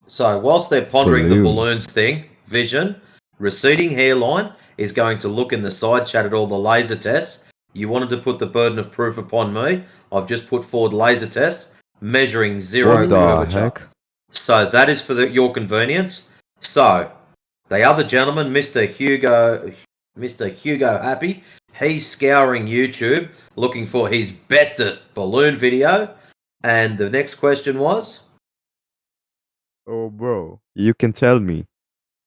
[SPEAKER 14] So whilst they're pondering the
[SPEAKER 7] Balloons.
[SPEAKER 14] balloons thing, Vision, receding hairline is going to look in the side chat at all the laser tests. You wanted to put the burden of proof upon me. I've just put forward laser tests measuring zero
[SPEAKER 7] What the
[SPEAKER 14] curvature.
[SPEAKER 7] heck?
[SPEAKER 14] So that is for your convenience. So the other gentleman, Mr. Hugo Happy, he's scouring YouTube looking for his bestest balloon video. And the next question was?
[SPEAKER 7] Oh, bro. You can tell me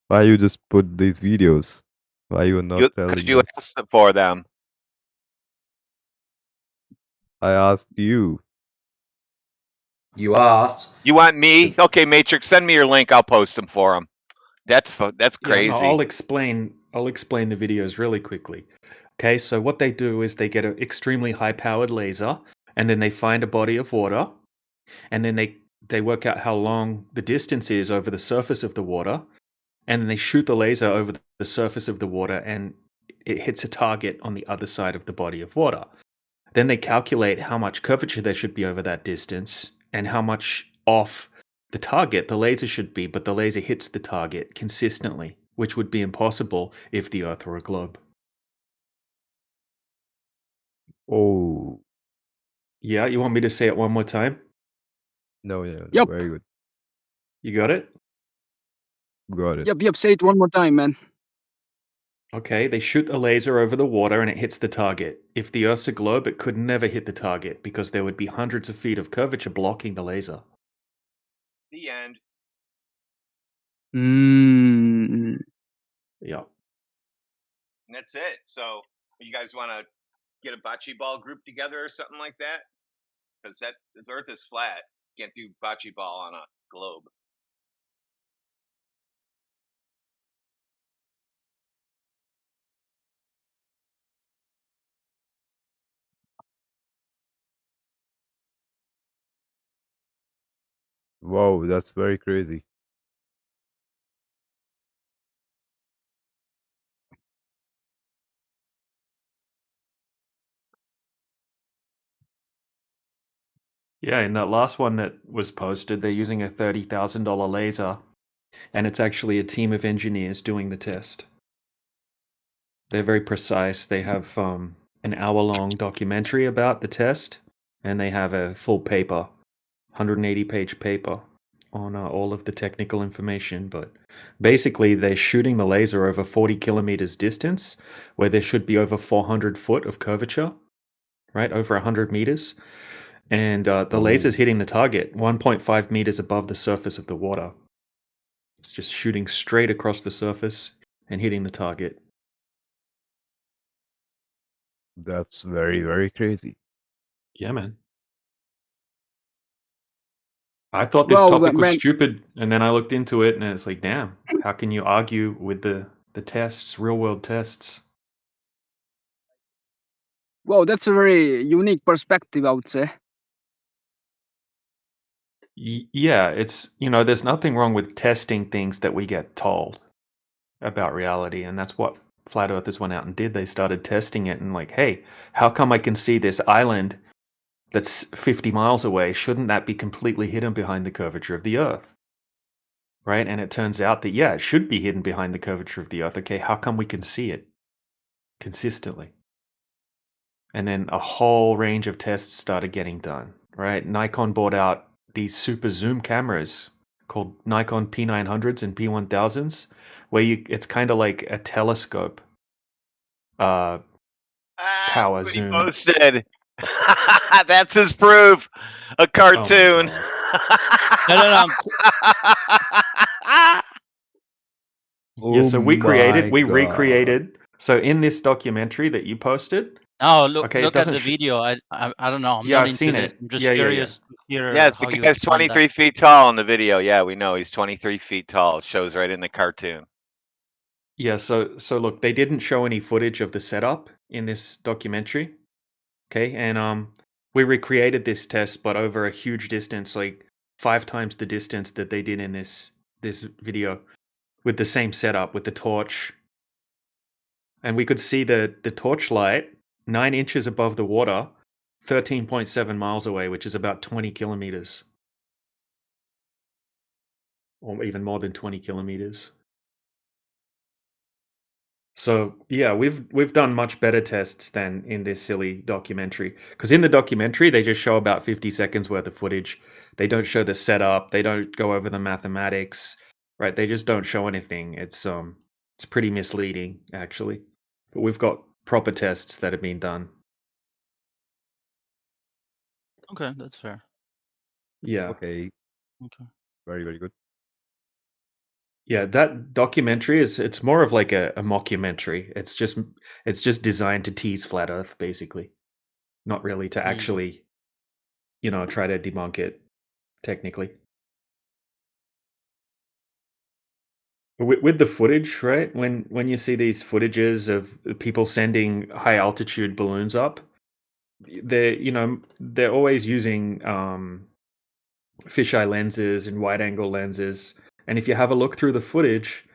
[SPEAKER 7] why you just put these videos. Why you are not telling
[SPEAKER 22] You
[SPEAKER 7] us?
[SPEAKER 22] asked for them.
[SPEAKER 7] I asked you.
[SPEAKER 14] You asked.
[SPEAKER 22] You want me? Okay, Matrix, send me your link. I'll post them for them. That's crazy.
[SPEAKER 17] Yeah, no, I'll explain the videos really quickly. Okay, so what they do is they get an extremely high-powered laser, and then they find a body of water, and then they work out how long the distance is over the surface of the water, and then they shoot the laser over the surface of the water, and it hits a target on the other side of the body of water. Then they calculate how much curvature there should be over that distance, and how much off the target the laser should be, but the laser hits the target consistently, which would be impossible if the Earth were a globe.
[SPEAKER 7] Oh.
[SPEAKER 17] Yeah, you want me to say it one more time?
[SPEAKER 7] No, yeah.
[SPEAKER 5] Yep.
[SPEAKER 7] Very good.
[SPEAKER 17] You got it?
[SPEAKER 7] Got it.
[SPEAKER 5] Yep, say it one more time, man.
[SPEAKER 17] Okay, they shoot a laser over the water and it hits the target. If the Earth's a globe, it could never hit the target because there would be hundreds of feet of curvature blocking the laser.
[SPEAKER 22] The end.
[SPEAKER 5] Mm.
[SPEAKER 17] Yeah.
[SPEAKER 22] And that's it. So you guys want to get a bocce ball group together or something like that? Because the Earth is flat. You can't do bocce ball on a globe.
[SPEAKER 7] Wow, that's very crazy.
[SPEAKER 17] Yeah, in that last one that was posted, they're using a $30,000 laser, and it's actually a team of engineers doing the test. They're very precise. They have an hour-long documentary about the test, and they have a full paper, 180-page paper on all of the technical information. But basically, they're shooting the laser over 40 kilometers distance, where there should be over 400 foot of curvature, right? Over 100 meters. And the laser's hitting the target 1.5 meters above the surface of the water. It's just shooting straight across the surface and hitting the target.
[SPEAKER 7] That's very, very crazy.
[SPEAKER 17] Yeah, man. I thought this
[SPEAKER 5] Well,
[SPEAKER 17] topic was
[SPEAKER 5] when
[SPEAKER 17] stupid, and then I looked into it, and it's like, damn, how can you argue with the tests, real world tests?
[SPEAKER 5] well, that's a very unique perspective, I would say.
[SPEAKER 17] Yeah, it's, there's nothing wrong with testing things that we get told about reality, and that's what flat earthers went out and did. They started testing it and like, hey, how come I can see this island that's 50 miles away? Shouldn't that be completely hidden behind the curvature of the earth? Right? And it turns out that, yeah, it should be hidden behind the curvature of the earth. Okay, how come we can see it consistently? And then a whole range of tests started getting done, right? Nikon brought out these super zoom cameras called Nikon P900s and P1000s, where it's kind of like a telescope power
[SPEAKER 22] What he
[SPEAKER 17] zoom.
[SPEAKER 22] posted. That's his proof. A cartoon.
[SPEAKER 15] No.
[SPEAKER 17] Yeah, so we
[SPEAKER 7] my God.
[SPEAKER 17] recreated. So in this documentary that you posted,
[SPEAKER 15] Oh, look
[SPEAKER 17] okay, it
[SPEAKER 15] at the
[SPEAKER 17] doesn't.
[SPEAKER 15] video. I don't know. I'm
[SPEAKER 17] Yeah,
[SPEAKER 15] not
[SPEAKER 17] I've
[SPEAKER 15] into
[SPEAKER 17] seen
[SPEAKER 15] this.
[SPEAKER 17] it.
[SPEAKER 15] I'm just
[SPEAKER 17] Yeah.
[SPEAKER 15] curious to hear
[SPEAKER 22] Yeah, it's the
[SPEAKER 15] how you
[SPEAKER 22] guy's
[SPEAKER 15] explain that.
[SPEAKER 22] 23 feet tall in the video. Yeah, we know he's 23 feet tall. It shows right in the cartoon.
[SPEAKER 17] Yeah, so look, they didn't show any footage of the setup in this documentary. Okay, and we recreated this test, but over a huge distance, like 5 times the distance that they did in this video, with the same setup, with the torch. And we could see the torchlight 9 inches above the water, 13.7 miles away, which is about 20 kilometers. Or even more than 20 kilometers. So yeah, we've done much better tests than in this silly documentary. Because in the documentary, they just show about 50 seconds worth of footage. They don't show the setup. They don't go over the mathematics, right? They just don't show anything. It's pretty misleading, actually. But we've got proper tests that have been done.
[SPEAKER 15] Okay, that's fair.
[SPEAKER 17] Yeah.
[SPEAKER 7] Okay.
[SPEAKER 15] Okay.
[SPEAKER 7] Very, very good.
[SPEAKER 17] Yeah, that documentary it's more of like a mockumentary. It's just designed to tease flat Earth, basically, not really to actually, try to debunk it technically. With the footage, right? When you see these footages of people sending high altitude balloons up, they're always using fisheye lenses and wide angle lenses. And if you have a look through the footage,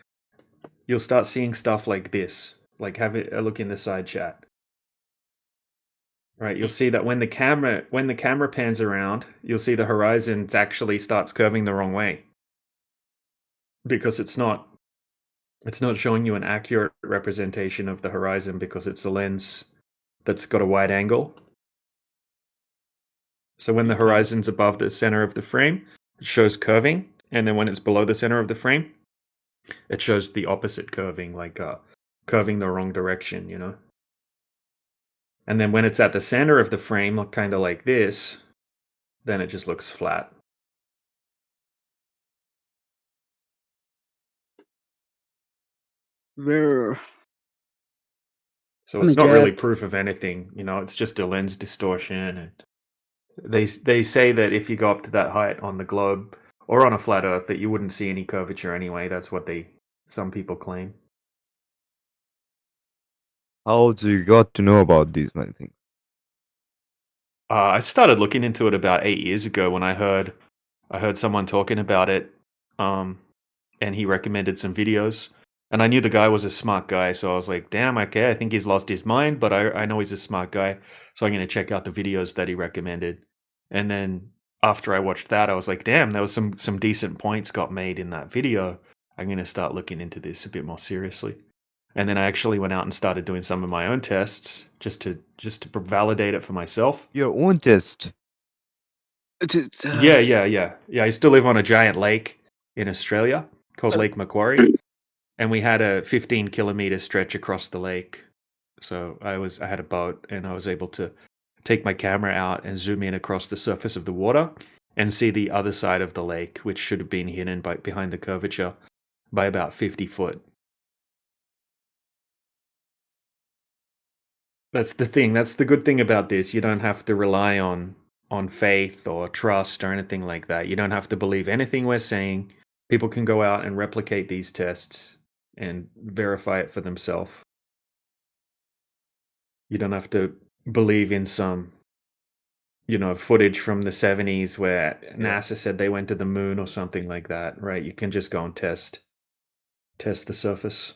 [SPEAKER 17] you'll start seeing stuff like this. Like have a look in the side chat. Right, you'll see that when the camera pans around, you'll see the horizon actually starts curving the wrong way. Because it's not showing you an accurate representation of the horizon because it's a lens that's got a wide angle. So when the horizon's above the center of the frame, it shows curving, and then when it's below the center of the frame, it shows the opposite curving, like curving the wrong direction, And then when it's at the center of the frame, kind of like this, then it just looks flat.
[SPEAKER 5] Where?
[SPEAKER 17] So
[SPEAKER 5] Let
[SPEAKER 17] it's
[SPEAKER 5] me
[SPEAKER 17] not really
[SPEAKER 5] get.
[SPEAKER 17] proof of anything, you know. It's just a lens distortion, and they say that if you go up to that height on the globe or on a flat Earth, that you wouldn't see any curvature anyway. That's what some people claim.
[SPEAKER 7] How do you got to know about these many things?
[SPEAKER 17] I started looking into it about 8 years ago when I heard someone talking about it, and he recommended some videos. And I knew the guy was a smart guy, so I was like, damn, okay, I think he's lost his mind, but I know he's a smart guy, so I'm going to check out the videos that he recommended. And then after I watched that, I was like, damn, there was some decent points got made in that video. I'm going to start looking into this a bit more seriously. And then I actually went out and started doing some of my own tests just to validate it for myself.
[SPEAKER 7] Your own test?
[SPEAKER 17] Yeah. I used to live on a giant lake in Australia called Lake Macquarie, and we had a 15-kilometer stretch across the lake. So I had a boat, and I was able to take my camera out and zoom in across the surface of the water and see the other side of the lake, which should have been hidden behind the curvature by about 50 foot. That's the thing. That's the good thing about this. You don't have to rely on faith or trust or anything like that. You don't have to believe anything we're saying. People can go out and replicate these tests and verify it for themselves. You don't have to believe in some, footage from the 70s where NASA said they went to the moon or something like that, right? You can just go and test the surface.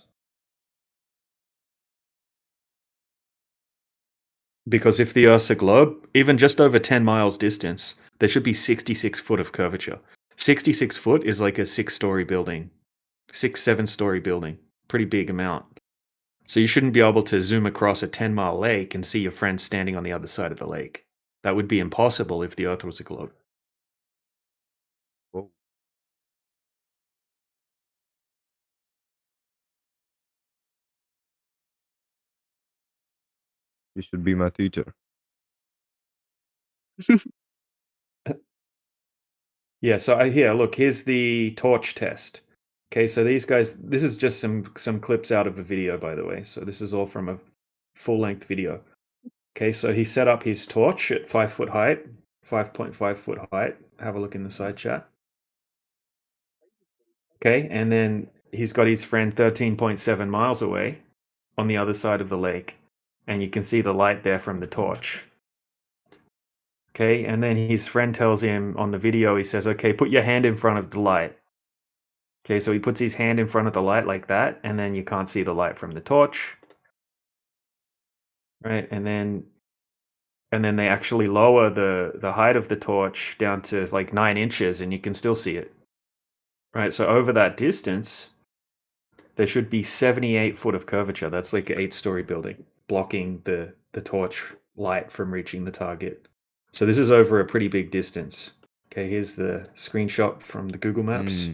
[SPEAKER 17] Because if the Earth's a globe, even just over 10 miles distance, there should be 66 foot of curvature. 66 foot is like a 6-story building, 7-story building. Pretty big amount. So you shouldn't be able to zoom across a 10-mile lake and see your friend standing on the other side of the lake. That would be impossible if the Earth was a globe.
[SPEAKER 7] Whoa. You should be my teacher.
[SPEAKER 17] Yeah, so look, here's the torch test. Okay, so these guys, this is just some clips out of a video, by the way. So this is all from a full-length video. Okay, so he set up his torch at 5 foot height, 5.5 foot height. Have a look in the side chat. Okay, and then he's got his friend 13.7 miles away on the other side of the lake, and you can see the light there from the torch. Okay, and then his friend tells him on the video, he says, okay, put your hand in front of the light. Okay, so he puts his hand in front of the light like that, and then you can't see the light from the torch. Right, and then they actually lower the height of the torch down to like 9 inches, and you can still see it. Right, so over that distance, there should be 78 foot of curvature. That's like an 8-story building, blocking the torch light from reaching the target. So this is over a pretty big distance. Okay, here's the screenshot from the Google Maps.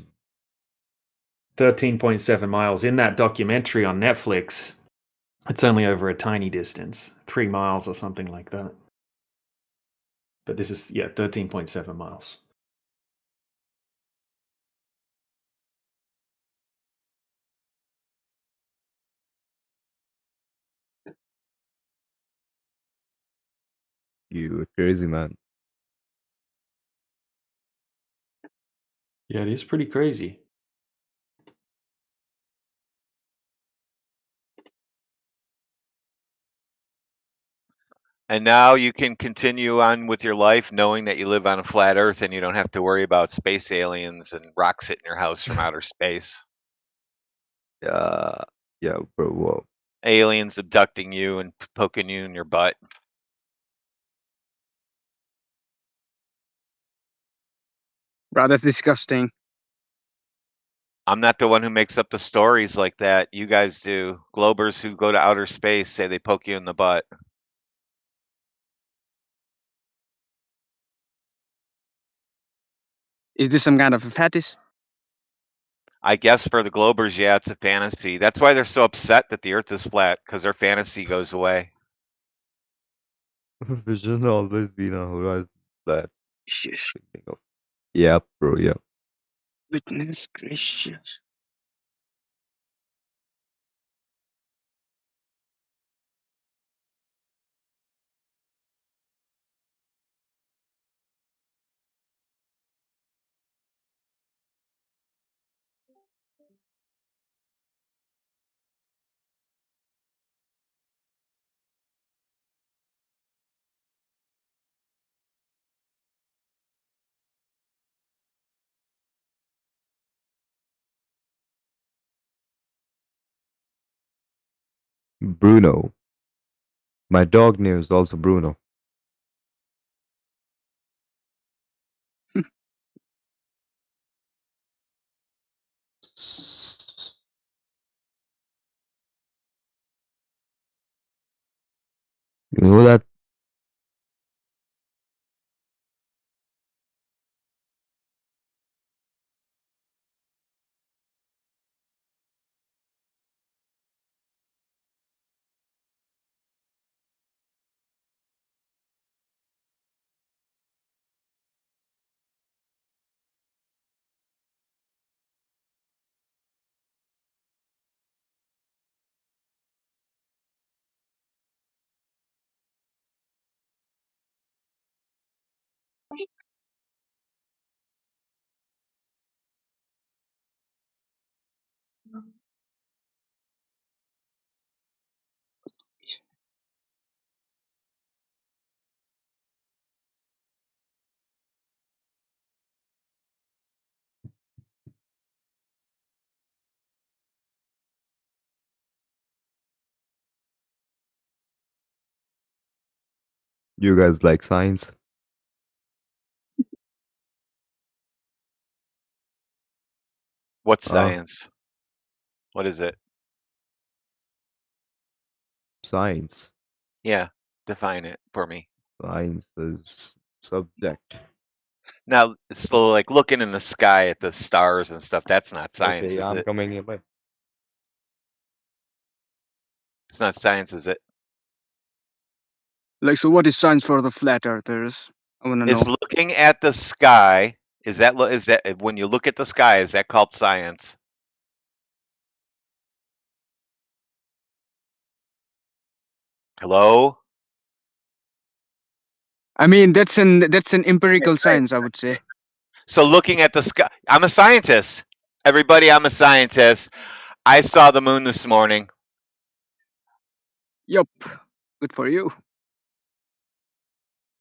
[SPEAKER 17] 13.7 miles. In that documentary on Netflix, it's only over a tiny distance, 3 miles or something like that. But this is, 13.7 miles.
[SPEAKER 7] You crazy man.
[SPEAKER 17] Yeah, it is pretty crazy.
[SPEAKER 22] And now you can continue on with your life knowing that you live on a flat Earth and you don't have to worry about space aliens and rocks hitting your house from outer space.
[SPEAKER 7] Yeah, bro. Whoa.
[SPEAKER 22] Aliens abducting you and poking you in your butt.
[SPEAKER 5] Bro, that's disgusting.
[SPEAKER 22] I'm not the one who makes up the stories like that. You guys do. Globers who go to outer space say they poke you in the butt.
[SPEAKER 5] Is this some kind of a fetish?
[SPEAKER 22] I guess for the Globers, yeah, it's a fantasy. That's why they're so upset that the Earth is flat, because their fantasy goes away.
[SPEAKER 7] Vision always been a horizon that.
[SPEAKER 5] Shush.
[SPEAKER 7] Yeah, bro. Yeah.
[SPEAKER 5] Goodness gracious.
[SPEAKER 7] Bruno. My dog name is also Bruno. You know that? You guys like science?
[SPEAKER 22] What's science? What is it?
[SPEAKER 7] Science.
[SPEAKER 22] Yeah, define it for me.
[SPEAKER 7] Science is subject.
[SPEAKER 22] Now, so like looking in the sky at the stars and stuff, that's not science,
[SPEAKER 7] Okay,
[SPEAKER 22] is
[SPEAKER 7] I'm
[SPEAKER 22] it?
[SPEAKER 7] coming in. Bye.
[SPEAKER 22] It's not science, is it?
[SPEAKER 5] Like, so what is science for the flat earthers? I want to
[SPEAKER 22] Is
[SPEAKER 5] know.
[SPEAKER 22] looking at the sky, is that when you look at the sky, is that called science? Hello?
[SPEAKER 5] I mean, that's an empirical science, I would say.
[SPEAKER 22] So looking at the sky, I'm a scientist. Everybody, I'm a scientist. I saw the moon this morning.
[SPEAKER 5] Yup. Good for you.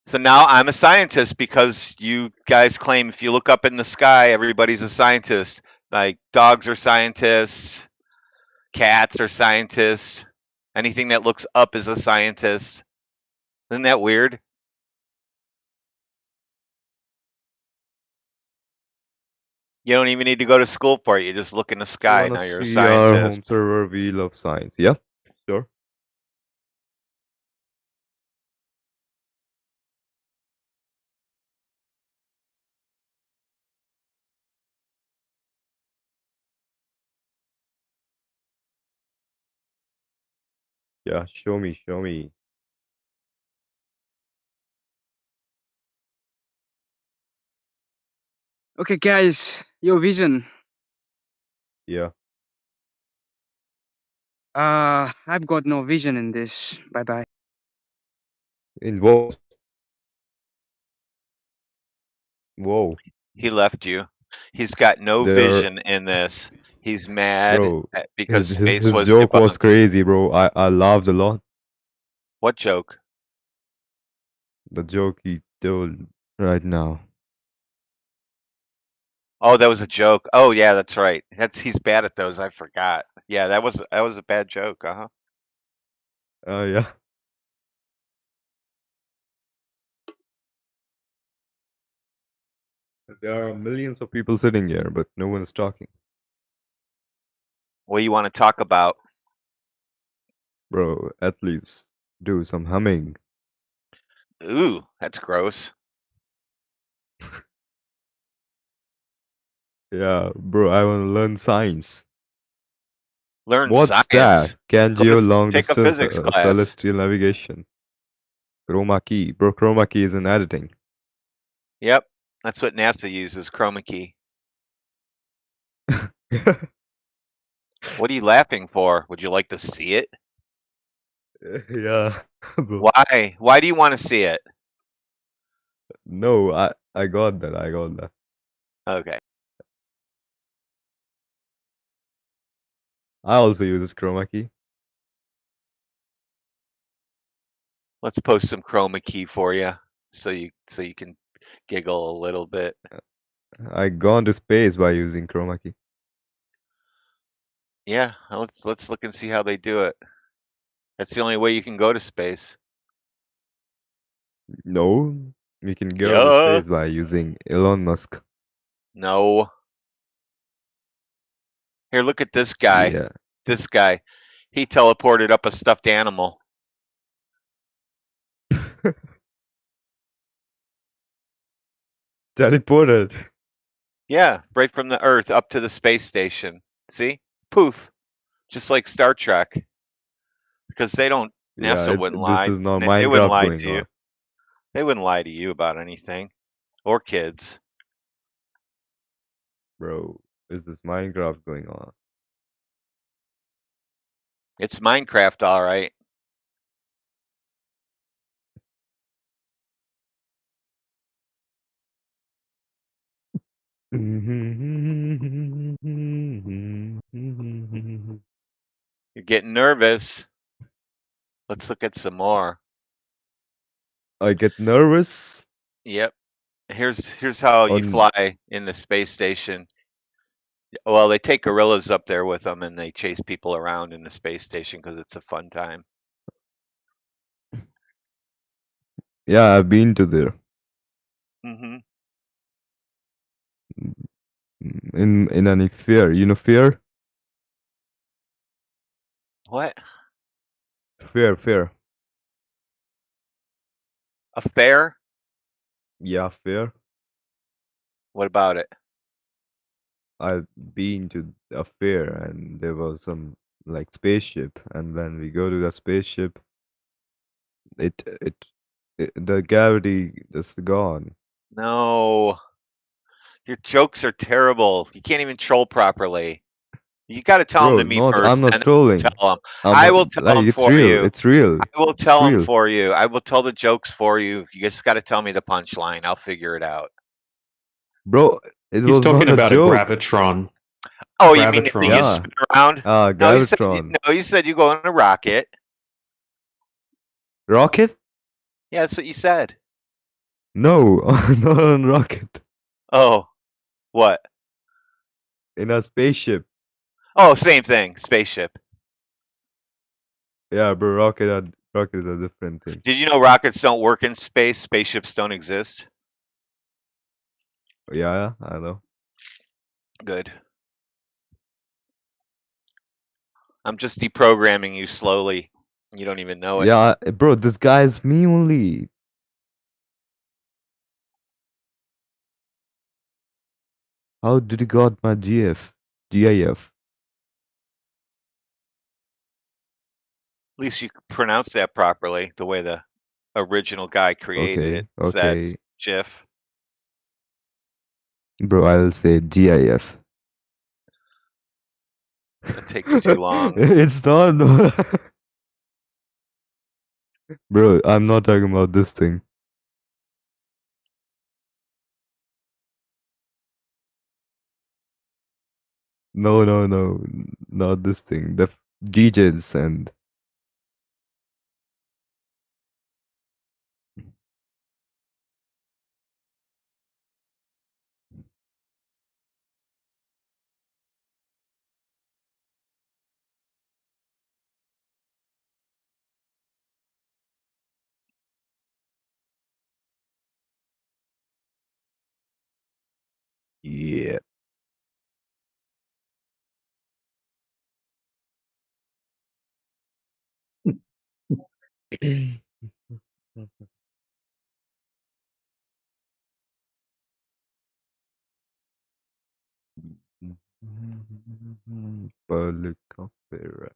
[SPEAKER 22] So now I'm a scientist because you guys claim if you look up in the sky, everybody's a scientist. Like dogs are scientists, cats are scientists. Anything that looks up is a scientist. Isn't that weird? You don't even need to go to school for it. You just look in the
[SPEAKER 7] You
[SPEAKER 22] sky.
[SPEAKER 7] wanna
[SPEAKER 22] Now you're a
[SPEAKER 7] see our
[SPEAKER 22] scientist.
[SPEAKER 7] home server wheel of science? Yeah, sure. Yeah, show me, show me.
[SPEAKER 5] Okay, guys, your vision.
[SPEAKER 7] Yeah.
[SPEAKER 5] I've got no vision in this. Bye bye.
[SPEAKER 7] In what? Whoa.
[SPEAKER 22] He left you. He's got no
[SPEAKER 7] There,
[SPEAKER 22] vision in this. He's mad
[SPEAKER 7] bro.
[SPEAKER 22] because space
[SPEAKER 7] His
[SPEAKER 22] was
[SPEAKER 7] joke was
[SPEAKER 22] debunked.
[SPEAKER 7] crazy, bro. I laughed a lot.
[SPEAKER 22] What joke?
[SPEAKER 7] The joke he told right now.
[SPEAKER 22] Oh, that was a joke. Oh yeah, that's right. He's bad at those. I forgot. Yeah, that was a bad joke. Uh huh.
[SPEAKER 7] Oh yeah. There are millions of people sitting here, but no one is talking.
[SPEAKER 22] What do you want to talk about?
[SPEAKER 7] Bro, at least do some humming.
[SPEAKER 22] Ooh, that's gross.
[SPEAKER 7] Yeah, bro, I want to learn science.
[SPEAKER 22] Learn
[SPEAKER 7] What's
[SPEAKER 22] science.
[SPEAKER 7] that? Kanjio long
[SPEAKER 22] Take a
[SPEAKER 7] distance
[SPEAKER 22] physics class.
[SPEAKER 7] celestial navigation. Chroma key. Bro, chroma key is in editing.
[SPEAKER 22] Yep, that's what NASA uses. Chroma key. What are you laughing for? Would you like to see it?
[SPEAKER 7] Yeah. Bro.
[SPEAKER 22] Why? Why do you want to see it?
[SPEAKER 7] No, I got that. I got that.
[SPEAKER 22] Okay.
[SPEAKER 7] I also use this chroma key.
[SPEAKER 22] Let's post some chroma key for you, so you can giggle a little bit.
[SPEAKER 7] I gone to space by using chroma key.
[SPEAKER 22] Yeah, let's look and see how they do it. That's the only way you can go to space.
[SPEAKER 7] No, we can go to
[SPEAKER 22] Yeah.
[SPEAKER 7] space by using Elon Musk.
[SPEAKER 22] No. Here, look at this guy.
[SPEAKER 7] Yeah.
[SPEAKER 22] This guy. He teleported up a stuffed animal.
[SPEAKER 7] Teleported.
[SPEAKER 22] Yeah, right from the Earth up to the space station. See? Poof. Just like Star Trek. Because they don't.
[SPEAKER 7] Yeah,
[SPEAKER 22] NASA wouldn't
[SPEAKER 7] this
[SPEAKER 22] lie.
[SPEAKER 7] is not
[SPEAKER 22] They wouldn't
[SPEAKER 7] Minecraft
[SPEAKER 22] lie
[SPEAKER 7] going
[SPEAKER 22] to you.
[SPEAKER 7] on.
[SPEAKER 22] They wouldn't lie to you about anything. Or kids.
[SPEAKER 7] Bro, is this Minecraft going on?
[SPEAKER 22] It's Minecraft, all right. You're getting nervous. Let's look at some more.
[SPEAKER 7] I get nervous.
[SPEAKER 22] Yep. Here's how you
[SPEAKER 7] On
[SPEAKER 22] fly in the space station. Well, they take gorillas up there with them, and they chase people around in the space station because it's a fun time.
[SPEAKER 7] yeah, I've been to there.
[SPEAKER 22] Hmm.
[SPEAKER 7] In any fair, you know fair?
[SPEAKER 22] What?
[SPEAKER 7] Fair.
[SPEAKER 22] A fair?
[SPEAKER 7] Yeah, fair.
[SPEAKER 22] What about it?
[SPEAKER 7] I've been to a fair and there was some like spaceship, and when we go to the spaceship, it the gravity is gone.
[SPEAKER 22] No. Your jokes are terrible. You can't even troll properly. You got to tell them
[SPEAKER 7] Bro,
[SPEAKER 22] to me
[SPEAKER 7] not I'm
[SPEAKER 22] first,
[SPEAKER 7] not
[SPEAKER 22] then I'll
[SPEAKER 7] trolling.
[SPEAKER 22] tell them.
[SPEAKER 7] I'm
[SPEAKER 22] I
[SPEAKER 7] not,
[SPEAKER 22] will tell
[SPEAKER 7] like
[SPEAKER 22] them
[SPEAKER 7] it's
[SPEAKER 22] for
[SPEAKER 7] real.
[SPEAKER 22] you.
[SPEAKER 7] It's real.
[SPEAKER 22] I will
[SPEAKER 7] It's
[SPEAKER 22] tell them
[SPEAKER 7] real.
[SPEAKER 22] for you. I will tell the jokes for you. You just got to tell me the punchline. I'll figure it out.
[SPEAKER 7] Bro, it
[SPEAKER 17] He's
[SPEAKER 7] was
[SPEAKER 17] talking
[SPEAKER 7] not a
[SPEAKER 17] about a
[SPEAKER 7] joke.
[SPEAKER 17] gravitron.
[SPEAKER 22] Oh, you mean the thing you
[SPEAKER 7] Yeah.
[SPEAKER 22] spin around?
[SPEAKER 7] Ah,
[SPEAKER 22] No,
[SPEAKER 7] Gravitron.
[SPEAKER 22] you said you go in a rocket.
[SPEAKER 7] Rocket?
[SPEAKER 22] Yeah, that's what you said.
[SPEAKER 7] No, not on rocket.
[SPEAKER 22] Oh, what?
[SPEAKER 7] In a spaceship.
[SPEAKER 22] Oh, same thing. Spaceship.
[SPEAKER 7] Yeah, bro, rocket is a different thing.
[SPEAKER 22] Did you know rockets don't work in space? Spaceships don't exist.
[SPEAKER 7] Yeah, I know.
[SPEAKER 22] Good. I'm just deprogramming you slowly. You don't even know it.
[SPEAKER 7] Yeah, bro, this guy's me only. How did you got my GIF?
[SPEAKER 22] At least you pronounce that properly, the way the original guy created it. That's
[SPEAKER 7] Okay.
[SPEAKER 22] GIF.
[SPEAKER 7] Bro, I'll say GIF.
[SPEAKER 22] That takes too long.
[SPEAKER 7] It's not. No. Bro, I'm not talking about this thing. No, not this thing. The DJs and yeah. Public copyright.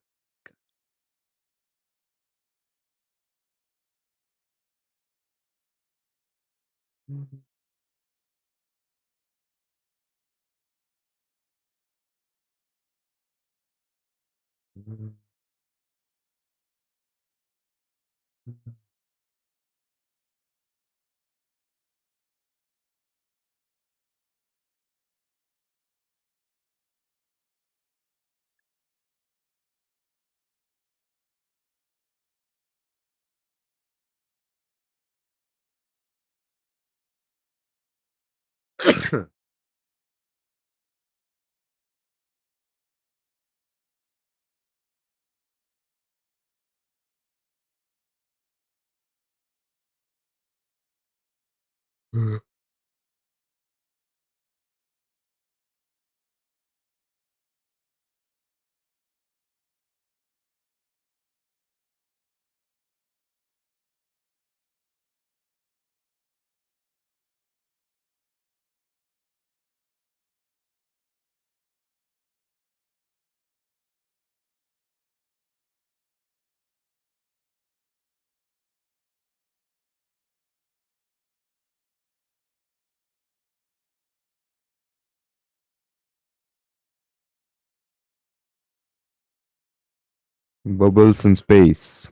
[SPEAKER 7] Bubbles in space.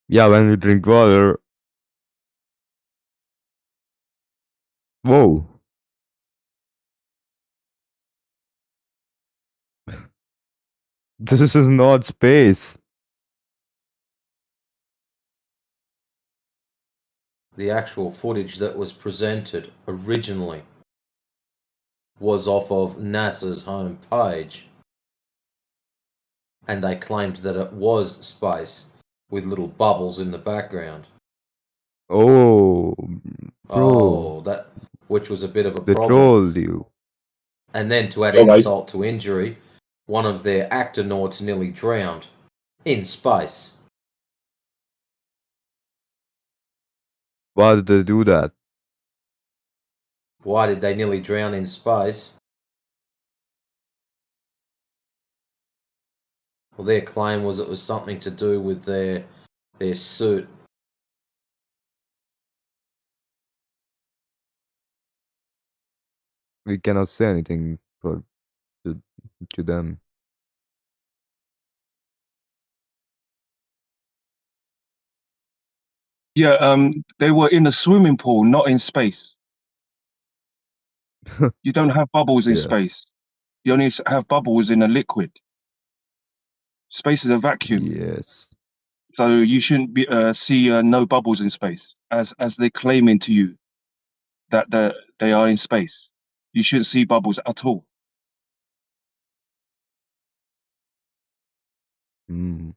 [SPEAKER 7] Yeah, when we drink water. Whoa. This is not space.
[SPEAKER 14] The actual footage that was presented originally was off of NASA's home page, and they claimed that it was space with little bubbles in the background.
[SPEAKER 7] Oh, bro.
[SPEAKER 14] That which was a bit of a
[SPEAKER 7] They
[SPEAKER 14] problem.
[SPEAKER 7] trolled you.
[SPEAKER 14] And then to add
[SPEAKER 2] Yo, guys.
[SPEAKER 14] insult to injury, one of their actonauts nearly drowned in space.
[SPEAKER 7] Why did they do that?
[SPEAKER 14] Why did they nearly drown in space? Well, their claim was it was something to do with their suit.
[SPEAKER 7] We cannot say anything to them.
[SPEAKER 16] Yeah, they were in a swimming pool, not in space. You don't have bubbles in
[SPEAKER 7] Yeah.
[SPEAKER 16] space. You only have bubbles in a liquid. Space is a vacuum.
[SPEAKER 7] Yes.
[SPEAKER 16] So you shouldn't be see no bubbles in space, as they're claiming to you that they are in space. You shouldn't see bubbles at all.
[SPEAKER 7] Mm.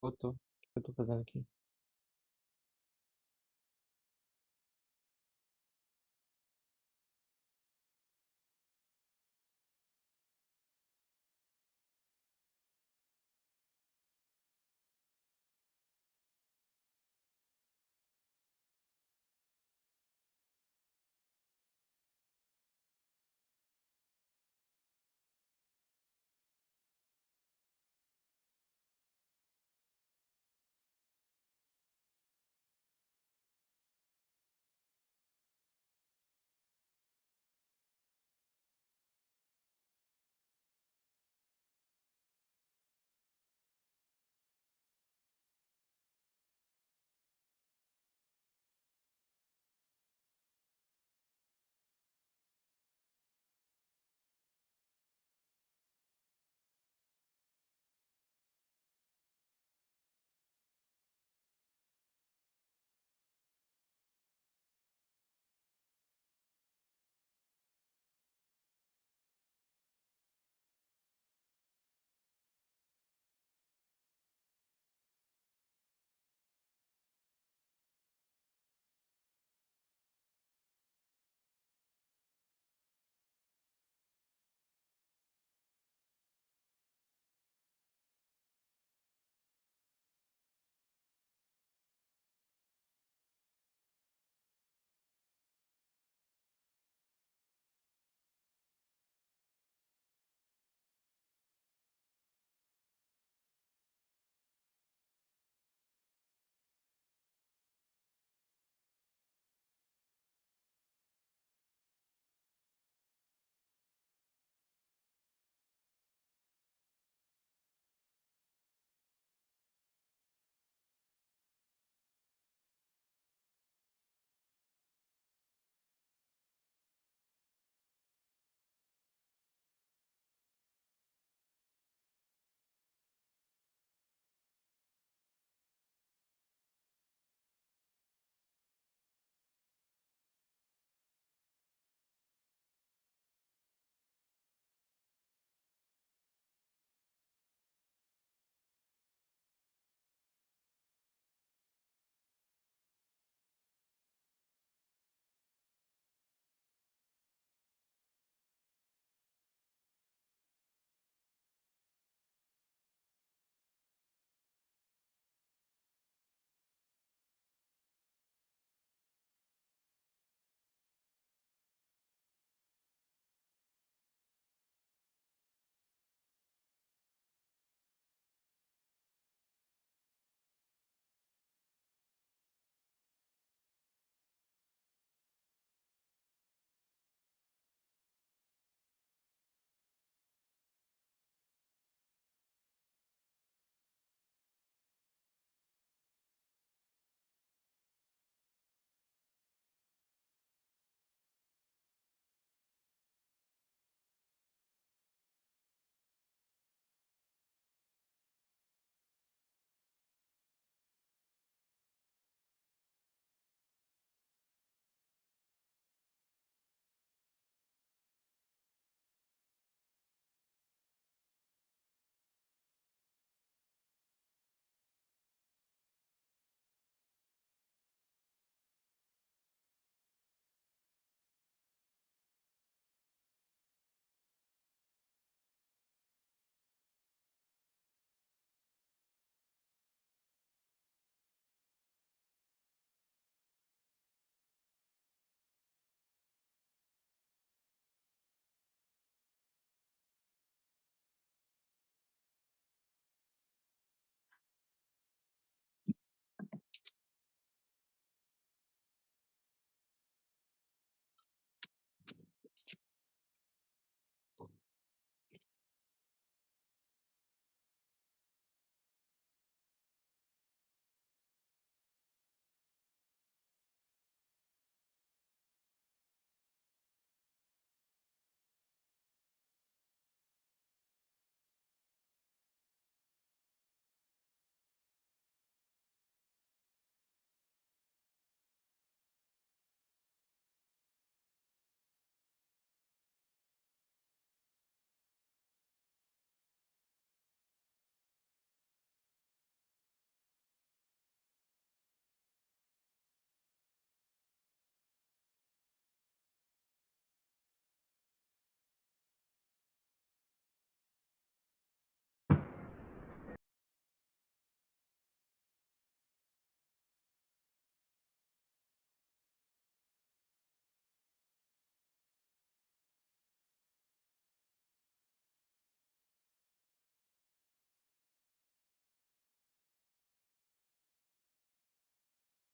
[SPEAKER 19] O que eu tô fazendo aqui?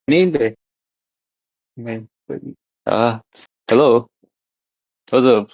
[SPEAKER 20] Hindi. Hello. What's up?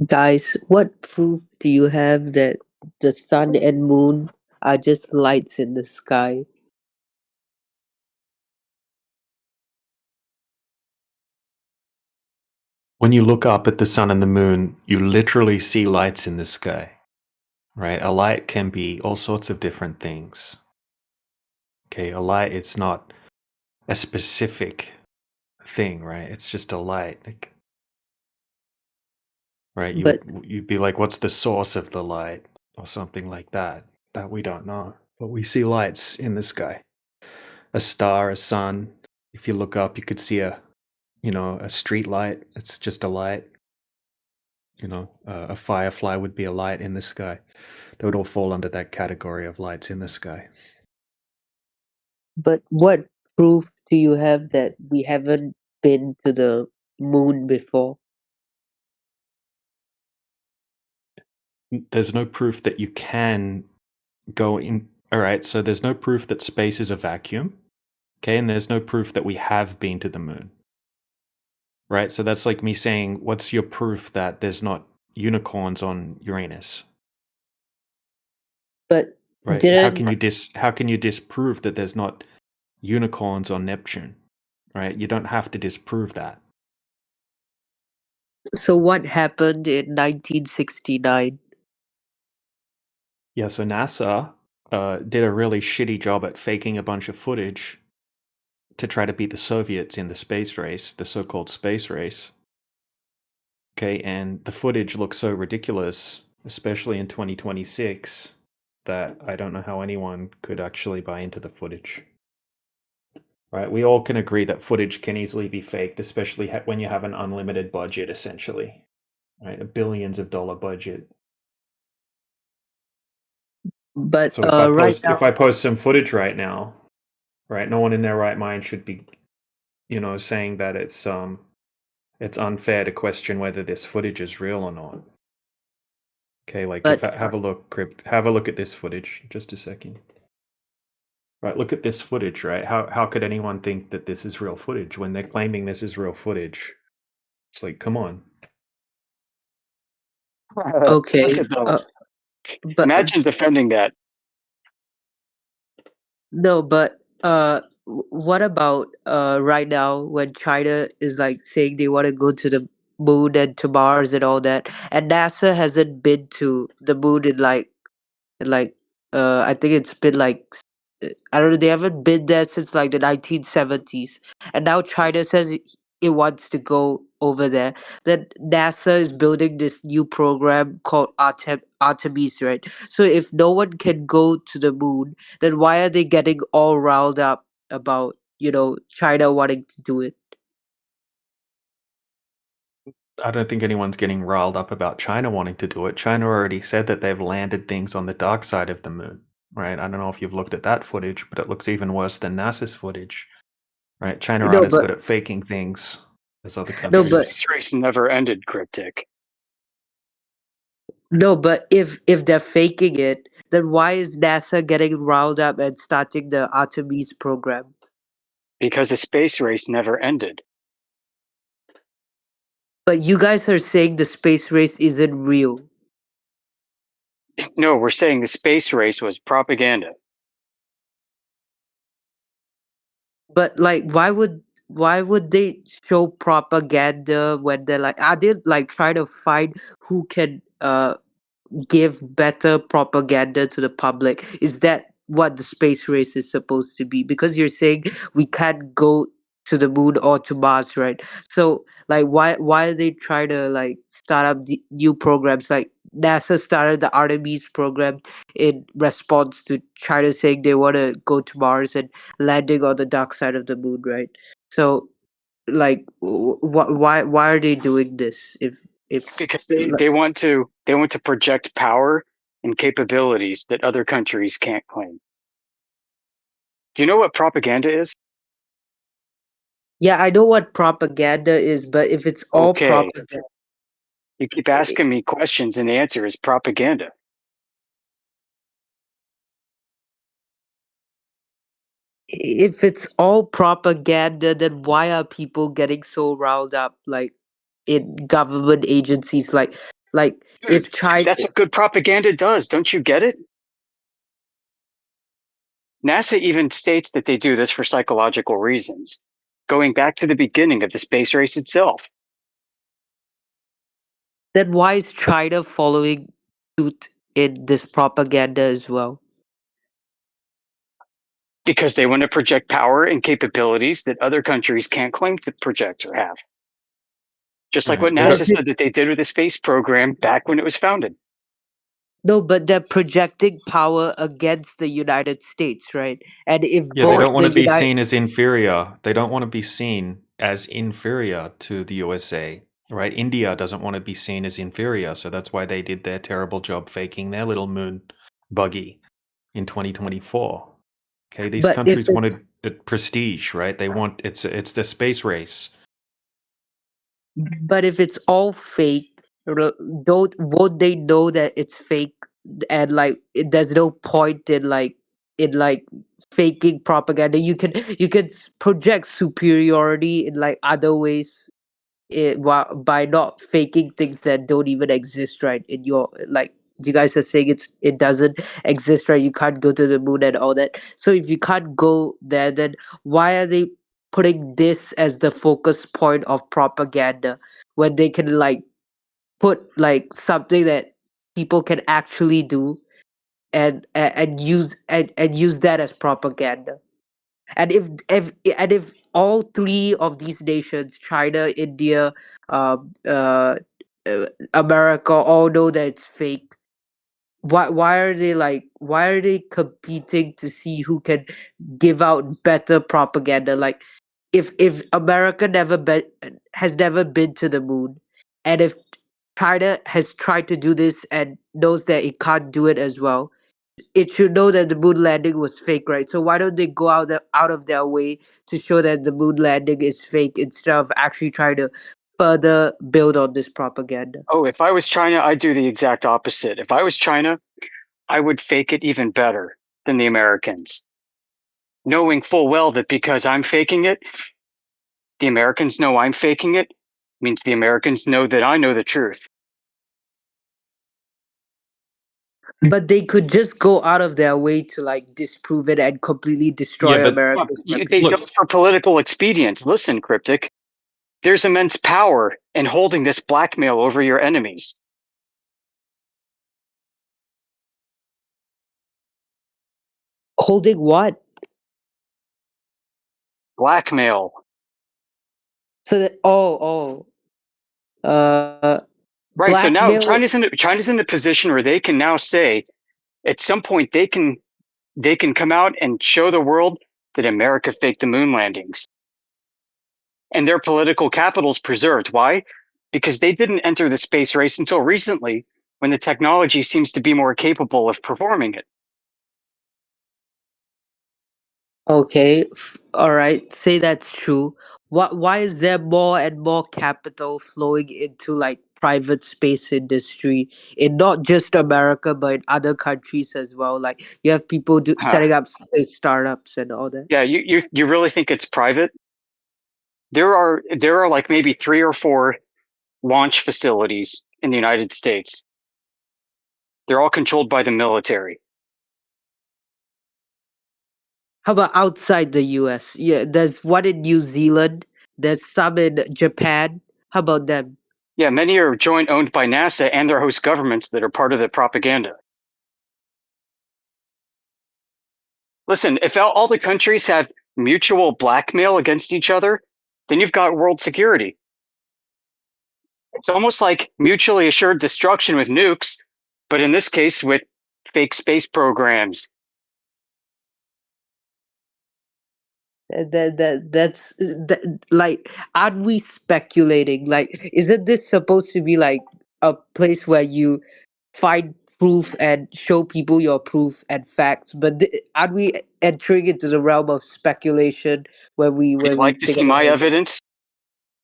[SPEAKER 9] Guys, what proof do you have that the sun and moon are just lights in the sky?
[SPEAKER 17] When you look up at the sun and the moon, you literally see lights in the sky, right? A light can be all sorts of different things. Okay, a light, it's not a specific thing, right? It's just a light. Like, right? You'd be like, what's the source of the light? Or something like that. That we don't know. But we see lights in the sky. A star, a sun. If you look up, you could see a street light. It's just a light. A firefly would be a light in the sky. They would all fall under that category of lights in the sky.
[SPEAKER 9] But what proof do you have that we haven't been to the moon before?
[SPEAKER 17] There's no proof that you can go in. All right, so there's no proof that space is a vacuum. Okay, and there's no proof that we have been to the moon. Right, so that's like me saying, what's your proof that there's not unicorns on Uranus?
[SPEAKER 9] But
[SPEAKER 17] right, how can you disprove that there's not unicorns on Neptune? Right, you don't have to disprove that.
[SPEAKER 9] So what happened in 1969?
[SPEAKER 17] Yeah, so NASA did a really shitty job at faking a bunch of footage to try to beat the Soviets in the space race, the so-called space race. Okay, and the footage looks so ridiculous, especially in 2026, that I don't know how anyone could actually buy into the footage. Right, we all can agree that footage can easily be faked, especially when you have an unlimited budget, essentially. Right, a billions of dollar budget.
[SPEAKER 9] But
[SPEAKER 17] So if I
[SPEAKER 9] right
[SPEAKER 17] post
[SPEAKER 9] now,
[SPEAKER 17] if I post some footage right now, right, no one in their right mind should be, saying that it's unfair to question whether this footage is real or not. Okay, like
[SPEAKER 9] But,
[SPEAKER 17] have a look, Crypt. Have a look at this footage. Just a second. Right, look at this footage. Right, how could anyone think that this is real footage when they're claiming this is real footage? It's like, come on.
[SPEAKER 9] okay,
[SPEAKER 21] Look at those.
[SPEAKER 9] but
[SPEAKER 21] Imagine defending that.
[SPEAKER 9] no, but what about right now when China is like saying they want to go to the moon and to Mars and all that, and NASA hasn't been to the moon in like I think it's been like I don't know, they haven't been there since like the 1970s, and now China says it wants to go over there. Then NASA is building this new program called Artemis, right? So if no one can go to the moon, then why are they getting all riled up about China wanting to do it?
[SPEAKER 17] I don't think anyone's getting riled up about China wanting to do it. China already said that they've landed things on the dark side of the moon, right? I don't know if you've looked at that footage, but it looks even worse than NASA's footage, right? China
[SPEAKER 9] No,
[SPEAKER 17] aren't as
[SPEAKER 9] but
[SPEAKER 17] good at faking things as other
[SPEAKER 9] no,
[SPEAKER 17] countries.
[SPEAKER 9] but
[SPEAKER 21] Space race never ended, Cryptic.
[SPEAKER 9] no, but if they're faking it, then why is NASA getting riled up and starting the Artemis program?
[SPEAKER 21] Because the space race never ended.
[SPEAKER 9] But you guys are saying the space race isn't real.
[SPEAKER 21] No, we're saying the space race was propaganda.
[SPEAKER 9] But like, why would they show propaganda when they're like, are they like trying to find who can give better propaganda to the public? Is that what the space race is supposed to be? Because you're saying we can't go to the moon or to Mars, right? So like, why are they trying to like start up the new programs? Like NASA started the Artemis program in response to China saying they want to go to Mars and landing on the dark side of the moon, right? So like, why are they doing this? If
[SPEAKER 21] Because they want to project power and capabilities that other countries can't claim. Do you know what propaganda is?
[SPEAKER 9] Yeah, I know what propaganda is, but if it's all
[SPEAKER 21] Okay.
[SPEAKER 9] propaganda,
[SPEAKER 21] You keep asking me questions and the answer is propaganda.
[SPEAKER 9] if it's all propaganda, then why are people getting so riled up, like in government agencies? Like Like if China,
[SPEAKER 21] That's what good propaganda does. Don't you get it? NASA even states that they do this for psychological reasons, going back to the beginning of the space race itself.
[SPEAKER 9] then why is China following suit in this propaganda as well?
[SPEAKER 21] Because they want to project power and capabilities that other countries can't claim to project or have. Just like what
[SPEAKER 12] Right.
[SPEAKER 21] NASA said that they did with the space program back when it was founded.
[SPEAKER 9] No, but they're projecting power against the United States, right? And if
[SPEAKER 17] Yeah, they
[SPEAKER 9] both
[SPEAKER 17] don't want
[SPEAKER 9] the
[SPEAKER 17] to be
[SPEAKER 9] United
[SPEAKER 17] seen as inferior. They don't want to be seen as inferior to the USA, right? India doesn't want to be seen as inferior, so that's why they did their terrible job faking their little moon buggy in 2024. Okay, these
[SPEAKER 9] But if
[SPEAKER 17] countries
[SPEAKER 9] it's
[SPEAKER 17] wanted prestige, right? They want it's the space race.
[SPEAKER 9] but if it's all fake, don't won't they know that it's fake and like there's no point in like faking propaganda. You can project superiority in like other ways by not faking things that don't even exist, right? In your like you guys are saying it doesn't exist, right? You can't go to the moon and all that. So if you can't go there, then why are they putting this as the focus point of propaganda when they can like put like something that people can actually do and use that as propaganda? And if all three of these nations, China, India, um, uh, America, all know that it's fake, why are they competing to see who can give out better propaganda? Like if America has never been to the moon, and if China has tried to do this and knows that it can't do it as well, it should know that the moon landing was fake, right? So why don't they go out of their way to show that the moon landing is fake instead of actually trying to further build on this propaganda?
[SPEAKER 21] Oh, if I was China, I'd do the exact opposite. If I was China, I would fake it even better than the Americans, knowing full well that because I'm faking it, the Americans know I'm faking it, means the Americans know that I know the truth.
[SPEAKER 9] But they could just go out of their way to like disprove it and completely
[SPEAKER 17] Yeah,
[SPEAKER 9] destroy
[SPEAKER 17] but
[SPEAKER 9] America's
[SPEAKER 21] They do
[SPEAKER 9] reputation.
[SPEAKER 21] it for political expedience. Listen, Cryptic, there's immense power in holding this blackmail over your enemies.
[SPEAKER 9] Holding what?
[SPEAKER 21] Blackmail.
[SPEAKER 9] So that
[SPEAKER 21] Right. So now
[SPEAKER 9] blackmail.
[SPEAKER 21] China's in a position where they can now say, at some point, they can come out and show the world that America faked the moon landings, and their political capital's preserved. Why? Because they didn't enter the space race until recently, when the technology seems to be more capable of performing it.
[SPEAKER 9] Okay, all right. Say that's true. Why is there more and more capital flowing into like private space industry in not just America but in other countries as well? Like you have people setting up space startups and all that.
[SPEAKER 21] Yeah, you really think it's private? There are like maybe 3 or 4 launch facilities in the United States. They're all controlled by the military.
[SPEAKER 9] How about outside the US? Yeah, there's one in New Zealand. There's some in Japan. How about them?
[SPEAKER 21] Yeah, many are joint owned by NASA and their host governments that are part of the propaganda. Listen, if all the countries have mutual blackmail against each other, then you've got world security. It's almost like mutually assured destruction with nukes, but in this case with fake space programs.
[SPEAKER 9] Like, aren't we speculating? Like, isn't this supposed to be like a place where you find proof and show people your proof and facts? But aren't we entering into the realm of speculation when we
[SPEAKER 21] Would you like to
[SPEAKER 9] think
[SPEAKER 21] see
[SPEAKER 9] about
[SPEAKER 21] my
[SPEAKER 9] it?
[SPEAKER 21] evidence?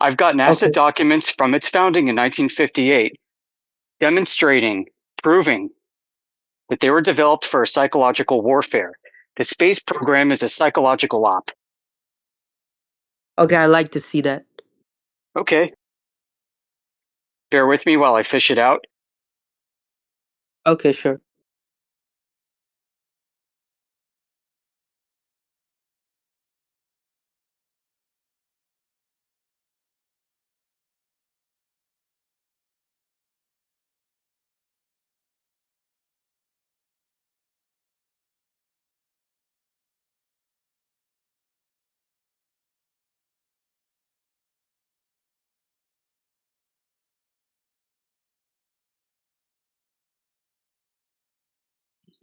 [SPEAKER 21] I've got NASA documents from its founding in 1958 demonstrating, proving that they were developed for psychological warfare. The space program is a psychological op.
[SPEAKER 9] Okay, I like to see that.
[SPEAKER 21] Okay. Bear with me while I fish it out.
[SPEAKER 9] Okay, sure.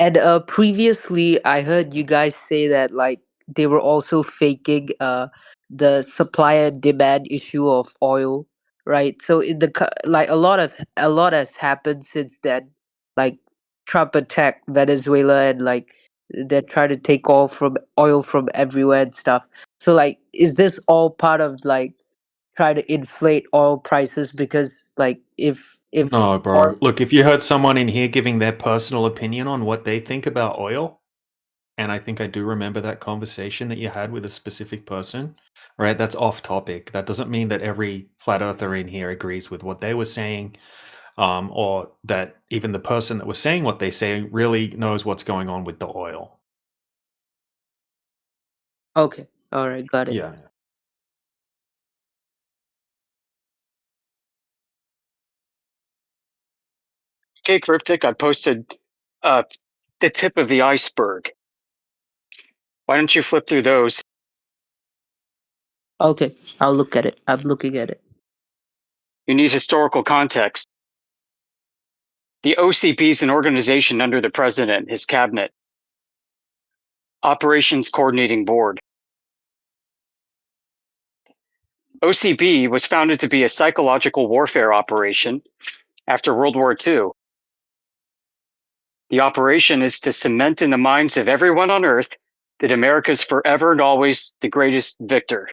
[SPEAKER 9] And previously, I heard you guys say that like they were also faking the supply and demand issue of oil, right? So in like a lot has happened since then. Like Trump attacked Venezuela and like they're trying to take oil from everywhere and stuff. So like, is this all part of like try to inflate oil prices because like if
[SPEAKER 17] No,
[SPEAKER 9] oil
[SPEAKER 17] bro. Look, if you heard someone in here giving their personal opinion on what they think about oil, and I think I do remember that conversation that you had with a specific person, right? That's off topic. That doesn't mean that every flat earther in here agrees with what they were saying, or that even the person that was saying what they say really knows what's going on with the oil.
[SPEAKER 9] Okay, all right, got it.
[SPEAKER 17] Yeah.
[SPEAKER 21] Okay, Cryptic, I posted the tip of the iceberg. Why don't you flip through those?
[SPEAKER 9] Okay, I'll look at it. I'm looking at it.
[SPEAKER 21] You need historical context. The OCP is an organization under the president, his cabinet. Operations Coordinating Board. OCP was founded to be a psychological warfare operation after World War II. The operation is to cement in the minds of everyone on Earth that America is forever and always the greatest victor.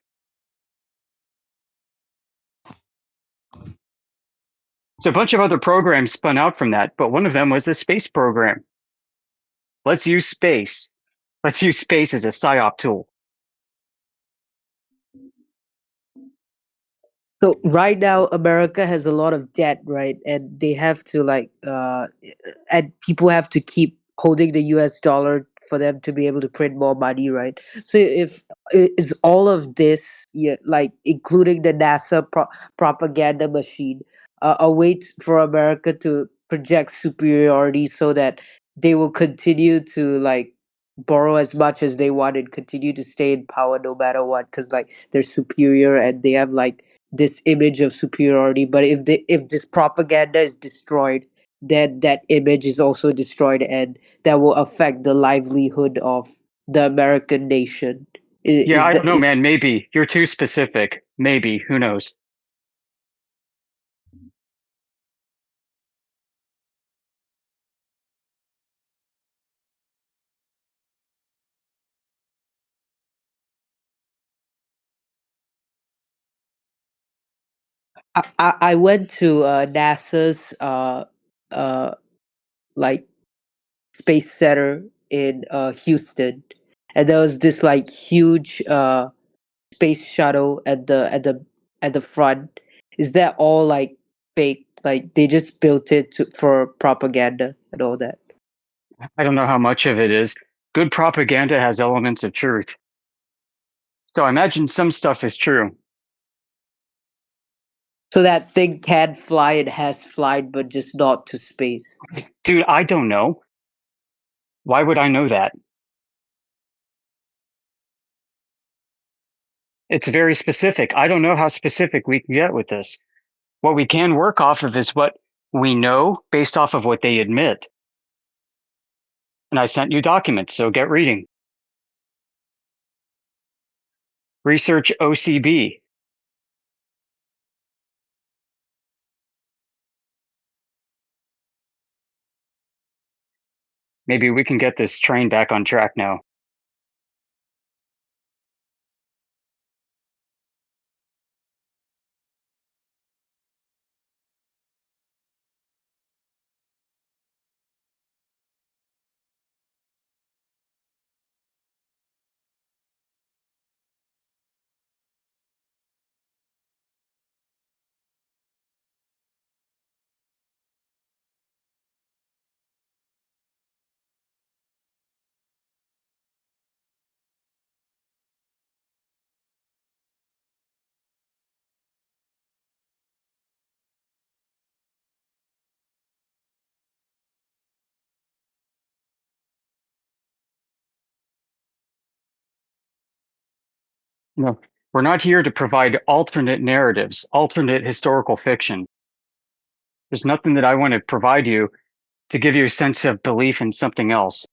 [SPEAKER 21] So a bunch of other programs spun out from that, but one of them was the space program. Let's use space. Let's use space as a psyop tool.
[SPEAKER 9] So right now, America has a lot of debt, right? And they have to like, and people have to keep holding the U.S. dollar for them to be able to print more money, right? So if is all of this, yeah, like including the NASA propaganda machine, a way for America to project superiority so that they will continue to like borrow as much as they want and continue to stay in power no matter what, because like they're superior and they have like this image of superiority. But if this propaganda is destroyed, then that image is also destroyed, and that will affect the livelihood of the American nation.
[SPEAKER 21] Yeah,
[SPEAKER 9] Is
[SPEAKER 21] I
[SPEAKER 9] that
[SPEAKER 21] don't know, man. Maybe. You're too specific. Maybe. Who knows?
[SPEAKER 9] I went to NASA's uh like space center in Houston, and there was this like huge space shuttle at the front. Is that all like fake? Like they just built it for propaganda and all that.
[SPEAKER 21] I don't know how much of it is. Good propaganda has elements of truth. So I imagine some stuff is true.
[SPEAKER 9] So that thing can fly and has flied, but just not to space.
[SPEAKER 21] Dude, I don't know. Why would I know that? It's very specific. I don't know how specific we can get with this. What we can work off of is what we know based off of what they admit. And I sent you documents, so get reading. Research OCB. Maybe we can get this train back on track now. No, we're not here to provide alternate narratives, alternate historical fiction. There's nothing that I want to provide you to give you a sense of belief in something else.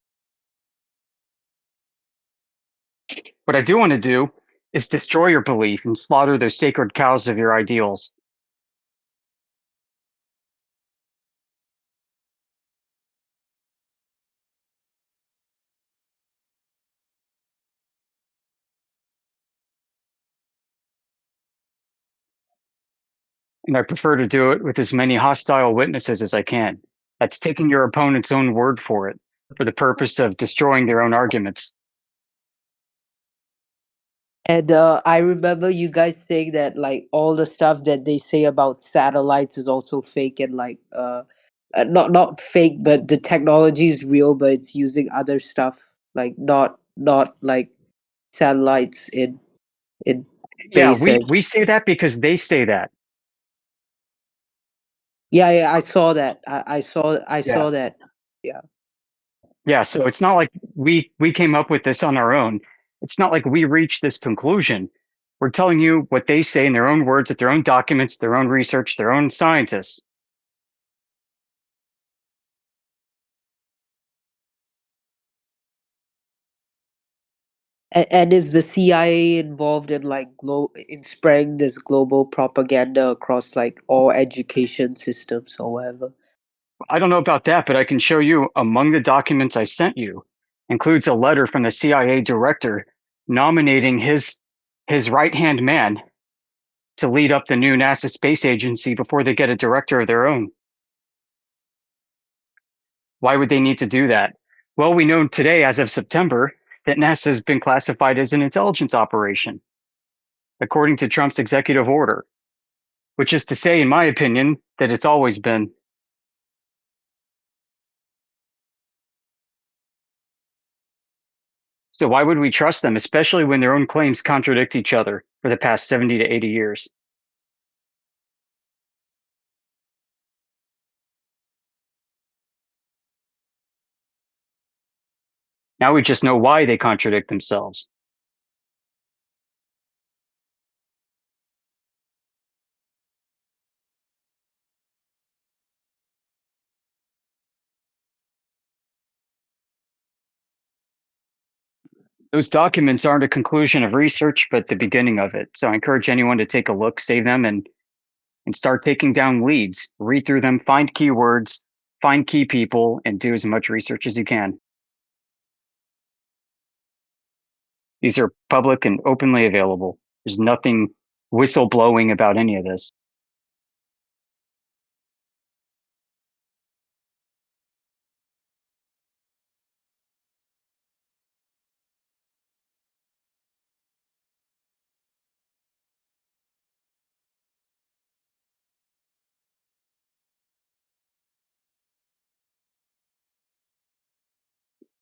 [SPEAKER 21] What I do want to do is destroy your belief and slaughter those sacred cows of your ideals. And I prefer to do it with as many hostile witnesses as I can. That's taking your opponent's own word for it, for the purpose of destroying their own arguments.
[SPEAKER 9] And I remember you guys saying that like all the stuff that they say about satellites is also fake, and like not fake, but the technology is real, but it's using other stuff, like not like satellites in
[SPEAKER 21] Yeah,
[SPEAKER 9] space. And
[SPEAKER 21] we say that because they say that.
[SPEAKER 9] yeah, I saw that. I
[SPEAKER 21] Yeah.
[SPEAKER 9] saw that. Yeah.
[SPEAKER 21] Yeah, so it's not like we came up with this on our own. It's not like we reached this conclusion. We're telling you what they say in their own words, with their own documents, their own research, their own scientists.
[SPEAKER 9] And is the CIA involved in like in spreading this global propaganda across like all education systems or whatever?
[SPEAKER 21] I don't know about that, but I can show you among the documents I sent you includes a letter from the CIA director nominating his right-hand man to lead up the new NASA space agency before they get a director of their own. Why would they need to do that? Well, we know today, as of September, that NASA has been classified as an intelligence operation, according to Trump's executive order, which is to say, in my opinion, that it's always been. So why would we trust them, especially when their own claims contradict each other for the past 70 to 80 years? Now we just know why they contradict themselves. Those documents aren't a conclusion of research, but the beginning of it. So I encourage anyone to take a look, save them, and start taking down leads. Read through them, find keywords, find key people, and do as much research as you can. These are public and openly available. There's nothing whistleblowing about any of this.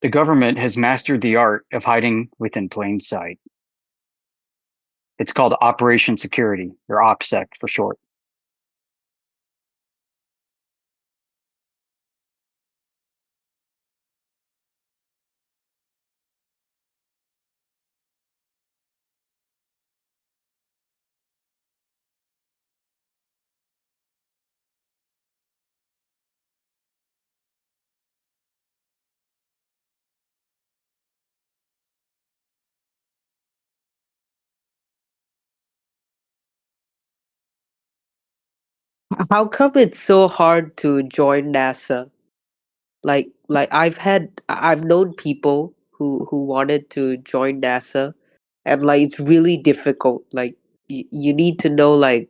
[SPEAKER 21] The government has mastered the art of hiding within plain sight. It's called Operation Security, or OPSEC for short.
[SPEAKER 9] How come it's so hard to join NASA? Like I've known people who wanted to join NASA, and like it's really difficult. Like you need to know like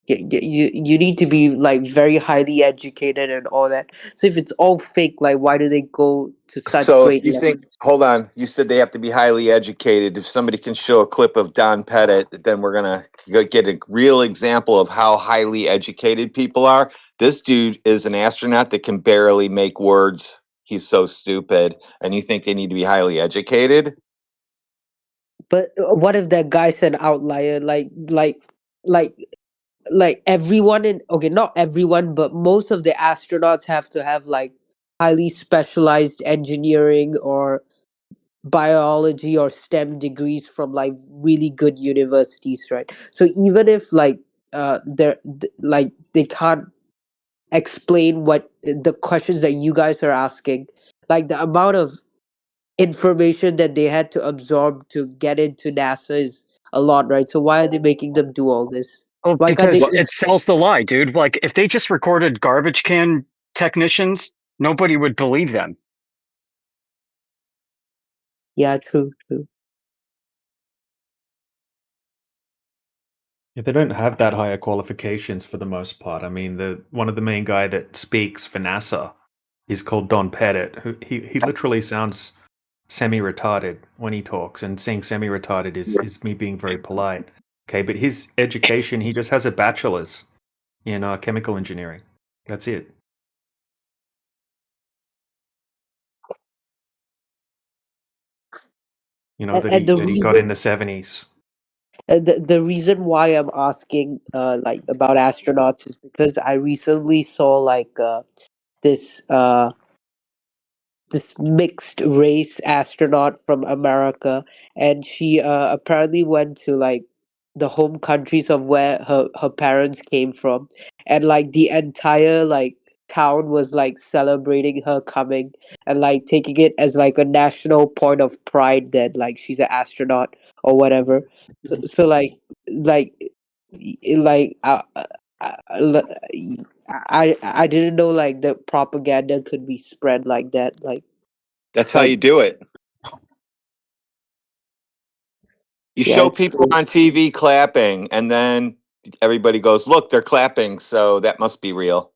[SPEAKER 9] you need to be like very highly educated and all that. So if it's all fake, like why do they go to such
[SPEAKER 4] So if
[SPEAKER 9] great
[SPEAKER 4] you think,
[SPEAKER 9] lengths?
[SPEAKER 4] hold on, you said they have to be highly educated. If somebody can show a clip of Don Pettit, then we're gonna get a real example of how highly educated people are. This dude is an astronaut that can barely make words. He's so stupid. And you think they need to be highly educated?
[SPEAKER 9] But what if that guy's an outlier? Like like everyone in, okay, not everyone, but most of the astronauts have to have like highly specialized engineering or biology or STEM degrees from like really good universities, right? So even if like like they can't explain what the questions that you guys are asking, like the amount of information that they had to absorb to get into NASA is a lot, right? So why are they making them do all this?
[SPEAKER 21] Oh,
[SPEAKER 9] Why can't they
[SPEAKER 21] because
[SPEAKER 9] just
[SPEAKER 21] it sells the lie, dude. Like if they just recorded garbage can technicians, nobody would believe them.
[SPEAKER 9] Yeah, true, true.
[SPEAKER 17] Yeah, they don't have that higher qualifications for the most part. I mean, the one of the main guy that speaks for NASA is called Don Pettit. Who he literally sounds semi-retarded when he talks, and saying semi-retarded is me being very polite. Okay, but his education, he just has a bachelor's in chemical engineering. That's it. You know
[SPEAKER 9] And the
[SPEAKER 17] that he got in
[SPEAKER 9] reason
[SPEAKER 17] the 70s.
[SPEAKER 9] the reason why I'm asking like about astronauts is because I recently saw like this this mixed race astronaut from America, and she apparently went to like the home countries of where her parents came from, and like the entire like town was like celebrating her coming and like taking it as like a national point of pride that like she's an astronaut or whatever. So like like I didn't know like the propaganda could be spread like that.
[SPEAKER 4] That's how
[SPEAKER 9] Like
[SPEAKER 4] you do it. You
[SPEAKER 9] yeah,
[SPEAKER 4] show
[SPEAKER 9] it's
[SPEAKER 4] people on TV clapping, and then everybody goes, "Look, they're clapping, so that must be real."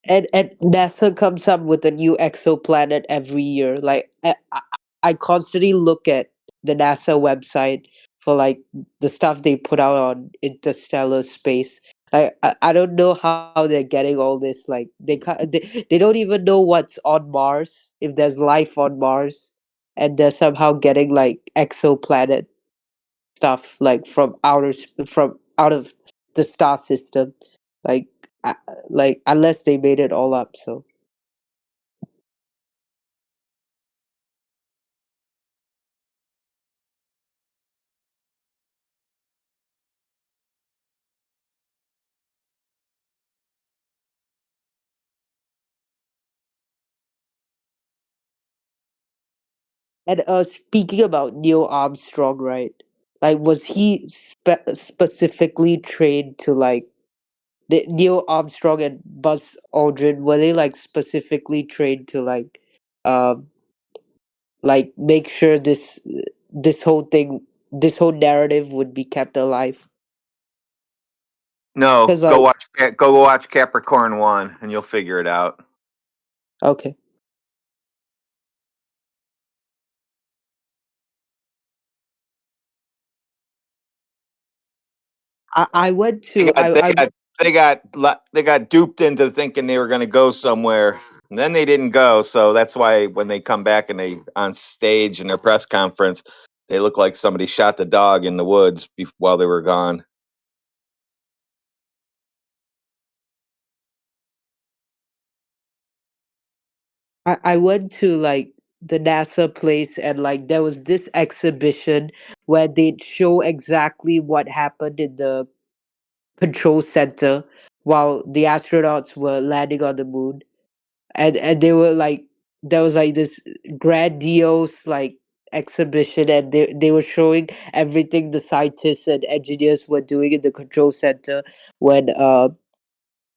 [SPEAKER 9] and NASA comes up with a new exoplanet every year. Like I constantly look at the NASA website for like the stuff they put out on interstellar space. I don't know how they're getting all this. Like they don't even know what's on Mars, if there's life on Mars, and they're somehow getting like exoplanet stuff like from out of the star system. Like uh, like unless they made it all up. So and speaking about Neil Armstrong, right? Like was he specifically trained to like the Neil Armstrong and Buzz Aldrin, were they like specifically trained to um like make sure this whole thing, this whole narrative would be kept alive?
[SPEAKER 4] No,
[SPEAKER 9] Because like
[SPEAKER 4] go watch Capricorn 1, and you'll figure it out.
[SPEAKER 9] okay. I went to
[SPEAKER 4] They got duped into thinking they were going to go somewhere, and then they didn't go. So that's why when they come back and they on stage in their press conference, they look like somebody shot the dog in the woods while they were gone.
[SPEAKER 9] I went to like the NASA place, and like there was this exhibition where they'd show exactly what happened in the control center while the astronauts were landing on the moon. And they were like there was like this grandiose like exhibition, and they were showing everything the scientists and engineers were doing in the control center when the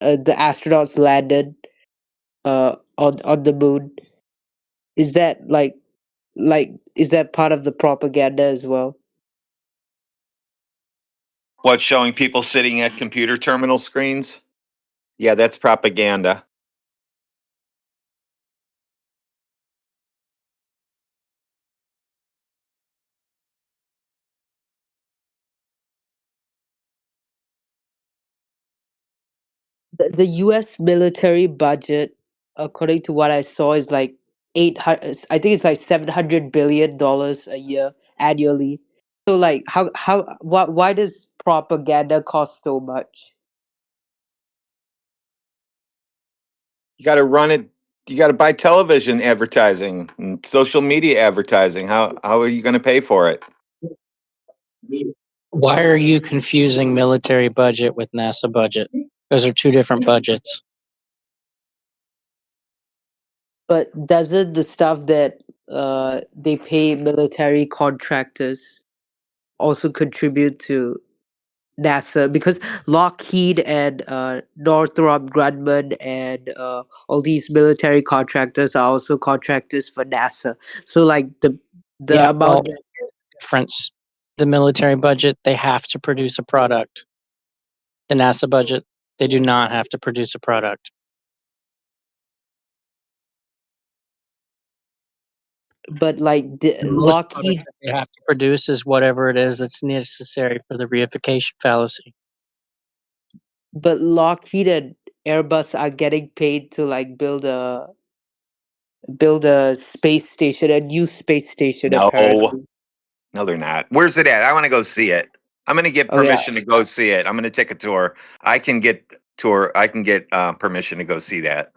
[SPEAKER 9] astronauts landed on the moon. Is that is that part of the propaganda as well?
[SPEAKER 4] What, showing people sitting at computer terminal screens? Yeah, that's propaganda.
[SPEAKER 9] The US military budget, according to what I saw, is like 800. I think it's like $700 billion a year annually. So like, why does propaganda cost so much?
[SPEAKER 4] You got to run it. You got to buy television advertising and social media advertising. How are you going to pay for it?
[SPEAKER 3] Why are you confusing military budget with NASA budget? Those are two different budgets.
[SPEAKER 9] But doesn't the stuff that they pay military contractors also contribute to NASA? Because Lockheed and Northrop Grumman and all these military contractors are also contractors for NASA. So like the
[SPEAKER 3] Yeah, well,
[SPEAKER 9] amount that
[SPEAKER 3] difference. The military budget, they have to produce a product. The NASA budget, they do not have to produce a product.
[SPEAKER 9] but like
[SPEAKER 3] The most product
[SPEAKER 9] Lockheed,
[SPEAKER 3] that they have to produce is whatever it is that's necessary for the reification fallacy.
[SPEAKER 9] but Lockheed and Airbus are getting paid to like build a space station, a new space station
[SPEAKER 4] No,
[SPEAKER 9] apparently.
[SPEAKER 4] no, they're not. Where's it at? I want to go see it. I'm going to get
[SPEAKER 9] Oh yeah,
[SPEAKER 4] permission to go see it. I'm going to take a tour. I can get permission to go see that.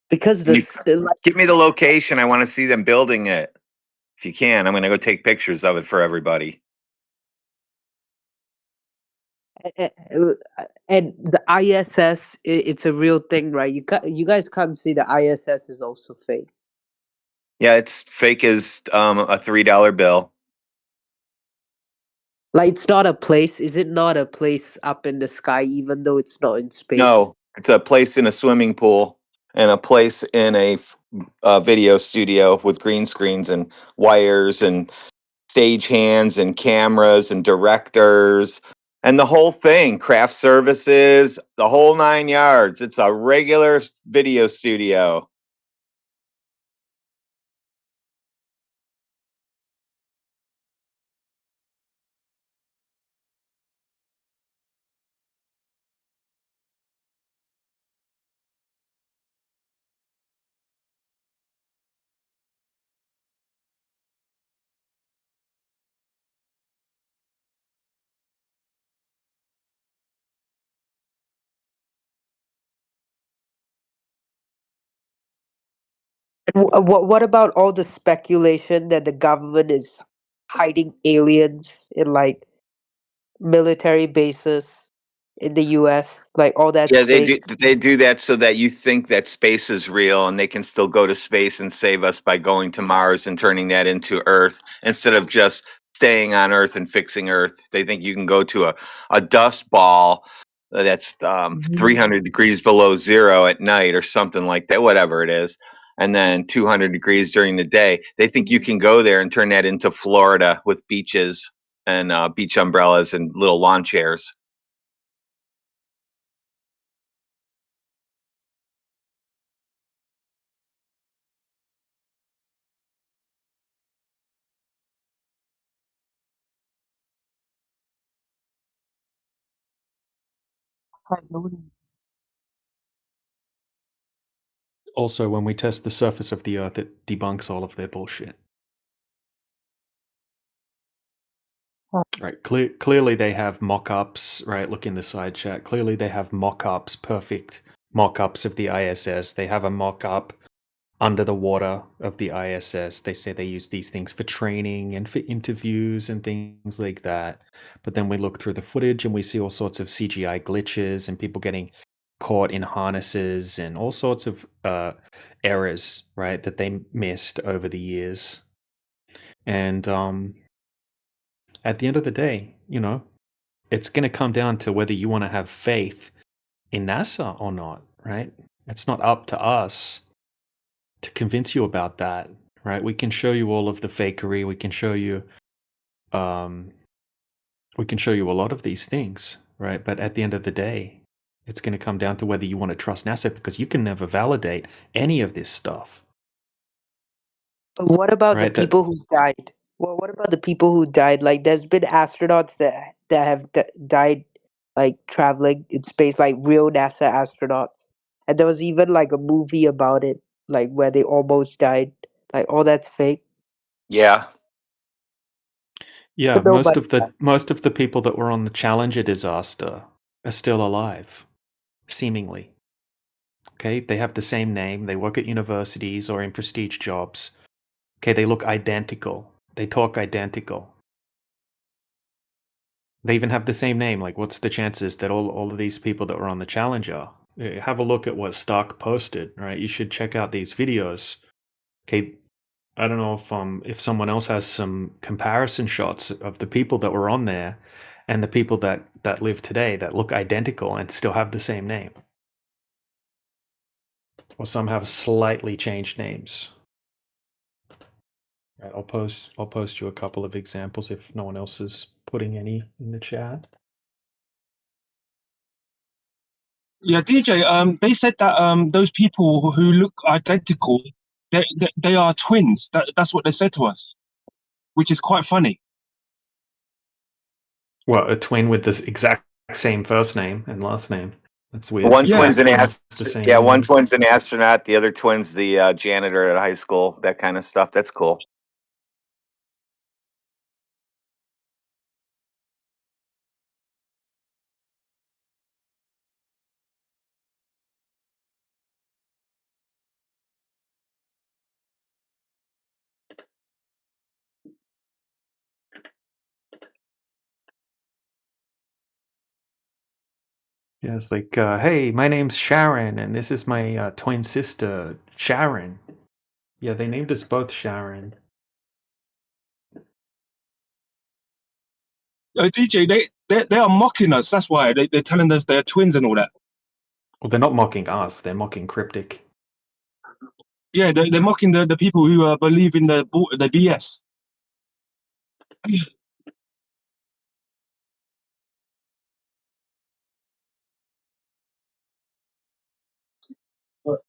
[SPEAKER 9] because
[SPEAKER 4] You
[SPEAKER 9] like,
[SPEAKER 4] give me the location. I want to see them building it. If you can, I'm going to go take pictures of it for everybody.
[SPEAKER 9] and the ISS, it's a real thing, right? You guys can't see the ISS is also fake.
[SPEAKER 4] Yeah, it's fake as a $3 bill.
[SPEAKER 9] Like it's not a place. Is it not a place up in the sky, even though it's not in space?
[SPEAKER 4] No, it's a place in a swimming pool and a place in a video studio with green screens and wires and stage hands and cameras and directors and the whole thing, craft services, the whole 9 yards. It's a regular video studio.
[SPEAKER 9] And what about all the speculation that the government is hiding aliens in like military bases in the US? Like all that's
[SPEAKER 4] Yeah,
[SPEAKER 9] fake.
[SPEAKER 4] they do that so that you think that space is real and they can still go to space and save us by going to Mars and turning that into Earth instead of just staying on Earth and fixing Earth. They think you can go to a dust ball that's 300 degrees below zero at night or something like that, whatever it is, and then 200 degrees during the day. They think you can go there and turn that into Florida with beaches and beach umbrellas and little lawn chairs.
[SPEAKER 17] Also, when we test the surface of the Earth, it debunks all of their bullshit. Right. Clearly, they have mock-ups. Right. Look in the side chat. Clearly, they have mock-ups. Perfect mock-ups of the ISS. They have a mock-up under the water of the ISS. They say they use these things for training and for interviews and things like that. But then we look through the footage and we see all sorts of CGI glitches and people getting caught in harnesses and all sorts of errors, right, that they missed over the years. And at the end of the day, it's going to come down to whether you want to have faith in NASA or not, right? It's not up to us to convince you about that, right? We can show you all of the fakery. We can show you a lot of these things, right? But at the end of the day, it's going to come down to whether you want to trust NASA because you can never validate any of this stuff.
[SPEAKER 9] What about the
[SPEAKER 17] Right, that-
[SPEAKER 9] people who died? Well, what about the people who died? Like, there's been astronauts that have died, like traveling in space, like real NASA astronauts. And there was even like a movie about it, like where they almost died. Like all that's fake.
[SPEAKER 4] Yeah.
[SPEAKER 17] Yeah,
[SPEAKER 9] But nobody
[SPEAKER 17] most of the people that were on the Challenger disaster are still alive, seemingly. Okay, they have the same name, they work at universities or in prestige jobs. Okay, they look identical. They talk identical. They even have the same name. Like, what's the chances that all of these people that were on the Challenger? Have a look at what Stark posted, right? You should check out these videos. Okay, I don't know if someone else has some comparison shots of the people that were on there and the people that live today that look identical and still have the same name. Or some have slightly changed names. Right, I'll post you a couple of examples if no one else is putting any in the chat.
[SPEAKER 16] Yeah, DJ. They said that those people who look identical, they are twins. That's what they said to us, which is quite funny.
[SPEAKER 17] Well, a twin with the exact same first name and last name. That's weird.
[SPEAKER 4] One
[SPEAKER 17] to
[SPEAKER 4] twin's an
[SPEAKER 17] twins the same
[SPEAKER 4] one
[SPEAKER 17] name.
[SPEAKER 4] twin's an astronaut. The other twin's the janitor at high school. That kind of stuff. That's cool.
[SPEAKER 17] Yeah, it's like, hey, my name's Sharon, and this is my twin sister, Sharon. Yeah, they named us both Sharon.
[SPEAKER 16] DJ, they are mocking us. That's why they're telling us they're twins and all that.
[SPEAKER 17] Well, they're not mocking us. They're mocking Cryptic.
[SPEAKER 16] Yeah, they're mocking the people who believe in the BS.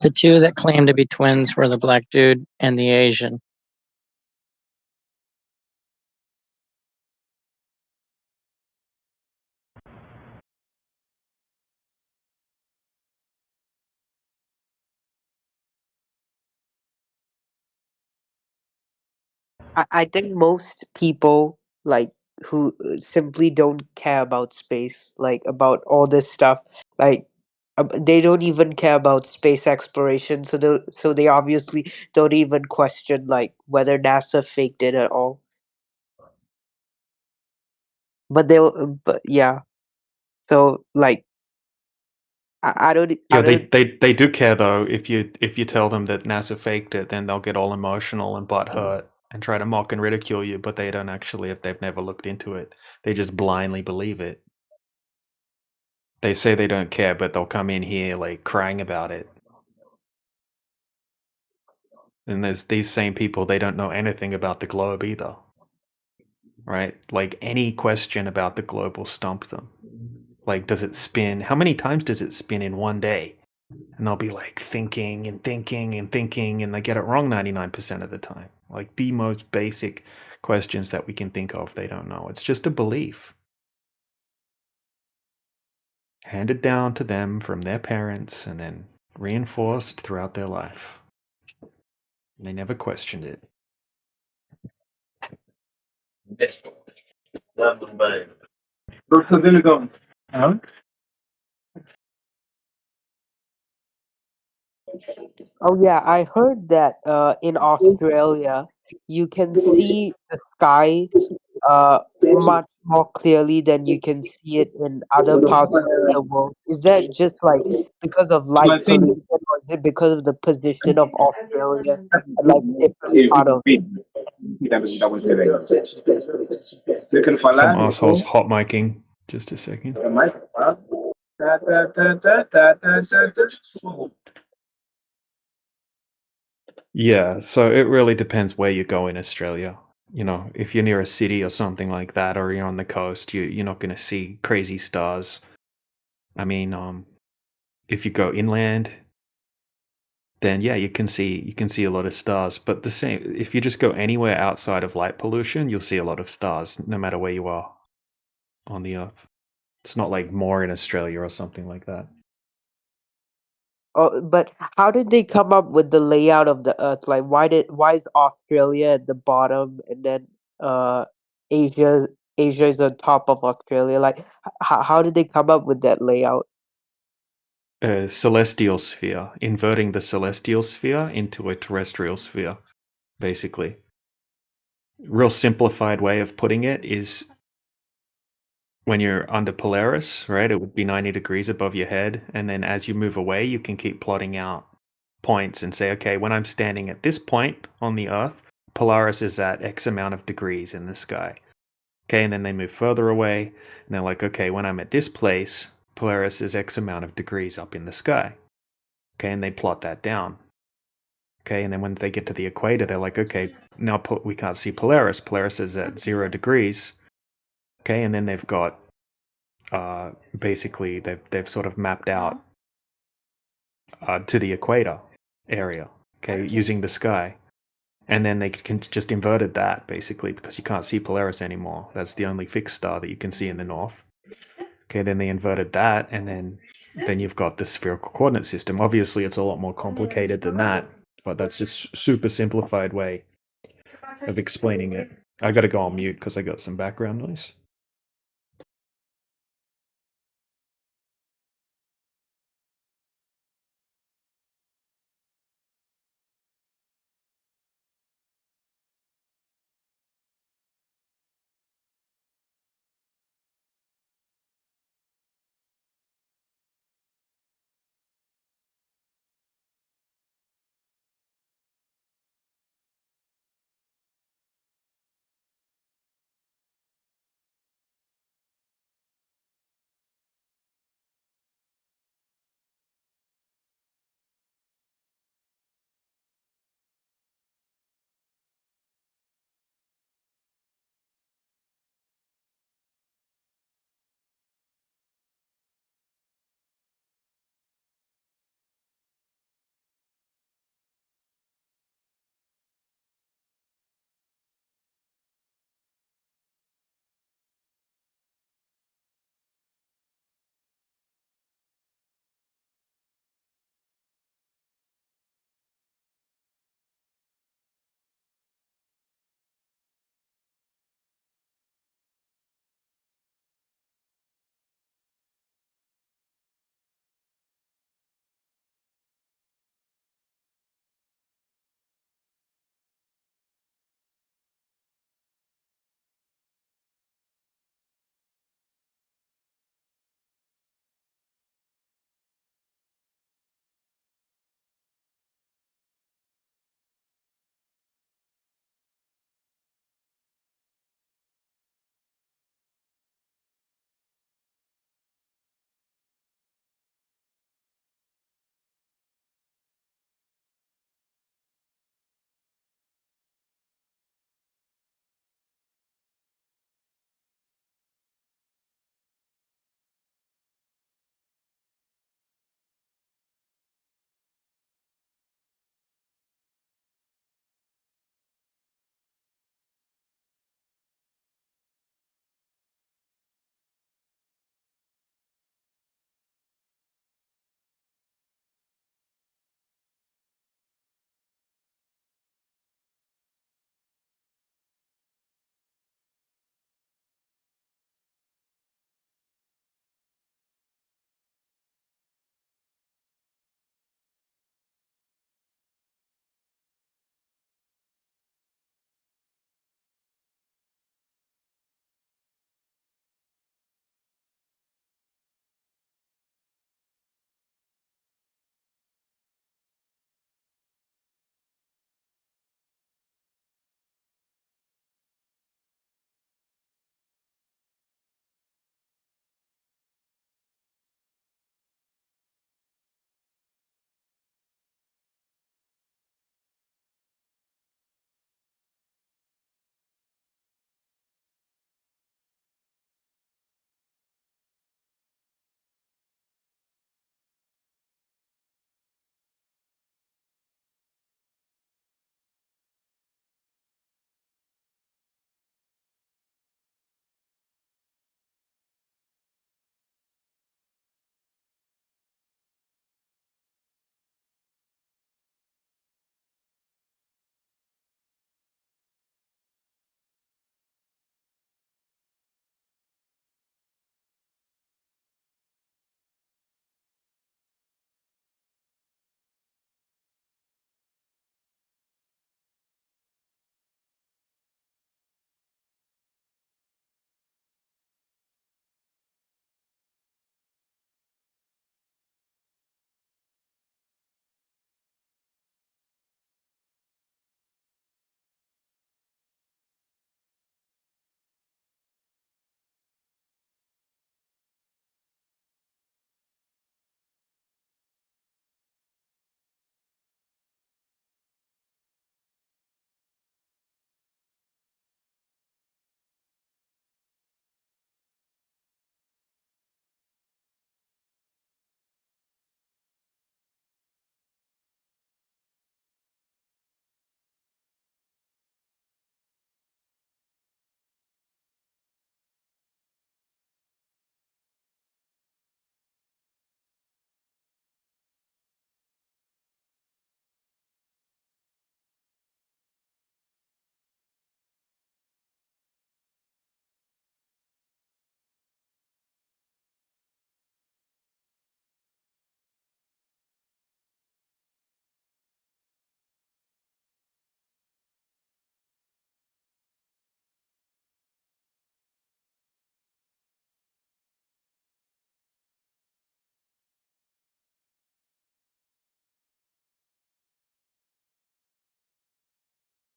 [SPEAKER 3] The two that claimed to be twins were the black dude and the Asian.
[SPEAKER 9] I think most people like who simply don't care about space, like about all this stuff, like they don't even care about space exploration, so they obviously don't even question like whether NASA faked it at all. But yeah, so like I don't
[SPEAKER 17] Yeah,
[SPEAKER 9] I don't
[SPEAKER 17] they do care though. If you tell them that NASA faked it, then they'll get all emotional and butthurt and try to mock and ridicule you. But they don't actually, if they've never looked into it, they just blindly believe it. They say they don't care, but they'll come in here like crying about it. And there's these same people, they don't know anything about the globe either. Right? Like any question about the globe will stump them. Like, does it spin? How many times does it spin in one day? And they'll be like thinking and thinking and thinking, and they get it wrong 99% of the time. Like the most basic questions that we can think of, they don't know. It's just a belief handed down to them from their parents and then reinforced throughout their life. And they never questioned it.
[SPEAKER 9] Oh yeah, I heard that in Australia you can see the sky much more clearly than you can see it in other parts of the world. Is that just like because of light pollution, or is it because of the position of Australia and like different part of
[SPEAKER 17] Some assholes hot micing. Just a second. Yeah, so it really depends where you go in Australia. You know, if you're near a city or something like that, or you're on the coast, you're not going to see crazy stars. I mean, if you go inland, then yeah, you can see a lot of stars. But the same, if you just go anywhere outside of light pollution, you'll see a lot of stars, no matter where you are on the Earth. It's not like more in Australia or something like that.
[SPEAKER 9] Oh, but how did they come up with the layout of the Earth? Like, why is Australia at the bottom and then Asia is on top of Australia? Like, how did they come up with that layout?
[SPEAKER 17] Celestial sphere, inverting the celestial sphere into a terrestrial sphere, basically. Real simplified way of putting it is when you're under Polaris, right? It would be 90 degrees above your head, and then as you move away, you can keep plotting out points and say, okay, when I'm standing at this point on the Earth, Polaris is at X amount of degrees in the sky. Okay, and then they move further away, and they're like, okay, when I'm at this place, Polaris is X amount of degrees up in the sky. Okay, and they plot that down. Okay, and then when they get to the equator, they're like, okay, now we can't see Polaris. Polaris is at 0 degrees. Okay, and then they've got basically they've sort of mapped out to the equator area. Okay, using the sky. And then they can just inverted that basically because you can't see Polaris anymore. That's the only fixed star that you can see in the north. Okay, then they inverted that, and then you've got the spherical coordinate system. Obviously, it's a lot more complicated than that, but that's just super simplified way of explaining it. I got to go on mute because I got some background noise.